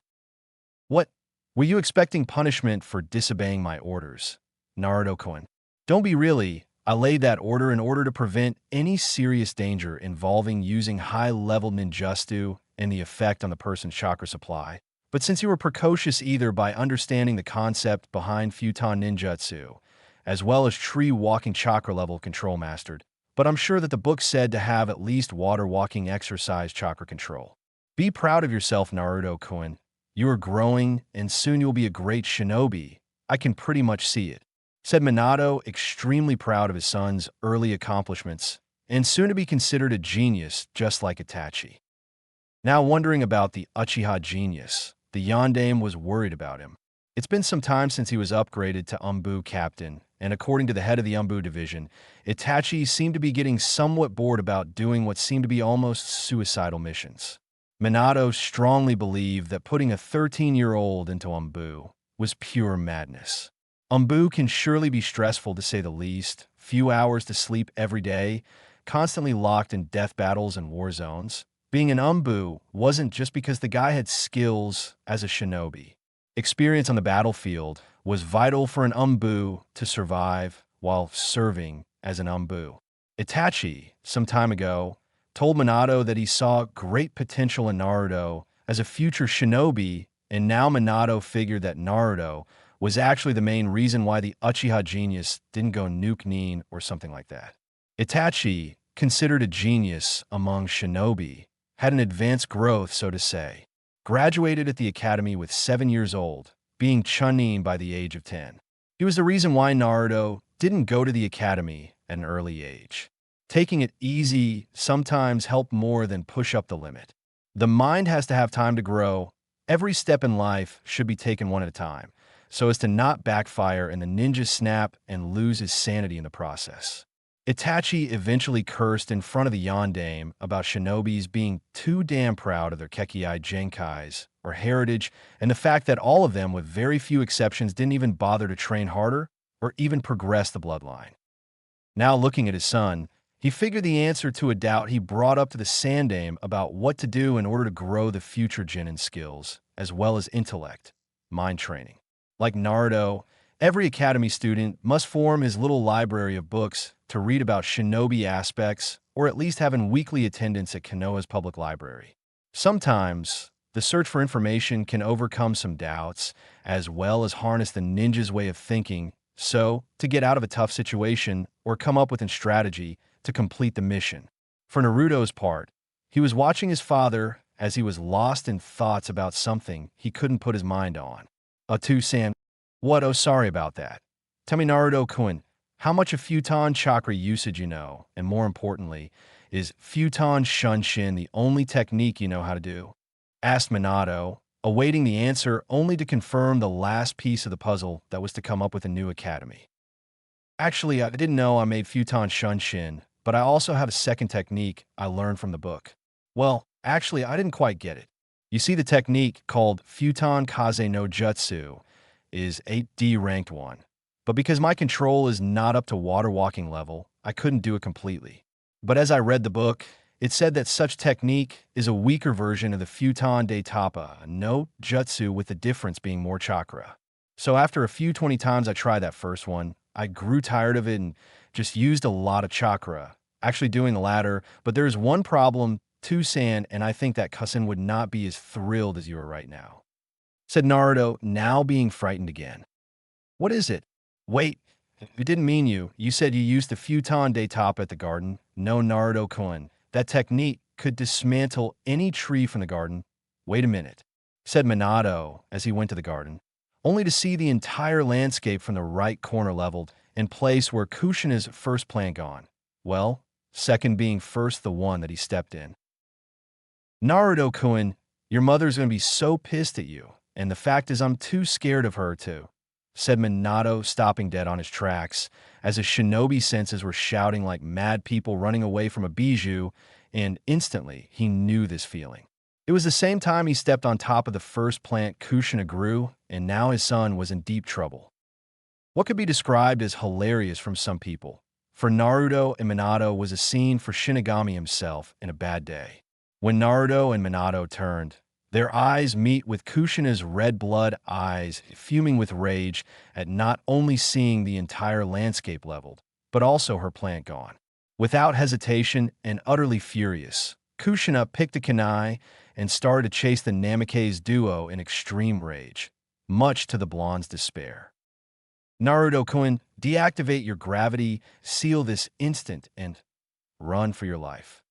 What? Were you expecting punishment for disobeying my orders, Naruto-kun? Don't be really. I laid that order in order to prevent any serious danger involving using high-level ninjutsu and the effect on the person's chakra supply. But since you were precocious either by understanding the concept behind futon ninjutsu, as well as tree-walking chakra level control mastered, but I'm sure that the book said to have at least water-walking exercise chakra control. Be proud of yourself, Naruto-kun. You are growing, and soon you'll be a great shinobi. I can pretty much see it, said Minato, extremely proud of his son's early accomplishments, and soon to be considered a genius just like Itachi. Now wondering about the Uchiha genius, the Yondaime was worried about him. It's been some time since he was upgraded to Umbu captain, and according to the head of the Umbu division, Itachi seemed to be getting somewhat bored about doing what seemed to be almost suicidal missions. Minato strongly believed that putting a 13-year-old into Umbu was pure madness. Umbu can surely be stressful to say the least, few hours to sleep every day, constantly locked in death battles and war zones. Being an Umbu wasn't just because the guy had skills as a shinobi. Experience on the battlefield was vital for an Umbu to survive while serving as an Umbu. Itachi, some time ago, told Minato that he saw great potential in Naruto as a future shinobi, and now Minato figured that Naruto was actually the main reason why the Uchiha genius didn't go nuke Nin or something like that. Itachi, considered a genius among shinobi, had an advanced growth, so to say. Graduated at the academy with 7 years old, being Chunin by the age of 10. He was the reason why Naruto didn't go to the academy at an early age. Taking it easy sometimes helped more than push up the limit. The mind has to have time to grow. Every step in life should be taken one at a time, so as to not backfire and the ninja snap and lose his sanity in the process. Itachi eventually cursed in front of the Yondaime about shinobis being too damn proud of their Kekkei Genkais, or heritage, and the fact that all of them, with very few exceptions, didn't even bother to train harder or even progress the bloodline. Now looking at his son, he figured the answer to a doubt he brought up to the Sandaime about what to do in order to grow the future Genin skills, as well as intellect, mind training. Like Naruto, every academy student must form his little library of books to read about shinobi aspects, or at least having weekly attendance at Konoha's public library. Sometimes, the search for information can overcome some doubts, as well as harness the ninja's way of thinking, So, to get out of a tough situation or come up with a strategy to complete the mission. For Naruto's part, he was watching his father as he was lost in thoughts about something he couldn't put his mind on. Atu-san, what? Oh, sorry about that. Tell me, Naruto-kun, how much of Futon chakra usage you know, and more importantly, is Futon Shunshin the only technique you know how to do? Asked Minato, awaiting the answer only to confirm the last piece of the puzzle that was to come up with a new academy. Actually, I didn't know I made Futon Shunshin, but I also have a second technique I learned from the book. Well, actually, I didn't quite get it. You see, the technique called Futon Kaze no Jutsu is 8D ranked one. But because my control is not up to water walking level, I couldn't do it completely. But as I read the book, it said that such technique is a weaker version of the Futon de Tapa no Jutsu, with the difference being more chakra. So after a few 20 times I tried that first one, I grew tired of it and just used a lot of chakra, actually doing the latter. But there's one problem, Tusan, and I think that cousin would not be as thrilled as you are right now, said Naruto, now being frightened again. What is it? Wait, it didn't mean you. You said you used the Futon de Top at the garden. No, Naruto-kun. That technique could dismantle any tree from the garden. Wait a minute, said Minato as he went to the garden, only to see the entire landscape from the right corner leveled in place where Kushina's first plant gone. Well, second being first the one that he stepped in. Naruto-kun, your mother's going to be so pissed at you, and the fact is I'm too scared of her too, said Minato, stopping dead on his tracks, as his shinobi senses were shouting like mad people running away from a bijou, and instantly he knew this feeling. It was the same time he stepped on top of the first plant Kushina grew, and now his son was in deep trouble. What could be described as hilarious from some people, for Naruto and Minato, was a scene for Shinigami himself in a bad day. When Naruto and Minato turned, their eyes meet with Kushina's red blood eyes fuming with rage at not only seeing the entire landscape leveled, but also her plant gone. Without hesitation and utterly furious, Kushina picked a kunai and started to chase the Namikaze duo in extreme rage, much to the blonde's despair. Naruto-kun, deactivate your gravity, seal this instant, and run for your life,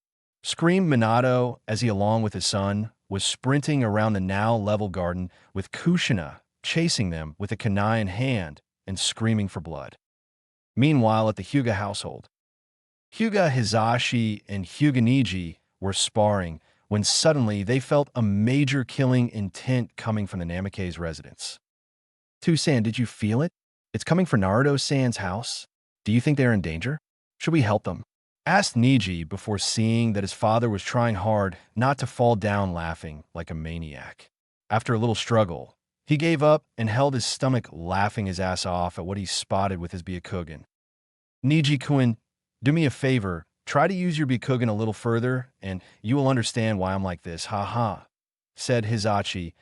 screamed Minato as he, along with his son, was sprinting around the now level garden with Kushina chasing them with a kunai in hand and screaming for blood. Meanwhile, at the Hyuga household, Hyuga Hizashi and Hyuga Niji were sparring when suddenly they felt a major killing intent coming from the Namikaze residence. Tusan, did you feel it? It's coming for Naruto-san's house. Do you think they're in danger? Should we help them? Asked Niji before seeing that his father was trying hard not to fall down laughing like a maniac. After a little struggle, he gave up and held his stomach, laughing his ass off at what he spotted with his Byakugan. Niji-kun, do me a favor, try to use your Byakugan a little further, and you will understand why I'm like this, ha, said Hizashi,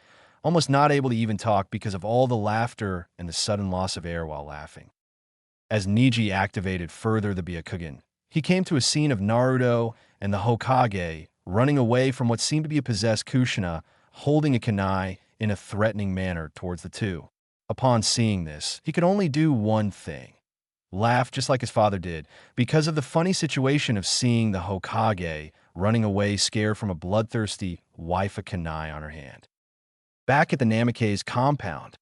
almost not able to even talk because of all the laughter and the sudden loss of air while laughing. As Niji activated further the Byakugan, he came to a scene of Naruto and the Hokage running away from what seemed to be a possessed Kushina, holding a kunai in a threatening manner towards the two. Upon seeing this, he could only do one thing: laugh just like his father did, because of the funny situation of seeing the Hokage running away scared from a bloodthirsty wife, a kunai on her hand. Back at the Namikaze compound,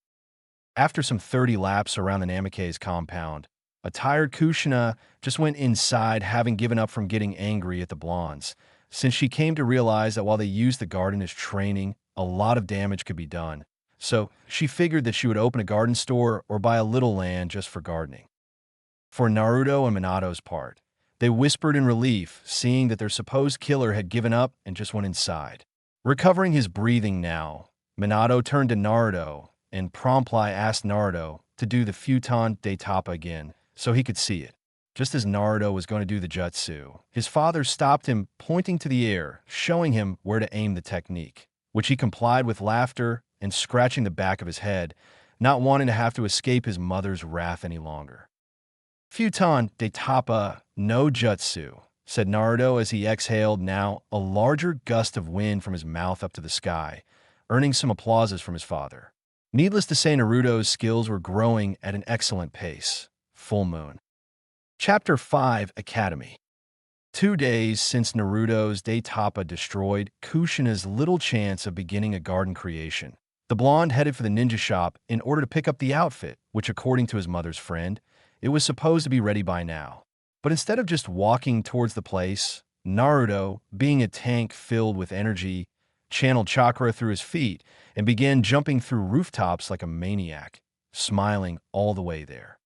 after some 30 laps around the Namikaze compound, a tired Kushina just went inside, having given up from getting angry at the blondes, since she came to realize that while they used the garden as training, a lot of damage could be done. So she figured that she would open a garden store or buy a little land just for gardening. For Naruto and Minato's part, they whispered in relief, seeing that their supposed killer had given up and just went inside. Recovering his breathing now, Minato turned to Naruto and promptly asked Naruto to do the Futon de Tapa again so he could see it. Just as Naruto was going to do the jutsu, his father stopped him, pointing to the air, showing him where to aim the technique, which he complied with laughter and scratching the back of his head, not wanting to have to escape his mother's wrath any longer. Futon de Tapa no Jutsu, said Naruto as he exhaled now a larger gust of wind from his mouth up to the sky, earning some applauses from his father. Needless to say, Naruto's skills were growing at an excellent pace. Full Moon. Chapter 5 Academy. 2 days since Naruto's Daitapa destroyed Kushina's little chance of beginning a garden creation, the blonde headed for the ninja shop in order to pick up the outfit, which, according to his mother's friend, it was supposed to be ready by now. But instead of just walking towards the place, Naruto, being a tank filled with energy, channeled chakra through his feet and began jumping through rooftops like a maniac, smiling all the way there.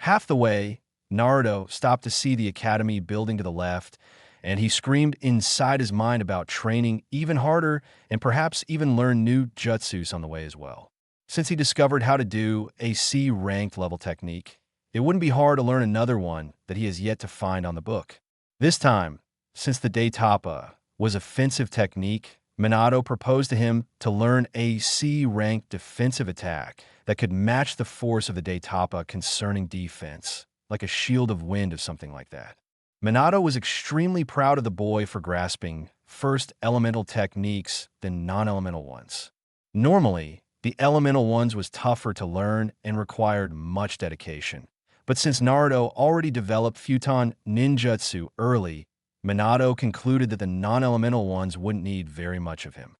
Half the way, Naruto stopped to see the academy building to the left, and he screamed inside his mind about training even harder and perhaps even learn new jutsus on the way as well. Since he discovered how to do a C-ranked level technique, it wouldn't be hard to learn another one that he has yet to find on the book. This time, since the Daitapa was offensive technique, Minato proposed to him to learn a C-ranked defensive attack that could match the force of the Daitapa concerning defense, like a shield of wind or something like that. Minato was extremely proud of the boy for grasping first elemental techniques than non-elemental ones. Normally, the elemental ones was tougher to learn and required much dedication. But since Naruto already developed Futon Ninjutsu early, Minato concluded that the non-elemental ones wouldn't need very much of him.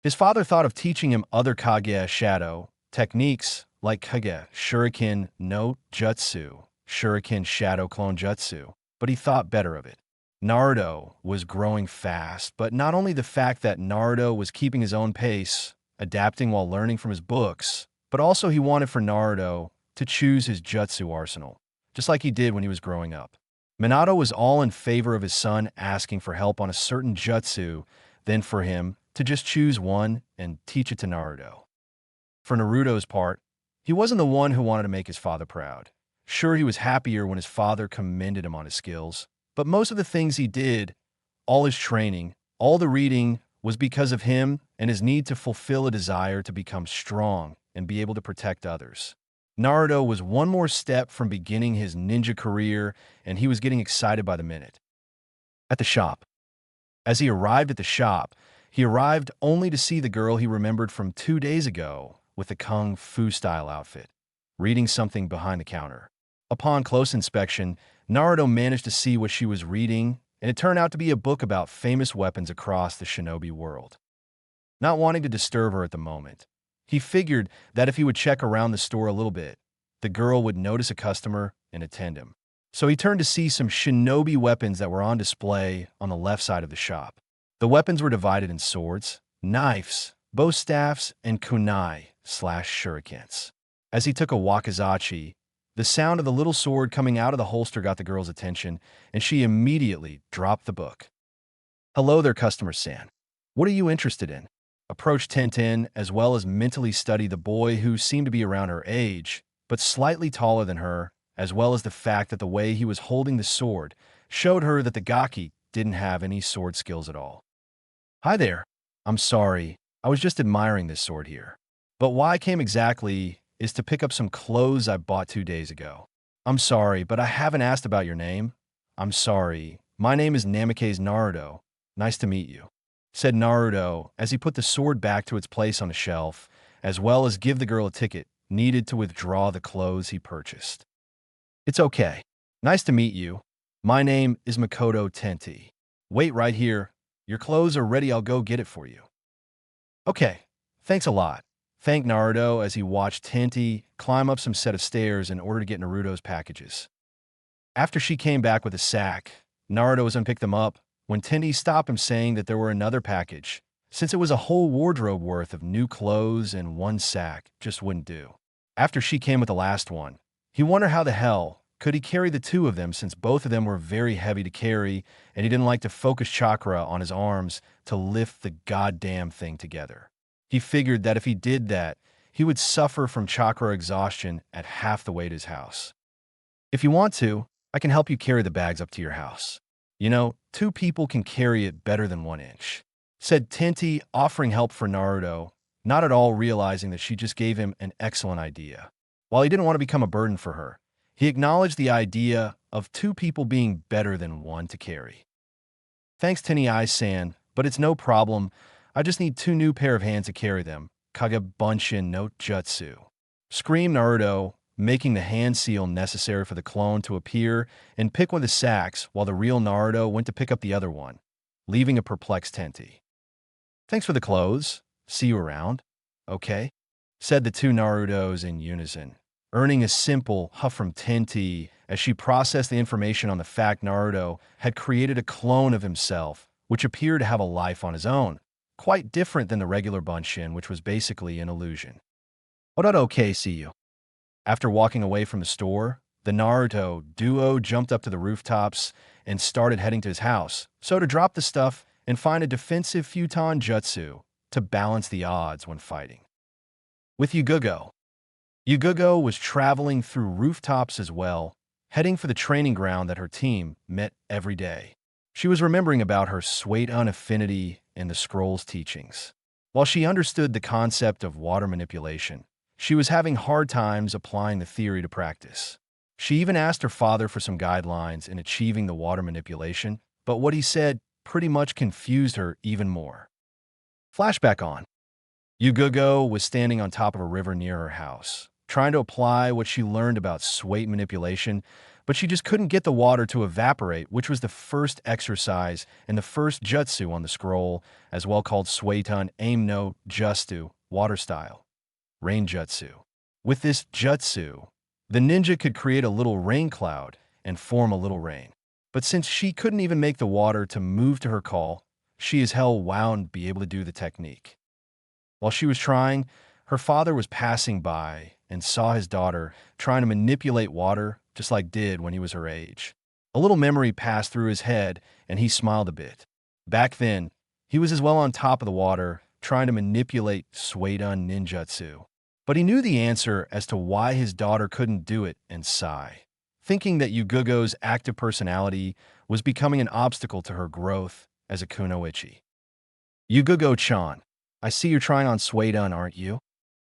His father thought of teaching him other Kage Shadow techniques like Kage Shuriken no Jutsu, Shuriken Shadow Clone Jutsu, but he thought better of it. Naruto was growing fast, but not only the fact that Naruto was keeping his own pace, adapting while learning from his books, but also he wanted for Naruto to choose his jutsu arsenal, just like he did when he was growing up. Minato was all in favor of his son asking for help on a certain jutsu than for him to just choose one and teach it to Naruto. For Naruto's part, he wasn't the one who wanted to make his father proud. Sure, he was happier when his father commended him on his skills, but most of the things he did, all his training, all the reading, was because of him and his need to fulfill a desire to become strong and be able to protect others. Naruto was one more step from beginning his ninja career, and he was getting excited by the minute. At the shop. As he arrived at the shop, he arrived only to see the girl he remembered from 2 days ago with the kung fu-style outfit, reading something behind the counter. Upon close inspection, Naruto managed to see what she was reading, and it turned out to be a book about famous weapons across the shinobi world. Not wanting to disturb her at the moment, he figured that if he would check around the store a little bit, the girl would notice a customer and attend him. So he turned to see some shinobi weapons that were on display on the left side of the shop. The weapons were divided in swords, knives, bow staffs, and kunai/shurikens. As he took a wakizachi, the sound of the little sword coming out of the holster got the girl's attention, and she immediately dropped the book. "Hello there, customer-san. What are you interested in?" Approached Tintin, as well as mentally study the boy who seemed to be around her age, but slightly taller than her, as well as the fact that the way he was holding the sword showed her that the Gaki didn't have any sword skills at all. "Hi there. I'm sorry. I was just admiring this sword here. But why I came exactly is to pick up some clothes I bought 2 days ago. I'm sorry, but I haven't asked about your name. I'm sorry. My name is Namikaze Naruto. Nice to meet you," said Naruto as he put the sword back to its place on the shelf, as well as give the girl a ticket needed to withdraw the clothes he purchased. "It's okay. Nice to meet you. My name is Makoto Tenti. Wait right here. Your clothes are ready. I'll go get it for you." "Okay. Thanks a lot," thanked Naruto as he watched Tenti climb up some set of stairs in order to get Naruto's packages. After she came back with a sack, Naruto was unpicked them up when Tenti stopped him, saying that there were another package, since it was a whole wardrobe worth of new clothes and one sack just wouldn't do. After she came with the last one, he wondered how the hell could he carry the two of them, since both of them were very heavy to carry and he didn't like to focus chakra on his arms to lift the goddamn thing together. He figured that if he did that, he would suffer from chakra exhaustion at half the way to his house. "If you want to, I can help you carry the bags up to your house. You know, 2 people can carry it better than 1 inch," said Tenti, offering help for Naruto, not at all realizing that she just gave him an excellent idea. While he didn't want to become a burden for her, he acknowledged the idea of 2 people being better than 1 to carry. "Thanks, Teni-san, but it's no problem. I just need 2 new pair of hands to carry them," Kagebunshin no Jutsu. Screamed Naruto, making the hand seal necessary for the clone to appear and pick one of the sacks while the real Naruto went to pick up the other one, leaving a perplexed Tenti. "Thanks for the clothes. See you around." "Okay," said the two Narutos in unison, earning a simple huff from Tenti as she processed the information on the fact Naruto had created a clone of himself, which appeared to have a life on his own, quite different than the regular Bunshin, which was basically an illusion. Okay, see you." After walking away from the store, the Naruto duo jumped up to the rooftops and started heading to his house, so to drop the stuff and find a defensive futon jutsu to balance the odds when fighting. With Yugugo. Yugugo was traveling through rooftops as well, heading for the training ground that her team met every day. She was remembering about her Suiton affinity and the scroll's teachings. While she understood the concept of water manipulation, she was having hard times applying the theory to practice. She even asked her father for some guidelines in achieving the water manipulation, but what he said pretty much confused her even more. Flashback on. Yugugo was standing on top of a river near her house, trying to apply what she learned about sway manipulation, but she just couldn't get the water to evaporate, which was the first exercise and the first jutsu on the scroll, as well called Suiton Aim no Jutsu, water style. Rain jutsu. With this jutsu, the ninja could create a little rain cloud and form a little rain. But since she couldn't even make the water to move to her call, she as hell wouldn't be able to do the technique. While she was trying, her father was passing by and saw his daughter trying to manipulate water just like did when he was her age. A little memory passed through his head and he smiled a bit. Back then, he was as well on top of the water trying to manipulate Suiton ninjutsu. But he knew the answer as to why his daughter couldn't do it and sigh, thinking that Yugugo's active personality was becoming an obstacle to her growth as a kunoichi. "Yugugo-chan, I see you're trying on Suiton, aren't you?"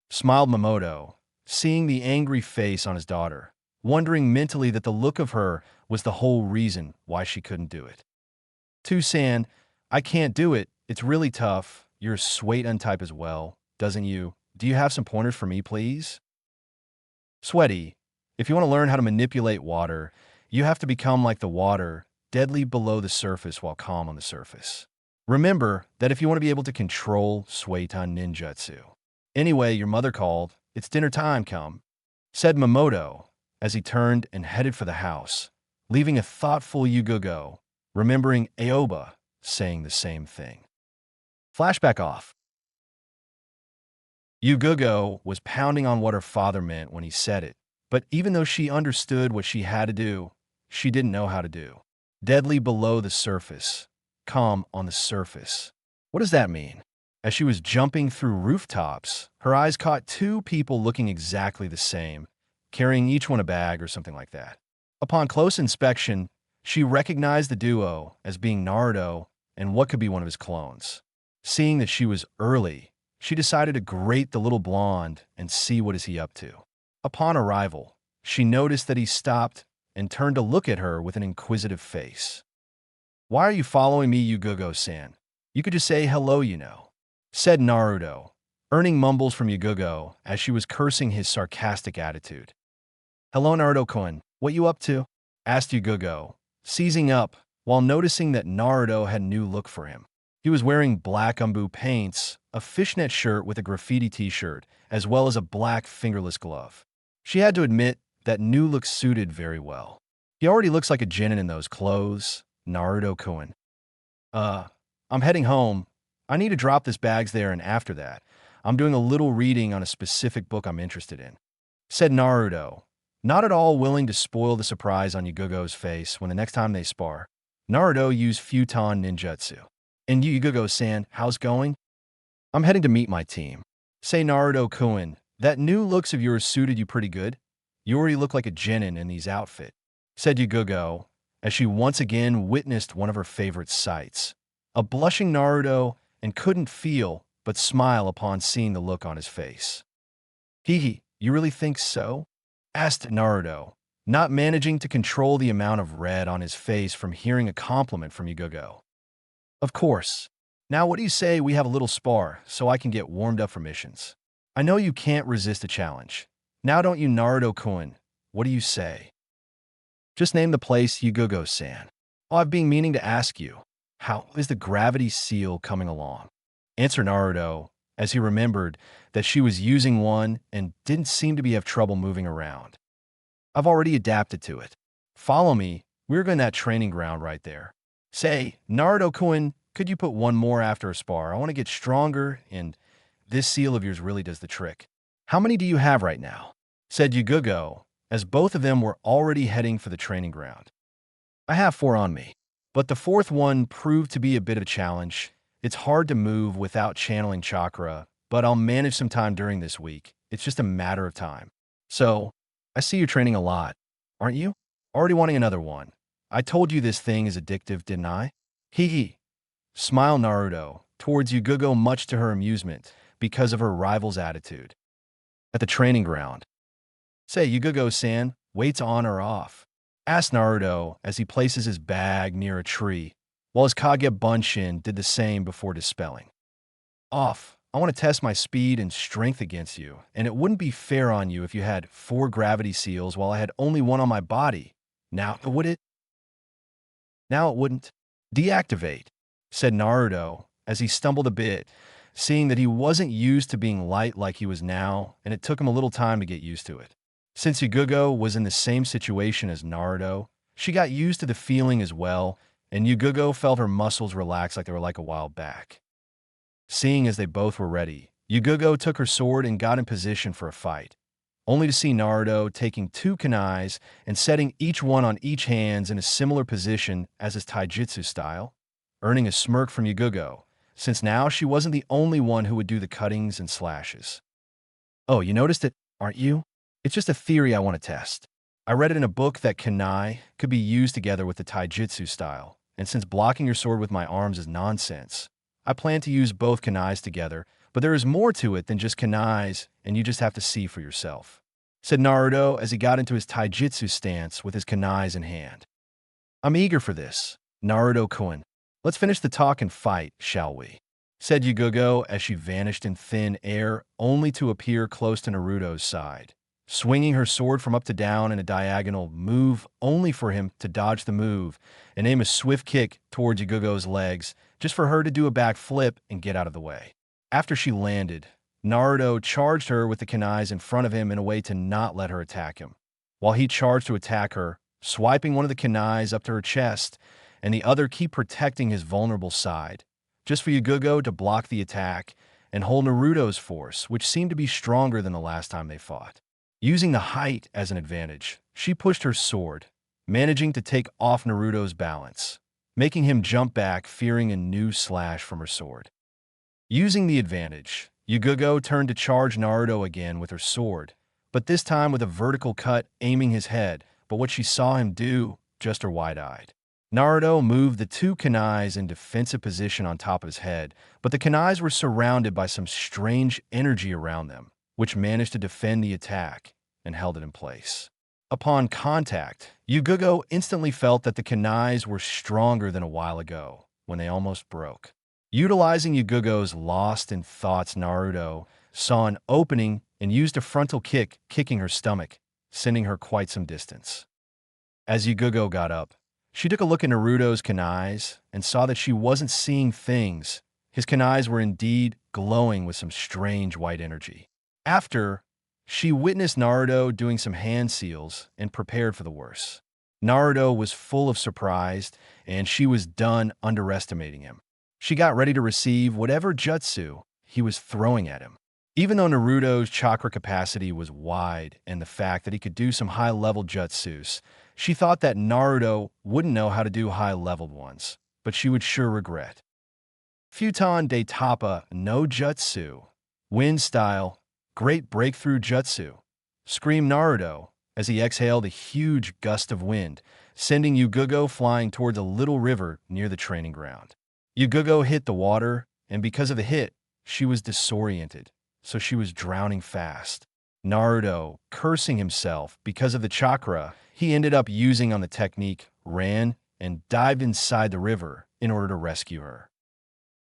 Smiled Minato, seeing the angry face on his daughter, wondering mentally that the look of her was the whole reason why she couldn't do it. "Tusan, I can't do it. It's really tough. You're a Suiton type as well, doesn't you? Do you have some pointers for me, please?" "Sweaty, if you want to learn how to manipulate water, you have to become like the water, deadly below the surface while calm on the surface. Remember that if you want to be able to control Suiton ninjutsu. Anyway, your mother called. It's dinner time, come," said Minato as he turned and headed for the house, leaving a thoughtful Yugugo, remembering Aoba saying the same thing. Flashback off. Yugugo was pounding on what her father meant when he said it, but even though she understood what she had to do, she didn't know how to do. Deadly below the surface, calm on the surface. What does that mean? As she was jumping through rooftops, her eyes caught two people looking exactly the same, carrying each one a bag or something like that. Upon close inspection, she recognized the duo as being Naruto and what could be one of his clones. Seeing that she was early, she decided to grate the little blonde and see what is he up to. Upon arrival, she noticed that he stopped and turned to look at her with an inquisitive face. "Why are you following me, Yugugo-san? You could just say hello, you know," said Naruto, earning mumbles from Yugugo as she was cursing his sarcastic attitude. "Hello, Naruto-kun, what you up to?" asked Yugugo, seizing up while noticing that Naruto had a new look for him. He was wearing black umbu paints, a fishnet shirt with a graffiti t-shirt, as well as a black fingerless glove. She had to admit that new look suited very well. "He already looks like a genin in those clothes, Naruto-kun. I'm heading home. I need to drop this bags there, and after that, I'm doing a little reading on a specific book I'm interested in," said Naruto, not at all willing to spoil the surprise on Yugugo's face when the next time they spar. Naruto used futon ninjutsu. "And you, Yugugo-san, how's going?" "I'm heading to meet my team." "Say, Naruto-kun, that new looks of yours suited you pretty good. You already look like a genin in these outfit," said Yugugo, as she once again witnessed one of her favorite sights. A blushing Naruto and couldn't feel but smile upon seeing the look on his face. "Hee, you really think so?" asked Naruto, not managing to control the amount of red on his face from hearing a compliment from Yugugo. "Of course. Now what do you say we have a little spar so I can get warmed up for missions?" I know you can't resist a challenge. Now don't you, Naruto-kun? What do you say? Just name the place, Yugogo-san. Oh, I've been meaning to ask you. How is the gravity seal coming along? Answer Naruto, as he remembered that she was using one and didn't seem to have trouble moving around. I've already adapted to it. Follow me. We're going to that training ground right there. Say, Naruto-kun, could you put one more after a spar? I want to get stronger, and this seal of yours really does the trick. How many do you have right now? Said Yugogo, as both of them were already heading for the training ground. I have 4 on me, but the 4th one proved to be a bit of a challenge. It's hard to move without channeling chakra, but I'll manage some time during this week. It's just a matter of time. So, I see you're training a lot, aren't you? Already wanting another one. I told you this thing is addictive, didn't I? Hee hee. Smile Naruto, towards Yugogo much to her amusement, because of her rival's attitude. At the training ground. Say, Yugogo-san, weights on or off? Asked Naruto as he places his bag near a tree, while his Kage Bunshin did the same before dispelling. Off. I want to test my speed and strength against you, and it wouldn't be fair on you if you had 4 gravity seals while I had only 1 on my body. Now, would it? Now it wouldn't. Deactivate, said Naruto as he stumbled a bit, seeing that he wasn't used to being light like he was now, and it took him a little time to get used to it. Since Yugogo was in the same situation as Naruto, she got used to the feeling as well, and Yugogo felt her muscles relax like they were like a while back. Seeing as they both were ready, Yugogo took her sword and got in position for a fight, only to see Naruto taking 2 kunais and setting each one on each hands in a similar position as his taijutsu style, earning a smirk from Yugogo, since now she wasn't the only one who would do the cuttings and slashes. Oh, you noticed it, aren't you? It's just a theory I want to test. I read it in a book that kunai could be used together with the taijutsu style, and since blocking your sword with my arms is nonsense, I plan to use both kunais together, but there is more to it than just kunais, and you just have to see for yourself, said Naruto as he got into his taijutsu stance with his kunais in hand. I'm eager for this, Naruto-kun. Let's finish the talk and fight, shall we? Said Yugogo as she vanished in thin air, only to appear close to Naruto's side, swinging her sword from up to down in a diagonal move only for him to dodge the move and aim a swift kick towards Yugogo's legs just for her to do a back flip and get out of the way. After she landed, Naruto charged her with the kunais in front of him in a way to not let her attack him, while he charged to attack her, swiping one of the kunais up to her chest and the other keep protecting his vulnerable side, just for Yugogo to block the attack and hold Naruto's force, which seemed to be stronger than the last time they fought. Using the height as an advantage, she pushed her sword, managing to take off Naruto's balance, making him jump back, fearing a new slash from her sword. Using the advantage, Yugogo turned to charge Naruto again with her sword, but this time with a vertical cut aiming his head, but what she saw him do, just her wide-eyed. Naruto moved the 2 kunais in defensive position on top of his head, but the kunais were surrounded by some strange energy around them, which managed to defend the attack and held it in place. Upon contact, Yugogo instantly felt that the kunais were stronger than a while ago, when they almost broke. Utilizing Yugogo's lost in thoughts, Naruto saw an opening and used a frontal kick, kicking her stomach, sending her quite some distance. As Yugogo got up, she took a look at Naruto's kunais and saw that she wasn't seeing things. His kunais were indeed glowing with some strange white energy. After, she witnessed Naruto doing some hand seals and prepared for the worst. Naruto was full of surprise, and she was done underestimating him. She got ready to receive whatever jutsu he was throwing at him. Even though Naruto's chakra capacity was wide and the fact that he could do some high-level jutsus, she thought that Naruto wouldn't know how to do high-leveled ones, but she would sure regret. Futon de Tapa no Jutsu. Wind style. Great breakthrough jutsu. Screamed Naruto as he exhaled a huge gust of wind, sending Yugogo flying towards a little river near the training ground. Yugogo hit the water, and because of the hit, she was disoriented, so she was drowning fast. Naruto, cursing himself because of the chakra he ended up using on the technique, ran and dived inside the river in order to rescue her.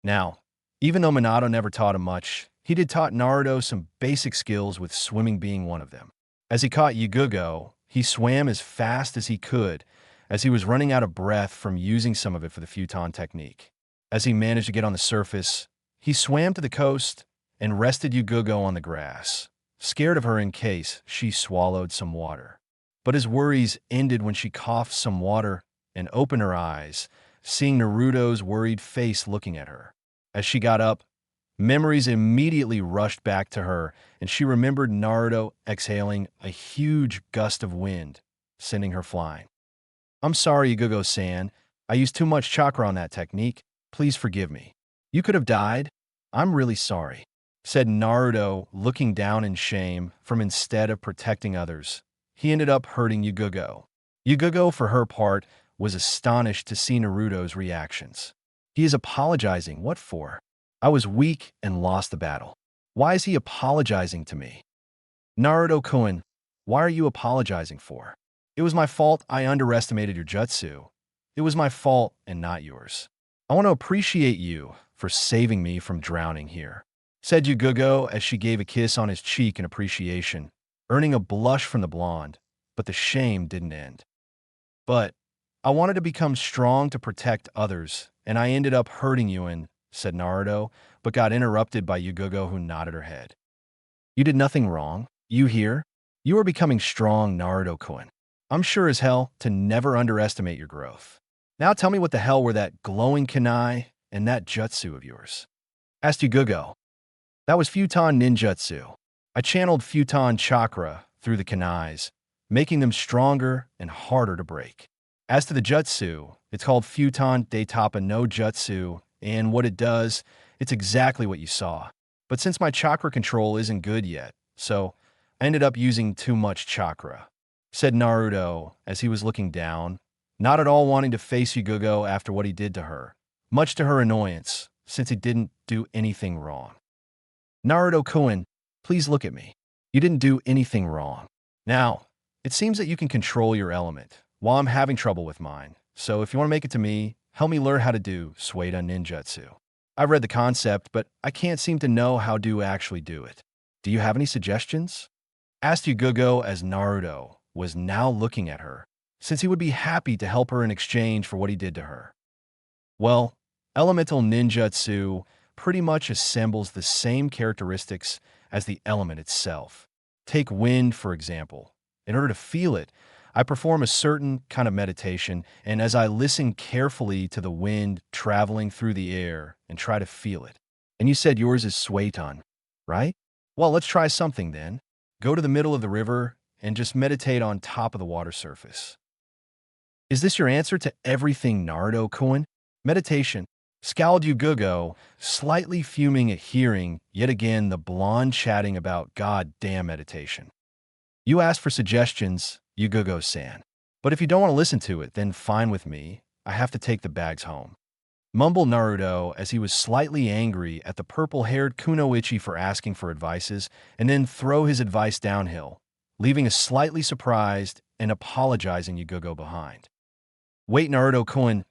Now, even though Minato never taught him much, He did taught Naruto some basic skills, with swimming being one of them. As he caught Yugugo, he swam as fast as he could, as he was running out of breath from using some of it for the futon technique. As he managed to get on the surface, he swam to the coast and rested Yugugo on the grass, scared of her in case she swallowed some water. But his worries ended when she coughed some water and opened her eyes, seeing Naruto's worried face looking at her. As she got up, memories immediately rushed back to her, and she remembered Naruto exhaling a huge gust of wind, sending her flying. "I'm sorry, Yugugo-san. I used too much chakra on that technique. Please forgive me. You could have died. I'm really sorry," said Naruto, looking down in shame from instead of protecting others. He ended up hurting Yugugo. Yugugo, for her part, was astonished to see Naruto's reactions. He is apologizing. What for? I was weak and lost the battle. Why is he apologizing to me? Naruto-kun, why are you apologizing for? It was my fault. I underestimated your jutsu. It was my fault and not yours. I want to appreciate you for saving me from drowning here, said Yugugo as she gave a kiss on his cheek in appreciation, earning a blush from the blonde, but the shame didn't end. "But I wanted to become strong to protect others, and I ended up hurting you," said Naruto, but got interrupted by Yugugo, who nodded her head. "You did nothing wrong. You here? You are becoming strong, Naruto-kun. I'm sure as hell to never underestimate your growth. Now tell me what the hell were that glowing kunai and that jutsu of yours?" asked Yugugo. "That was futon ninjutsu. I channeled futon chakra through the kunais, making them stronger and harder to break. As to the jutsu, it's called futon detapa no jutsu, and what it does, it's exactly what you saw. But since my chakra control isn't good yet, so I ended up using too much chakra," said Naruto as he was looking down, not at all wanting to face Yugugo after what he did to her, much to her annoyance, since he didn't do anything wrong. "Naruto-kun, please look at me. You didn't do anything wrong. Now, it seems that you can control your element, while I'm having trouble with mine, so if you want to make it to me, help me learn how to do Sueda Ninjutsu. I've read the concept, but I can't seem to know how to actually do it. Do you have any suggestions?" asked Yugugo as Naruto was now looking at her, since he would be happy to help her in exchange for what he did to her. "Well, elemental ninjutsu pretty much assembles the same characteristics as the element itself. Take wind, for example. In order to feel it, I perform a certain kind of meditation, and as I listen carefully to the wind traveling through the air and try to feel it. And you said yours is Sueton, right? Well, let's try something then. Go to the middle of the river and just meditate on top of the water surface." "Is this your answer to everything, Naruto-kun?" "Meditation," scowled Yugugo, slightly fuming at hearing, yet again, the blonde chatting about goddamn meditation. "You asked for suggestions, Yugugo-san. But if you don't want to listen to it, then fine with me. I have to take the bags home," mumbled Naruto as he was slightly angry at the purple-haired Kunoichi for asking for advices and then throw his advice downhill, leaving a slightly surprised and apologizing Yugugo behind. "Wait, Naruto-kun.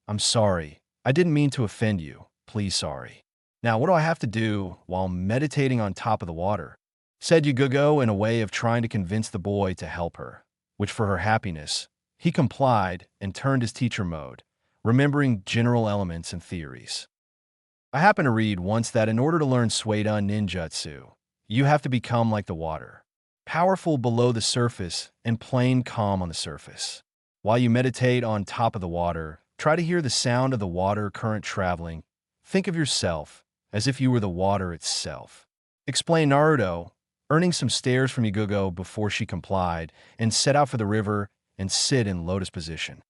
I'm sorry. I didn't mean to offend you. Please, sorry. Now, what do I have to do while meditating on top of the water?" said Yugugo in a way of trying to convince the boy to help her, which for her happiness, he complied and turned his teacher mode, remembering general elements and theories. "I happened to read once that in order to learn Sueda Ninjutsu, you have to become like the water, powerful below the surface and plain calm on the surface. While you meditate on top of the water, try to hear the sound of the water current traveling. Think of yourself as if you were the water itself," explained Naruto, earning some stares from Yugugo before she complied and set out for the river and sit in lotus position.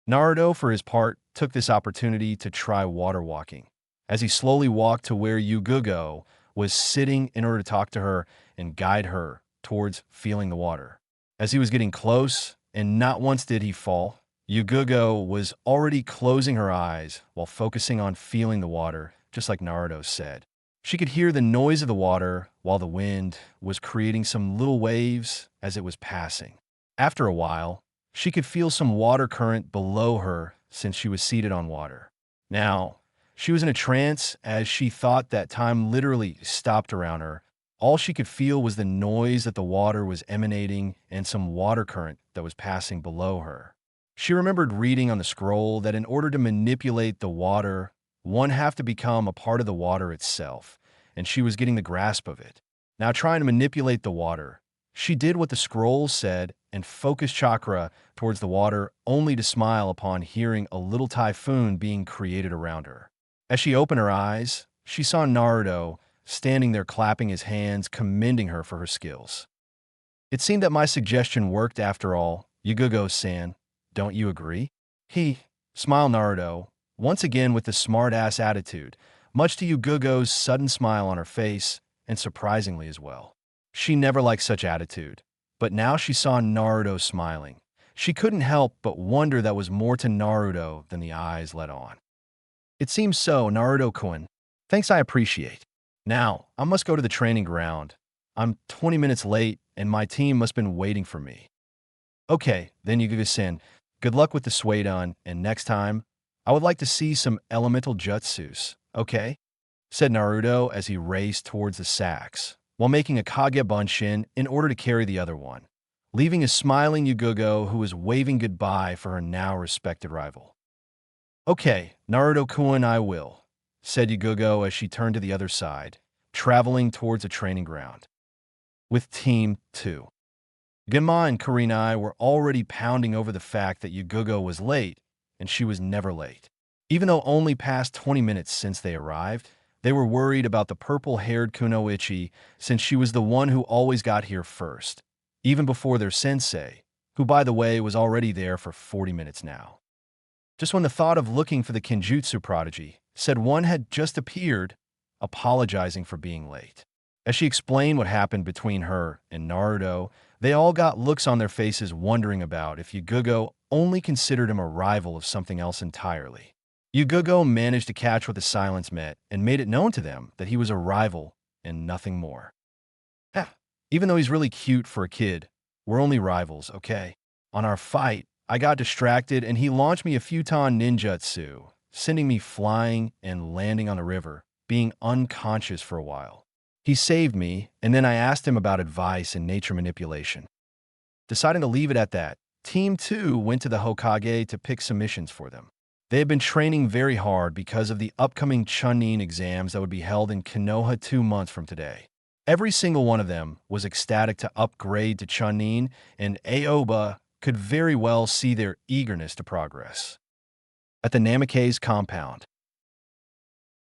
Naruto, for his part, took this opportunity to try water walking, as he slowly walked to where Yugugo was sitting in order to talk to her and guide her towards feeling the water. As he was getting close, and not once did he fall, Yugugo was already closing her eyes while focusing on feeling the water, just like Naruto said. She could hear the noise of the water while the wind was creating some little waves as it was passing. After a while, she could feel some water current below her since she was seated on water. Now, She was in a trance as she thought that time literally stopped around her. All she could feel was the noise that the water was emanating and some water current that was passing below her. She remembered reading on the scroll that in order to manipulate the water, one have to become a part of the water itself, and she was getting the grasp of it. Now trying to manipulate the water, she did what the scroll said and focused chakra towards the water only to smile upon hearing a little typhoon being created around her. As she opened her eyes, she saw Naruto standing there clapping his hands, commending her for her skills. It seemed that my suggestion worked after all, Yugogo-san. Don't you agree? He smiled Naruto, once again with the smart-ass attitude, much to Yugogo's sudden smile on her face, and surprisingly as well. She never liked such attitude, but now she saw Naruto smiling. She couldn't help but wonder that was more to Naruto than the eyes let on. It seems so, Naruto-kun. Thanks, I appreciate. Now, I must go to the training ground. I'm 20 minutes late, and my team must have been waiting for me. Okay, then Yugogo-san, good luck with the Suidan, and next time, I would like to see some elemental jutsus, okay? Said Naruto as he raced towards the sacks, while making a Kage Bunshin in order to carry the other one, leaving a smiling Yugogo who was waving goodbye for her now respected rival. Okay, Naruto-kun, I will, said Yugogo as she turned to the other side, traveling towards the training ground. With Team 2. Gemma and Kurenai were already pounding over the fact that Yugogo was late, and she was never late. Even though only past 20 minutes since they arrived, they were worried about the purple-haired Kunoichi since she was the one who always got here first, even before their sensei, who by the way was already there for 40 minutes now. Just when the thought of looking for the Kenjutsu prodigy said one had just appeared, apologizing for being late. As she explained what happened between her and Naruto, they all got looks on their faces wondering about if Yugogo only considered him a rival of something else entirely. Yugogo managed to catch what the silence meant and made it known to them that he was a rival and nothing more. Even though he's really cute for a kid, we're only rivals, okay? On our fight, I got distracted and he launched me a futon ninjutsu, sending me flying and landing on the river, being unconscious for a while. He saved me, and then I asked him about advice and nature manipulation. Deciding to leave it at that, Team 2 went to the Hokage to pick some missions for them. They had been training very hard because of the upcoming Chunin exams that would be held in Konoha 2 months from today. Every single one of them was ecstatic to upgrade to Chunin, and Aoba could very well see their eagerness to progress. At the Namake's compound.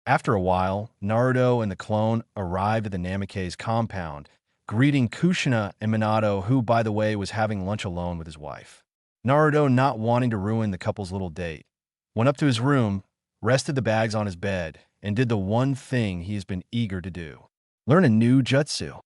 After a while, Naruto and the clone arrived at the Namake's compound, greeting Kushina and Minato, who, by the way, was having lunch alone with his wife. Naruto, not wanting to ruin the couple's little date, went up to his room, rested the bags on his bed, and did the one thing he has been eager to do: learn a new jutsu.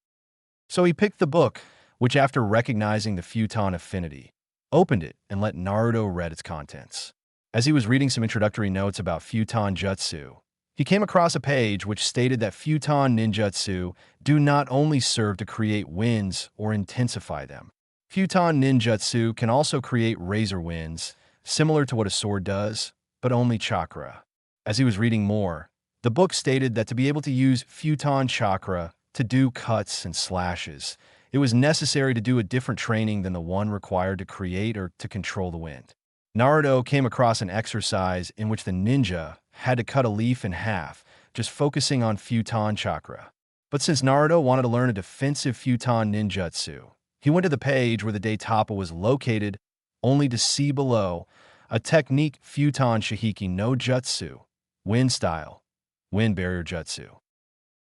So he picked the book, which after recognizing the futon affinity, opened it and let Naruto read its contents. As he was reading some introductory notes about futon jutsu, he came across a page which stated that futon ninjutsu do not only serve to create winds or intensify them. Futon ninjutsu can also create razor winds, similar to what a sword does, but only chakra. As he was reading more, the book stated that to be able to use futon chakra to do cuts and slashes, it was necessary to do a different training than the one required to create or to control the wind. Naruto came across an exercise in which the ninja had to cut a leaf in half, just focusing on futon chakra. But since Naruto wanted to learn a defensive futon ninjutsu, he went to the page where the Daitapa was located, only to see below a technique futon shihiki no jutsu, wind style, wind barrier jutsu.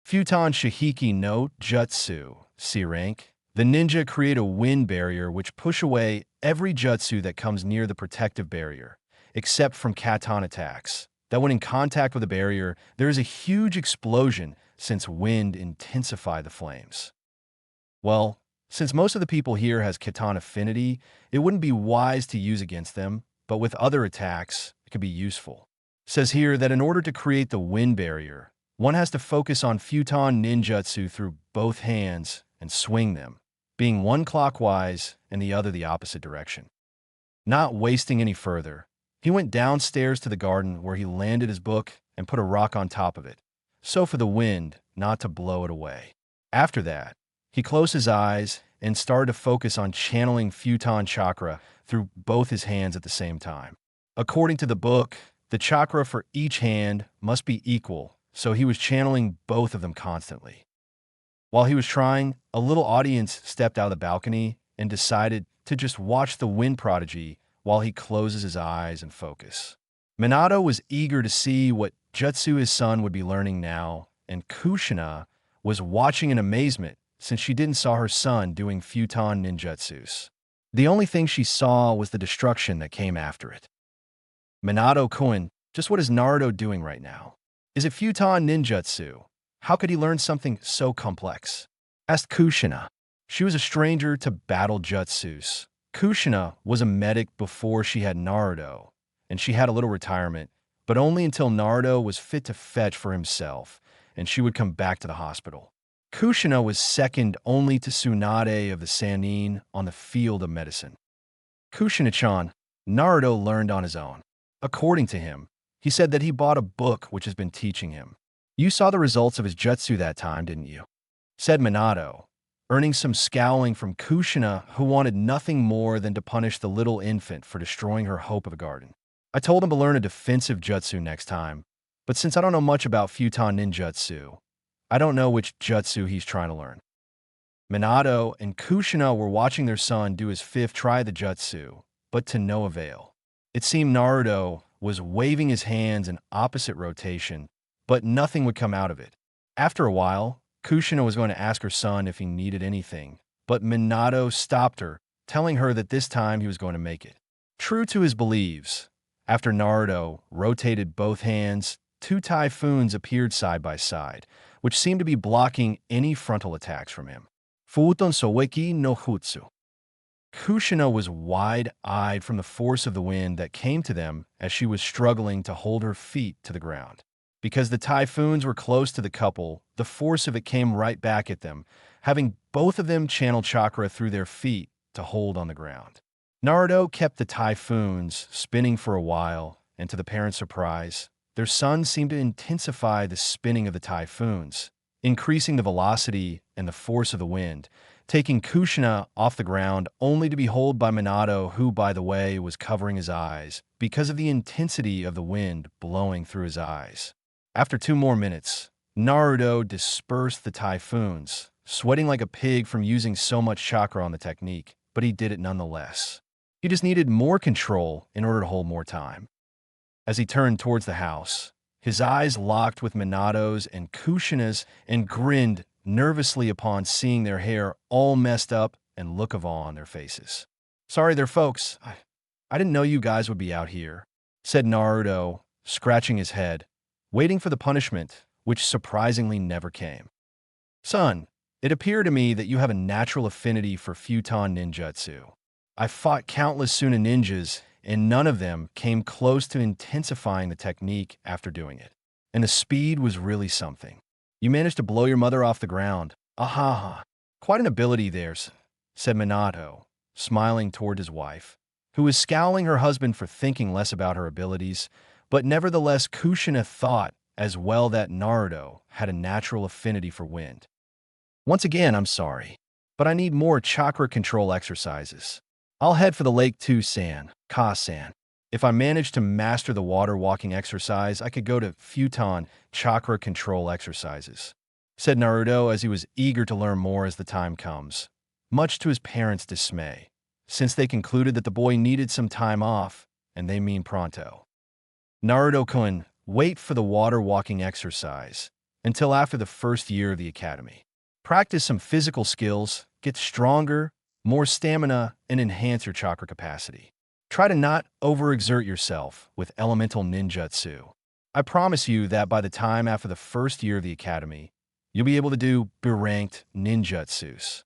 Futon shihiki no jutsu, C rank. The ninja create a wind barrier which push away every jutsu that comes near the protective barrier, except from katana attacks, that when in contact with the barrier, there is a huge explosion since wind intensify the flames. Well, since most of the people here has katana affinity, it wouldn't be wise to use against them, but with other attacks, it could be useful. It says here that in order to create the wind barrier, one has to focus on futon ninjutsu through both hands and swing them, being one clockwise and the other the opposite direction. Not wasting any further, he went downstairs to the garden where he landed his book and put a rock on top of it, so for the wind not to blow it away. After that, he closed his eyes and started to focus on channeling Futon chakra through both his hands at the same time. According to the book, the chakra for each hand must be equal, so he was channeling both of them constantly. While he was trying, a little audience stepped out of the balcony and decided to just watch the wind prodigy while he closes his eyes and focus. Minato was eager to see what jutsu his son would be learning now, and Kushina was watching in amazement since she didn't saw her son doing Futon ninjutsus. The only thing she saw was the destruction that came after it. Minato-kun, just what is Naruto doing right now? Is it Futon ninjutsu? How could he learn something so complex? Asked Kushina. She was a stranger to battle jutsus. Kushina was a medic before she had Naruto, and she had a little retirement, but only until Naruto was fit to fetch for himself, and she would come back to the hospital. Kushina was second only to Tsunade of the Sannin on the field of medicine. Kushina-chan, Naruto learned on his own. According to him, he said that he bought a book which has been teaching him. You saw the results of his jutsu that time, didn't you? Said Minato, earning some scowling from Kushina, who wanted nothing more than to punish the little infant for destroying her hope of a garden. I told him to learn a defensive jutsu next time, but since I don't know much about Futon ninjutsu, I don't know which jutsu he's trying to learn. Minato and Kushina were watching their son do his fifth try of the jutsu, but to no avail. It seemed Naruto was waving his hands in opposite rotation, but nothing would come out of it. After a while, Kushina was going to ask her son if he needed anything, but Minato stopped her, telling her that this time he was going to make it. True to his beliefs, after Naruto rotated both hands, two typhoons appeared side by side, which seemed to be blocking any frontal attacks from him. Futon Soweki no Jutsu. Kushina was wide-eyed from the force of the wind that came to them as she was struggling to hold her feet to the ground. Because the typhoons were close to the couple, the force of it came right back at them, having both of them channel chakra through their feet to hold on the ground. Naruto kept the typhoons spinning for a while, and to the parents' surprise, their son seemed to intensify the spinning of the typhoons, increasing the velocity and the force of the wind, taking Kushina off the ground only to be held by Minato, who, by the way, was covering his eyes because of the intensity of the wind blowing through his eyes. After 2 more minutes, Naruto dispersed the typhoons, sweating like a pig from using so much chakra on the technique, but he did it nonetheless. He just needed more control in order to hold more time. As he turned towards the house, his eyes locked with Minato's and Kushina's and grinned nervously upon seeing their hair all messed up and look of awe on their faces. Sorry there, folks. I didn't know you guys would be out here, said Naruto, scratching his head, waiting for the punishment, which surprisingly never came. Son, it appeared to me that you have a natural affinity for Futon ninjutsu. I fought countless Suna ninjas, and none of them came close to intensifying the technique after doing it. And the speed was really something. You managed to blow your mother off the ground. Ahaha. Quite an ability theirs, said Minato, smiling toward his wife, who was scowling her husband for thinking less about her abilities, but nevertheless Kushina thought as well that Naruto had a natural affinity for wind. Once again, I'm sorry, but I need more chakra control exercises. I'll head for the Lake 2-san, Ka-san. If I manage to master the water walking exercise, I could go to Futon chakra control exercises, said Naruto as he was eager to learn more as the time comes, much to his parents' dismay, since they concluded that the boy needed some time off, and they mean pronto. Naruto-kun, wait for the water walking exercise until after the first year of the academy. Practice some physical skills, get stronger, more stamina, and enhance your chakra capacity. Try to not overexert yourself with elemental ninjutsu. I promise you that by the time after the first year of the academy, you'll be able to do B-ranked ninjutsus.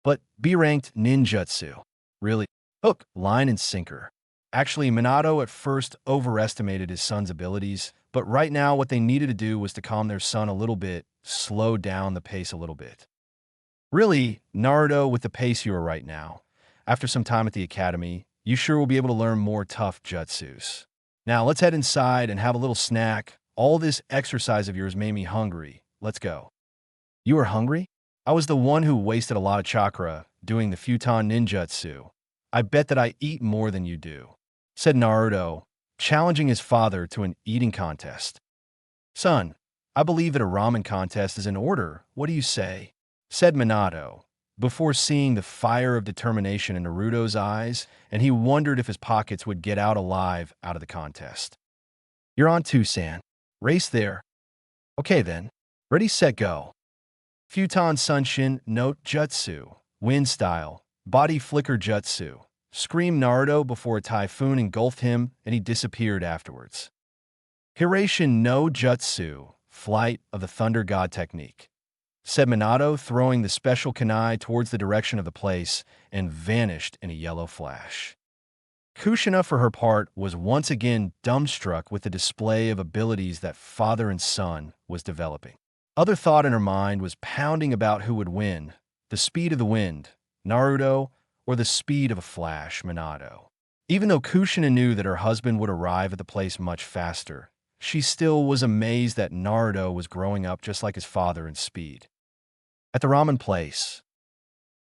But B-ranked ninjutsu, really? Hook, line, and sinker. Actually, Minato at first overestimated his son's abilities, but right now what they needed to do was to calm their son a little bit, slow down the pace a little bit. Really, Naruto, with the pace you are right now, after some time at the academy, you sure will be able to learn more tough jutsus. Now, let's head inside and have a little snack. All this exercise of yours made me hungry. Let's go. You are hungry? I was the one who wasted a lot of chakra doing the futon ninjutsu. I bet that I eat more than you do, said Naruto, challenging his father to an eating contest. Son, I believe that a ramen contest is in order. What do you say? Said Minato, before seeing the fire of determination in Naruto's eyes, and he wondered if his pockets would get out alive out of the contest. You're on too, San. Race there. Okay then. Ready, set, go. Futon Sunshin Note Jutsu, Wind Style, Body Flicker Jutsu, screamed Naruto before a typhoon engulfed him and he disappeared afterwards. Hirashin no Jutsu, Flight of the Thunder God Technique, said Minato, throwing the special kunai towards the direction of the place and vanished in a yellow flash. Kushina, for her part, was once again dumbstruck with the display of abilities that father and son was developing. Other thought in her mind was pounding about who would win, the speed of the wind, Naruto, or the speed of a flash, Minato. Even though Kushina knew that her husband would arrive at the place much faster, she still was amazed that Naruto was growing up just like his father in speed. At the ramen place,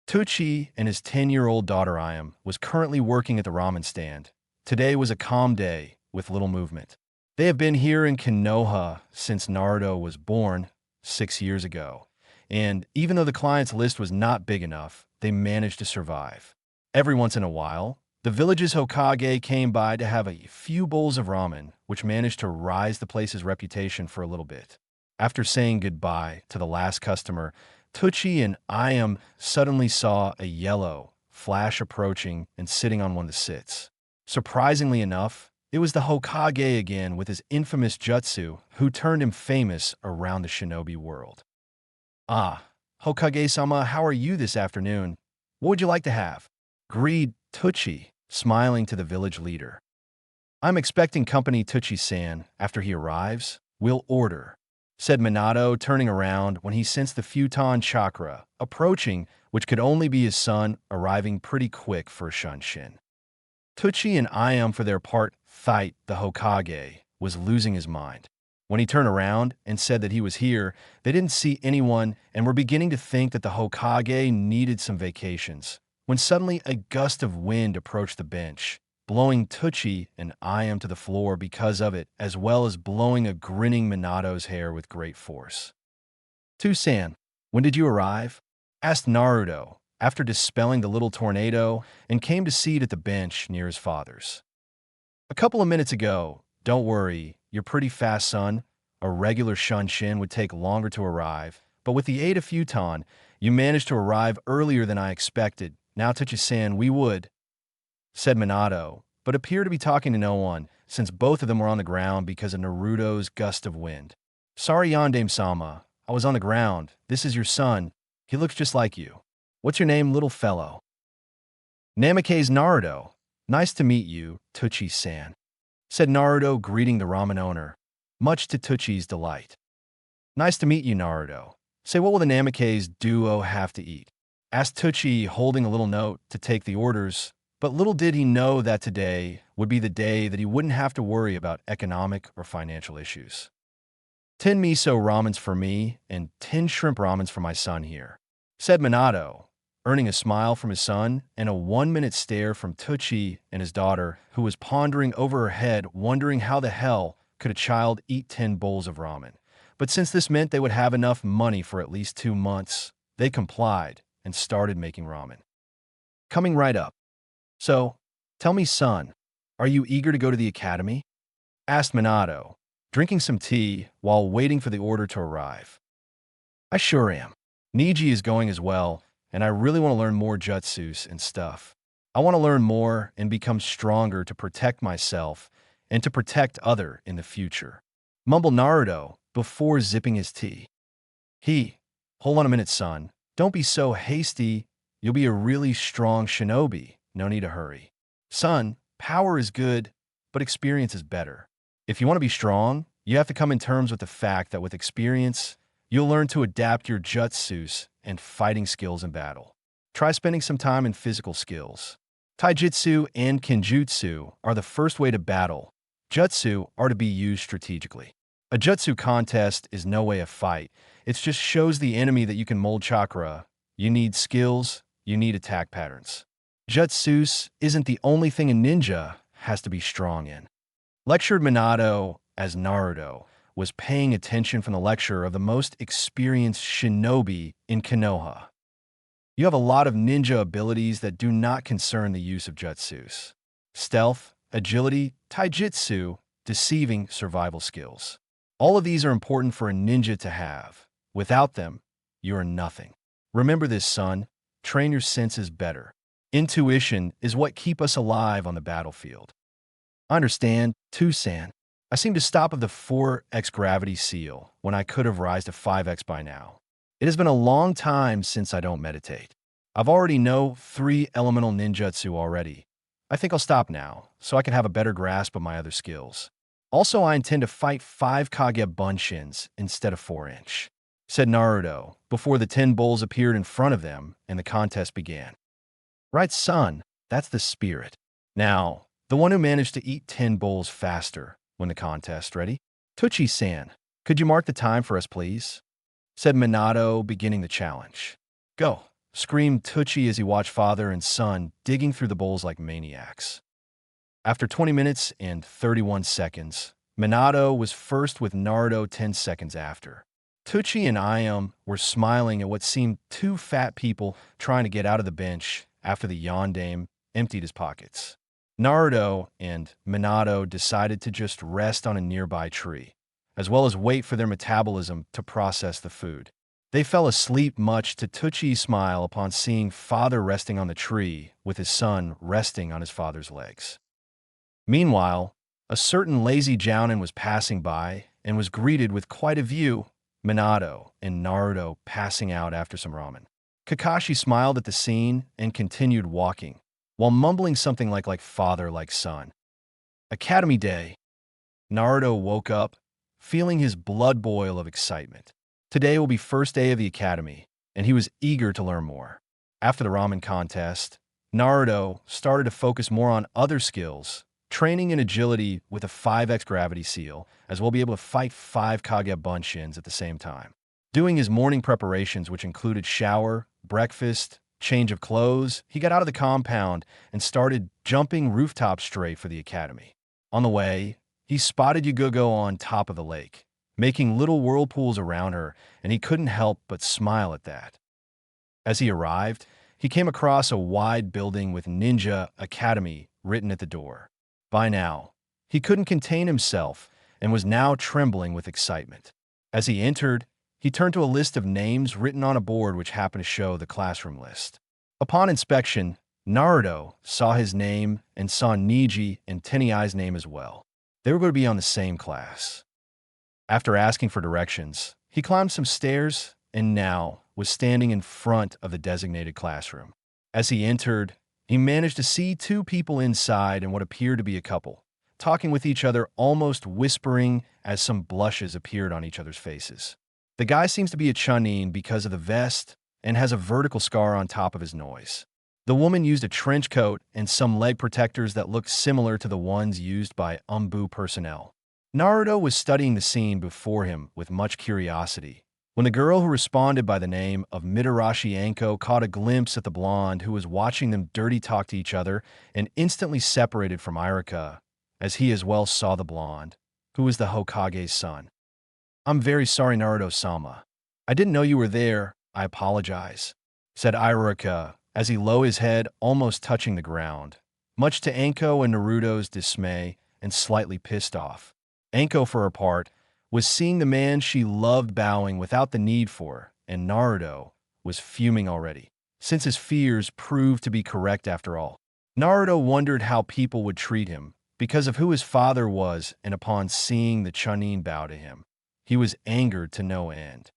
Tucci and his 10-year-old daughter Ayam was currently working at the ramen stand. Today was a calm day with little movement. They have been here in Konoha since Naruto was born 6 years ago, and even though the client's list was not big enough, they managed to survive. Every once in a while, the village's Hokage came by to have a few bowls of ramen, which managed to rise the place's reputation for a little bit. After saying goodbye to the last customer, Tucci and Ayam suddenly saw a yellow flash approaching and sitting on one of the sits. Surprisingly enough, it was the Hokage again with his infamous jutsu, who turned him famous around the shinobi world. Ah, Hokage-sama, how are you this afternoon? What would you like to have? Greed Tucci, smiling to the village leader. I'm expecting company Tucci-san. After he arrives, we'll order, said Minato, turning around when he sensed the futon chakra approaching, which could only be his son arriving pretty quick for a Shunshin. Tucci and Ayam, for their part, thought the Hokage was losing his mind. When he turned around and said that he was here, they didn't see anyone and were beginning to think that the Hokage needed some vacations, when suddenly a gust of wind approached the bench, blowing Tucci and Ayam to the floor because of it, as well as blowing a grinning Minato's hair with great force. "San, when did you arrive?" asked Naruto, after dispelling the little tornado, and came to seat at the bench near his father's. "A couple of minutes ago. Don't worry, you're pretty fast, son. A regular Shunshin would take longer to arrive, but with the aid of futon, you managed to arrive earlier than I expected. Now, Tucci-san, we would," said Minato, but appeared to be talking to no one, since both of them were on the ground because of Naruto's gust of wind. "Sorry, Yondaime-sama. I was on the ground. This is your son. He looks just like you. What's your name, little fellow?" "Namikaze Naruto. Nice to meet you, Tucci-san," said Naruto, greeting the ramen owner, much to Tucci's delight. "Nice to meet you, Naruto. Say, what will the Namikaze duo have to eat?" asked Tucci, holding a little note to take the orders, but little did he know that today would be the day that he wouldn't have to worry about economic or financial issues. 10 miso ramens for me and 10 shrimp ramens for my son here," said Minato, earning a smile from his son and a 1-minute stare from Tucci and his daughter, who was pondering over her head, wondering how the hell could a child eat 10 bowls of ramen. But since this meant they would have enough money for at least 2 months, they complied and started making ramen. "Coming right up. So, tell me, son, are you eager to go to the academy?" asked Minato, drinking some tea while waiting for the order to arrive. "I sure am. Niji is going as well, and I really want to learn more jutsus and stuff. I want to learn more and become stronger to protect myself and to protect other in the future," mumbled Naruto before zipping his tea. Hold on a minute, son. Don't be so hasty. You'll be a really strong shinobi. No need to hurry. Son, power is good, but experience is better. If you want to be strong, you have to come in terms with the fact that with experience, you'll learn to adapt your jutsus and fighting skills in battle. Try spending some time in physical skills. Taijutsu and Kenjutsu are the first way to battle. Jutsu are to be used strategically. A jutsu contest is no way a fight. It just shows the enemy that you can mold chakra. You need skills, you need attack patterns. Jutsus isn't the only thing a ninja has to be strong in. Lectured Minato as Naruto was paying attention from the lecture of the most experienced shinobi in Konoha. You have a lot of ninja abilities that do not concern the use of jutsus. Stealth, agility, taijutsu, deceiving, survival skills. All of these are important for a ninja to have. Without them, you are nothing. Remember this, son. Train your senses better. Intuition is what keeps us alive on the battlefield. I understand, too, San. I seem to stop at the 4x gravity seal when I could have risen to 5x by now. It has been a long time since I don't meditate. I've already know 3 elemental ninjutsu already. I think I'll stop now, so I can have a better grasp of my other skills. Also, I intend to fight 5 Kage Bunshins instead of 4-inch, said Naruto, before the 10 bulls appeared in front of them and the contest began. Right, son, that's the spirit. Now, the one who managed to eat 10 bulls faster when the contest ready? Tucci-san, could you mark the time for us, please? Said Minato, beginning the challenge. Go, screamed Tucci as he watched father and son digging through the bulls like maniacs. After 20 minutes and 31 seconds, Minato was first with Naruto 10 seconds after. Tucci and Ayam were smiling at what seemed 2 fat people trying to get out of the bench after the yondaime emptied his pockets. Naruto and Minato decided to just rest on a nearby tree, as well as wait for their metabolism to process the food. They fell asleep much to Tucci's smile upon seeing father resting on the tree with his son resting on his father's legs. Meanwhile, a certain lazy jounin was passing by and was greeted with quite a view, Minato and Naruto passing out after some ramen. Kakashi smiled at the scene and continued walking, while mumbling something like father, like son. Academy Day. Naruto woke up, feeling his blood boil of excitement. Today will be first day of the academy, and he was eager to learn more. After the ramen contest, Naruto started to focus more on other skills, training in agility with a 5x gravity seal, as well be able to fight 5 Kage Bunshins at the same time. Doing his morning preparations, which included shower, breakfast, change of clothes, he got out of the compound and started jumping rooftop straight for the academy. On the way, he spotted Yugugo on top of the lake, making little whirlpools around her, and he couldn't help but smile at that. As he arrived, he came across a wide building with Ninja Academy written at the door. By now, he couldn't contain himself and was now trembling with excitement. As he entered, he turned to a list of names written on a board which happened to show the classroom list. Upon inspection, Naruto saw his name and saw Niji and Tenai's name as well. They were going to be on the same class. After asking for directions, he climbed some stairs and now was standing in front of the designated classroom. As he entered, he managed to see 2 people inside and what appeared to be a couple, talking with each other, almost whispering as some blushes appeared on each other's faces. The guy seems to be a Chunin because of the vest and has a vertical scar on top of his nose. The woman used a trench coat and some leg protectors that looked similar to the ones used by Umbu personnel. Naruto was studying the scene before him with much curiosity, when the girl who responded by the name of Mitarashi Anko caught a glimpse at the blonde who was watching them dirty talk to each other and instantly separated from Irika, as he as well saw the blonde, who was the Hokage's son. I'm very sorry, Naruto-sama. I didn't know you were there. I apologize, said Irika as he lowered his head, almost touching the ground, much to Anko and Naruto's dismay and slightly pissed off. Anko, for her part, was seeing the man she loved bowing without the need for, and Naruto was fuming already, since his fears proved to be correct after all. Naruto wondered how people would treat him because of who his father was, and upon seeing the Chunin bow to him, he was angered to no end.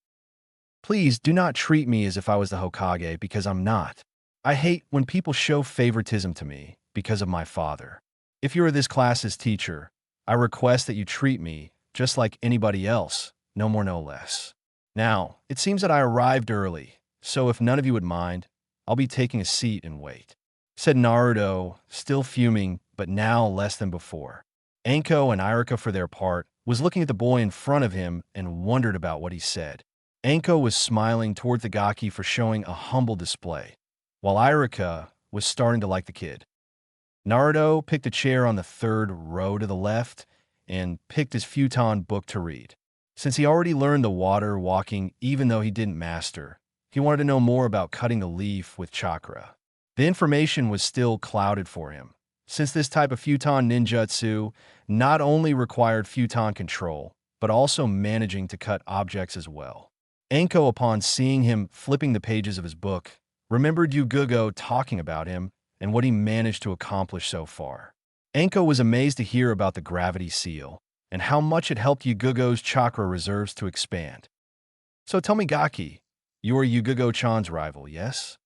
Please do not treat me as if I was the Hokage, because I'm not. I hate when people show favoritism to me because of my father. If you are this class's teacher, I request that you treat me just like anybody else, no more no less. Now, it seems that I arrived early, so if none of you would mind, I'll be taking a seat and wait, said Naruto, still fuming, but now less than before. Anko and Irika, for their part, was looking at the boy in front of him and wondered about what he said. Anko was smiling toward the gaki for showing a humble display, while Irika was starting to like the kid. Naruto picked a chair on the third row to the left and picked his futon book to read. Since he already learned the water walking even though he didn't master, he wanted to know more about cutting the leaf with chakra. The information was still clouded for him, since this type of futon ninjutsu not only required futon control, but also managing to cut objects as well. Anko, upon seeing him flipping the pages of his book, remembered Yugugo talking about him and what he managed to accomplish so far. Anko was amazed to hear about the gravity seal and how much it helped Yugugo's chakra reserves to expand. "So tell me, Gaki, you are Yugugo-chan's rival, yes?"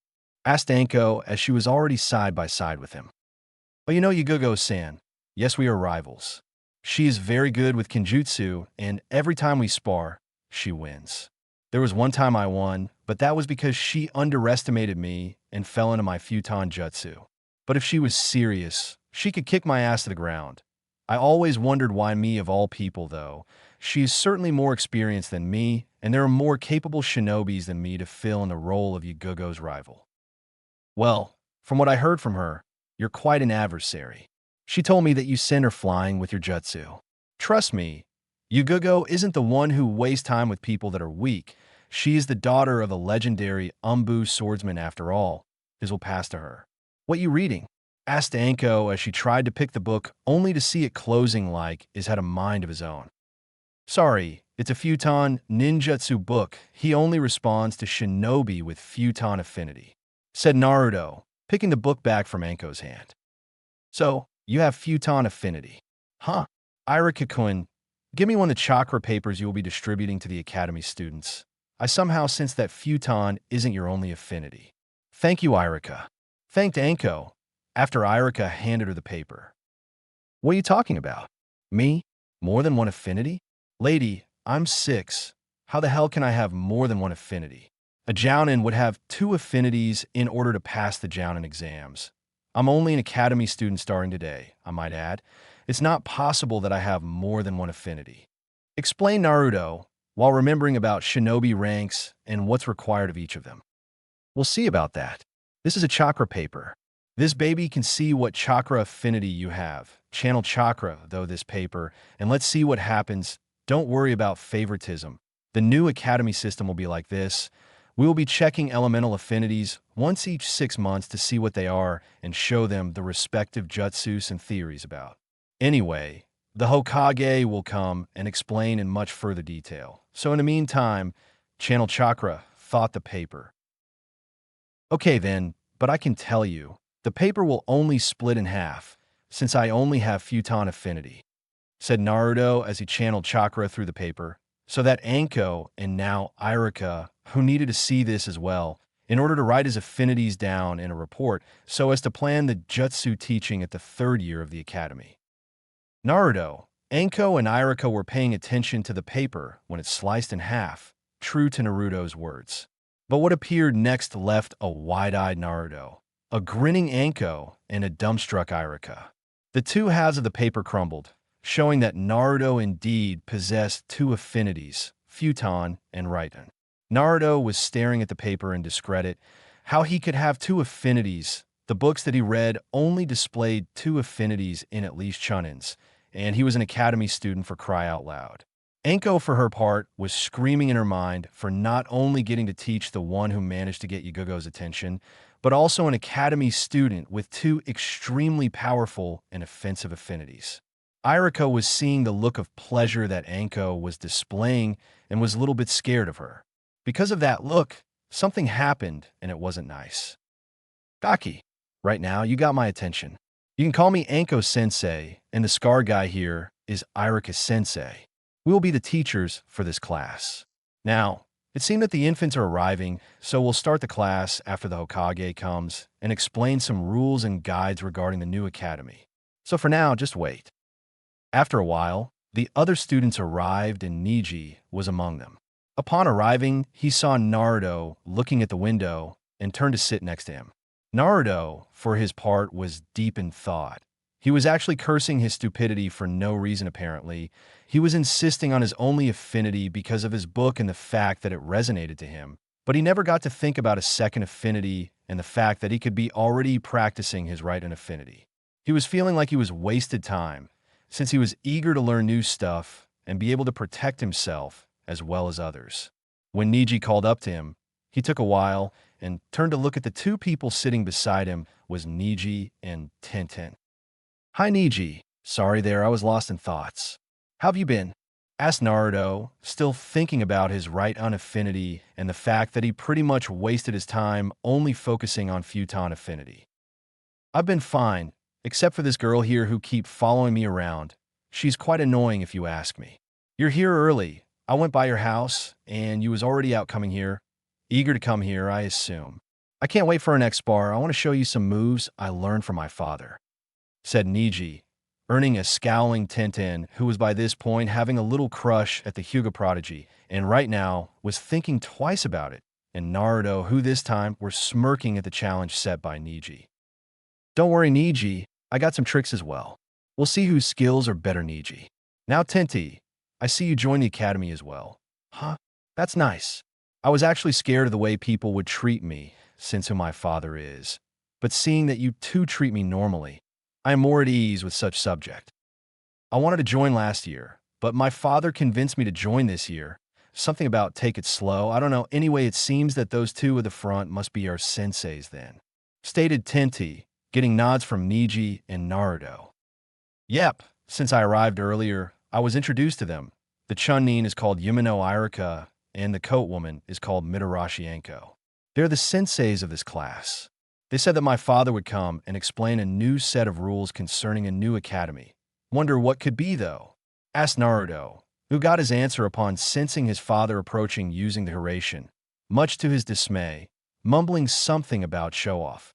asked Anko as she was already side by side with him. "Well, you know Yugugo-san, yes, we are rivals. She is very good with Kenjutsu, and every time we spar, she wins. There was one time I won, but that was because she underestimated me and fell into my futon jutsu. But if she was serious, she could kick my ass to the ground. I always wondered why me of all people, though. She is certainly more experienced than me, and there are more capable shinobis than me to fill in the role of Yugugo's rival. Well, from what I heard from her, you're quite an adversary. She told me that you send her flying with your jutsu. Trust me, Yugugo isn't the one who wastes time with people that are weak. She is the daughter of a legendary Umbu swordsman after all. This will pass to her." "What you reading?" asked Anko as she tried to pick the book only to see it closing like it had a mind of his own. "Sorry, it's a futon ninjutsu book. He only responds to shinobi with futon affinity," said Naruto, picking the book back from Anko's hand. "So, you have futon affinity. Huh? Irika-kun, give me one of the chakra papers you will be distributing to the academy students. I somehow sense that futon isn't your only affinity." "Thank you, Irika," thanked Anko after Irika handed her the paper. "What are you talking about? Me? More than one affinity? Lady, I'm 6. How the hell can I have more than one affinity? A Jounin would have 2 affinities in order to pass the Jounin exams. I'm only an academy student starting today, I might add. It's not possible that I have more than one affinity," explained Naruto, while remembering about shinobi ranks and what's required of each of them. "We'll see about that. This is a chakra paper. This baby can see what chakra affinity you have. Channel chakra, though, this paper, and let's see what happens. Don't worry about favoritism. The new academy system will be like this. We will be checking elemental affinities once each 6 months to see what they are and show them the respective jutsus and theories about. Anyway, the Hokage will come and explain in much further detail. So in the meantime, channel chakra, thought the paper. Okay then, but I can tell you, the paper will only split in half, since I only have futon affinity," said Naruto as he channeled chakra through the paper, so that Anko and now Irika, who needed to see this as well, in order to write his affinities down in a report so as to plan the jutsu teaching at the 3rd year of the academy. Naruto, Anko, and Irika were paying attention to the paper when it sliced in half, true to Naruto's words. But what appeared next left a wide-eyed Naruto, a grinning Anko, and a dumbstruck Irika. The 2 halves of the paper crumbled, showing that Naruto indeed possessed 2 affinities, futon and Raiten. Naruto was staring at the paper in discredit. How he could have 2 affinities? The books that he read only displayed 2 affinities in at least Chunins, and he was an academy student for cry out loud. Anko, for her part, was screaming in her mind for not only getting to teach the one who managed to get Yugugo's attention, but also an academy student with 2 extremely powerful and offensive affinities. Irika was seeing the look of pleasure that Anko was displaying and was a little bit scared of her. Because of that look, something happened and it wasn't nice. "Gaki, right now you got my attention. You can call me Anko-sensei, and the Scar guy here is Irika-sensei. We will be the teachers for this class. Now, it seemed that the infants are arriving, so we'll start the class after the Hokage comes and explain some rules and guides regarding the new academy. So for now, just wait." After a while, the other students arrived and Niji was among them. Upon arriving, he saw Naruto looking at the window and turned to sit next to him. Naruto, for his part, was deep in thought. He was actually cursing his stupidity for no reason, apparently. He was insisting on his only affinity because of his book and the fact that it resonated to him. But he never got to think about a second affinity and the fact that he could be already practicing his right and affinity. He was feeling like he was wasted time, since he was eager to learn new stuff and be able to protect himself as well as others. When Niji called up to him, he took a while and turned to look at the two people sitting beside him was Niji and Tintin. "Hi, Niji. Sorry there, I was lost in thoughts. How have you been?" asked Naruto, still thinking about his right unaffinity and the fact that he pretty much wasted his time only focusing on Futon affinity. "I've been fine, except for this girl here who keep following me around. She's quite annoying if you ask me. You're here early. I went by your house, and you was already out coming here. Eager to come here, I assume. I can't wait for our next spar. I want to show you some moves I learned from my father," said Niji, earning a scowling Tintin, who was by this point having a little crush at the Hyuga prodigy, and right now was thinking twice about it, and Naruto, who this time were smirking at the challenge set by Niji. "Don't worry, Niji. I got some tricks as well. We'll see whose skills are better, Niji. Now, Tinti, I see you joined the academy as well." "Huh? That's nice. I was actually scared of the way people would treat me, since who my father is. But seeing that you too treat me normally, I am more at ease with such subject. I wanted to join last year, but my father convinced me to join this year. Something about take it slow. I don't know. Anyway, it seems that those two at the front must be our senseis then," stated Tinti, getting nods from Niji and Naruto. "Yep, since I arrived earlier, I was introduced to them. The Chunin is called Yumino Irika, and the coat woman is called Mitarashi Enko. They're the senseis of this class. They said that my father would come and explain a new set of rules concerning a new academy. Wonder what could be, though?" asked Naruto, who got his answer upon sensing his father approaching using the Hiraishin, much to his dismay, mumbling something about show-off.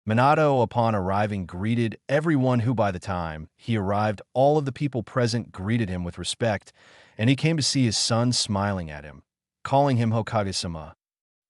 Minato, upon arriving, greeted everyone who, by the time he arrived, all of the people present greeted him with respect, and he came to see his son smiling at him, calling him Hokage-sama.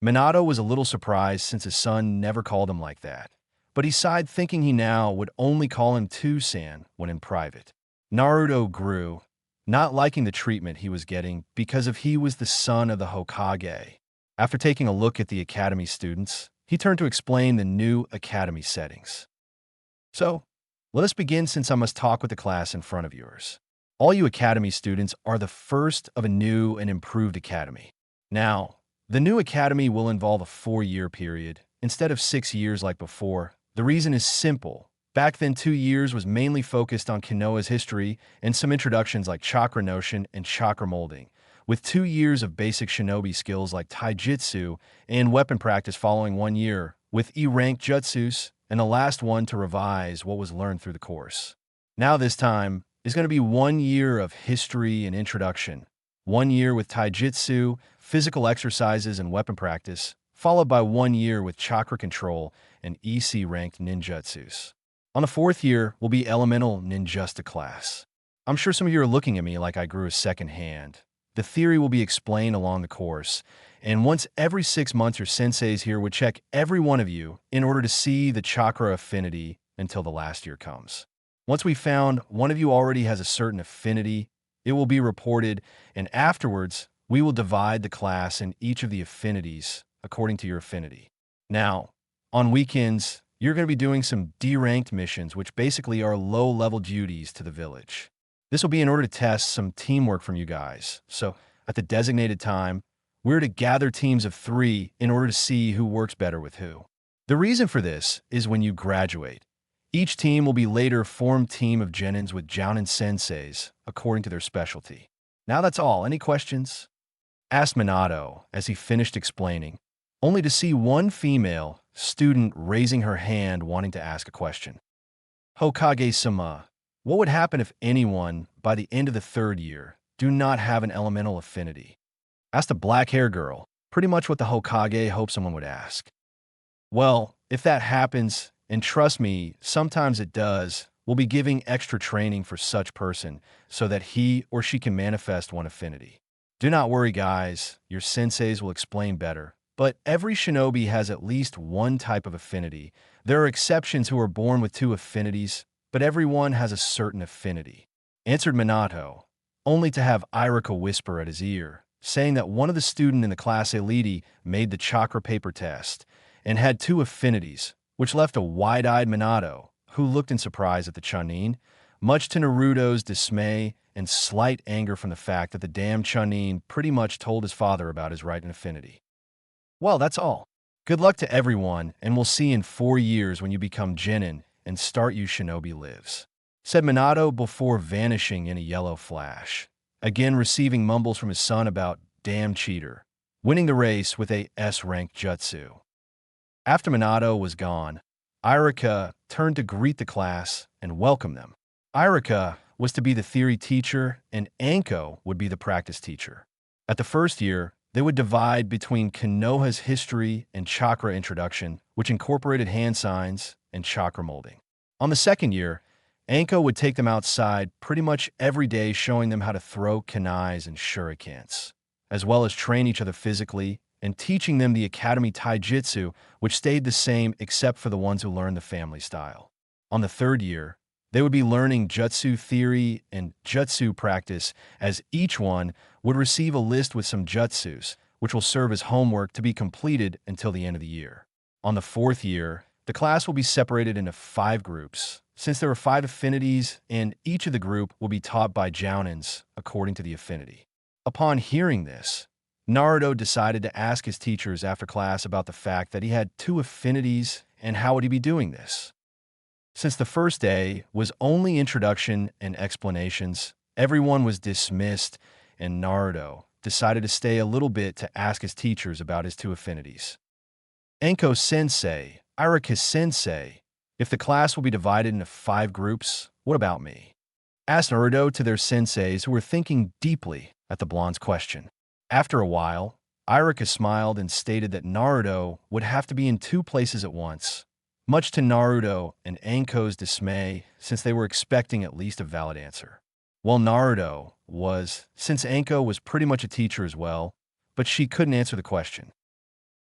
Minato was a little surprised since his son never called him like that, but he sighed thinking he now would only call him Tu-san when in private. Naruto grew, not liking the treatment he was getting because of he was the son of the Hokage. After taking a look at the academy students, he turned to explain the new academy settings. "So, let us begin since I must talk with the class in front of yours. All you academy students are the first of a new and improved academy. Now, the new academy will involve a 4-year period, instead of 6 years like before. The reason is simple. Back then, 2 years was mainly focused on Konoha's history and some introductions like chakra notion and chakra molding, with 2 years of basic shinobi skills like taijutsu and weapon practice following 1 year, with E-rank jutsus, and the last one to revise what was learned through the course. Now this time is going to be 1 year of history and introduction, 1 year with taijutsu, physical exercises and weapon practice, followed by 1 year with chakra control and EC-ranked ninjutsus. On the 4th year will be elemental ninjusta class. I'm sure some of you are looking at me like I grew a second hand. The theory will be explained along the course, and once every 6 months your senseis here would check every one of you in order to see the chakra affinity until the last year comes. Once we found one of you already has a certain affinity, it will be reported, and afterwards, we will divide the class in each of the affinities according to your affinity. Now, on weekends, you're going to be doing some D-ranked missions, which basically are low-level duties to the village. This will be in order to test some teamwork from you guys. So, at the designated time, we're to gather teams of 3 in order to see who works better with who. The reason for this is when you graduate, each team will be later formed team of genins with jounin senseis according to their specialty. Now that's all. Any questions? Asked Minato as he finished explaining, only to see one female student raising her hand wanting to ask a question. Hokage-sama, what would happen if anyone, by the end of the 3rd year, do not have an elemental affinity? Asked a black-haired girl, pretty much what the Hokage hoped someone would ask. Well, if that happens, and trust me, sometimes it does, we'll be giving extra training for such person so that he or she can manifest one affinity. Do not worry, guys, your senseis will explain better. But every shinobi has at least one type of affinity. There are exceptions who are born with 2 affinities, but everyone has a certain affinity," answered Minato, only to have Iruka whisper at his ear, saying that one of the students in the class elite made the chakra paper test and had two affinities, which left a wide-eyed Minato, who looked in surprise at the Chunin, much to Naruto's dismay and slight anger from the fact that the damn Chunin pretty much told his father about his right and affinity. Well, that's all. Good luck to everyone, and we'll see in 4 years when you become Genin and start you shinobi lives," said Minato before vanishing in a yellow flash, again receiving mumbles from his son about damn cheater, winning the race with a S-rank jutsu. After Minato was gone, Iruka turned to greet the class and welcome them. Iruka was to be the theory teacher, and Anko would be the practice teacher. At the first year, they would divide between Konoha's history and chakra introduction, which incorporated hand signs and chakra molding. On the second year, Anko would take them outside pretty much every day, showing them how to throw kunais and shurikens, as well as train each other physically and teaching them the academy taijutsu, which stayed the same except for the ones who learned the family style. On the third year, they would be learning jutsu theory and jutsu practice, as each one would receive a list with some jutsus, which will serve as homework to be completed until the end of the year. On the fourth year, the class will be separated into 5 groups, since there are 5 affinities, and each of the group will be taught by jounins according to the affinity. Upon hearing this, Naruto decided to ask his teachers after class about the fact that he had 2 affinities and how would he be doing this. Since the first day was only introduction and explanations, everyone was dismissed, and Naruto decided to stay a little bit to ask his teachers about his 2 affinities. Anko-sensei, Iruka-sensei, if the class will be divided into 5 groups, what about me? Asked Naruto to their senseis who were thinking deeply at the blonde's question. After a while, Iruka smiled and stated that Naruto would have to be in 2 places at once, much to Naruto and Anko's dismay, since they were expecting at least a valid answer. Well, Naruto was, since Anko was pretty much a teacher as well, but she couldn't answer the question.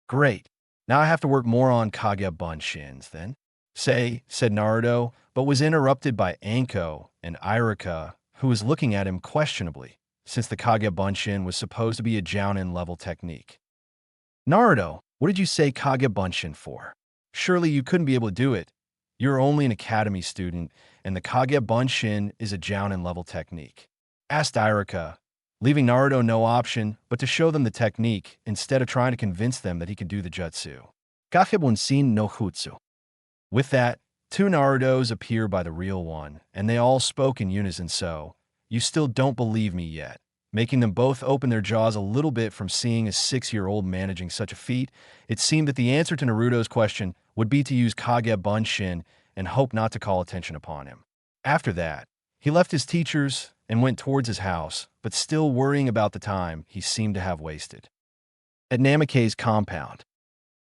Great. Now I have to work more on Kage Bunshins, then, said Naruto, but was interrupted by Anko and Iruka, who was looking at him questionably, since the Kage Bunshin was supposed to be a Jounin level technique. Naruto, what did you say Kage Bunshin for? Surely you couldn't be able to do it. You're only an academy student, and the Kage Bunshin is a Jounin level technique, asked Iruka, leaving Naruto no option but to show them the technique instead of trying to convince them that he could do the jutsu. Kage Bunshin no Jutsu. With that, 2 Narutos appear by the real one, and they all spoke in unison. So, you still don't believe me yet, making them both open their jaws a little bit from seeing a 6-year-old managing such a feat. It seemed that the answer to Naruto's question would be to use Kage Bunshin and hope not to call attention upon him. After that, he left his teachers and went towards his house, but still worrying about the time he seemed to have wasted. At Namikaze's compound.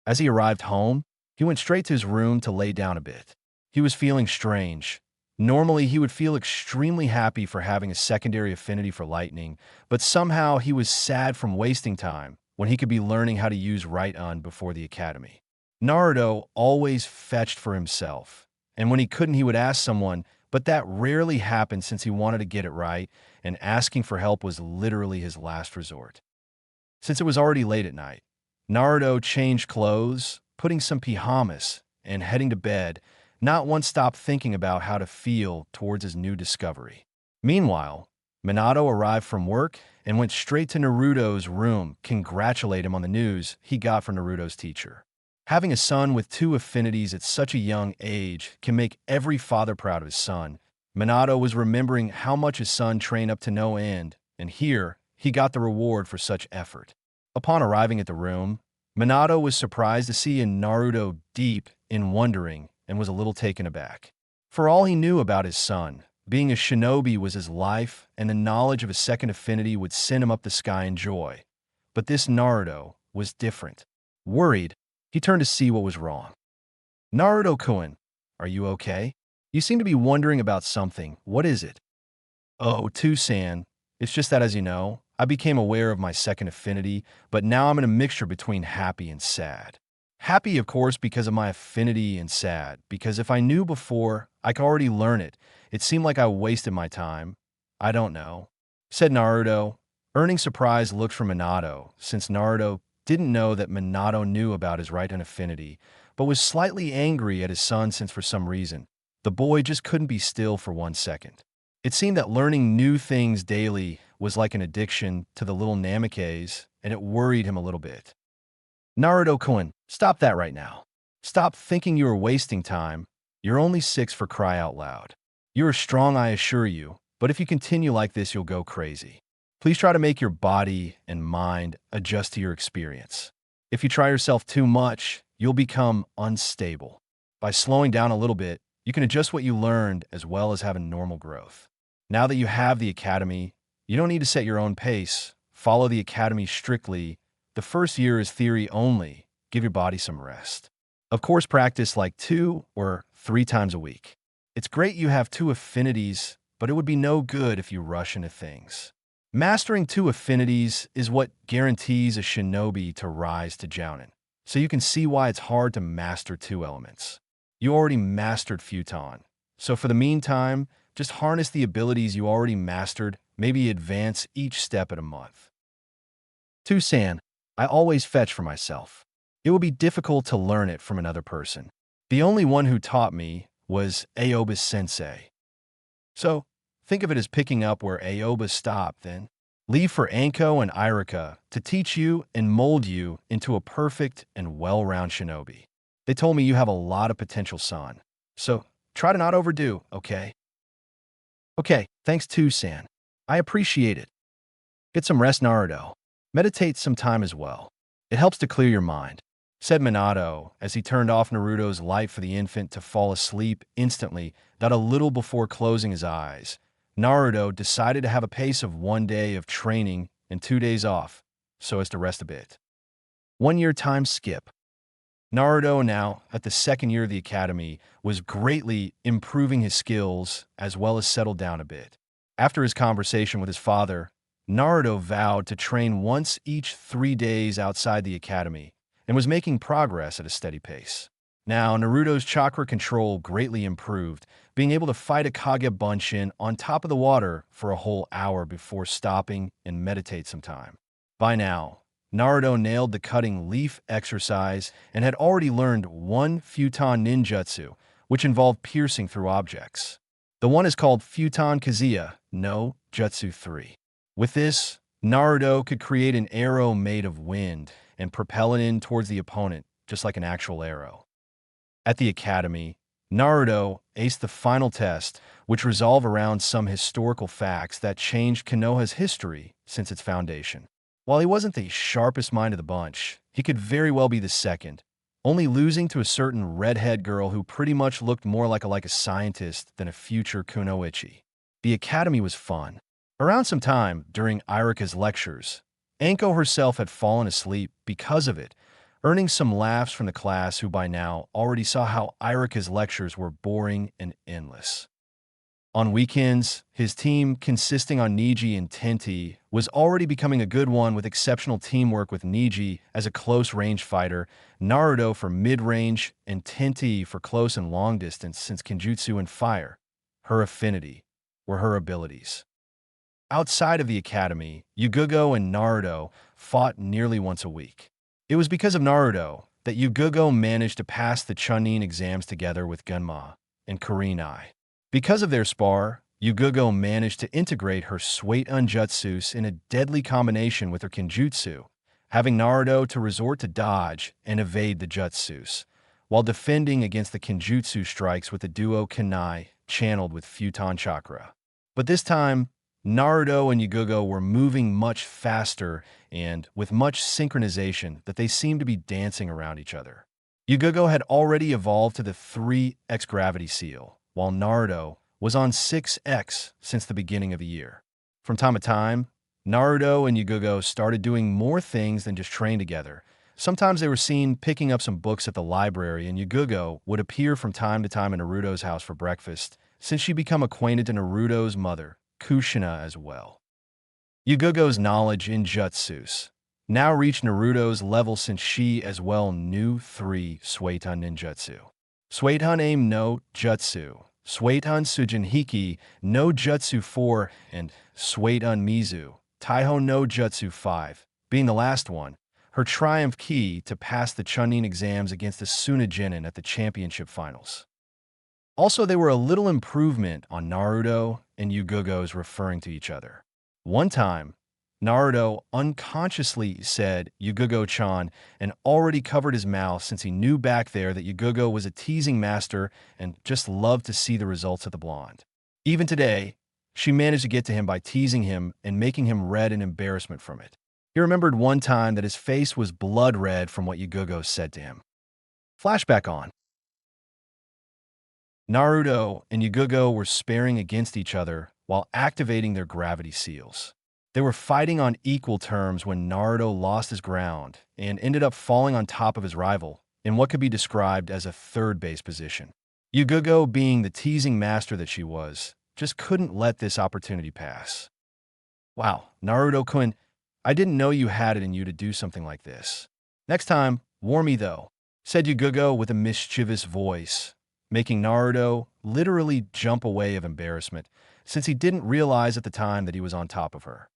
As he arrived home, he went straight to his room to lay down a bit. He was feeling strange. Normally, he would feel extremely happy for having a secondary affinity for lightning, but somehow he was sad from wasting time when he could be learning how to use Right-Un before the academy. Naruto always fetched for himself, and when he couldn't, he would ask someone, but that rarely happened since he wanted to get it right, and asking for help was literally his last resort. Since it was already late at night, Naruto changed clothes, putting some pajamas, and heading to bed, not once stopped thinking about how to feel towards his new discovery. Meanwhile, Minato arrived from work and went straight to Naruto's room, congratulate him on the news he got from Naruto's teacher. Having a son with 2 affinities at such a young age can make every father proud of his son. Minato was remembering how much his son trained up to no end, and here he got the reward for such effort. Upon arriving at the room, Minato was surprised to see Naruto deep in wondering and was a little taken aback. For all he knew about his son, being a shinobi was his life, and the knowledge of a second affinity would send him up the sky in joy. But this Naruto was different. Worried, he turned to see what was wrong. Naruto-kun, are you okay? You seem to be wondering about something. What is it? Oh, Tusan, it's just that, as you know, I became aware of my second affinity, but now I'm in a mixture between happy and sad. Happy, of course, because of my affinity, and sad, because if I knew before, I could already learn it. It seemed like I wasted my time. I don't know, said Naruto, earning surprise looks from Minato, since Naruto didn't know that Minato knew about his right and affinity, but was slightly angry at his son since for some reason, the boy just couldn't be still for 1 second. It seemed that learning new things daily was like an addiction to the little Namikaze, and it worried him a little bit. Naruto-kun, stop that right now. Stop thinking you are wasting time. You're only 6 for cry out loud. You are strong, I assure you, but if you continue like this, you'll go crazy. Please try to make your body and mind adjust to your experience. If you try yourself too much, you'll become unstable. By slowing down a little bit, you can adjust what you learned as well as have a normal growth. Now that you have the academy, you don't need to set your own pace. Follow the academy strictly. The first year is theory only. Give your body some rest. Of course, practice like 2 or 3 times a week. It's great you have 2 affinities, but it would be no good if you rush into things. Mastering 2 affinities is what guarantees a shinobi to rise to Jounin, so you can see why it's hard to master 2 elements. You already mastered futon, so for the meantime, just harness the abilities you already mastered, maybe advance each step at a month. 2-san, I always fetch for myself. It would be difficult to learn it from another person. The only one who taught me was Aoba's sensei. So, think of it as picking up where Aoba stopped, then leave for Anko and Irika to teach you and mold you into a perfect and well-rounded shinobi. They told me you have a lot of potential, son. So, try to not overdo, okay? Okay, thanks 2-san. I appreciate it. Get some rest, Naruto. Meditate some time as well. It helps to clear your mind, said Minato as he turned off Naruto's light for the infant to fall asleep instantly, that a little before closing his eyes. Naruto decided to have a pace of 1 day of training and 2 days off, so as to rest a bit. 1 year time skip. Naruto, now at the 2nd year of the academy, was greatly improving his skills as well as settled down a bit. After his conversation with his father, Naruto vowed to train once each 3 days outside the academy and was making progress at a steady pace. Now, Naruto's chakra control greatly improved, being able to fight a Kage Bunshin on top of the water for a whole hour before stopping and meditate some time. By now, Naruto nailed the cutting leaf exercise and had already learned 1 futon ninjutsu, which involved piercing through objects. The one is called Futon Kazuya no Jutsu 3. With this, Naruto could create an arrow made of wind and propel it in towards the opponent, just like an actual arrow. At the academy, Naruto aced the final test, which revolved around some historical facts that changed Konoha's history since its foundation. While he wasn't the sharpest mind of the bunch, he could very well be the second, only losing to a certain redhead girl who pretty much looked more like a scientist than a future kunoichi. The academy was fun. Around some time during Irika's lectures, Anko herself had fallen asleep because of it, earning some laughs from the class who by now already saw how Irika's lectures were boring and endless. On weekends, his team, consisting on Niji and Tenti, was already becoming a good one with exceptional teamwork with Niji as a close-range fighter, Naruto for mid-range, and Tenti for close and long distance since Kenjutsu and fire, her affinity, were her abilities. Outside of the academy, Yugugo and Naruto fought nearly once a week. It was because of Naruto that Yugugo managed to pass the Chunin exams together with Gunma and Kurenai. Because of their spar, Yugugo managed to integrate her Suite Unjutsus in a deadly combination with her Kenjutsu, having Naruto to resort to dodge and evade the jutsus, while defending against the Kenjutsu strikes with the duo Kunai channeled with Futon Chakra. But this time, Naruto and Yugugo were moving much faster and with much synchronization that they seemed to be dancing around each other. Yugugo had already evolved to the 3x gravity seal, while Naruto was on 6x since the beginning of the year. From time to time, Naruto and Yugugo started doing more things than just train together. Sometimes they were seen picking up some books at the library, and Yugugo would appear from time to time in Naruto's house for breakfast, since she'd become acquainted to Naruto's mother, Kushina, as well. Yugugo's knowledge in jutsus now reached Naruto's level since she as well knew 3 Suiton ninjutsu. Suiton Aim no Jutsu, Suiton Sujin Hiki no Jutsu 4, and Suiton Mizu, Taiho no Jutsu 5, being the last one, her triumph key to pass the Chunin exams against the Sunajinin at the championship finals. Also, they were a little improvement on Naruto and Yugogo's referring to each other. One time, Naruto unconsciously said Yugogo-chan and already covered his mouth since he knew back there that Yugogo was a teasing master and just loved to see the results of the blonde. Even today, she managed to get to him by teasing him and making him red in embarrassment from it. He remembered one time that his face was blood red from what Yugogo said to him. Flashback on. Naruto and Yugogo were sparring against each other while activating their gravity seals. They were fighting on equal terms when Naruto lost his ground and ended up falling on top of his rival in what could be described as a third base position. Yugogo, being the teasing master that she was, just couldn't let this opportunity pass. Wow, Naruto-kun, I didn't know you had it in you to do something like this. Next time, warn me though, said Yugogo with a mischievous voice, making Naruto literally jump away of embarrassment since he didn't realize at the time that he was on top of her.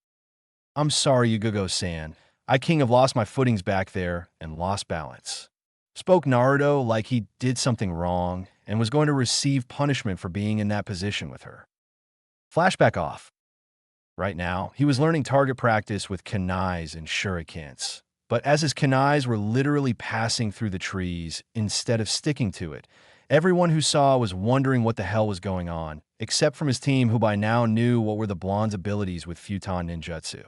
I'm sorry, Yugogo-san. I king have lost my footings back there and lost balance. Spoke Naruto like he did something wrong and was going to receive punishment for being in that position with her. Flashback off. Right now, he was learning target practice with kunais and shurikens. But as his kunais were literally passing through the trees instead of sticking to it, everyone who saw was wondering what the hell was going on, except from his team who by now knew what were the blonde's abilities with Futon Ninjutsu.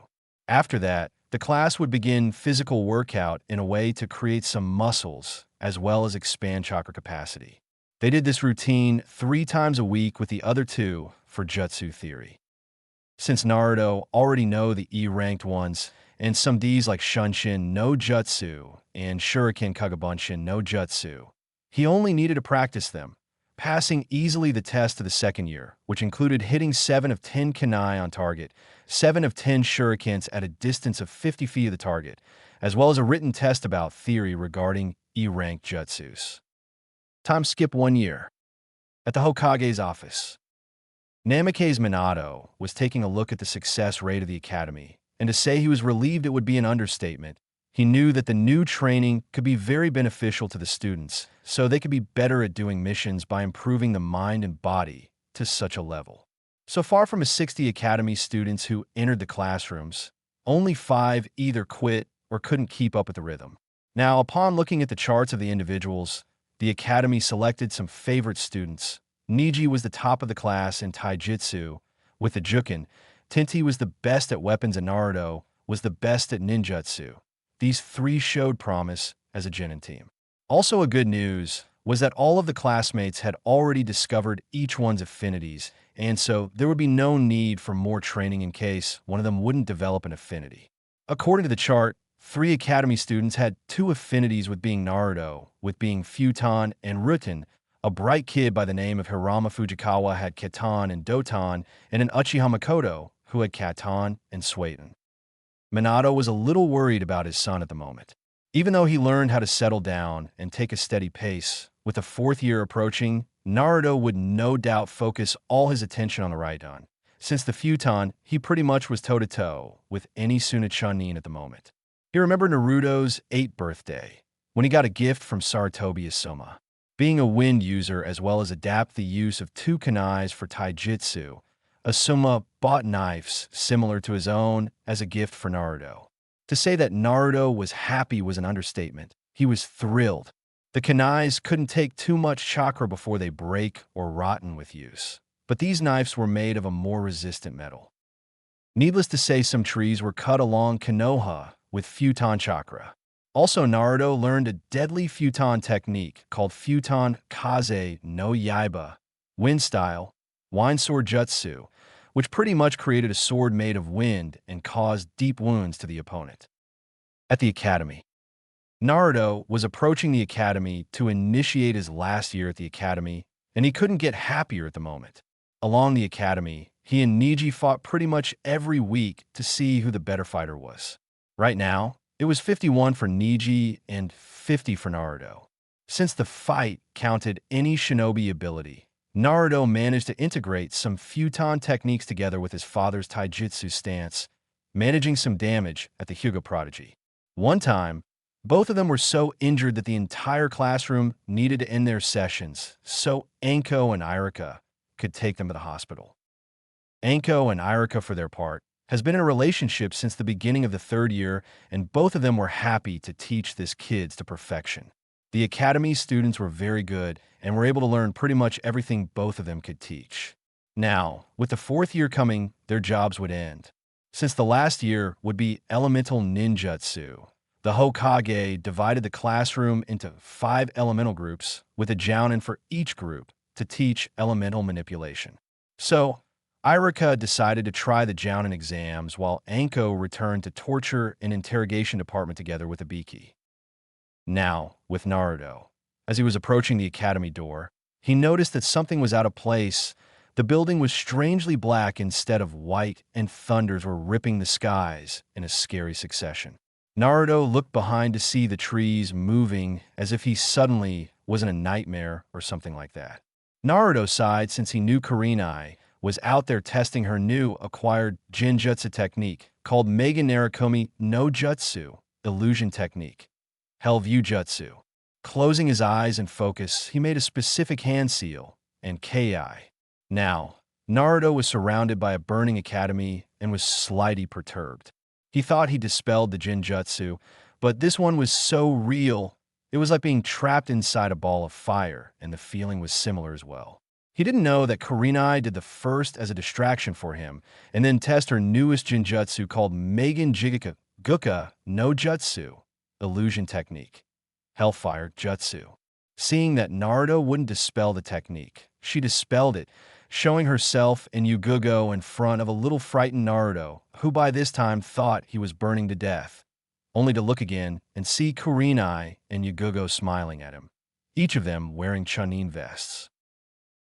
After that, the class would begin physical workout in a way to create some muscles, as well as expand chakra capacity. They did this routine 3 times a week with the other 2 for Jutsu theory. Since Naruto already know the E-ranked ones, and some Ds like Shunshin no Jutsu and Shuriken Kagabunshin no Jutsu, he only needed to practice them, passing easily the test of the second year, which included hitting 7 of 10 kunai on target, 7 of 10 shurikens at a distance of 50 feet of the target, as well as a written test about theory regarding E-ranked jutsus. Time skip 1 year. At the Hokage's office, Namake's Minato was taking a look at the success rate of the academy, and to say he was relieved it would be an understatement. He knew that the new training could be very beneficial to the students, so they could be better at doing missions by improving the mind and body to such a level. So far from his 60 academy students who entered the classrooms, only 5 either quit or couldn't keep up with the rhythm. Now, upon looking at the charts of the individuals, the academy selected some favorite students. Niji was the top of the class in Taijutsu with the Juken, Tinti was the best at weapons, and Naruto was the best at ninjutsu. These 3 showed promise as a genin team. Also, a good news was that all of the classmates had already discovered each one's affinities, and so there would be no need for more training in case one of them wouldn't develop an affinity. According to the chart, 3 academy students had 2 affinities with being Naruto, with being Futon and Ruten. A bright kid by the name of Hirama Fujikawa had Katan and Doton, and an Uchiha Makoto who had Katan and Suiton. Minato was a little worried about his son at the moment. Even though he learned how to settle down and take a steady pace, with the 4th year approaching, Naruto would no doubt focus all his attention on the Raidon. Since the Futon, he pretty much was toe-to-toe with any Suna Chunin at the moment. He remembered Naruto's 8th birthday, when he got a gift from Sarutobi Asuma. Being a wind user as well as adapt the use of 2 kunais for taijutsu, Asuma bought knives similar to his own as a gift for Naruto. To say that Naruto was happy was an understatement. He was thrilled. The kunais couldn't take too much chakra before they break or rotten with use, but these knives were made of a more resistant metal. Needless to say, some trees were cut along Konoha with Futon chakra. Also, Naruto learned a deadly Futon technique called Futon Kaze no Yaiba, wind style, wind sword jutsu, which pretty much created a sword made of wind and caused deep wounds to the opponent. At the academy, Naruto was approaching the academy to initiate his last year at the academy, and he couldn't get happier at the moment. Along the academy, he and Niji fought pretty much every week to see who the better fighter was. Right now, It was 51 for Neji and 50 for Naruto. Since the fight counted any shinobi ability, Naruto managed to integrate some futon techniques together with his father's taijutsu stance, managing some damage at the Hyuga prodigy. One time, both of them were so injured that the entire classroom needed to end their sessions, so Anko and Irika could take them to the hospital. Anko and Irika, for their part, has been in a relationship since the beginning of the third year, and both of them were happy to teach this kids to perfection. The academy students were very good and were able to learn pretty much everything both of them could teach. Now, with the fourth year coming, their jobs would end. Since the last year would be elemental ninjutsu, the Hokage divided the classroom into 5 elemental groups with a jounin for each group to teach elemental manipulation. So, Irika decided to try the Chunin exams while Anko returned to torture and interrogation department together with Ibiki. Now, with Naruto, as he was approaching the academy door, he noticed that something was out of place. The building was strangely black instead of white, and thunders were ripping the skies in a scary succession. Naruto looked behind to see the trees moving as if he suddenly was in a nightmare or something like that. Naruto sighed since he knew Kurenai was out there testing her new acquired Jinjutsu technique called Mega Narikomi no Jutsu, illusion technique, Hell View Jutsu. Closing his eyes and focus, he made a specific hand seal and Ki. Now, Naruto was surrounded by a burning academy and was slightly perturbed. He thought he dispelled the Jinjutsu, but this one was so real, it was like being trapped inside a ball of fire, and the feeling was similar as well. He didn't know that Kurenai did the first as a distraction for him, and then test her newest Jinjutsu called Megan Jigaka Guka no Jutsu, illusion technique, Hellfire Jutsu. Seeing that Naruto wouldn't dispel the technique, she dispelled it, showing herself and Yugugo in front of a little frightened Naruto, who by this time thought he was burning to death, only to look again and see Kurenai and Yugugo smiling at him, each of them wearing Chunin vests.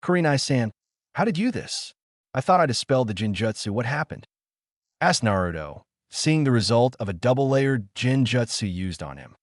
Kurenai-san, how did you do this? I thought I dispelled the Jinjutsu. What happened? Asked Naruto, seeing the result of a double-layered Jinjutsu used on him.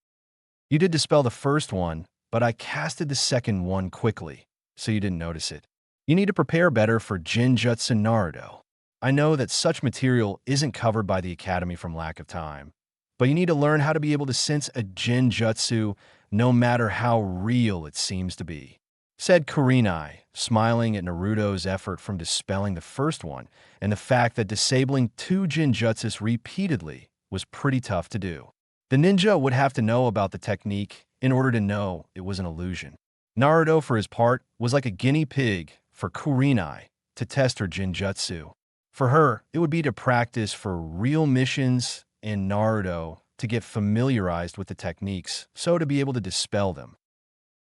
You did dispel the first one, but I casted the second one quickly, so you didn't notice it. You need to prepare better for Jinjutsu Naruto. I know that such material isn't covered by the Academy from lack of time, but you need to learn how to be able to sense a Jinjutsu no matter how real it seems to be, said Kurenai, smiling at Naruto's effort from dispelling the first one and the fact that disabling 2 Jinjutsus repeatedly was pretty tough to do. The ninja would have to know about the technique in order to know it was an illusion. Naruto, for his part, was like a guinea pig for Kurenai to test her Jinjutsu. For her, it would be to practice for real missions, and Naruto to get familiarized with the techniques, so to be able to dispel them.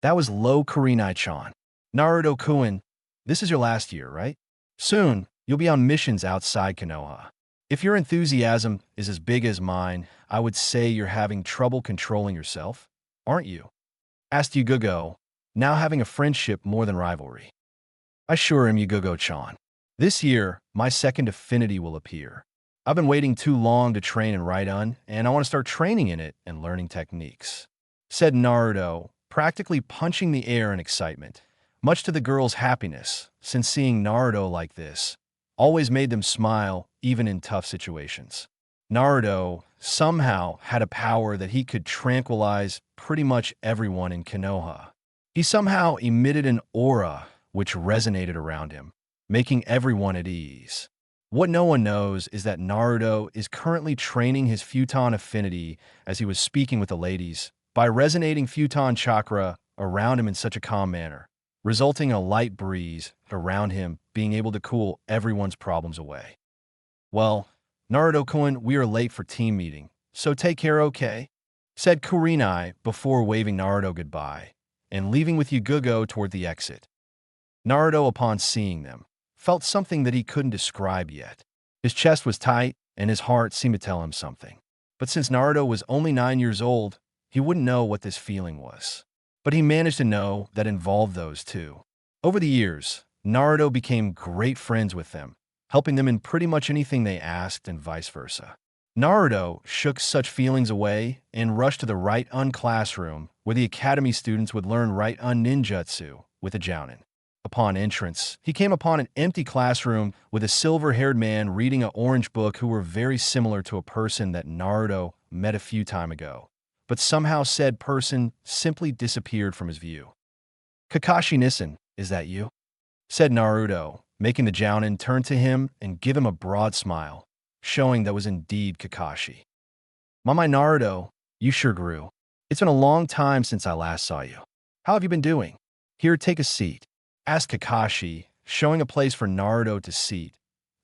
That was low Kurenai-chan. Naruto-kun, this is your last year, right? Soon, you'll be on missions outside Konoha. If your enthusiasm is as big as mine, I would say you're having trouble controlling yourself, aren't you? Asked Yugugo, now having a friendship more than rivalry. I sure am, Yugugo-chan. This year, my second affinity will appear. I've been waiting too long to train in Raidon, and I want to start training in it and learning techniques, said Naruto, practically punching the air in excitement, much to the girls' happiness, since seeing Naruto like this always made them smile even in tough situations. Naruto somehow had a power that he could tranquilize pretty much everyone in Konoha. He somehow emitted an aura which resonated around him, making everyone at ease. What no one knows is that Naruto is currently training his futon affinity as he was speaking with the ladies by resonating futon chakra around him in such a calm manner, resulting in a light breeze around him being able to cool everyone's problems away. Well, Naruto-kun, we are late for team meeting, so take care, okay? Said Kurenai before waving Naruto goodbye and leaving with Yugugo toward the exit. Naruto, upon seeing them, felt something that he couldn't describe yet. His chest was tight, and his heart seemed to tell him something. But since Naruto was only 9 years old, he wouldn't know what this feeling was. But he managed to know that involved those two. Over the years, Naruto became great friends with them, helping them in pretty much anything they asked and vice versa. Naruto shook such feelings away and rushed to the Right-Un classroom, where the academy students would learn Right-Un ninjutsu with a jounin. Upon entrance, he came upon an empty classroom with a silver-haired man reading an orange book who were very similar to a person that Naruto met a few time ago. But somehow said person simply disappeared from his view. Kakashi-Nissen, is that you? Said Naruto, making the jounin turn to him and give him a broad smile, showing that was indeed Kakashi. My Naruto, you sure grew. It's been a long time since I last saw you. How have you been doing? Here, take a seat, asked Kakashi, showing a place for Naruto to seat,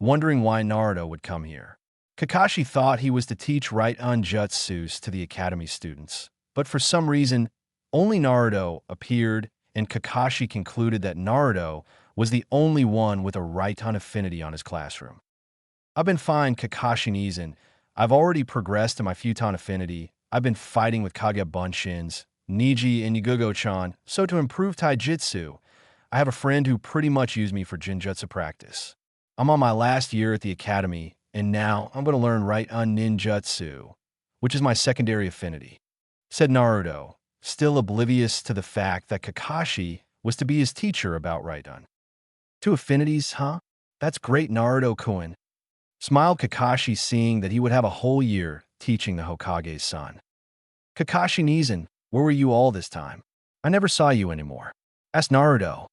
wondering why Naruto would come here. Kakashi thought he was to teach Right-Un jutsus to the academy students, but for some reason, only Naruto appeared, and Kakashi concluded that Naruto was the only one with a Right-Un affinity on his classroom. I've been fine, Kakashi-Nizen. I've already progressed to my Futon affinity. I've been fighting with Kage Bunshins, Niji, and Yugogo-chan, so to improve Taijutsu, I have a friend who pretty much used me for Jinjutsu practice. I'm on my last year at the academy, and now I'm going to learn Right-Un ninjutsu, which is my secondary affinity, said Naruto, still oblivious to the fact that Kakashi was to be his teacher about Right-Un. Two affinities, huh? That's great, Naruto-kun. Smiled Kakashi, seeing that he would have a whole year teaching the Hokage's son. Kakashi-Nizen, where were you all this time? I never saw you anymore, asked Naruto.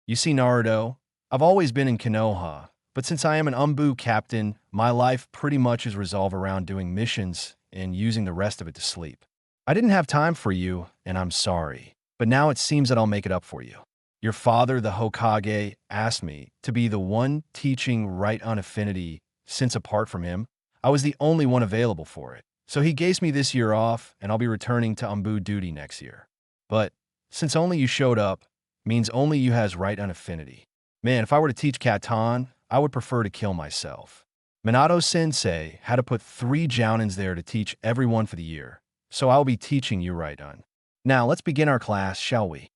You see, Naruto, I've always been in Konoha, but since I am an Umbu captain, my life pretty much is revolved around doing missions and using the rest of it to sleep. I didn't have time for you, and I'm sorry, but now it seems that I'll make it up for you. Your father, the Hokage, asked me to be the one teaching Right-Un affinity, since apart from him, I was the only one available for it. So he gave me this year off, and I'll be returning to Umbu duty next year. But since only you showed up, means only you has Right-Un affinity. Man, if I were to teach Katan, I would prefer to kill myself. Minato Sensei had to put 3 jounins there to teach everyone for the year, so I'll be teaching you Right-Un. Now, let's begin our class, shall we?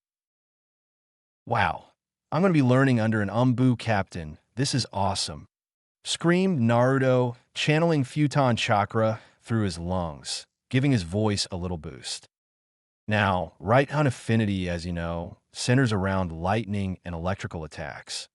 Wow, I'm going to be learning under an Umbu captain. This is awesome, screamed Naruto, channeling Futon chakra through his lungs, giving his voice a little boost. Now, Right-Un affinity, as you know, centers around lightning and electrical attacks.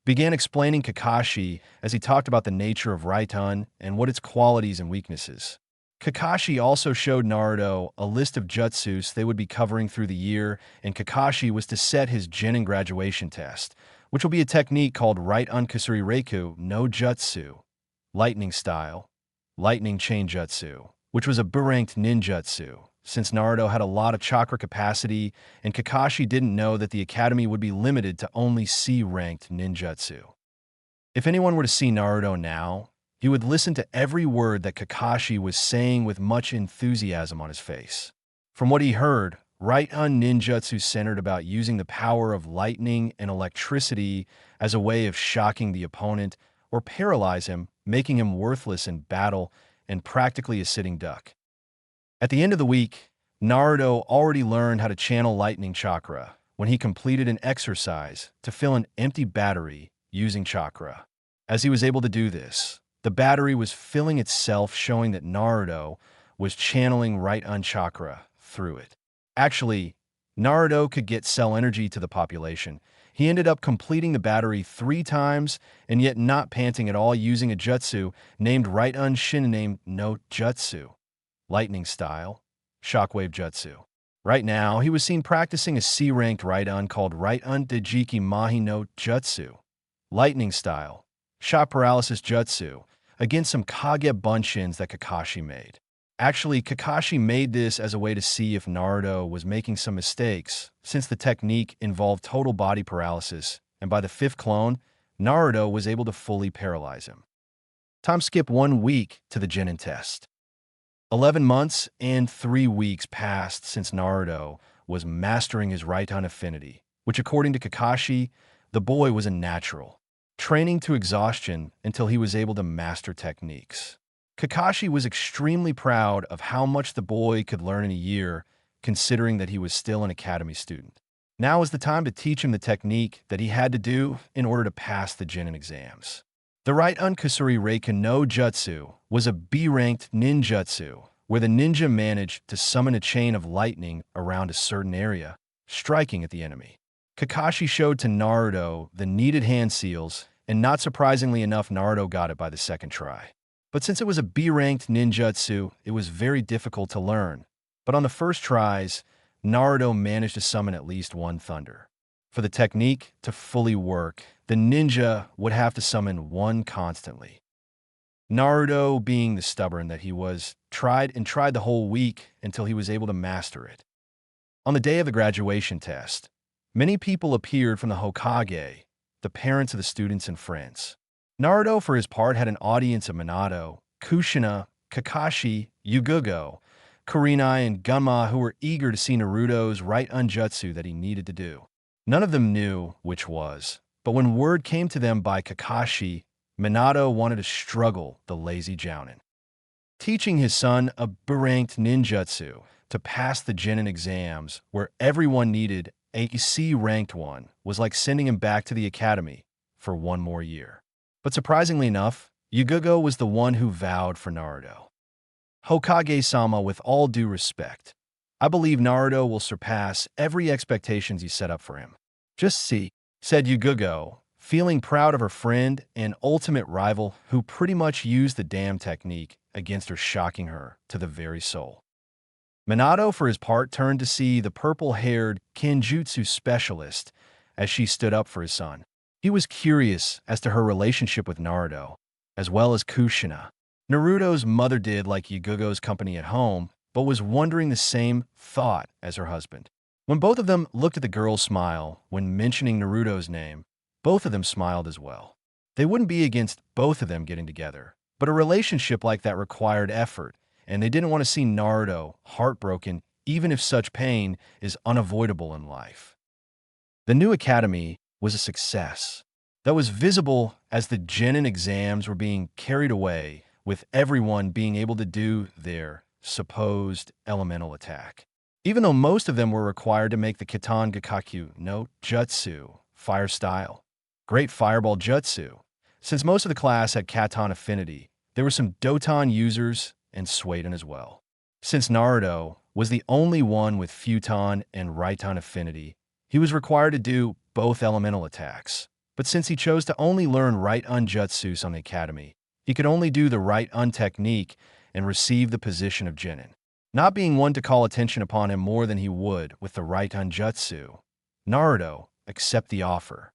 Began explaining Kakashi as he talked about the nature of Right-Un and what its qualities and weaknesses. Kakashi also showed Naruto a list of jutsus they would be covering through the year, and Kakashi was to set his Genin graduation test, which will be a technique called Right-Un Kusuri Reiku no Jutsu, lightning style, lightning chain jutsu, which was a B-ranked ninjutsu, since Naruto had a lot of chakra capacity, and Kakashi didn't know that the academy would be limited to only C-ranked ninjutsu. If anyone were to see Naruto now, he would listen to every word that Kakashi was saying with much enthusiasm on his face. From what he heard, Right-Un ninjutsu centered about using the power of lightning and electricity as a way of shocking the opponent or paralyze him, making him worthless in battle and practically a sitting duck. At the end of the week, Naruto already learned how to channel lightning chakra when he completed an exercise to fill an empty battery using chakra. As he was able to do this, the battery was filling itself, showing that Naruto was channeling Right-Un chakra through it. Actually, Naruto could get cell energy to the population. He ended up completing the battery 3 times and yet not panting at all, using a jutsu named Right-Un Shinin no Jutsu, lightning style, shockwave jutsu. Right now, he was seen practicing a C-ranked Right-Un called Right-Un Dejiki Mahi no Jutsu, lightning style, shock paralysis jutsu, against some Kage Bunshins that Kakashi made. Actually, Kakashi made this as a way to see if Naruto was making some mistakes, since the technique involved total body paralysis, and by the 5th clone, Naruto was able to fully paralyze him. Time skip 1 week to the Genin test. 11 months and 3 weeks passed since Naruto was mastering his Right-Un affinity, which according to Kakashi, the boy was a natural, training to exhaustion until he was able to master techniques. Kakashi was extremely proud of how much the boy could learn in a year, considering that he was still an academy student. Now was the time to teach him the technique that he had to do in order to pass the Chunin exams. The right Unkusuri Reiken no Jutsu was a B-ranked ninjutsu, where the ninja managed to summon a chain of lightning around a certain area, striking at the enemy. Kakashi showed to Naruto the needed hand seals, and not surprisingly enough, Naruto got it by the second try. But since it was a B-ranked ninjutsu, it was very difficult to learn. But on the first tries, Naruto managed to summon at least one thunder. For the technique to fully work, the ninja would have to summon one constantly. Naruto, being the stubborn that he was, tried the whole week until he was able to master it. On the day of the graduation test, many people appeared from the Hokage, the parents of the students and friends. Naruto, for his part, had an audience of Minato, Kushina, Kakashi, Yugugo, Kurenai, and Gunma who were eager to see Naruto's right unjutsu that he needed to do. None of them knew which was, but when word came to them by Kakashi, Minato wanted to struggle the lazy jounin. Teaching his son a B-ranked ninjutsu to pass the Chunin Exams, where everyone needed a C-ranked one, was like sending him back to the academy for one more year. But surprisingly enough, Yugugo was the one who vowed for Naruto. Hokage-sama, with all due respect, I believe Naruto will surpass every expectations you set up for him. Just see, said Yugugo, feeling proud of her friend and ultimate rival who pretty much used the damn technique against her, shocking her to the very soul. Minato, for his part, turned to see the purple-haired Kenjutsu specialist as she stood up for his son. He was curious as to her relationship with Naruto, as well as Kushina. Naruto's mother did like Yugugo's company at home, but was wondering the same thought as her husband. When both of them looked at the girl's smile when mentioning Naruto's name, both of them smiled as well. They wouldn't be against both of them getting together, but a relationship like that required effort, and they didn't want to see Naruto heartbroken, even if such pain is unavoidable in life. The new academy was a success that was visible as the Chunin exams were being carried away, with everyone being able to do their supposed elemental attack. Even though most of them were required to make the Kitan Gakakyu no Jutsu, fire style, Great Fireball Jutsu. Since most of the class had Katan affinity, there were some Doton users and Suiton as well. Since Naruto was the only one with Futon and Raiton affinity, he was required to do both elemental attacks. But since he chose to only learn right unjutsus on the academy, he could only do the right un technique and receive the position of Chunin. Not being one to call attention upon him more than he would with the right unjutsu, Naruto accepted the offer.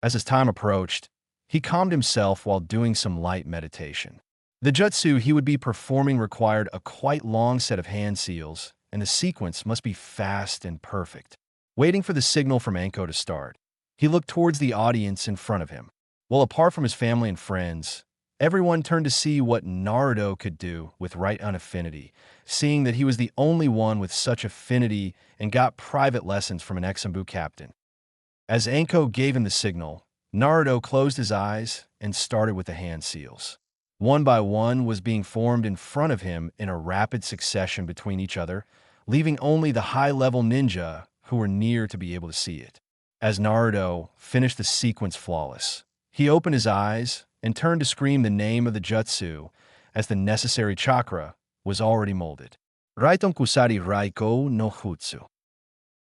As his time approached, he calmed himself while doing some light meditation. The jutsu he would be performing required a quite long set of hand seals, and the sequence must be fast and perfect. Waiting for the signal from Anko to start, he looked towards the audience in front of him. While apart from his family and friends, everyone turned to see what Naruto could do with right unaffinity, seeing that he was the only one with such affinity and got private lessons from an Exambu captain. As Anko gave him the signal, Naruto closed his eyes and started with the hand seals. One by one was being formed in front of him in a rapid succession between each other, leaving only the high-level ninja who were near to be able to see it. As Naruto finished the sequence flawless, he opened his eyes and turned to scream the name of the jutsu as the necessary chakra was already molded. Raiton Kusari Raiko no Jutsu.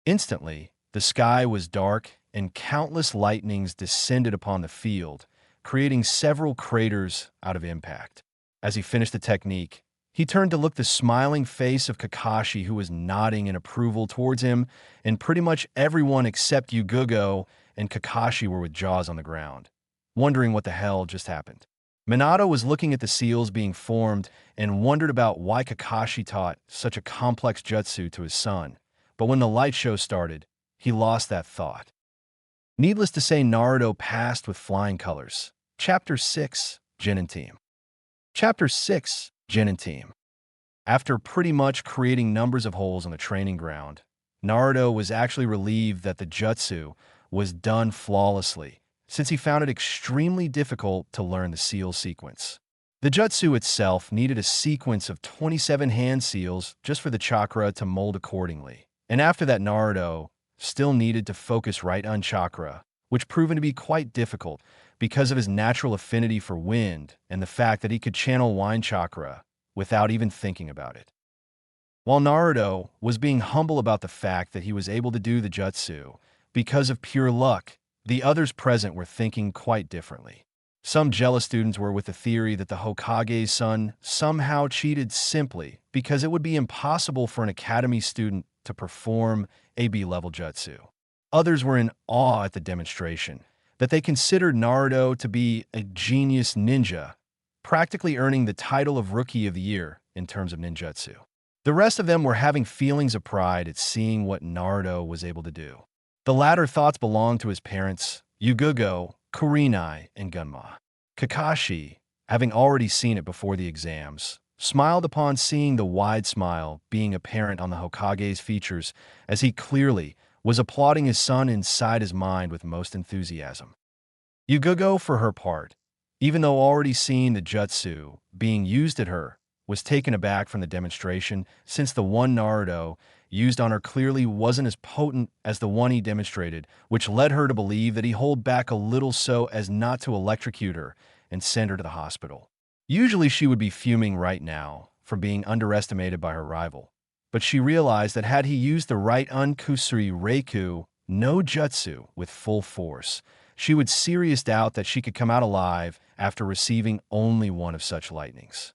Instantly, the sky was dark and countless lightnings descended upon the field, creating several craters out of impact. As he finished the technique, he turned to look the smiling face of Kakashi, who was nodding in approval towards him, and pretty much everyone except Yugugo and Kakashi were with jaws on the ground, wondering what the hell just happened. Minato was looking at the seals being formed and wondered about why Kakashi taught such a complex jutsu to his son, but when the light show started, he lost that thought. Needless to say, Naruto passed with flying colors. Chapter 6, Chunin Team. Chapter 6, Chunin Team. After pretty much creating numbers of holes on the training ground, Naruto was actually relieved that the jutsu was done flawlessly, since he found it extremely difficult to learn the seal sequence. The jutsu itself needed a sequence of 27 hand seals just for the chakra to mold accordingly. And after that, Naruto still needed to focus right on chakra, which proven to be quite difficult because of his natural affinity for wind and the fact that he could channel wind chakra without even thinking about it. While Naruto was being humble about the fact that he was able to do the jutsu because of pure luck, the others present were thinking quite differently. Some jealous students were with the theory that the Hokage's son somehow cheated simply because it would be impossible for an academy student to perform AB-level jutsu. Others were in awe at the demonstration, that they considered Naruto to be a genius ninja, practically earning the title of Rookie of the Year in terms of ninjutsu. The rest of them were having feelings of pride at seeing what Naruto was able to do. The latter thoughts belonged to his parents, Yugugo, Kurenai, and Gunma. Kakashi, having already seen it before the exams, smiled upon seeing the wide smile being apparent on the Hokage's features as he clearly was applauding his son inside his mind with most enthusiasm. Yugugo, for her part, even though already seeing the jutsu being used at her, was taken aback from the demonstration since the one Naruto used on her clearly wasn't as potent as the one he demonstrated, which led her to believe that he held back a little so as not to electrocute her and send her to the hospital. Usually she would be fuming right now for being underestimated by her rival, but she realized that had he used the right Unkusuri Reiku no Jutsu with full force, she would serious doubt that she could come out alive after receiving only one of such lightnings.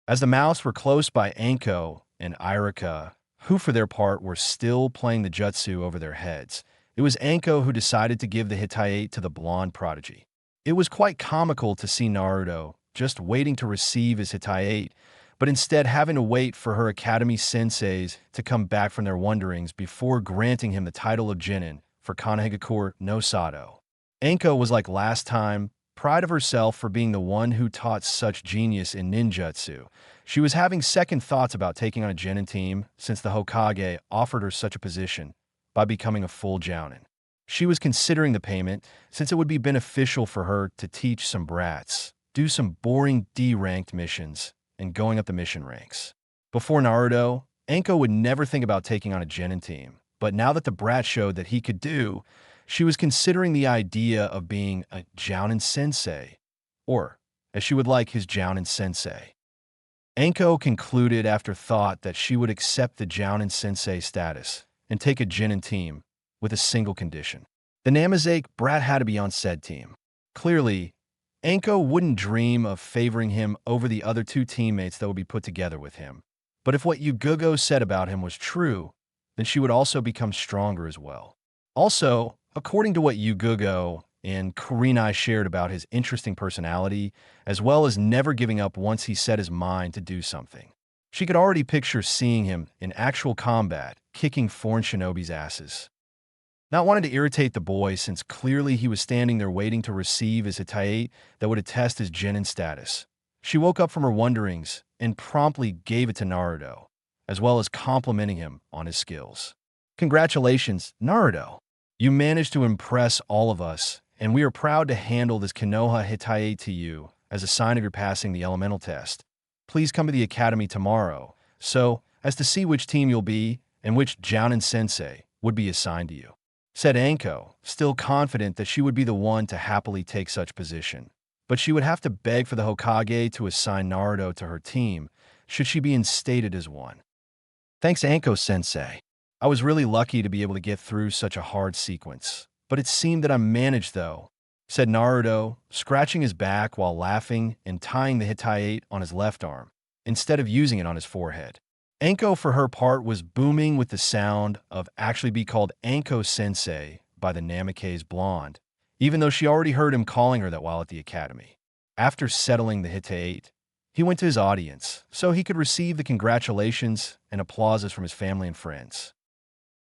As the mouths were close by Anko and Irika, who for their part were still playing the jutsu over their heads, it was Anko who decided to give the Hitayate to the blonde prodigy. It was quite comical to see Naruto just waiting to receive his Hitayate, but instead having to wait for her academy senseis to come back from their wanderings before granting him the title of Genin for Kanehagakure no Sato. Anko was like last time, pride of herself for being the one who taught such genius in ninjutsu. She was having second thoughts about taking on a Genin team since the Hokage offered her such a position by becoming a full jounin. She was considering the payment since it would be beneficial for her to teach some brats, do some boring D-ranked missions, and going up the mission ranks. Before Naruto, Anko would never think about taking on a Genin team, but now that the brat showed that he could do, she was considering the idea of being a Jounin sensei, or, as she would like, his Jounin sensei. Anko concluded after thought that she would accept the Jounin sensei status and take a Genin team with a single condition. The Namazake brat had to be on said team. Clearly, Anko wouldn't dream of favoring him over the other two teammates that would be put together with him. But if what Yugugo said about him was true, then she would also become stronger as well. Also, according to what Yugugo and Kurenai shared about his interesting personality, as well as never giving up once he set his mind to do something, she could already picture seeing him in actual combat, kicking foreign shinobi's asses. Not wanting to irritate the boy since clearly he was standing there waiting to receive his Hitayate that would attest his Genin status, she woke up from her wonderings and promptly gave it to Naruto, as well as complimenting him on his skills. Congratulations, Naruto! You managed to impress all of us, and we are proud to handle this Konoha Hitayate to you as a sign of your passing the elemental test. Please come to the academy tomorrow, so as to see which team you'll be and which Jounin sensei would be assigned to you, said Anko, still confident that she would be the one to happily take such position. But she would have to beg for the Hokage to assign Naruto to her team should she be instated as one. Thanks, Anko-sensei. I was really lucky to be able to get through such a hard sequence, but it seemed that I managed though, said Naruto, scratching his back while laughing and tying the Hitayate on his left arm, instead of using it on his forehead. Anko, for her part, was booming with the sound of actually be called Anko-sensei by the Namake's blonde, even though she already heard him calling her that while at the academy. After settling the Hitayate, he went to his audience so he could receive the congratulations and applauses from his family and friends.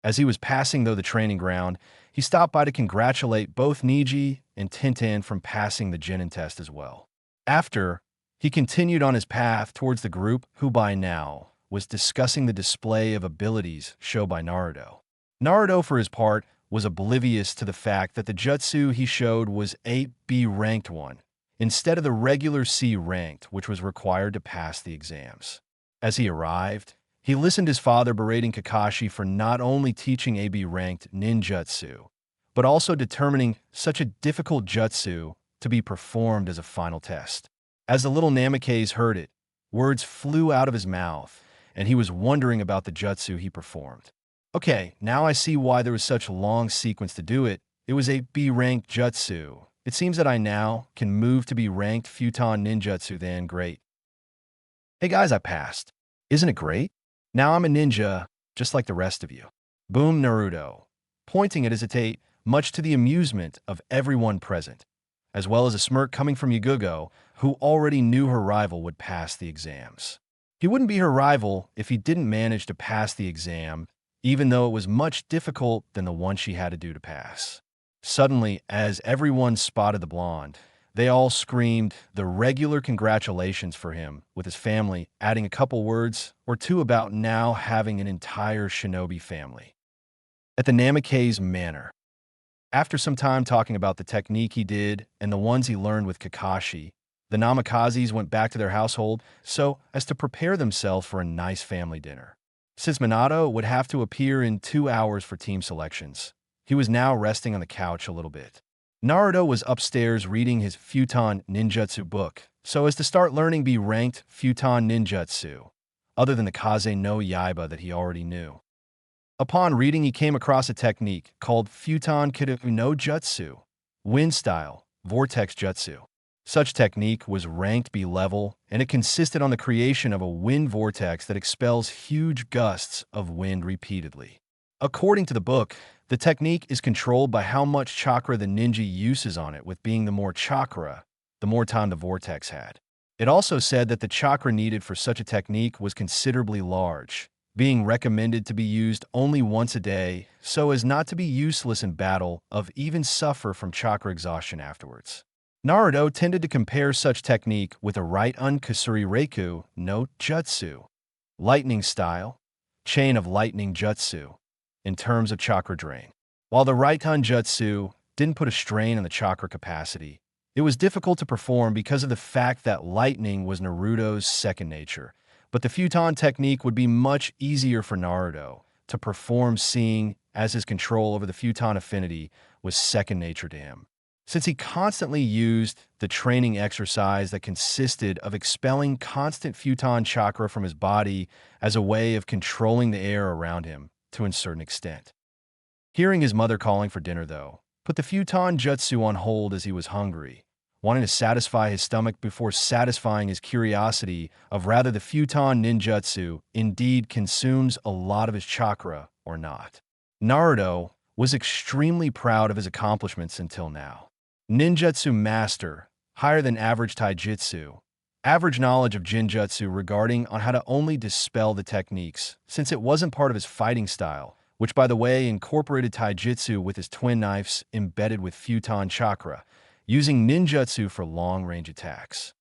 As he was passing the training ground, he stopped by to congratulate both Niji and Tintin from passing the Genin test as well. After, he continued on his path towards the group who by now was discussing the display of abilities shown by Naruto. Naruto, for his part, was oblivious to the fact that the jutsu he showed was a B-ranked one, instead of the regular C-ranked, which was required to pass the exams. As he arrived, he listened to his father berating Kakashi for not only teaching AB-ranked ninjutsu, but also determining such a difficult jutsu to be performed as a final test. As the little Namikaze heard it, words flew out of his mouth, and he was wondering about the jutsu he performed. Okay, now I see why there was such a long sequence to do it. It was a B-ranked jutsu. It seems that I now can move to be ranked Futon Ninjutsu then. Great. Hey guys, I passed. Isn't it great? Now I'm a ninja, just like the rest of you. Boom, Naruto, pointing at hesitate, much to the amusement of everyone present, as well as a smirk coming from Yagugo, who already knew her rival would pass the exams. He wouldn't be her rival if he didn't manage to pass the exam, even though it was much difficult than the one she had to do to pass. Suddenly, as everyone spotted the blonde, they all screamed the regular congratulations for him, with his family adding a couple words or two about now having an entire shinobi family. At the Namikaze Manor, after some time talking about the technique he did and the ones he learned with Kakashi, the Namikazes went back to their household so as to prepare themselves for a nice family dinner. Since Minato would have to appear in 2 hours for team selections, he was now resting on the couch a little bit. Naruto was upstairs reading his Futon Ninjutsu book so as to start learning B-ranked Futon Ninjutsu, other than the Kaze no Yaiba that he already knew. Upon reading, he came across a technique called Futon Kidoku no Jutsu, wind style, vortex jutsu. Such technique was ranked B-level, and it consisted on the creation of a wind vortex that expels huge gusts of wind repeatedly. According to the book, the technique is controlled by how much chakra the ninja uses on it, with being the more chakra, the more time the vortex had. It also said that the chakra needed for such a technique was considerably large, being recommended to be used only once a day so as not to be useless in battle or even suffer from chakra exhaustion afterwards. Naruto tended to compare such technique with a right-un Kusuri Reiku no Jutsu, lightning style, chain of lightning jutsu, in terms of chakra drain. While the right-un jutsu didn't put a strain on the chakra capacity, it was difficult to perform because of the fact that lightning was Naruto's second nature, but the Futon technique would be much easier for Naruto to perform, seeing as his control over the Futon affinity was second nature to him. Since he constantly used the training exercise that consisted of expelling constant Futon chakra from his body as a way of controlling the air around him to a certain extent. Hearing his mother calling for dinner, though, put the Futon jutsu on hold as he was hungry, wanting to satisfy his stomach before satisfying his curiosity of rather the Futon ninjutsu indeed consumes a lot of his chakra or not. Naruto was extremely proud of his accomplishments until now. Ninjutsu master, higher than average taijutsu, average knowledge of jinjutsu regarding on how to only dispel the techniques, since it wasn't part of his fighting style, which by the way incorporated taijutsu with his twin knives embedded with Futon chakra, using ninjutsu for long-range attacks.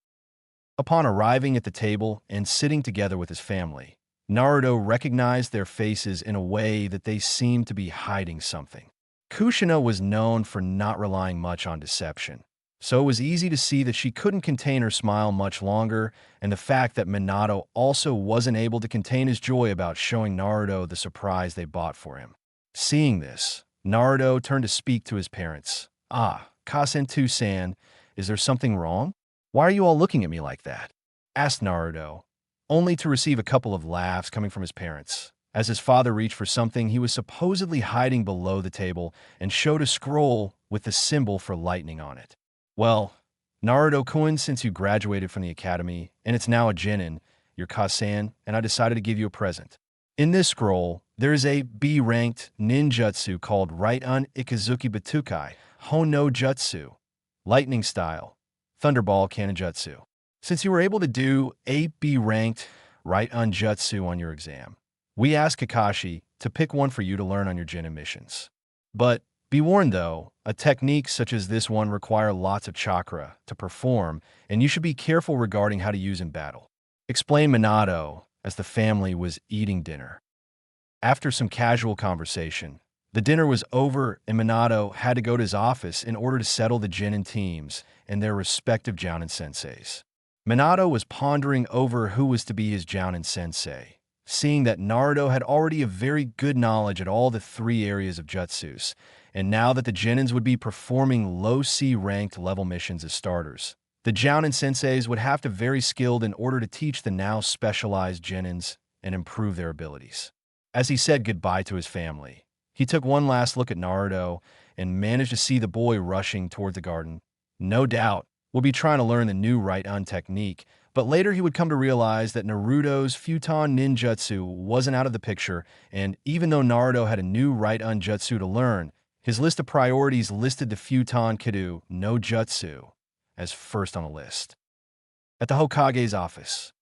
Upon arriving at the table and sitting together with his family, Naruto recognized their faces in a way that they seemed to be hiding something. Kushina was known for not relying much on deception, so it was easy to see that she couldn't contain her smile much longer, and the fact that Minato also wasn't able to contain his joy about showing Naruto the surprise they bought for him. Seeing this, Naruto turned to speak to his parents. "Ah, Kasentu-san, is there something wrong? Why are you all looking at me like that?" asked Naruto, only to receive a couple of laughs coming from his parents, as his father reached for something he was supposedly hiding below the table and showed a scroll with the symbol for lightning on it. "Well, Naruto-kun, since you graduated from the academy, and it's now a genin, you're Kasan, and I decided to give you a present. In this scroll, there is a B-ranked ninjutsu called Right-un Ikazuki Batukai, Hon no Jutsu, lightning style, Thunderball Cannon Jutsu. Since you were able to do a B-ranked Right-un Jutsu on your exam, we asked Kakashi to pick one for you to learn on your genin missions. But be warned though, a technique such as this one requires lots of chakra to perform, and you should be careful regarding how to use in battle," explained Minato as the family was eating dinner. After some casual conversation, the dinner was over and Minato had to go to his office in order to settle the genin teams and their respective Jounin senseis. Minato was pondering over who was to be his Jounin sensei, seeing that Naruto had already a very good knowledge at all the 3 areas of jutsus, and now that the Genins would be performing low C-ranked level missions as starters, the Jounin senseis would have to be very skilled in order to teach the now specialized Genins and improve their abilities. As he said goodbye to his family, he took one last look at Naruto and managed to see the boy rushing toward the garden. No doubt, would be trying to learn the new right-on technique, but later he would come to realize that Naruto's Futon Ninjutsu wasn't out of the picture, and even though Naruto had a new right-on jutsu to learn, his list of priorities listed the Futon Kido no Jutsu as first on the list. At the Hokage's office.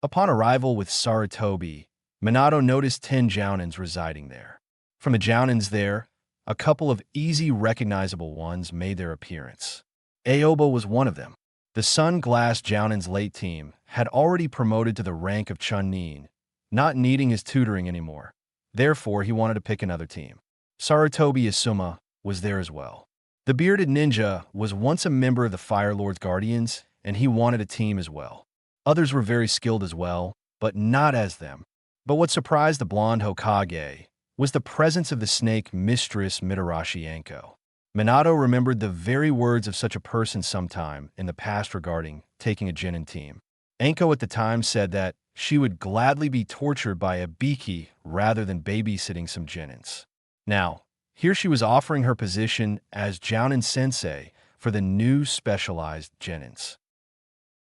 Upon arrival with Sarutobi, Minato noticed 10 Jounins residing there. From the Jounins there, a couple of easy recognizable ones made their appearance. Aoba was one of them. The Sun-Glass Jounin's late team had already promoted to the rank of Chunin, not needing his tutoring anymore. Therefore, he wanted to pick another team. Sarutobi Asuma was there as well. The bearded ninja was once a member of the Fire Lord's Guardians, and he wanted a team as well. Others were very skilled as well, but not as them. But what surprised the blonde Hokage was the presence of the snake mistress Mitarashi Anko. Minato remembered the very words of such a person sometime in the past regarding taking a Genin team. Anko at the time said that she would gladly be tortured by a Biki rather than babysitting some Genins. Now, here she was offering her position as Jounin Sensei for the new specialized Genins.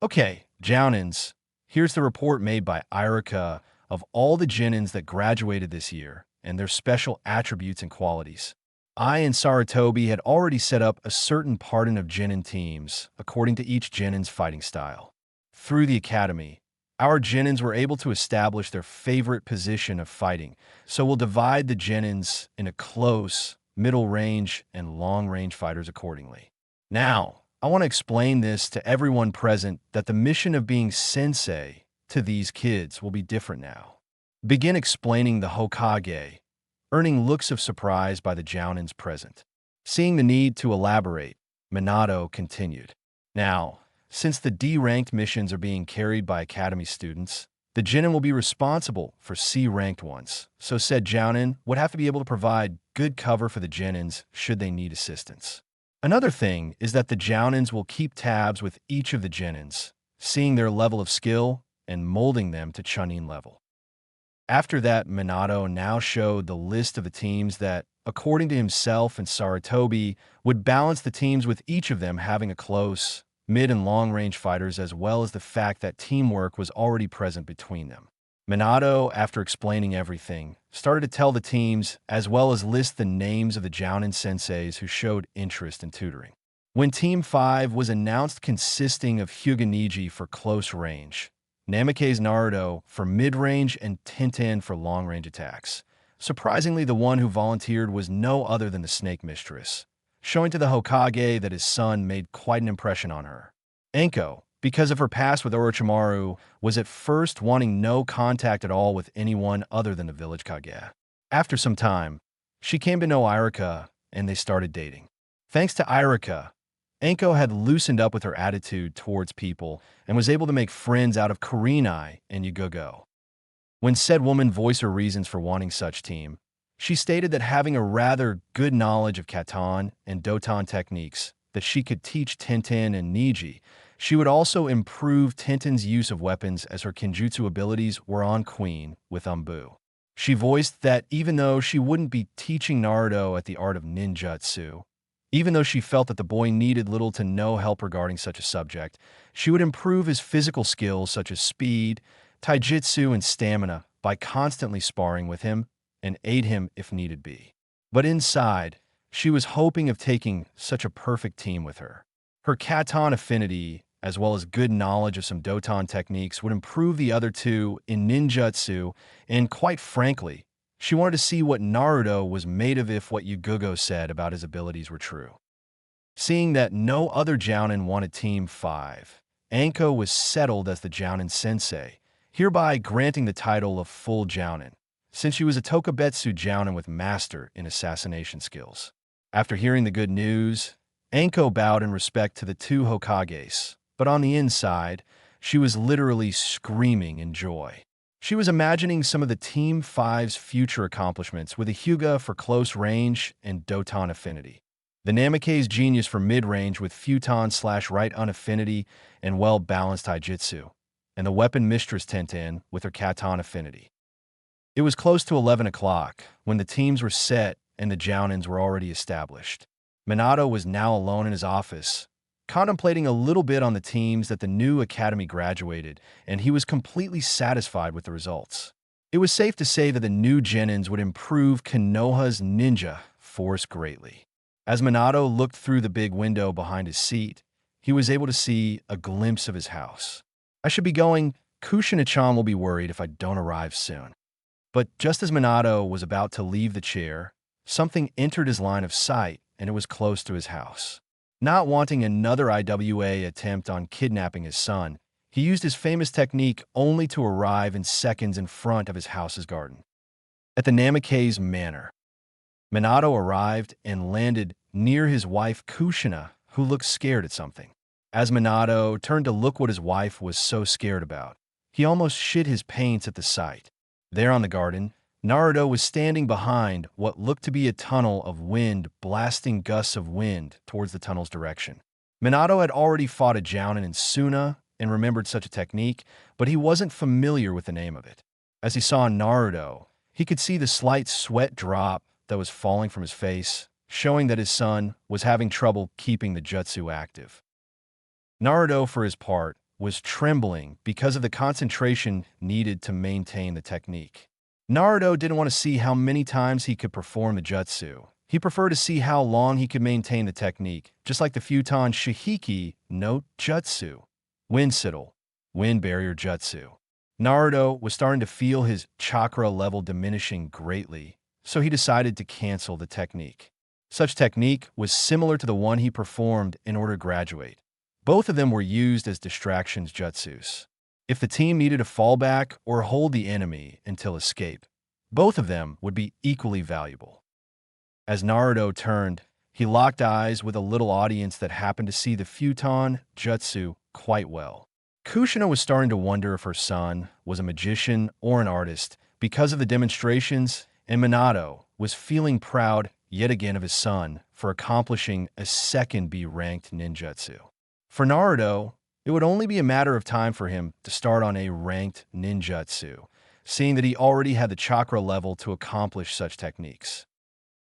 Okay, Jounins, here's the report made by Irika of all the Genins that graduated this year and their special attributes and qualities. I and Sarutobi had already set up a certain pardon of Genin teams according to each Genin's fighting style. Through the academy, our Genins were able to establish their favorite position of fighting, so we'll divide the Genins into close, middle range, and long range fighters accordingly. Now, I want to explain this to everyone present that the mission of being sensei to these kids will be different now. Begin explaining the Hokage, earning looks of surprise by the Jounins present. Seeing the need to elaborate, Minato continued. Now, since the D-ranked missions are being carried by Academy students, the Genin will be responsible for C-ranked ones, so said Jounin would have to be able to provide good cover for the Genins should they need assistance. Another thing is that the Jounins will keep tabs with each of the Genins, seeing their level of skill and molding them to Chunin level. After that, Minato now showed the list of the teams that, according to himself and Sarutobi, would balance the teams with each of them having a close, mid and long-range fighters as well as the fact that teamwork was already present between them. Minato, after explaining everything, started to tell the teams as well as list the names of the Jounin senseis who showed interest in tutoring. When Team 5 was announced consisting of Hyuga for close range, Namake's Naruto for mid-range, and Tenten for long-range attacks. Surprisingly, the one who volunteered was no other than the Snake Mistress, showing to the Hokage that his son made quite an impression on her. Anko, because of her past with Orochimaru, was at first wanting no contact at all with anyone other than the village Kage. After some time, she came to know Irika, and they started dating. Thanks to Irika, Anko had loosened up with her attitude towards people and was able to make friends out of Kurenai and Yugogo. When said woman voiced her reasons for wanting such team, she stated that having a rather good knowledge of Katan and Doton techniques that she could teach Tenten and Niji, she would also improve Tenten's use of weapons as her Kenjutsu abilities were on Queen with Umbu. She voiced that even though she wouldn't be teaching Naruto at the art of ninjutsu, even though she felt that the boy needed little to no help regarding such a subject, she would improve his physical skills such as speed, taijutsu, and stamina by constantly sparring with him and aid him if needed be. But inside, she was hoping of taking such a perfect team with her. Her Katan affinity, as well as good knowledge of some Doton techniques, would improve the other two in ninjutsu, and quite frankly, she wanted to see what Naruto was made of if what Yugogo said about his abilities were true. Seeing that no other Jounin wanted Team 5, Anko was settled as the Jounin sensei, hereby granting the title of full Jounin, since she was a Tokubetsu Jounin with master in assassination skills. After hearing the good news, Anko bowed in respect to the two Hokages, but on the inside, she was literally screaming in joy. She was imagining some of the Team 5's future accomplishments with a Hyuga for close range and Doton affinity. The Namikaze's genius for mid-range with Futon/right unaffinity and well-balanced Taijutsu, and the weapon Mistress Tenten with her Katon affinity. It was close to 11 o'clock when the teams were set and the Jounins were already established. Minato was now alone in his office, contemplating a little bit on the teams that the new academy graduated, and he was completely satisfied with the results. It was safe to say that the new Genins would improve Konoha's ninja force greatly. As Minato looked through the big window behind his seat, he was able to see a glimpse of his house. I should be going. Kushina-chan will be worried if I don't arrive soon. But just as Minato was about to leave the chair, something entered his line of sight, and it was close to his house. Not wanting another IWA attempt on kidnapping his son, he used his famous technique only to arrive in seconds in front of his house's garden. At the Namikaze Manor, Minato arrived and landed near his wife Kushina, who looked scared at something. As Minato turned to look what his wife was so scared about, he almost shit his pants at the sight. There on the garden, Naruto was standing behind what looked to be a tunnel of wind, blasting gusts of wind towards the tunnel's direction. Minato had already fought a Jounin in Suna and remembered such a technique, but he wasn't familiar with the name of it. As he saw Naruto, he could see the slight sweat drop that was falling from his face, showing that his son was having trouble keeping the jutsu active. Naruto, for his part, was trembling because of the concentration needed to maintain the technique. Naruto didn't want to see how many times he could perform the jutsu. He preferred to see how long he could maintain the technique, just like the Futon Shihiki no Jutsu, Wind Siddle, Wind Barrier Jutsu. Naruto was starting to feel his chakra level diminishing greatly, so he decided to cancel the technique. Such technique was similar to the one he performed in order to graduate. Both of them were used as distractions jutsus. If the team needed a fallback or hold the enemy until escape, both of them would be equally valuable. As Naruto turned, he locked eyes with a little audience that happened to see the Futon jutsu quite well. Kushina was starting to wonder if her son was a magician or an artist because of the demonstrations, and Minato was feeling proud yet again of his son for accomplishing a second B-ranked ninjutsu. For Naruto, it would only be a matter of time for him to start on a ranked ninjutsu, seeing that he already had the chakra level to accomplish such techniques.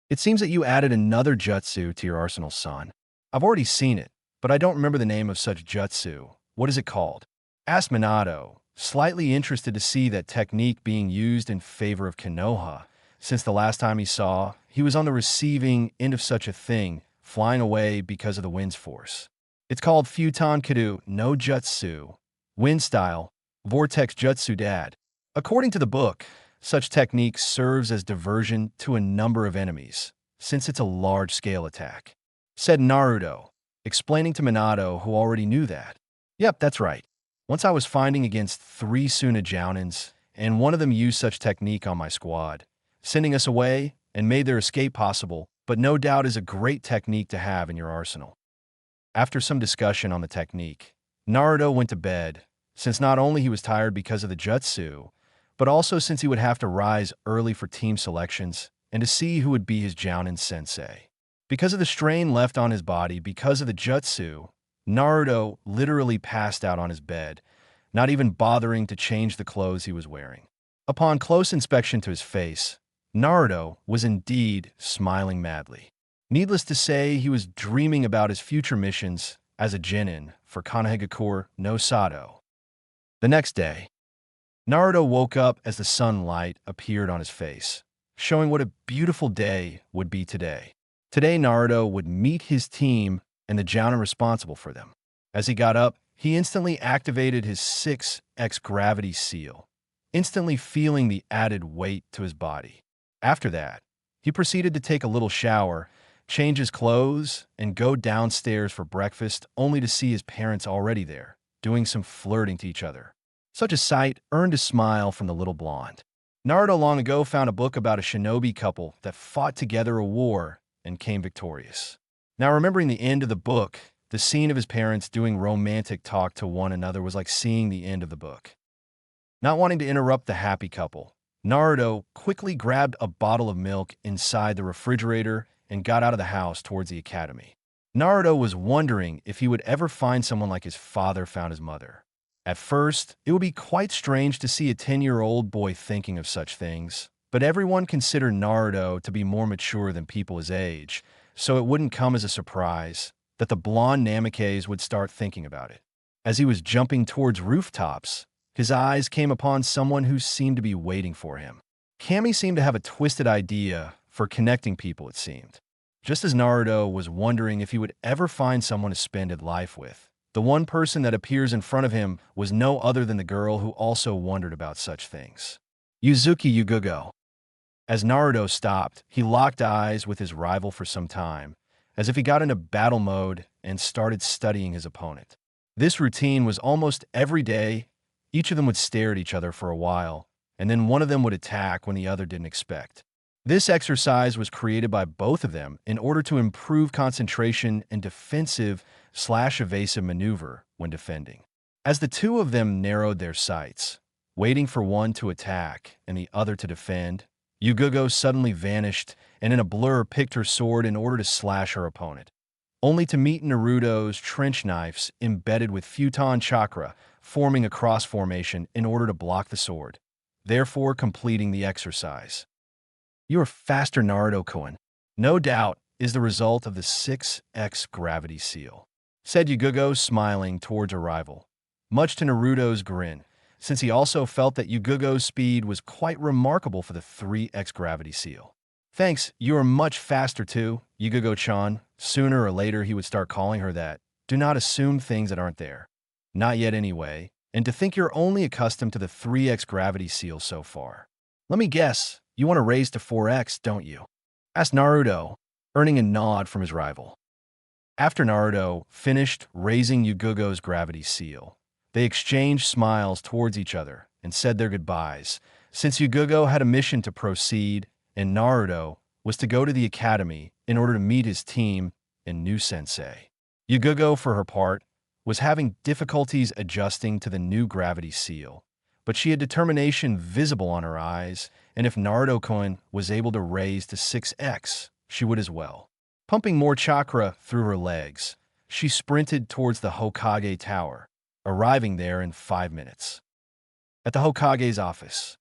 It seems that you added another jutsu to your arsenal, son. I've already seen it, but I don't remember the name of such jutsu. What is it called? Asked Minato, slightly interested to see that technique being used in favor of Konoha, since the last time he saw, he was on the receiving end of such a thing, flying away because of the wind's force. It's called Futon Kuru no Jutsu, Wind Style, Vortex Jutsu Dad. According to the book, such technique serves as diversion to a number of enemies, since it's a large-scale attack. Said Naruto, explaining to Minato, who already knew that. Yep, that's right. Once I was fighting against 3 Suna Jounins, and one of them used such technique on my squad, sending us away and made their escape possible, but no doubt is a great technique to have in your arsenal. After some discussion on the technique, Naruto went to bed, since not only he was tired because of the jutsu, but also since he would have to rise early for team selections and to see who would be his Jounin sensei. Because of the strain left on his body because of the jutsu, Naruto literally passed out on his bed, not even bothering to change the clothes he was wearing. Upon close inspection to his face, Naruto was indeed smiling madly. Needless to say, he was dreaming about his future missions as a genin for Konohagakure no Sato. The next day, Naruto woke up as the sunlight appeared on his face, showing what a beautiful day would be today. Today, Naruto would meet his team and the Jounin responsible for them. As he got up, he instantly activated his 6x gravity seal, instantly feeling the added weight to his body. After that, he proceeded to take a little shower, change his clothes, and go downstairs for breakfast, only to see his parents already there, doing some flirting to each other. Such a sight earned a smile from the little blonde. Naruto long ago found a book about a shinobi couple that fought together a war and came victorious. Now, remembering the end of the book, the scene of his parents doing romantic talk to one another was like seeing the end of the book. Not wanting to interrupt the happy couple, Naruto quickly grabbed a bottle of milk inside the refrigerator and got out of the house towards the academy. Naruto was wondering if he would ever find someone like his father found his mother. At first, it would be quite strange to see a 10-year-old boy thinking of such things, but everyone considered Naruto to be more mature than people his age, so it wouldn't come as a surprise that the blonde Namikaze would start thinking about it. As he was jumping towards rooftops, his eyes came upon someone who seemed to be waiting for him. Kami seemed to have a twisted idea for connecting people, it seemed. Just as Naruto was wondering if he would ever find someone to spend his life with, the one person that appears in front of him was no other than the girl who also wondered about such things. Yuzuki Yugugo. As Naruto stopped, he locked eyes with his rival for some time, as if he got into battle mode and started studying his opponent. This routine was almost every day. Each of them would stare at each other for a while, and then one of them would attack when the other didn't expect. This exercise was created by both of them in order to improve concentration and defensive/evasive maneuver when defending. As the two of them narrowed their sights, waiting for one to attack and the other to defend, Yugugo suddenly vanished and in a blur picked her sword in order to slash her opponent, only to meet Naruto's trench knives embedded with futon chakra, forming a cross formation in order to block the sword, therefore completing the exercise. "You are faster, Naruto-kun. No doubt is the result of the 6x gravity seal," said Yugugo, smiling towards her rival, much to Naruto's grin, since he also felt that Yugugo's speed was quite remarkable for the 3x gravity seal. "Thanks, you are much faster too, Yugugo-chan." Sooner or later he would start calling her that. Do not assume things that aren't there. Not yet anyway, and to think you're only accustomed to the 3x gravity seal so far. "Let me guess, you want to raise to 4x, don't you?" asked Naruto, earning a nod from his rival. After Naruto finished raising Yugugo's gravity seal, they exchanged smiles towards each other and said their goodbyes, since Yugugo had a mission to proceed and Naruto was to go to the academy in order to meet his team and new sensei. Yugugo, for her part, was having difficulties adjusting to the new gravity seal, but she had determination visible on her eyes, and if Naruto-kun was able to raise to 6x, she would as well. Pumping more chakra through her legs, she sprinted towards the Hokage Tower, arriving there in 5 minutes. At the Hokage's office,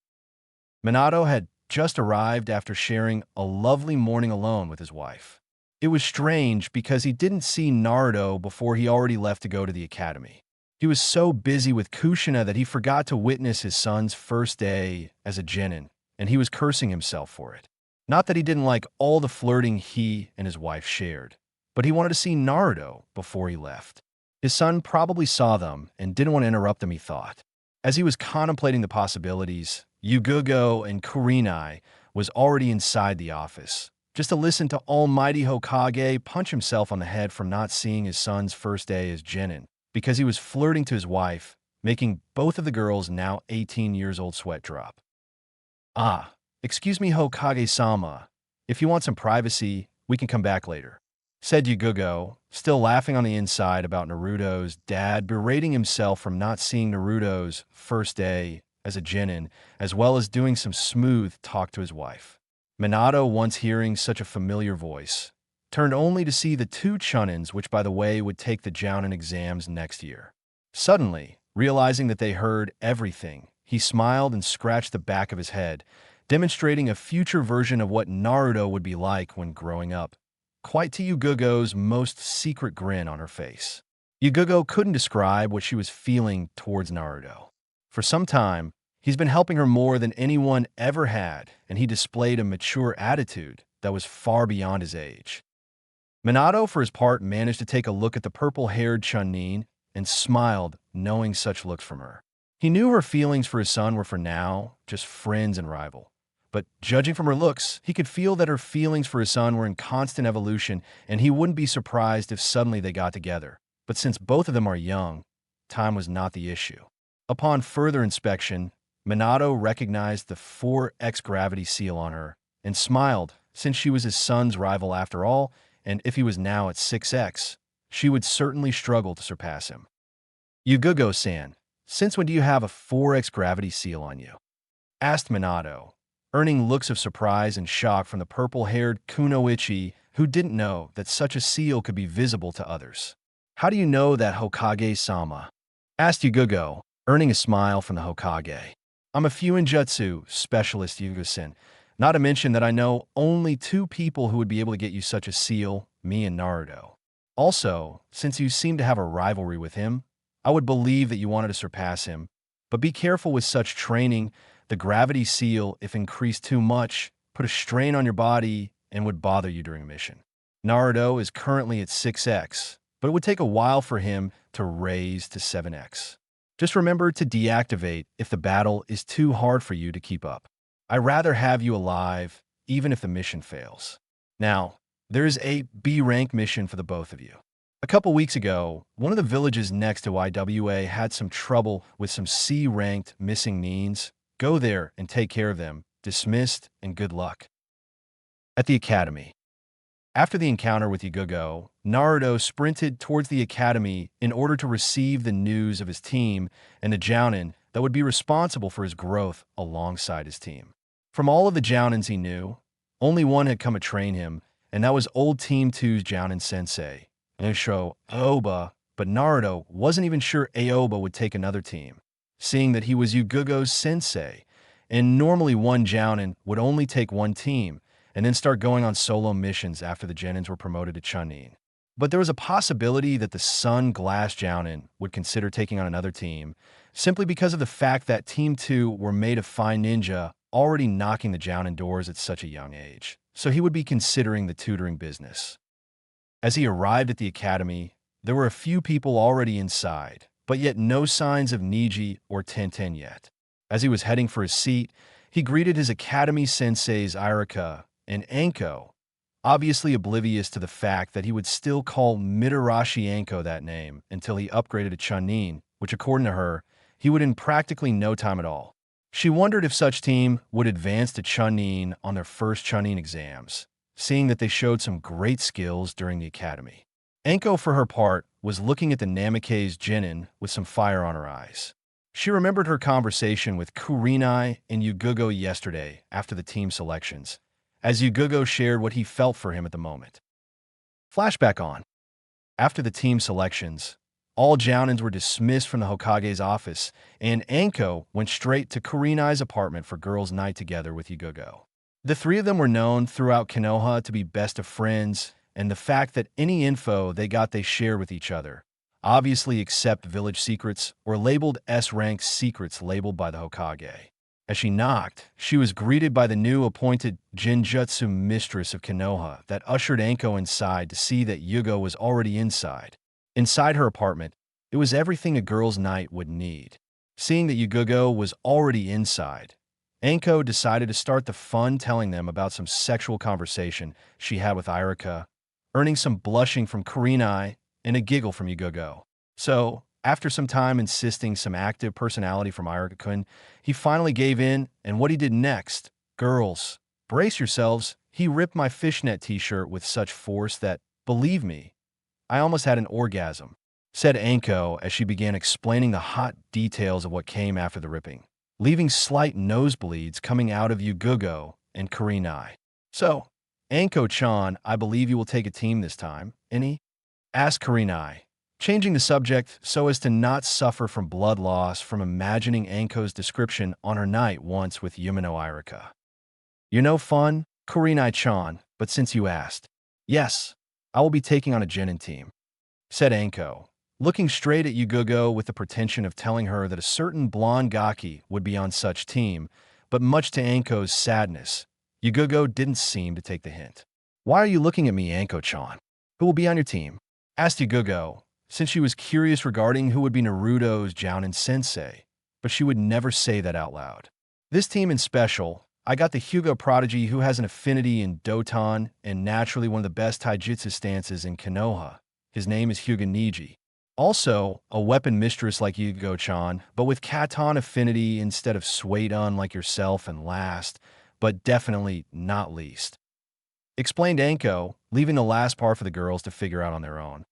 Minato had just arrived after sharing a lovely morning alone with his wife. It was strange because he didn't see Naruto before he already left to go to the academy. He was so busy with Kushina that he forgot to witness his son's first day as a genin, and he was cursing himself for it. Not that he didn't like all the flirting he and his wife shared, but he wanted to see Naruto before he left. His son probably saw them and didn't want to interrupt them, he thought. As he was contemplating the possibilities, Yugugo and Kurenai was already inside the office, just to listen to Almighty Hokage punch himself on the head from not seeing his son's first day as genin, because he was flirting to his wife, making both of the girls now 18 years old sweat drop. "Ah, excuse me, Hokage-sama. If you want some privacy, we can come back later," said Yugugo, still laughing on the inside about Naruto's dad berating himself from not seeing Naruto's first day as a genin, as well as doing some smooth talk to his wife. Minato, once hearing such a familiar voice, turned only to see the two Chunins, which by the way would take the Chunin Exams next year. Suddenly, realizing that they heard everything, he smiled and scratched the back of his head, demonstrating a future version of what Naruto would be like when growing up, quite to Yugugo's most secret grin on her face. Yugugo couldn't describe what she was feeling towards Naruto. For some time, he's been helping her more than anyone ever had, and he displayed a mature attitude that was far beyond his age. Minato, for his part, managed to take a look at the purple-haired Chunin and smiled, knowing such looks from her. He knew her feelings for his son were for now just friends and rival. But judging from her looks, he could feel that her feelings for his son were in constant evolution, and he wouldn't be surprised if suddenly they got together. But since both of them are young, time was not the issue. Upon further inspection, Minato recognized the 4x gravity seal on her and smiled, since she was his son's rival after all, and if he was now at 6x, she would certainly struggle to surpass him. "Yugugo-san, Since when do you have a 4x gravity seal on you? Asked Minato, earning looks of surprise and shock from the purple-haired Kunoichi, who didn't know that such a seal could be visible to others. How do you know that, Hokage-sama? Asked Yugugo, earning a smile from the Hokage. I'm a Fuinjutsu specialist, Yugo-sen. Not to mention that I know only two people who would be able to get you such a seal, me and Naruto. Also, since you seem to have a rivalry with him, I would believe that you wanted to surpass him. But be careful with such training. The gravity seal, if increased too much, put a strain on your body and would bother you during a mission. Naruto is currently at 6x, but it would take a while for him to raise to 7x. Just remember to deactivate if the battle is too hard for you to keep up. I'd rather have you alive, even if the mission fails. Now, there is a B-rank mission for the both of you. A couple weeks ago, one of the villages next to IWA had some trouble with some C-ranked missing means. Go there and take care of them. Dismissed, and good luck. At the academy. After the encounter with Yugugo, Naruto sprinted towards the academy in order to receive the news of his team and the Jounin that would be responsible for his growth alongside his team. From all of the Jounins he knew, only one had come to train him, and that was old Team 2's Jounin sensei, Nusho Aoba, but Naruto wasn't even sure Aoba would take another team, seeing that he was Yugugo's sensei, and normally one Jounin would only take one team, and then start going on solo missions after the Genins were promoted to Chunin. But there was a possibility that the Sun Glass Jounin would consider taking on another team, simply because of the fact that Team 2 were made of fine ninja, already knocking the Jounin doors at such a young age, so he would be considering the tutoring business. As he arrived at the academy, there were a few people already inside, but yet no signs of Niji or Tenten yet. As he was heading for his seat, he greeted his academy senseis Irika and Anko, obviously oblivious to the fact that he would still call Mitarashi Anko that name until he upgraded to Chunin, which according to her, he would in practically no time at all. She wondered if such team would advance to Chunin on their first Chunin exams, seeing that they showed some great skills during the academy. Anko, for her part, was looking at the Namikaze Genin with some fire on her eyes. She remembered her conversation with Kurenai and Yugugo yesterday after the team selections, as Yugugo shared what he felt for him at the moment. Flashback on. After the team selections, all Jounins were dismissed from the Hokage's office, and Anko went straight to Kurenai's apartment for girls' night together with Yugugo. The three of them were known throughout Konoha to be best of friends, and the fact that any info they got they shared with each other, obviously except village secrets or labeled S-rank secrets labeled by the Hokage. As she knocked, she was greeted by the new appointed Genjutsu mistress of Konoha that ushered Anko inside to see that Yugo was already inside. Inside her apartment, it was everything a girl's night would need. Seeing that Yugugo was already inside, Anko decided to start the fun telling them about some sexual conversation she had with Irika, earning some blushing from Kurenai and a giggle from Yugugo. So, after some time insisting some active personality from Irika-kun, he finally gave in, and what he did next, girls, brace yourselves, he ripped my fishnet t-shirt with such force that, believe me, I almost had an orgasm, said Anko as she began explaining the hot details of what came after the ripping, leaving slight nosebleeds coming out of Yugugo and Kurenai. So, Anko-chan, I believe you will take a team this time, any? Asked Kurenai, changing the subject so as to not suffer from blood loss from imagining Anko's description on her night once with Yumino Irika. You're no fun, Kurenai-chan, but since you asked, yes, I will be taking on a Genin team, said Anko, looking straight at Yugugo with the pretension of telling her that a certain blonde gaki would be on such team, but much to Anko's sadness, Yugugo didn't seem to take the hint. Why are you looking at me, Anko-chan? Who will be on your team? Asked Yugugo, since she was curious regarding who would be Naruto's Jounin sensei, but she would never say that out loud. This team in special, I got the Hyuga prodigy who has an affinity in Doton and naturally one of the best taijutsu stances in Konoha. His name is Hyuga Niji. Also, a weapon mistress like Yugo-chan, but with Katon affinity instead of Suedon like yourself, and last, but definitely not least, explained Anko, leaving the last part for the girls to figure out on their own.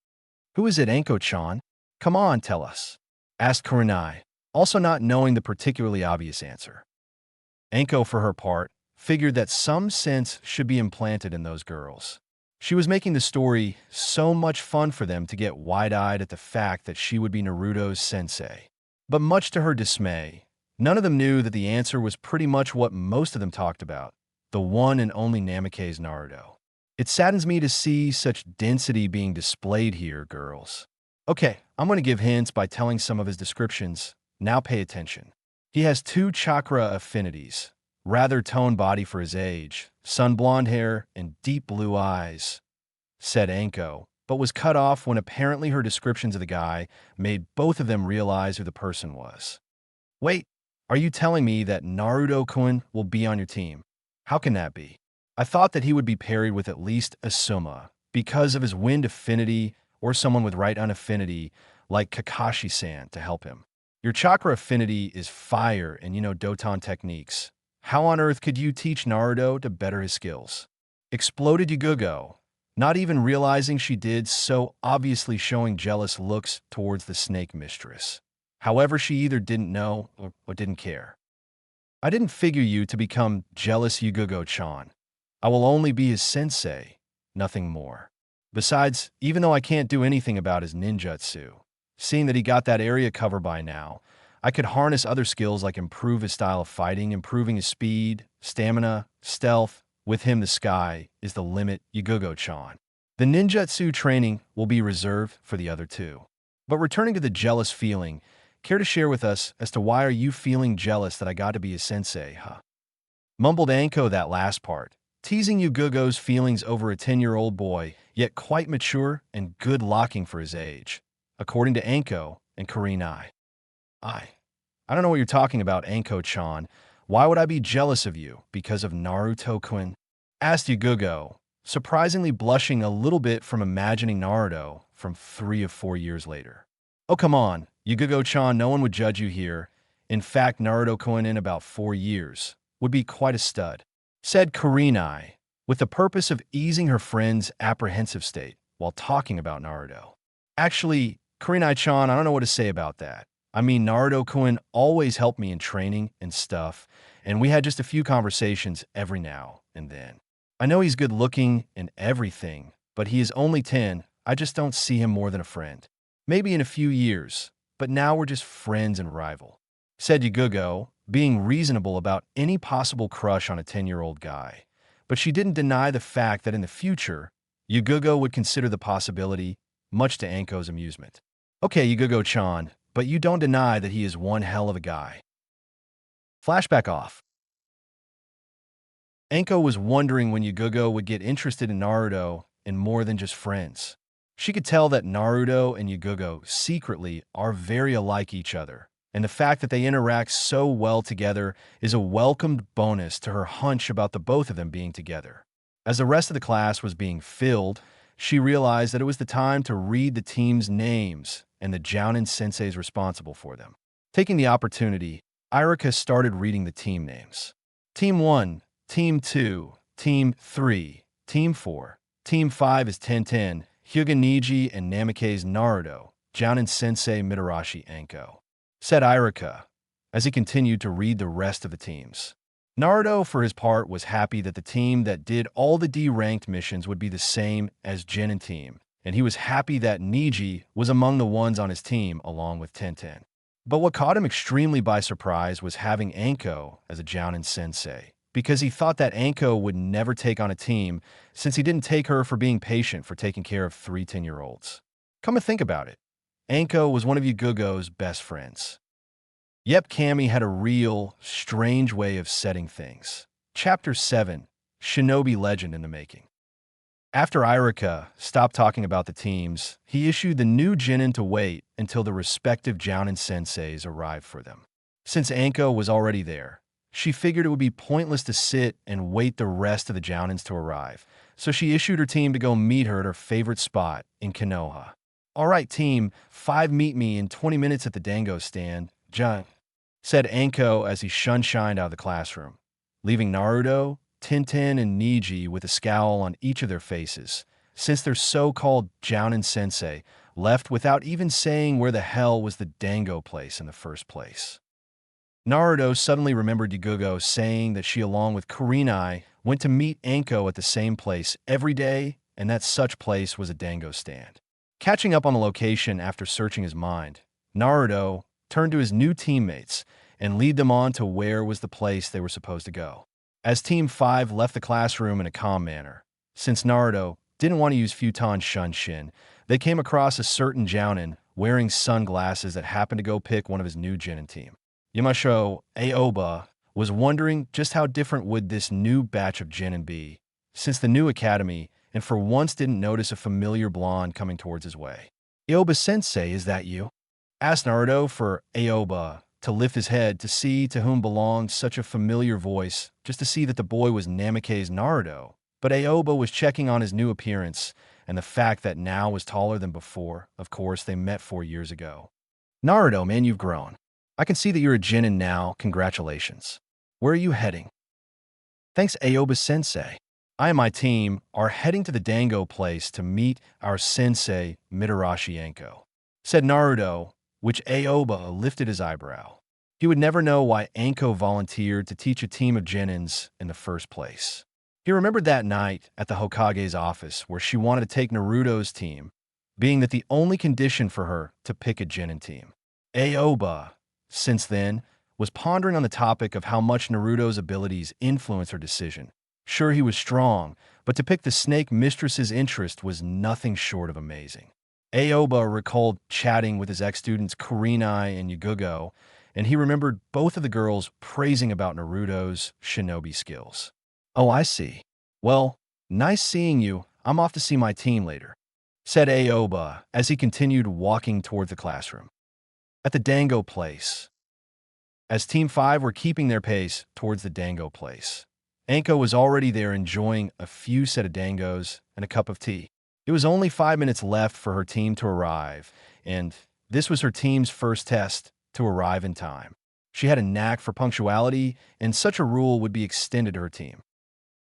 Who is it, Anko-chan? Come on, tell us, asked Kurenai, also not knowing the particularly obvious answer. Anko, for her part, figured that some sense should be implanted in those girls. She was making the story so much fun for them to get wide-eyed at the fact that she would be Naruto's sensei. But much to her dismay, none of them knew that the answer was pretty much what most of them talked about, the one and only Namake's Naruto. It saddens me to see such density being displayed here, girls. Okay, I'm going to give hints by telling some of his descriptions. Now pay attention. He has 2 chakra affinities, rather toned body for his age, sun blonde hair, and deep blue eyes, said Anko, but was cut off when apparently her descriptions of the guy made both of them realize who the person was. Wait, are you telling me that Naruto-kun will be on your team? How can that be? I thought that he would be paired with at least Asuma, because of his wind affinity or someone with right unaffinity like Kakashi-san to help him. Your chakra affinity is fire and you know Doton techniques. How on earth could you teach Naruto to better his skills? Exploded Yugugo, not even realizing she did so, obviously showing jealous looks towards the snake mistress. However, she either didn't know or didn't care. I didn't figure you to become jealous, Yugugo-chan. I will only be his sensei, nothing more. Besides, even though I can't do anything about his ninjutsu, seeing that he got that area covered by now, I could harness other skills like improve his style of fighting, improving his speed, stamina, stealth. With him, the sky is the limit, Yugugo-chan. The ninjutsu training will be reserved for the other 2. But returning to the jealous feeling, care to share with us as to why are you feeling jealous that I got to be his sensei, huh? Mumbled Anko that last part, teasing Yugugo's feelings over a 10-year-old boy, yet quite mature and good locking for his age, according to Anko and Kurenai. I don't know what you're talking about, Anko-chan. Why would I be jealous of you because of Naruto-kun? Asked Yugugo, surprisingly blushing a little bit from imagining Naruto from 3 or 4 years later. Oh, come on, Yugugo-chan, no one would judge you here. In fact, Naruto-kun in about 4 years would be quite a stud, said Kurenai, with the purpose of easing her friend's apprehensive state while talking about Naruto. Actually, Kurenai-chan, I don't know what to say about that. I mean, Naruto-kun always helped me in training and stuff, and we had just a few conversations every now and then. I know he's good looking and everything, but he is only 10. I just don't see him more than a friend. Maybe in a few years, but now we're just friends and rival, said Yugugo, being reasonable about any possible crush on a 10-year-old guy. But she didn't deny the fact that in the future, Yugugo would consider the possibility, much to Anko's amusement. Okay, Yugugo-chan, but you don't deny that he is one hell of a guy. Flashback off. Anko was wondering when Yugugo would get interested in Naruto and more than just friends. She could tell that Naruto and Yugugo secretly are very alike each other, and the fact that they interact so well together is a welcomed bonus to her hunch about the both of them being together. As the rest of the class was being filled, she realized that it was the time to read the team's names and the Jounin senseis responsible for them. Taking the opportunity, Irika started reading the team names. Team 1, Team 2, Team 3, Team 4, Team 5 is Tenten, Hyuga Niji, and Namake's Naruto, Jounin sensei Mitarashi Anko, said Irika, as he continued to read the rest of the teams. Naruto, for his part, was happy that the team that did all the D-ranked missions would be the same as Jin and team, and he was happy that Niji was among the ones on his team along with Tenten. But what caught him extremely by surprise was having Anko as a Jounin sensei, because he thought that Anko would never take on a team since he didn't take her for being patient for taking care of 3 10-year-olds. Come to think about it, Anko was one of Yugugo's best friends. Yep, Kami had a real, strange way of setting things. Chapter 7, Shinobi Legend in the Making. After Irika stopped talking about the teams, he issued the new Jinin to wait until the respective Jounin senseis arrived for them. Since Anko was already there, she figured it would be pointless to sit and wait the rest of the Jounins to arrive, so she issued her team to go meet her at her favorite spot in Konoha. All right, team 5, meet me in 20 minutes at the Dango stand, said Anko as he shined out of the classroom, leaving Naruto, Tenten, and Niji with a scowl on each of their faces, since their so-called Jounin sensei left without even saying where the hell was the dango place in the first place. Naruto suddenly remembered Yagugo saying that she, along with Kurenai, went to meet Anko at the same place every day, and that such place was a dango stand. Catching up on the location after searching his mind, Naruto turned to his new teammates and lead them on to where was the place they were supposed to go. As Team 5 left the classroom in a calm manner, since Naruto didn't want to use Futon Shunshin, they came across a certain Jounin wearing sunglasses that happened to go pick one of his new Genin team. Yamasho Aoba was wondering just how different would this new batch of Genin be, since the new academy, and for once didn't notice a familiar blonde coming towards his way. Aoba-sensei, is that you? Asked Naruto for Aoba to lift his head to see to whom belonged such a familiar voice, just to see that the boy was Namake's Naruto. But Aoba was checking on his new appearance and the fact that now was taller than before. Of course, they met 4 years ago. Naruto, man, you've grown. I can see that you're a Genin now. Congratulations. Where are you heading? Thanks, Aoba-sensei. I and my team are heading to the dango place to meet our sensei, Mitarashi Anko, said Naruto, which Aoba lifted his eyebrow. He would never know why Anko volunteered to teach a team of Genins in the first place. He remembered that night at the Hokage's office where she wanted to take Naruto's team, being that the only condition for her to pick a Genin team. Aoba, since then, was pondering on the topic of how much Naruto's abilities influenced her decision. Sure, he was strong, but to pick the snake mistress's interest was nothing short of amazing. Aoba recalled chatting with his ex-students Kurenai and Yagugo, and he remembered both of the girls praising about Naruto's shinobi skills. Oh, I see. Well, nice seeing you. I'm off to see my team later, said Aoba as he continued walking toward the classroom. At the dango place. As Team 5 were keeping their pace towards the dango place, Anko was already there enjoying a few set of dangos and a cup of tea. It was only 5 minutes left for her team to arrive, and this was her team's first test to arrive in time. She had a knack for punctuality, and such a rule would be extended to her team.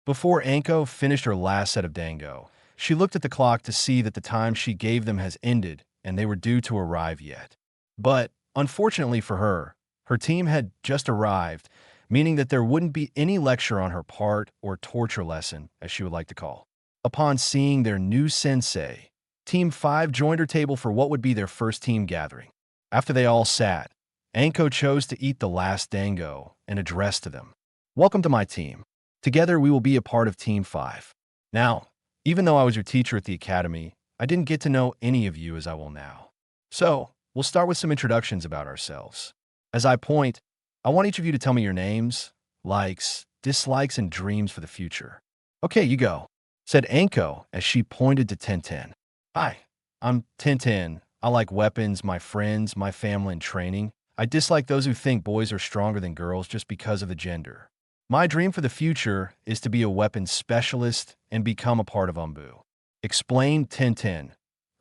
Before Anko finished her last set of dango, she looked at the clock to see that the time she gave them has ended and they were due to arrive yet. But, unfortunately for her, her team had just arrived, meaning that there wouldn't be any lecture on her part or torture lesson, as she would like to call. Upon seeing their new sensei, Team 5 joined her table for what would be their first team gathering. After they all sat, Anko chose to eat the last dango and addressed to them. Welcome to my team. Together we will be a part of Team 5. Now, even though I was your teacher at the academy, I didn't get to know any of you as I will now. So, we'll start with some introductions about ourselves. As I point, I want each of you to tell me your names, likes, dislikes, and dreams for the future. Okay, you go, said Anko as she pointed to Tenten. Hi, I'm Tenten. I like weapons, my friends, my family, and training. I dislike those who think boys are stronger than girls just because of the gender. My dream for the future is to be a weapons specialist and become a part of Umbu, explained Tenten,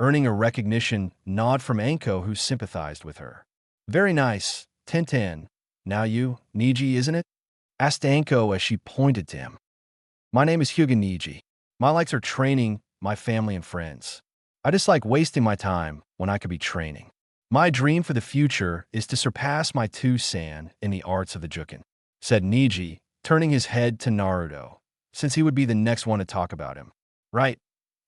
earning a recognition nod from Anko, who sympathized with her. Very nice, Tenten. Now you, Niji, isn't it? Asked Anko as she pointed to him. My name is Hyuga Niji. My likes are training, my family, and friends. I dislike wasting my time when I could be training. My dream for the future is to surpass my Two-san in the arts of the Juken, said Niji, turning his head to Naruto, since he would be the next one to talk about him. Right,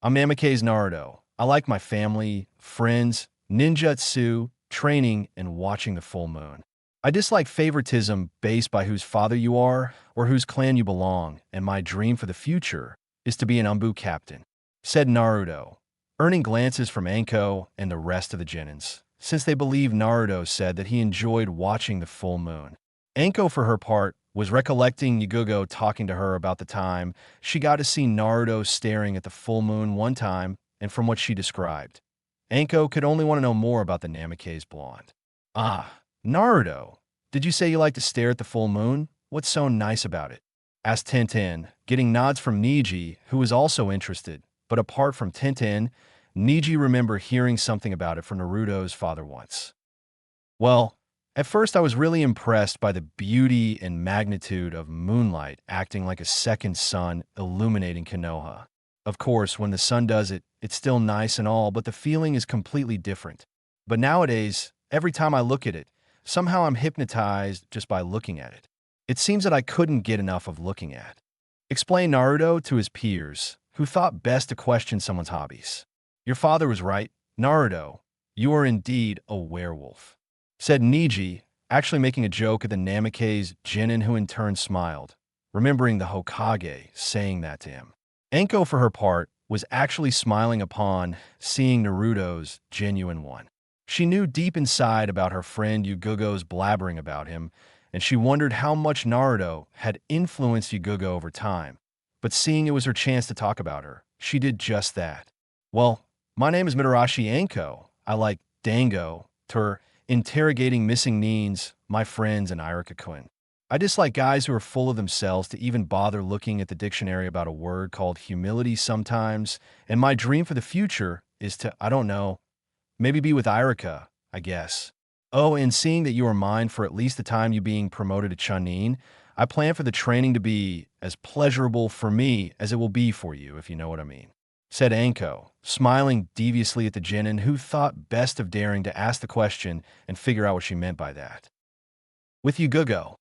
I'm Namake's Naruto. I like my family, friends, ninjutsu, training, and watching the full moon. I dislike favoritism based by whose father you are or whose clan you belong, and my dream for the future is to be an Umbu captain, said Naruto, earning glances from Anko and the rest of the Genins, since they believe Naruto said that he enjoyed watching the full moon. Anko, for her part, was recollecting Yagugo talking to her about the time she got to see Naruto staring at the full moon one time, and from what she described, Anko could only want to know more about the Namake's blonde. Ah, Naruto, did you say you like to stare at the full moon? What's so nice about it? Asked Tenten, getting nods from Niji, who was also interested. But apart from Tenten, Niji remembered hearing something about it from Naruto's father once. Well, at first I was really impressed by the beauty and magnitude of moonlight acting like a second sun illuminating Konoha. Of course, when the sun does it, it's still nice and all, but the feeling is completely different. But nowadays, every time I look at it, somehow I'm hypnotized just by looking at it. It seems that I couldn't get enough of looking at. Explained Naruto to his peers, who thought best to question someone's hobbies. Your father was right, Naruto. You are indeed a werewolf. Said Niji, actually making a joke at the Namikaze's Jinin, who in turn smiled, remembering the Hokage saying that to him. Anko, for her part, was actually smiling upon seeing Naruto's genuine one. She knew deep inside about her friend Yugugo's blabbering about him, and she wondered how much Naruto had influenced Yugugo over time. But seeing it was her chance to talk about her, she did just that. Well, my name is Mitarashi Anko. I like Dango, Tur, interrogating missing Neens, my friends, and Irika-kun. I dislike guys who are full of themselves to even bother looking at the dictionary about a word called humility sometimes, and my dream for the future is to, I don't know, maybe be with Irika, I guess. Oh, and seeing that you are mine for at least the time you being promoted to Chunin, I plan for the training to be as pleasurable for me as it will be for you, if you know what I mean. Said Anko, smiling deviously at the Jinin, who thought best of daring to ask the question and figure out what she meant by that. With Yugugo.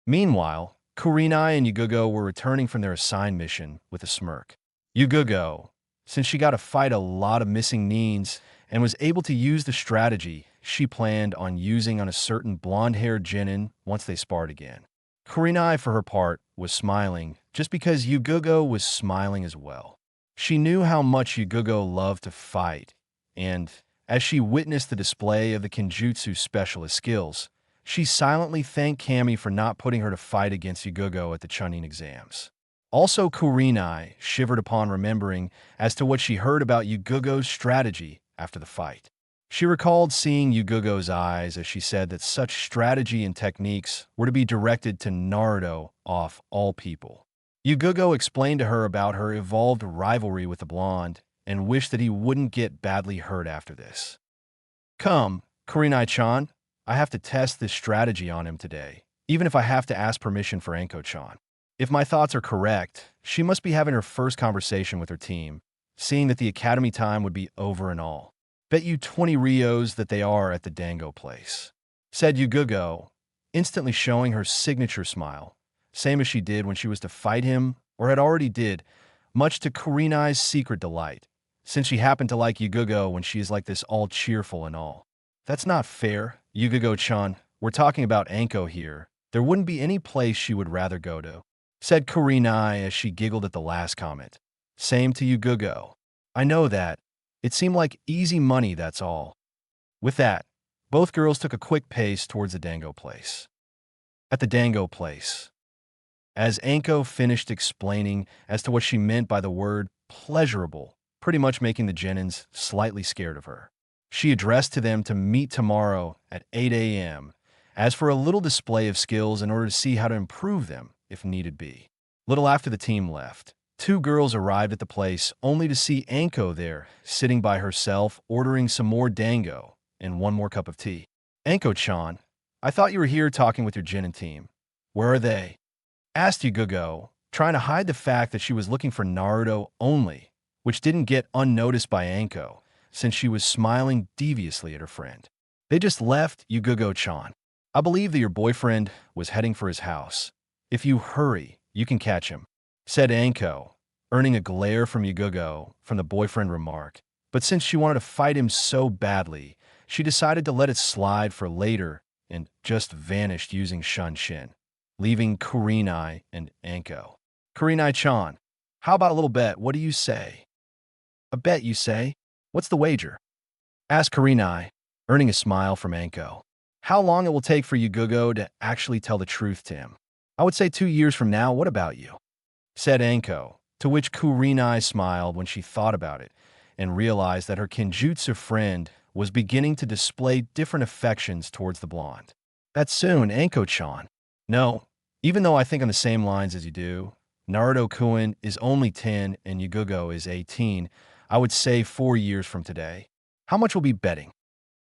Meanwhile, Kurenai and Yugugo were returning from their assigned mission with a smirk. Yugugo, since she got to fight a lot of missing Neens and was able to use the strategy she planned on using on a certain blonde-haired Jinin once they sparred again. Kurenai, for her part, was smiling just because Yugugo was smiling as well. She knew how much Yugugo loved to fight, and as she witnessed the display of the Kenjutsu specialist skills, she silently thanked Kami for not putting her to fight against Yugugo at the Chunin exams. Also, Kurenai shivered upon remembering as to what she heard about Yugugo's strategy after the fight. She recalled seeing Yugugo's eyes as she said that such strategy and techniques were to be directed to Naruto off all people. Yugugo explained to her about her evolved rivalry with the blonde and wished that he wouldn't get badly hurt after this. Come, Kurenai-chan, I have to test this strategy on him today, even if I have to ask permission for Anko-chan. If my thoughts are correct, she must be having her first conversation with her team, seeing that the academy time would be over and all. Bet you 20 Rios that they are at the Dango place. Said Yugugo, instantly showing her signature smile, same as she did when she was to fight him, or had already did, much to Kurenai's secret delight, since she happened to like Yugugo when she is like this all cheerful and all. That's not fair, Yugugo-chan. We're talking about Anko here. There wouldn't be any place she would rather go to. Said Kurenai as she giggled at the last comment. Same to Yugugo. I know that. It seemed like easy money, that's all. With that, both girls took a quick pace towards the Dango place. At the Dango place. As Anko finished explaining as to what she meant by the word pleasurable, pretty much making the Genins slightly scared of her. She addressed to them to meet tomorrow at 8 a.m. as for a little display of skills in order to see how to improve them if needed be. Little after the team left, two girls arrived at the place only to see Anko there, sitting by herself, ordering some more dango and one more cup of tea. Anko-chan, I thought you were here talking with your Jinin team. Where are they? Asked Yugugo, trying to hide the fact that she was looking for Naruto only, which didn't get unnoticed by Anko, since she was smiling deviously at her friend. They just left, Yugugo-chan. I believe that your boyfriend was heading for his house. If you hurry, you can catch him, said Anko, earning a glare from Yugugo from the boyfriend remark. But since she wanted to fight him so badly, she decided to let it slide for later and just vanished using Shunshin, leaving Kurenai and Anko. Kurenai-chan, how about a little bet? What do you say? A bet, you say? What's the wager? Asked Kurenai, earning a smile from Anko. How long it will take for Yugugo to actually tell the truth to him? I would say 2 years from now. What about you? Said Anko, to which Kurenai smiled when she thought about it and realized that her Kenjutsu friend was beginning to display different affections towards the blonde. That's soon, Anko-chan. No, even though I think on the same lines as you do, Naruto-kun is only 10 and Yugugo is 18, I would say 4 years from today. How much will be betting?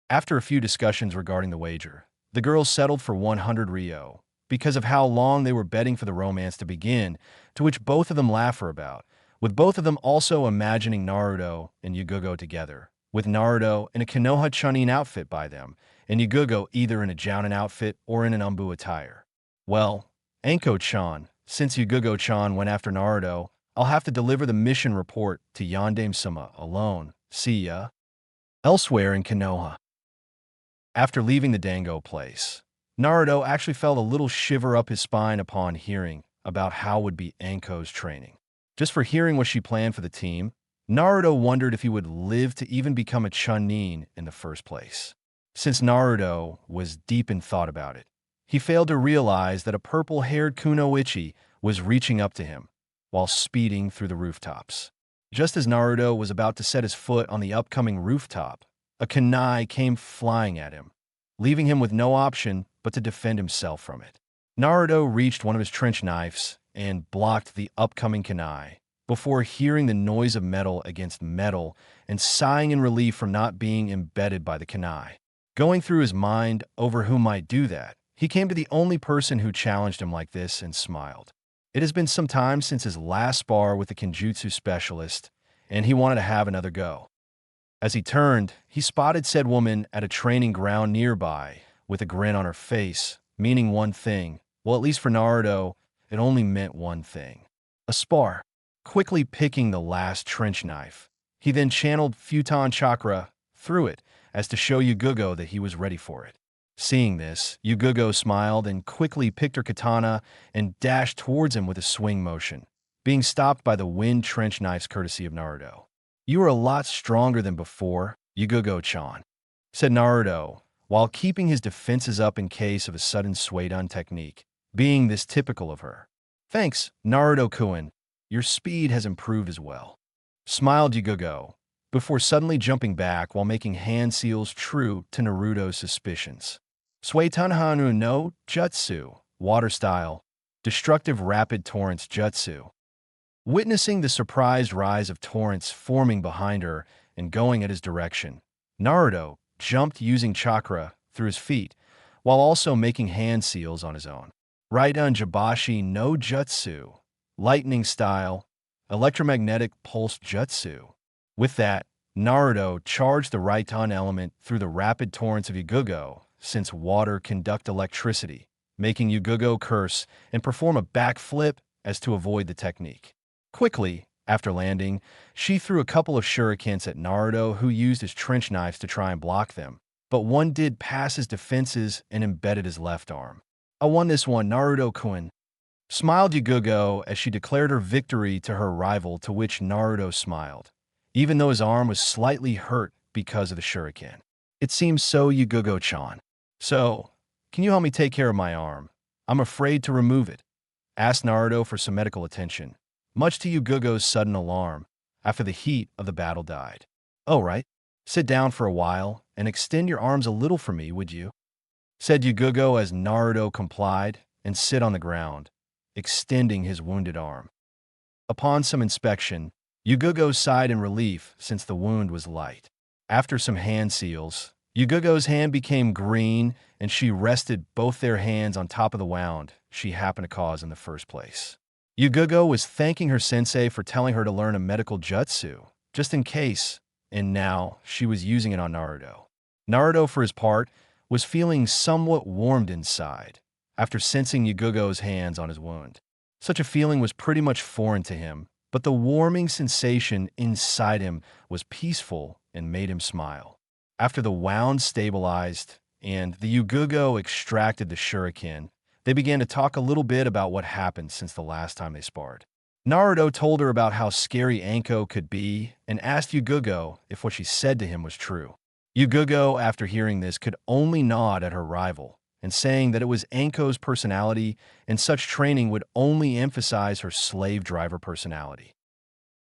After a few discussions regarding the wager, the girls settled for 100 Rio, because of how long they were betting for the romance to begin, to which both of them laughed about, with both of them also imagining Naruto and Yugogo together, with Naruto in a Konoha Chunin outfit by them, and Yugogo either in a Jounin outfit or in an Umbu attire. Well, Anko-chan, since Yugogo-chan went after Naruto, I'll have to deliver the mission report to Yondaime-sama alone. See ya. Elsewhere in Konoha. After leaving the Dango place, Naruto actually felt a little shiver up his spine upon hearing about how would be Anko's training. Just for hearing what she planned for the team, Naruto wondered if he would live to even become a Chunin in the first place. Since Naruto was deep in thought about it, he failed to realize that a purple-haired Kunoichi was reaching up to him while speeding through the rooftops. Just as Naruto was about to set his foot on the upcoming rooftop, a kunai came flying at him, leaving him with no option but to defend himself from it. Naruto reached one of his trench knives and blocked the upcoming kunai before hearing the noise of metal against metal and sighing in relief from not being embedded by the kunai. Going through his mind over who might do that, he came to the only person who challenged him like this and smiled. It has been some time since his last spar with the Kenjutsu specialist, and he wanted to have another go. As he turned, he spotted said woman at a training ground nearby with a grin on her face, meaning one thing. Well, at least for Naruto, it only meant one thing. A spar. Quickly picking the last trench knife, he then channeled Futon Chakra through it as to show Yugogo that he was ready for it. Seeing this, Yugogo smiled and quickly picked her katana and dashed towards him with a swing motion, being stopped by the wind trench knife's courtesy of Naruto. "You are a lot stronger than before, Yugogo-chan," said Naruto, while keeping his defenses up in case of a sudden Suidan technique, being this typical of her. "Thanks, Naruto-kun. Your speed has improved as well," smiled Yugogo, before suddenly jumping back while making hand seals true to Naruto's suspicions. Suitanhanu no Jutsu, water style, destructive rapid torrents jutsu. Witnessing the surprised rise of torrents forming behind her and going at his direction, Naruto jumped using chakra through his feet, while also making hand seals on his own. Raiden Jabashi no Jutsu, lightning style, electromagnetic pulse jutsu. With that, Naruto charged the Raiden element through the rapid torrents of Yugogo, since water conduct electricity, making Yugogo curse and perform a backflip as to avoid the technique. Quickly, after landing, she threw a couple of shurikens at Naruto, who used his trench knives to try and block them, but one did pass his defenses and embedded his left arm. "I won this one, Naruto-kun," smiled Yugogo as she declared her victory to her rival, to which Naruto smiled, even though his arm was slightly hurt because of the shuriken. "It seems so, Yugogo-chan. So, can you help me take care of my arm? I'm afraid to remove it," asked Naruto for some medical attention, much to Yugogo's sudden alarm after the heat of the battle died. "Oh, right. Sit down for a while and extend your arms a little for me, would you?" said Yugogo as Naruto complied and sit on the ground, extending his wounded arm. Upon some inspection, Yugogo sighed in relief since the wound was light. After some hand seals, Yugogo's hand became green and she rested both their hands on top of the wound she happened to cause in the first place. Yugogo was thanking her sensei for telling her to learn a medical jutsu, just in case, and now she was using it on Naruto. Naruto, for his part, was feeling somewhat warmed inside after sensing Yugogo's hands on his wound. Such a feeling was pretty much foreign to him, but the warming sensation inside him was peaceful and made him smile. After the wound stabilized and the Yugogo extracted the shuriken, they began to talk a little bit about what happened since the last time they sparred. Naruto told her about how scary Anko could be and asked Yugogo if what she said to him was true. Yugogo, after hearing this, could only nod at her rival and saying that it was Anko's personality and such training would only emphasize her slave driver personality.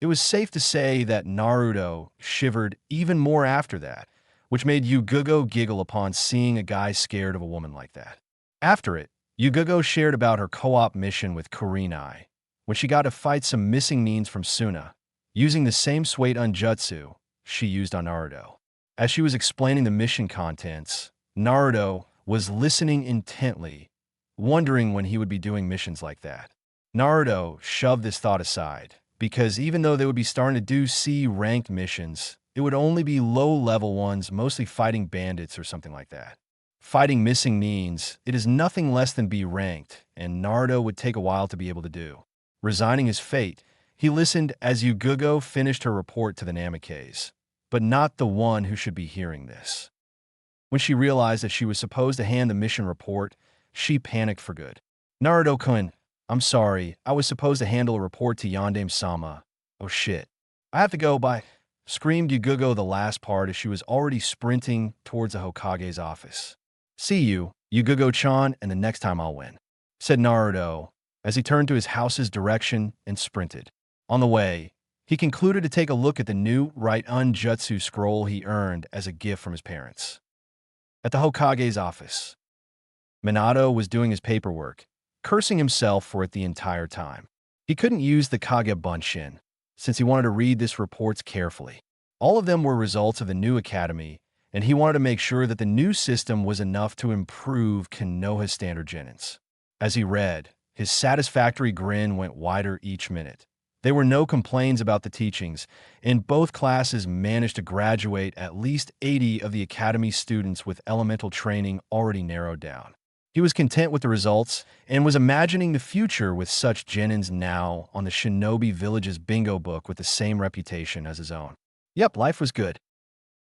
It was safe to say that Naruto shivered even more after that, which made Yugogo giggle upon seeing a guy scared of a woman like that. After it, Yugogo shared about her co-op mission with Kurinai, when she got to fight some missing Nins from Suna, using the same Suidan jutsu she used on Naruto. As she was explaining the mission contents, Naruto was listening intently, wondering when he would be doing missions like that. Naruto shoved this thought aside, because even though they would be starting to do C-ranked missions, it would only be low-level ones, mostly fighting bandits or something like that. Fighting missing means it is nothing less than B-ranked, and Naruto would take a while to be able to do. Resigning his fate, he listened as Yugugo finished her report to the Namikaze, but not the one who should be hearing this. When she realized that she was supposed to hand the mission report, she panicked for good. Naruto-kun, I'm sorry, I was supposed to handle a report to Yondaime-sama. Oh shit. I have to go, bye, screamed Yugugo the last part as she was already sprinting towards the Hokage's office. See you, Yugugo-chan, and the next time I'll win, said Naruto as he turned to his house's direction and sprinted. On the way, he concluded to take a look at the new Right-Un Jutsu scroll he earned as a gift from his parents. At the Hokage's office, Minato was doing his paperwork, cursing himself for it the entire time. He couldn't use the Kage Bunshin, since he wanted to read this reports carefully. All of them were results of the new academy, and he wanted to make sure that the new system was enough to improve Konoha's standard genins. As he read, his satisfactory grin went wider each minute. There were no complaints about the teachings, and both classes managed to graduate at least 80 of the academy students with elemental training already narrowed down. He was content with the results and was imagining the future with such genins now on the Shinobi Village's bingo book with the same reputation as his own. Yep, life was good.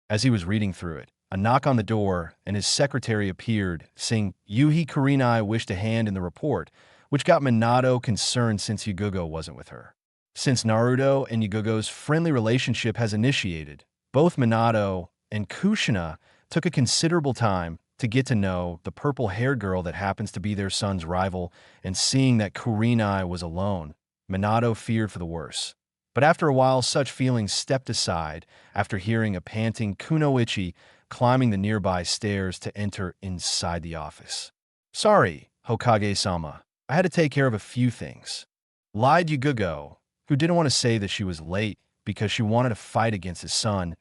As he was reading through it, a knock on the door and his secretary appeared, saying Yuhi Kurenai wished to hand in the report, which got Minato concerned since Yugugo wasn't with her. Since Naruto and Yugugo's friendly relationship has initiated, both Minato and Kushina took a considerable time to get to know the purple-haired girl that happens to be their son's rival, and seeing that Kurenai was alone, Minato feared for the worse. But after a while, such feelings stepped aside after hearing a panting Kunoichi climbing the nearby stairs to enter inside the office. Sorry, Hokage-sama, I had to take care of a few things, lied Yugugo, who didn't want to say that she was late because she wanted to fight against his son,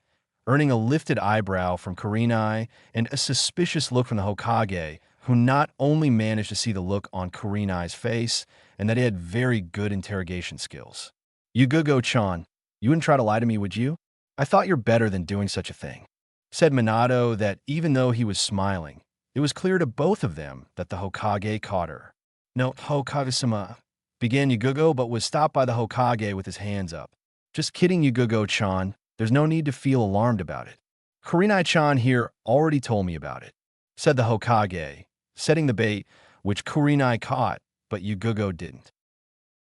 earning a lifted eyebrow from Kurenai and a suspicious look from the Hokage, who not only managed to see the look on Kurenai's face, and that he had very good interrogation skills. Yugugo-chan, you wouldn't try to lie to me, would you? I thought you're better than doing such a thing, said Minato that even though he was smiling, it was clear to both of them that the Hokage caught her. No, Hokage-sama, began Yugugo, but was stopped by the Hokage with his hands up. Just kidding, Yugugo-chan. There's no need to feel alarmed about it. Kurenai-chan here already told me about it, said the Hokage, setting the bait, which Kurenai caught, but Yugugo didn't.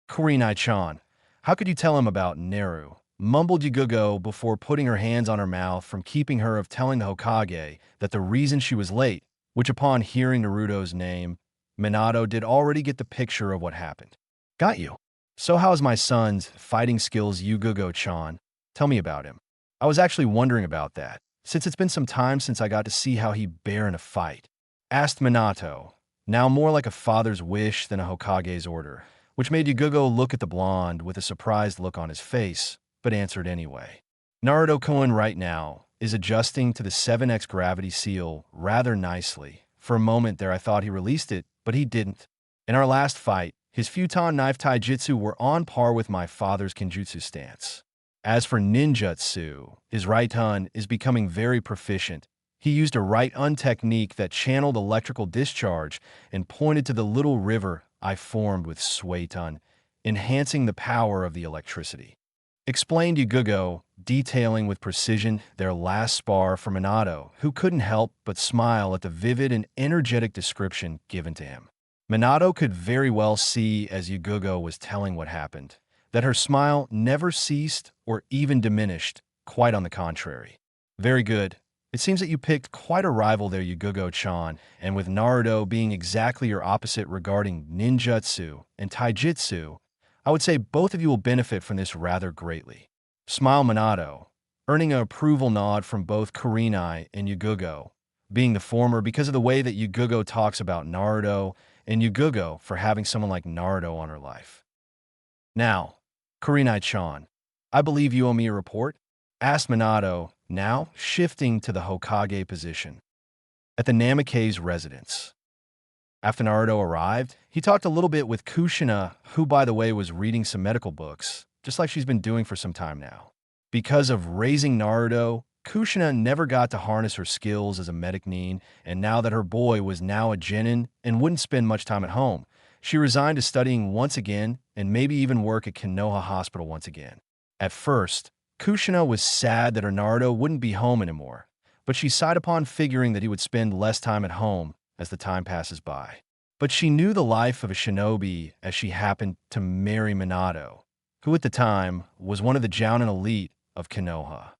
Kurenai-chan, how could you tell him about Naru? Mumbled Yugugo before putting her hands on her mouth from keeping her of telling the Hokage that the reason she was late, which upon hearing Naruto's name, Minato did already get the picture of what happened. Got you. So how's my son's fighting skills, Yugugo-chan? Tell me about him. I was actually wondering about that, since it's been some time since I got to see how he bear in a fight, asked Minato, now more like a father's wish than a Hokage's order, which made Yugugo look at the blonde with a surprised look on his face, but answered anyway. Naruto-kun right now is adjusting to the 7x gravity seal rather nicely. For a moment there I thought he released it, but he didn't. In our last fight, his futon knife taijutsu were on par with my father's kenjutsu stance. As for ninjutsu, his right-un is becoming very proficient. He used a right-un technique that channeled electrical discharge and pointed to the little river I formed with Suetun, enhancing the power of the electricity. Explained Yugugo, detailing with precision their last spar for Minato, who couldn't help but smile at the vivid and energetic description given to him. Minato could very well see as Yugugo was telling what happened, that her smile never ceased or even diminished, quite on the contrary. Very good. It seems that you picked quite a rival there, Yugugo-chan, and with Naruto being exactly your opposite regarding ninjutsu and taijutsu, I would say both of you will benefit from this rather greatly. Smile Minato, earning an approval nod from both Kurenai and Yugugo, being the former because of the way that Yugugo talks about Naruto, and Yugugo for having someone like Naruto on her life. Now, Kurenai-chan, I believe you owe me a report? Asked Minato, now shifting to the Hokage position. At the Namikaze residence. After Naruto arrived, he talked a little bit with Kushina, who by the way was reading some medical books, just like she's been doing for some time now. Because of raising Naruto, Kushina never got to harness her skills as a medic nin, and now that her boy was now a genin and wouldn't spend much time at home, she resigned to studying once again and maybe even work at Konoha Hospital once again. At first, Kushina was sad that her Naruto wouldn't be home anymore, but she sighed upon figuring that he would spend less time at home as the time passes by. But she knew the life of a shinobi as she happened to marry Minato, who at the time was one of the Jounin elite of Konoha.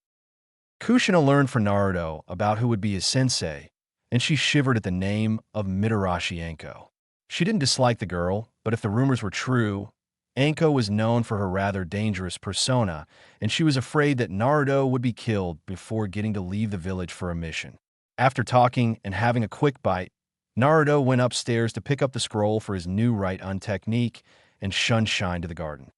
Kushina learned from Naruto about who would be his sensei, and she shivered at the name of Mitarashi Anko. She didn't dislike the girl, but if the rumors were true, Anko was known for her rather dangerous persona, and she was afraid that Naruto would be killed before getting to leave the village for a mission. After talking and having a quick bite, Naruto went upstairs to pick up the scroll for his new right-on technique and shine to the garden.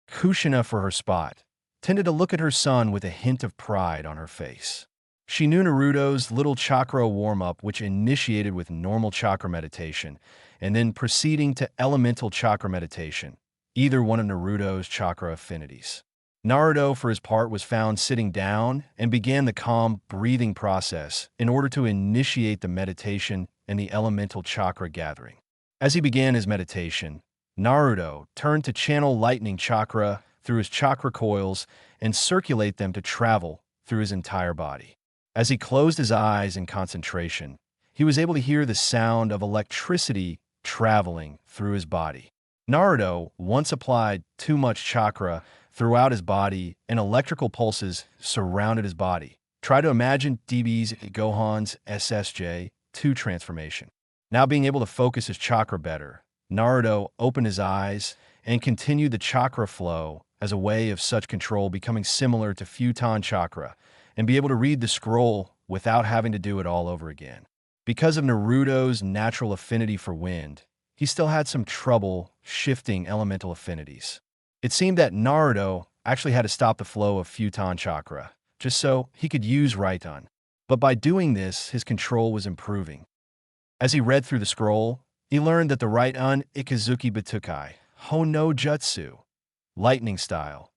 Kushina, for her spot, tended to look at her son with a hint of pride on her face. She knew Naruto's little chakra warm-up, which initiated with normal chakra meditation and then proceeding to elemental chakra meditation, either one of Naruto's chakra affinities. Naruto, for his part, was found sitting down and began the calm breathing process in order to initiate the meditation and the elemental chakra gathering. As he began his meditation, Naruto turned to channel lightning chakra through his chakra coils and circulate them to travel through his entire body. As he closed his eyes in concentration, he was able to hear the sound of electricity traveling through his body. Naruto once applied too much chakra throughout his body and electrical pulses surrounded his body. Try to imagine DB's Gohan's SSJ-2 transformation. Now being able to focus his chakra better, Naruto opened his eyes and continued the chakra flow as a way of such control, becoming similar to Futon chakra and be able to read the scroll without having to do it all over again. Because of Naruto's natural affinity for wind, he still had some trouble shifting elemental affinities. It seemed that Naruto actually had to stop the flow of Futon chakra, just so he could use Raiton. But by doing this, his control was improving. As he read through the scroll, he learned that the Raiton Ikazuki Batukai, Hono Jutsu, lightning style,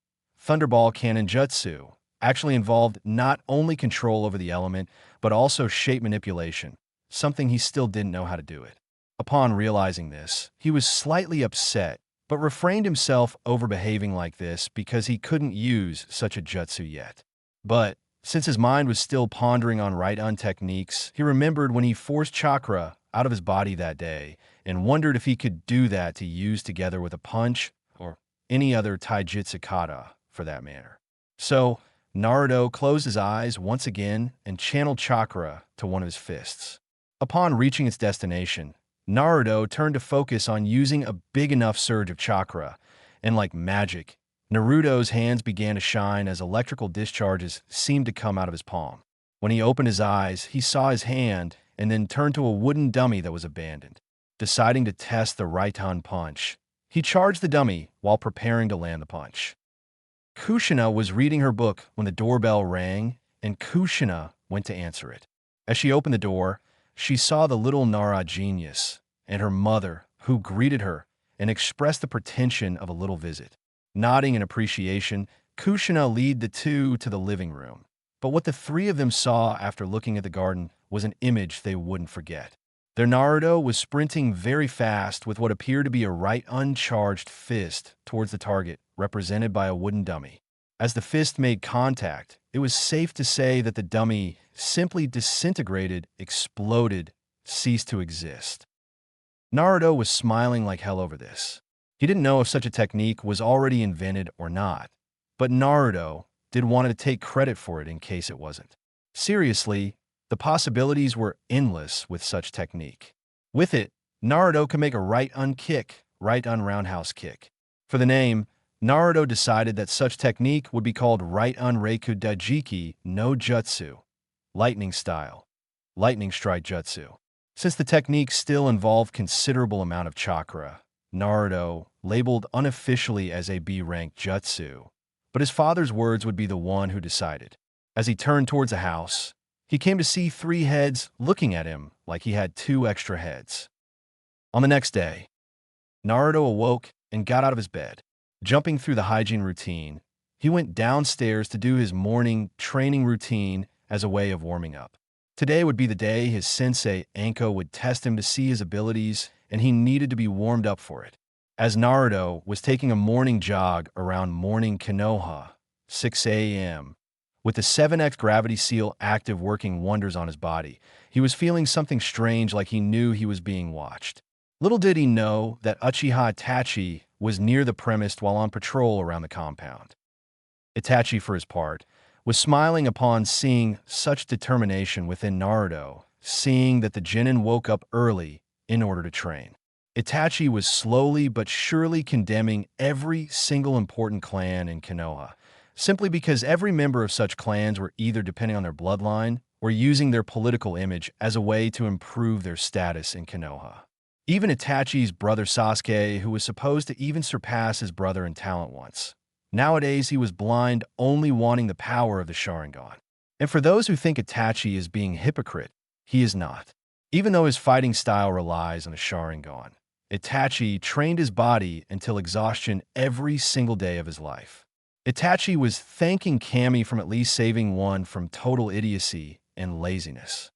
Thunderball Cannon Jutsu, actually involved not only control over the element, but also shape manipulation, something he still didn't know how to do it. Upon realizing this, he was slightly upset, but refrained himself over behaving like this because he couldn't use such a jutsu yet. But since his mind was still pondering on right-on techniques, he remembered when he forced chakra out of his body that day and wondered if he could do that to use together with a punch or any other taijutsu kata for that matter. So, Naruto closed his eyes once again and channeled chakra to one of his fists. Upon reaching its destination, Naruto turned to focus on using a big enough surge of chakra, and like magic, Naruto's hands began to shine as electrical discharges seemed to come out of his palm. When he opened his eyes, he saw his hand and then turned to a wooden dummy that was abandoned. Deciding to test the right-hand punch, he charged the dummy while preparing to land the punch. Kushina was reading her book when the doorbell rang, and Kushina went to answer it. As she opened the door, she saw the little Nara genius and her mother, who greeted her and expressed the pretension of a little visit. Nodding in appreciation, Kushina led the two to the living room. But what the three of them saw after looking at the garden was an image they wouldn't forget. Their Naruto was sprinting very fast with what appeared to be a right uncharged fist towards the target, represented by a wooden dummy. As the fist made contact, it was safe to say that the dummy simply disintegrated, exploded, ceased to exist. Naruto was smiling like hell over this. He didn't know if such a technique was already invented or not, but Naruto did want to take credit for it in case it wasn't. Seriously, the possibilities were endless with such technique. With it, Naruto could make a right-un kick, right-un roundhouse kick. For the name, Naruto decided that such technique would be called right-un Reiku Dajiki no Jutsu, lightning style, lightning strike jutsu. Since the technique still involved considerable amount of chakra, Naruto labeled unofficially as a B-rank jutsu, but his father's words would be the one who decided. As he turned towards the house, he came to see three heads looking at him like he had two extra heads. On the next day, Naruto awoke and got out of his bed. Jumping through the hygiene routine, he went downstairs to do his morning training routine as a way of warming up. Today would be the day his sensei, Anko, would test him to see his abilities, and he needed to be warmed up for it. As Naruto was taking a morning jog around morning Konoha, 6 a.m., with the 7x gravity seal active working wonders on his body, he was feeling something strange, like he knew he was being watched. Little did he know that Uchiha Itachi was near the premise while on patrol around the compound. Itachi, for his part, was smiling upon seeing such determination within Naruto, seeing that the genin woke up early in order to train. Itachi was slowly but surely condemning every single important clan in Konoha, simply because every member of such clans were either depending on their bloodline or using their political image as a way to improve their status in Konoha. Even Itachi's brother Sasuke, who was supposed to even surpass his brother in talent once. Nowadays, he was blind, only wanting the power of the Sharingan. And for those who think Itachi is being a hypocrite, he is not. Even though his fighting style relies on the Sharingan, Itachi trained his body until exhaustion every single day of his life. Itachi was thanking Kami from at least saving one from total idiocy and laziness.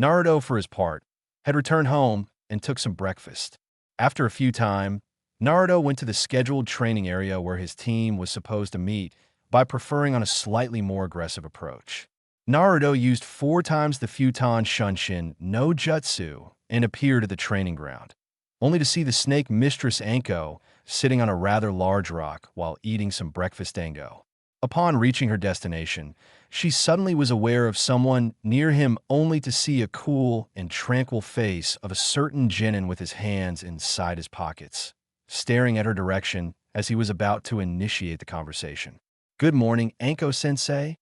Naruto, for his part, had returned home and took some breakfast. After a few time, Naruto went to the scheduled training area where his team was supposed to meet by preferring on a slightly more aggressive approach. Naruto used 4 times the Futon Shunshin no Jutsu and appeared at the training ground, only to see the snake mistress Anko sitting on a rather large rock while eating some breakfast dango. Upon reaching her destination, she suddenly was aware of someone near him, only to see a cool and tranquil face of a certain genin with his hands inside his pockets, staring at her direction as he was about to initiate the conversation. "Good morning, Anko-sensei,"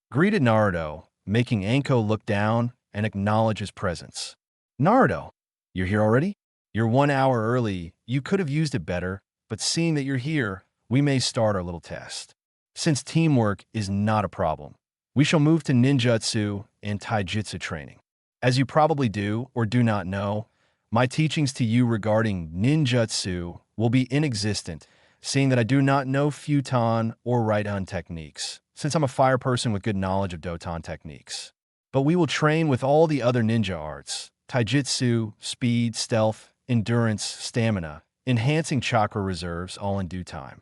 greeted Naruto, making Anko look down and acknowledge his presence. "Naruto, you're here already? You're 1 hour early. You could have used it better, but seeing that you're here, we may start our little test. Since teamwork is not a problem, we shall move to ninjutsu and taijutsu training. As you probably do or do not know, my teachings to you regarding ninjutsu will be inexistent, seeing that I do not know futon or right-hand techniques, since I'm a fire person with good knowledge of doton techniques. But we will train with all the other ninja arts, taijutsu, speed, stealth, endurance, stamina, enhancing chakra reserves, all in due time."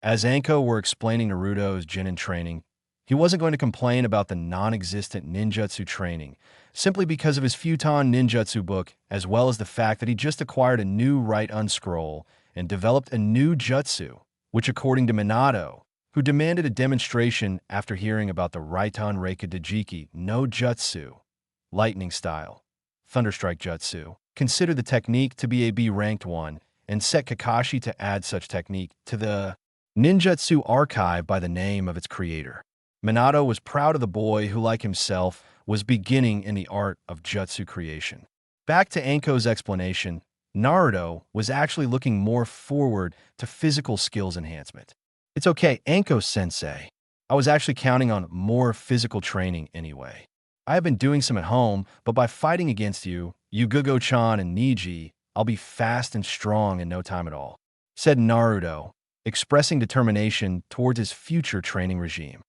As Anko were explaining Naruto's genin training, he wasn't going to complain about the non-existent ninjutsu training, simply because of his Futon Ninjutsu book, as well as the fact that he just acquired a new right-hand scroll and developed a new jutsu, which, according to Minato, who demanded a demonstration after hearing about the right-hand Reika Dajiki no Jutsu, lightning style, Thunderstrike Jutsu, considered the technique to be a B-ranked one, and set Kakashi to add such technique to the ninjutsu archive by the name of its creator. Minato was proud of the boy who, like himself, was beginning in the art of jutsu creation. Back to Anko's explanation, Naruto was actually looking more forward to physical skills enhancement. "It's okay, Anko-sensei. I was actually counting on more physical training anyway. I have been doing some at home, but by fighting against you, Yugugo-chan and Niji, I'll be fast and strong in no time at all," said Naruto, expressing determination towards his future training regime.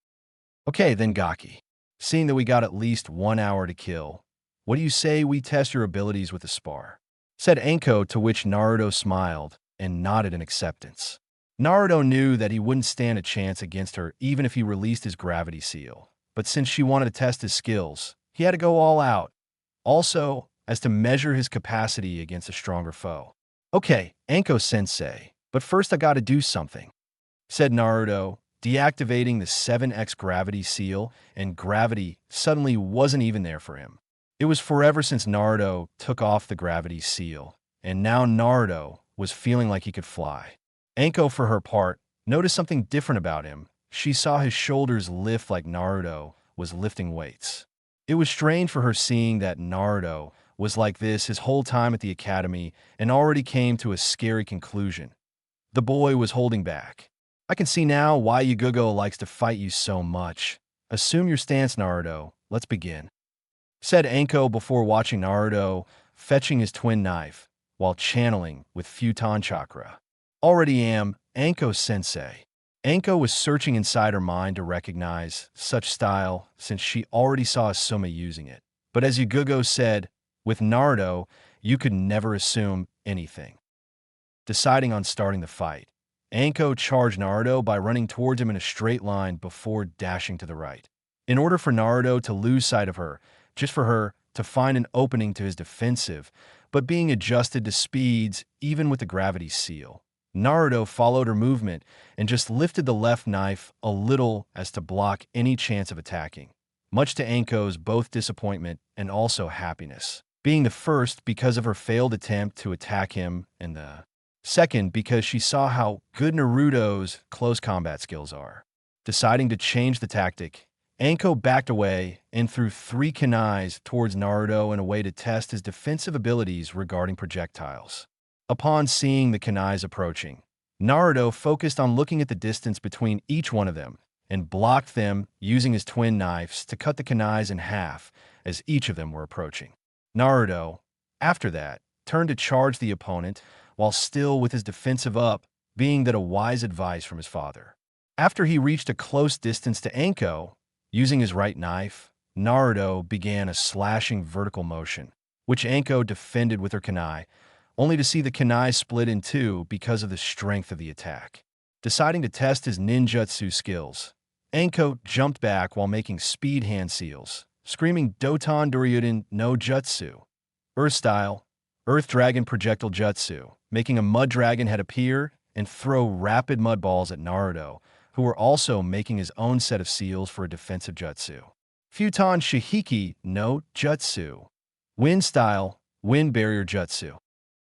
"Okay, then Gaki. Seeing that we got at least 1 hour to kill, what do you say we test your abilities with a spar?" said Anko, to which Naruto smiled and nodded in acceptance. Naruto knew that he wouldn't stand a chance against her even if he released his gravity seal, but since she wanted to test his skills, he had to go all out, also as to measure his capacity against a stronger foe. "Okay, Anko-sensei, but first I gotta do something," said Naruto, deactivating the 7x gravity seal, and gravity suddenly wasn't even there for him. It was forever since Naruto took off the gravity seal, and now Naruto was feeling like he could fly. Anko, for her part, noticed something different about him. She saw his shoulders lift like Naruto was lifting weights. It was strange for her seeing that Naruto was like this his whole time at the academy, and already came to a scary conclusion. The boy was holding back. "I can see now why Yugugo likes to fight you so much. Assume your stance, Naruto. Let's begin," said Anko before watching Naruto fetching his twin knife while channeling with Futon Chakra. "Already am," Anko-sensei. Anko was searching inside her mind to recognize such style since she already saw Asuma using it. But as Yugugo said, with Naruto, you could never assume anything. Deciding on starting the fight, Anko charged Naruto by running towards him in a straight line before dashing to the right. In order for Naruto to lose sight of her, just for her to find an opening to his defensive, but being adjusted to speeds even with the gravity seal, Naruto followed her movement and just lifted the left knife a little as to block any chance of attacking, much to Anko's both disappointment and also happiness, being the first because of her failed attempt to attack him and the second because she saw how good Naruto's close combat skills are. Deciding to change the tactic, Anko backed away and threw 3 kunais towards Naruto in a way to test his defensive abilities regarding projectiles. Upon seeing the kunais approaching, Naruto focused on looking at the distance between each one of them and blocked them using his twin knives to cut the kunais in half as each of them were approaching. Naruto, after that, turned to charge the opponent while still with his defensive up, being that a wise advice from his father. After he reached a close distance to Anko, using his right knife, Naruto began a slashing vertical motion, which Anko defended with her kunai, only to see the kunai split in 2 because of the strength of the attack. Deciding to test his ninjutsu skills, Anko jumped back while making speed hand seals, screaming Doton Doryuden no Jutsu, Earth Style, Earth Dragon Projectile Jutsu, making a mud dragon head appear and throw rapid mud balls at Naruto, who were also making his own set of seals for a defensive jutsu. Futon Shihiki no Jutsu, Wind Style, Wind Barrier Jutsu.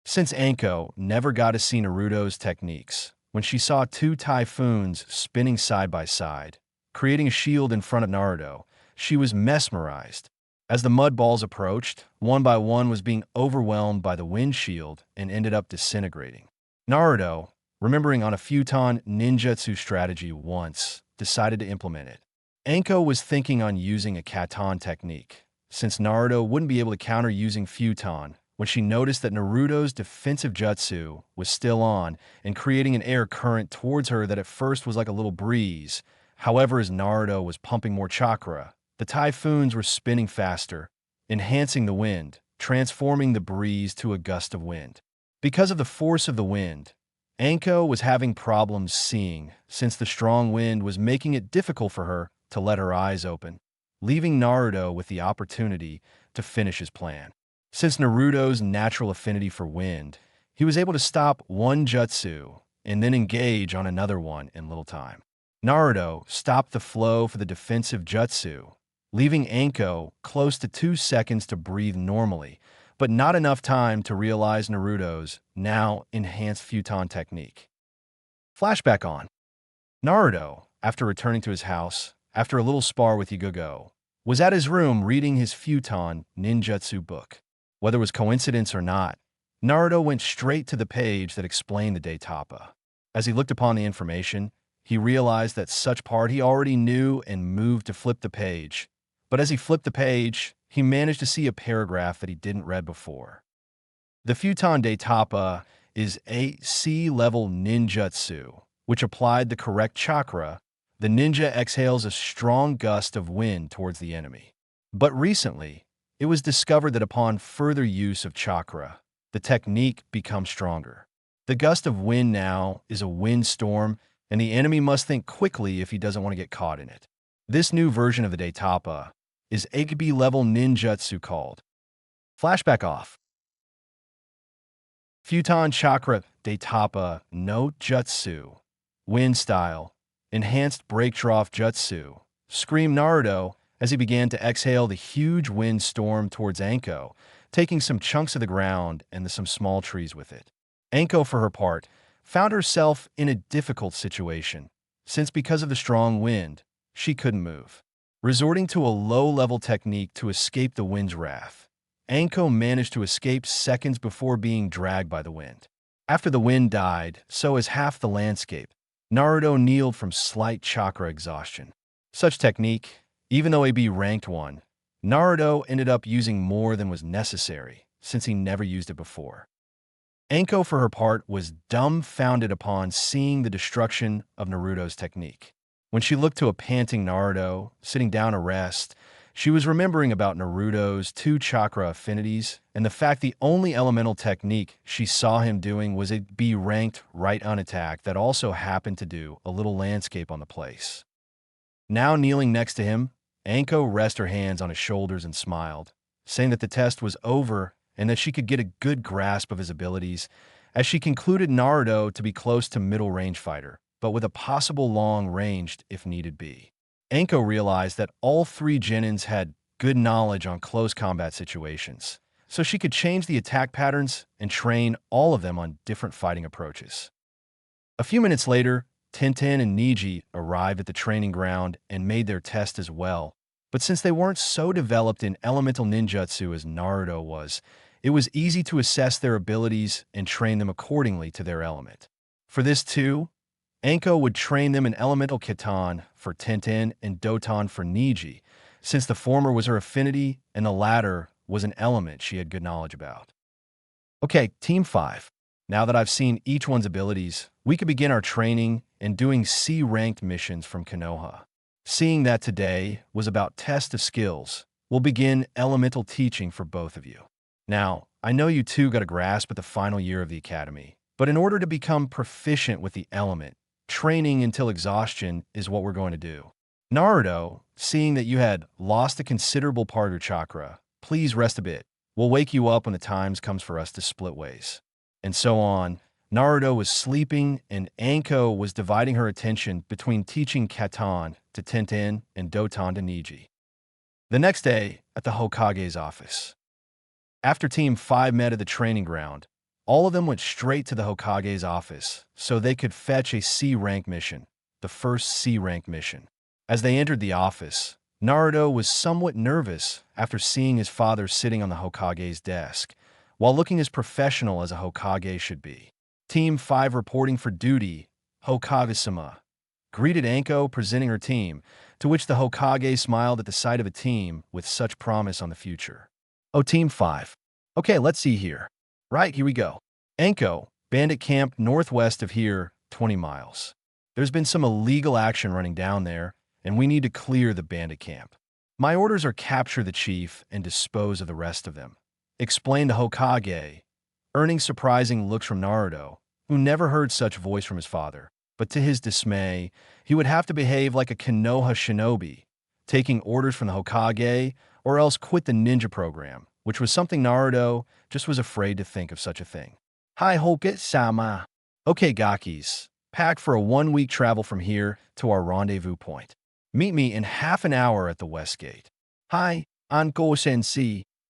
Since Anko never got to see Naruto's techniques, when she saw 2 typhoons spinning side by side, creating a shield in front of Naruto, she was mesmerized. As the mud balls approached, one by one was being overwhelmed by the wind shield and ended up disintegrating. Naruto, remembering on a futon ninjutsu strategy once, decided to implement it. Anko was thinking on using a katan technique, since Naruto wouldn't be able to counter using futon when she noticed that Naruto's defensive jutsu was still on and creating an air current towards her that at first was like a little breeze. However, as Naruto was pumping more chakra, the typhoons were spinning faster, enhancing the wind, transforming the breeze to a gust of wind. Because of the force of the wind, Anko was having problems seeing, since the strong wind was making it difficult for her to let her eyes open, leaving Naruto with the opportunity to finish his plan. Since Naruto's natural affinity for wind, he was able to stop one jutsu and then engage on another one in little time. Naruto stopped the flow for the defensive jutsu, leaving Anko close to 2 seconds to breathe normally, but not enough time to realize Naruto's now enhanced futon technique. Flashback on. Naruto, after returning to his house, after a little spar with Yugugo, was at his room reading his futon ninjutsu book. Whether it was coincidence or not, Naruto went straight to the page that explained the Daitapa. As he looked upon the information, he realized that such part he already knew and moved to flip the page. But as he flipped the page, he managed to see a paragraph that he didn't read before. The Futon Daitapa is a C-level ninjutsu, which applied the correct chakra. The ninja exhales a strong gust of wind towards the enemy. But recently, it was discovered that upon further use of chakra, the technique becomes stronger. The gust of wind now is a windstorm, and the enemy must think quickly if he doesn't want to get caught in it. This new version of the Daitapa is Akebi-level ninjutsu called Flashback off. Futon Chakra Daitapa no Jutsu, Wind Style, Enhanced Breakdraw Jutsu, screamed Naruto as he began to exhale the huge wind storm towards Anko, taking some chunks of the ground and some small trees with it. Anko, for her part, found herself in a difficult situation, since because of the strong wind, she couldn't move. Resorting to a low-level technique to escape the wind's wrath, Anko managed to escape seconds before being dragged by the wind. After the wind died, so as half the landscape, Naruto kneeled from slight chakra exhaustion. Such technique, even though AB ranked 1, Naruto ended up using more than was necessary, since he never used it before. Anko, for her part, was dumbfounded upon seeing the destruction of Naruto's technique. When she looked to a panting Naruto, sitting down to rest, she was remembering about Naruto's two chakra affinities and the fact the only elemental technique she saw him doing was a B-ranked right unattack that also happened to do a little landscape on the place. Now kneeling next to him, Anko rested her hands on his shoulders and smiled, saying that the test was over and that she could get a good grasp of his abilities, as she concluded Naruto to be close to middle-range fighter, but with a possible long-ranged if needed be. Anko realized that all three Genins had good knowledge on close combat situations, so she could change the attack patterns and train all of them on different fighting approaches. A few minutes later, Tenten and Niji arrived at the training ground and made their test as well, but since they weren't so developed in elemental ninjutsu as Naruto was, it was easy to assess their abilities and train them accordingly to their element. For this too, Anko would train them in elemental Kitan for Tenten and Doton for Niji, since the former was her affinity and the latter was an element she had good knowledge about. Okay, Team 5. Now that I've seen each one's abilities, we could begin our training and doing C-ranked missions from Konoha. Seeing that today was about test of skills, we'll begin elemental teaching for both of you. Now, I know you two got a grasp at the final year of the academy, but in order to become proficient with the element, training until exhaustion is what we're going to do. Naruto, seeing that you had lost a considerable part of your chakra, please rest a bit. We'll wake you up when the time comes for us to split ways. And so on. Naruto was sleeping, and Anko was dividing her attention between teaching Katan to Tenten and Doton to Niji. The next day, at the Hokage's office. After Team 5 met at the training ground, all of them went straight to the Hokage's office so they could fetch a C-rank mission, the first C-rank mission. As they entered the office, Naruto was somewhat nervous after seeing his father sitting on the Hokage's desk, while looking as professional as a Hokage should be. Team 5 reporting for duty, Hokage-sama, greeted Anko presenting her team, to which the Hokage smiled at the sight of a team with such promise on the future. Oh, Team 5. Okay, let's see here. Right, here we go. Anko, bandit camp northwest of here, 20 miles. There's been some illegal action running down there, and we need to clear the bandit camp. My orders are capture the chief and dispose of the rest of them, explained the Hokage, earning surprising looks from Naruto, who never heard such voice from his father. But to his dismay, he would have to behave like a Konoha shinobi, taking orders from the Hokage, or else quit the ninja program, which was something Naruto just was afraid to think of such a thing. Hi, Hoke-sama. Okay, Gakis, pack for a 1-week travel from here to our rendezvous point. Meet me in half an hour at the West Gate. Hi, Anko Sensei.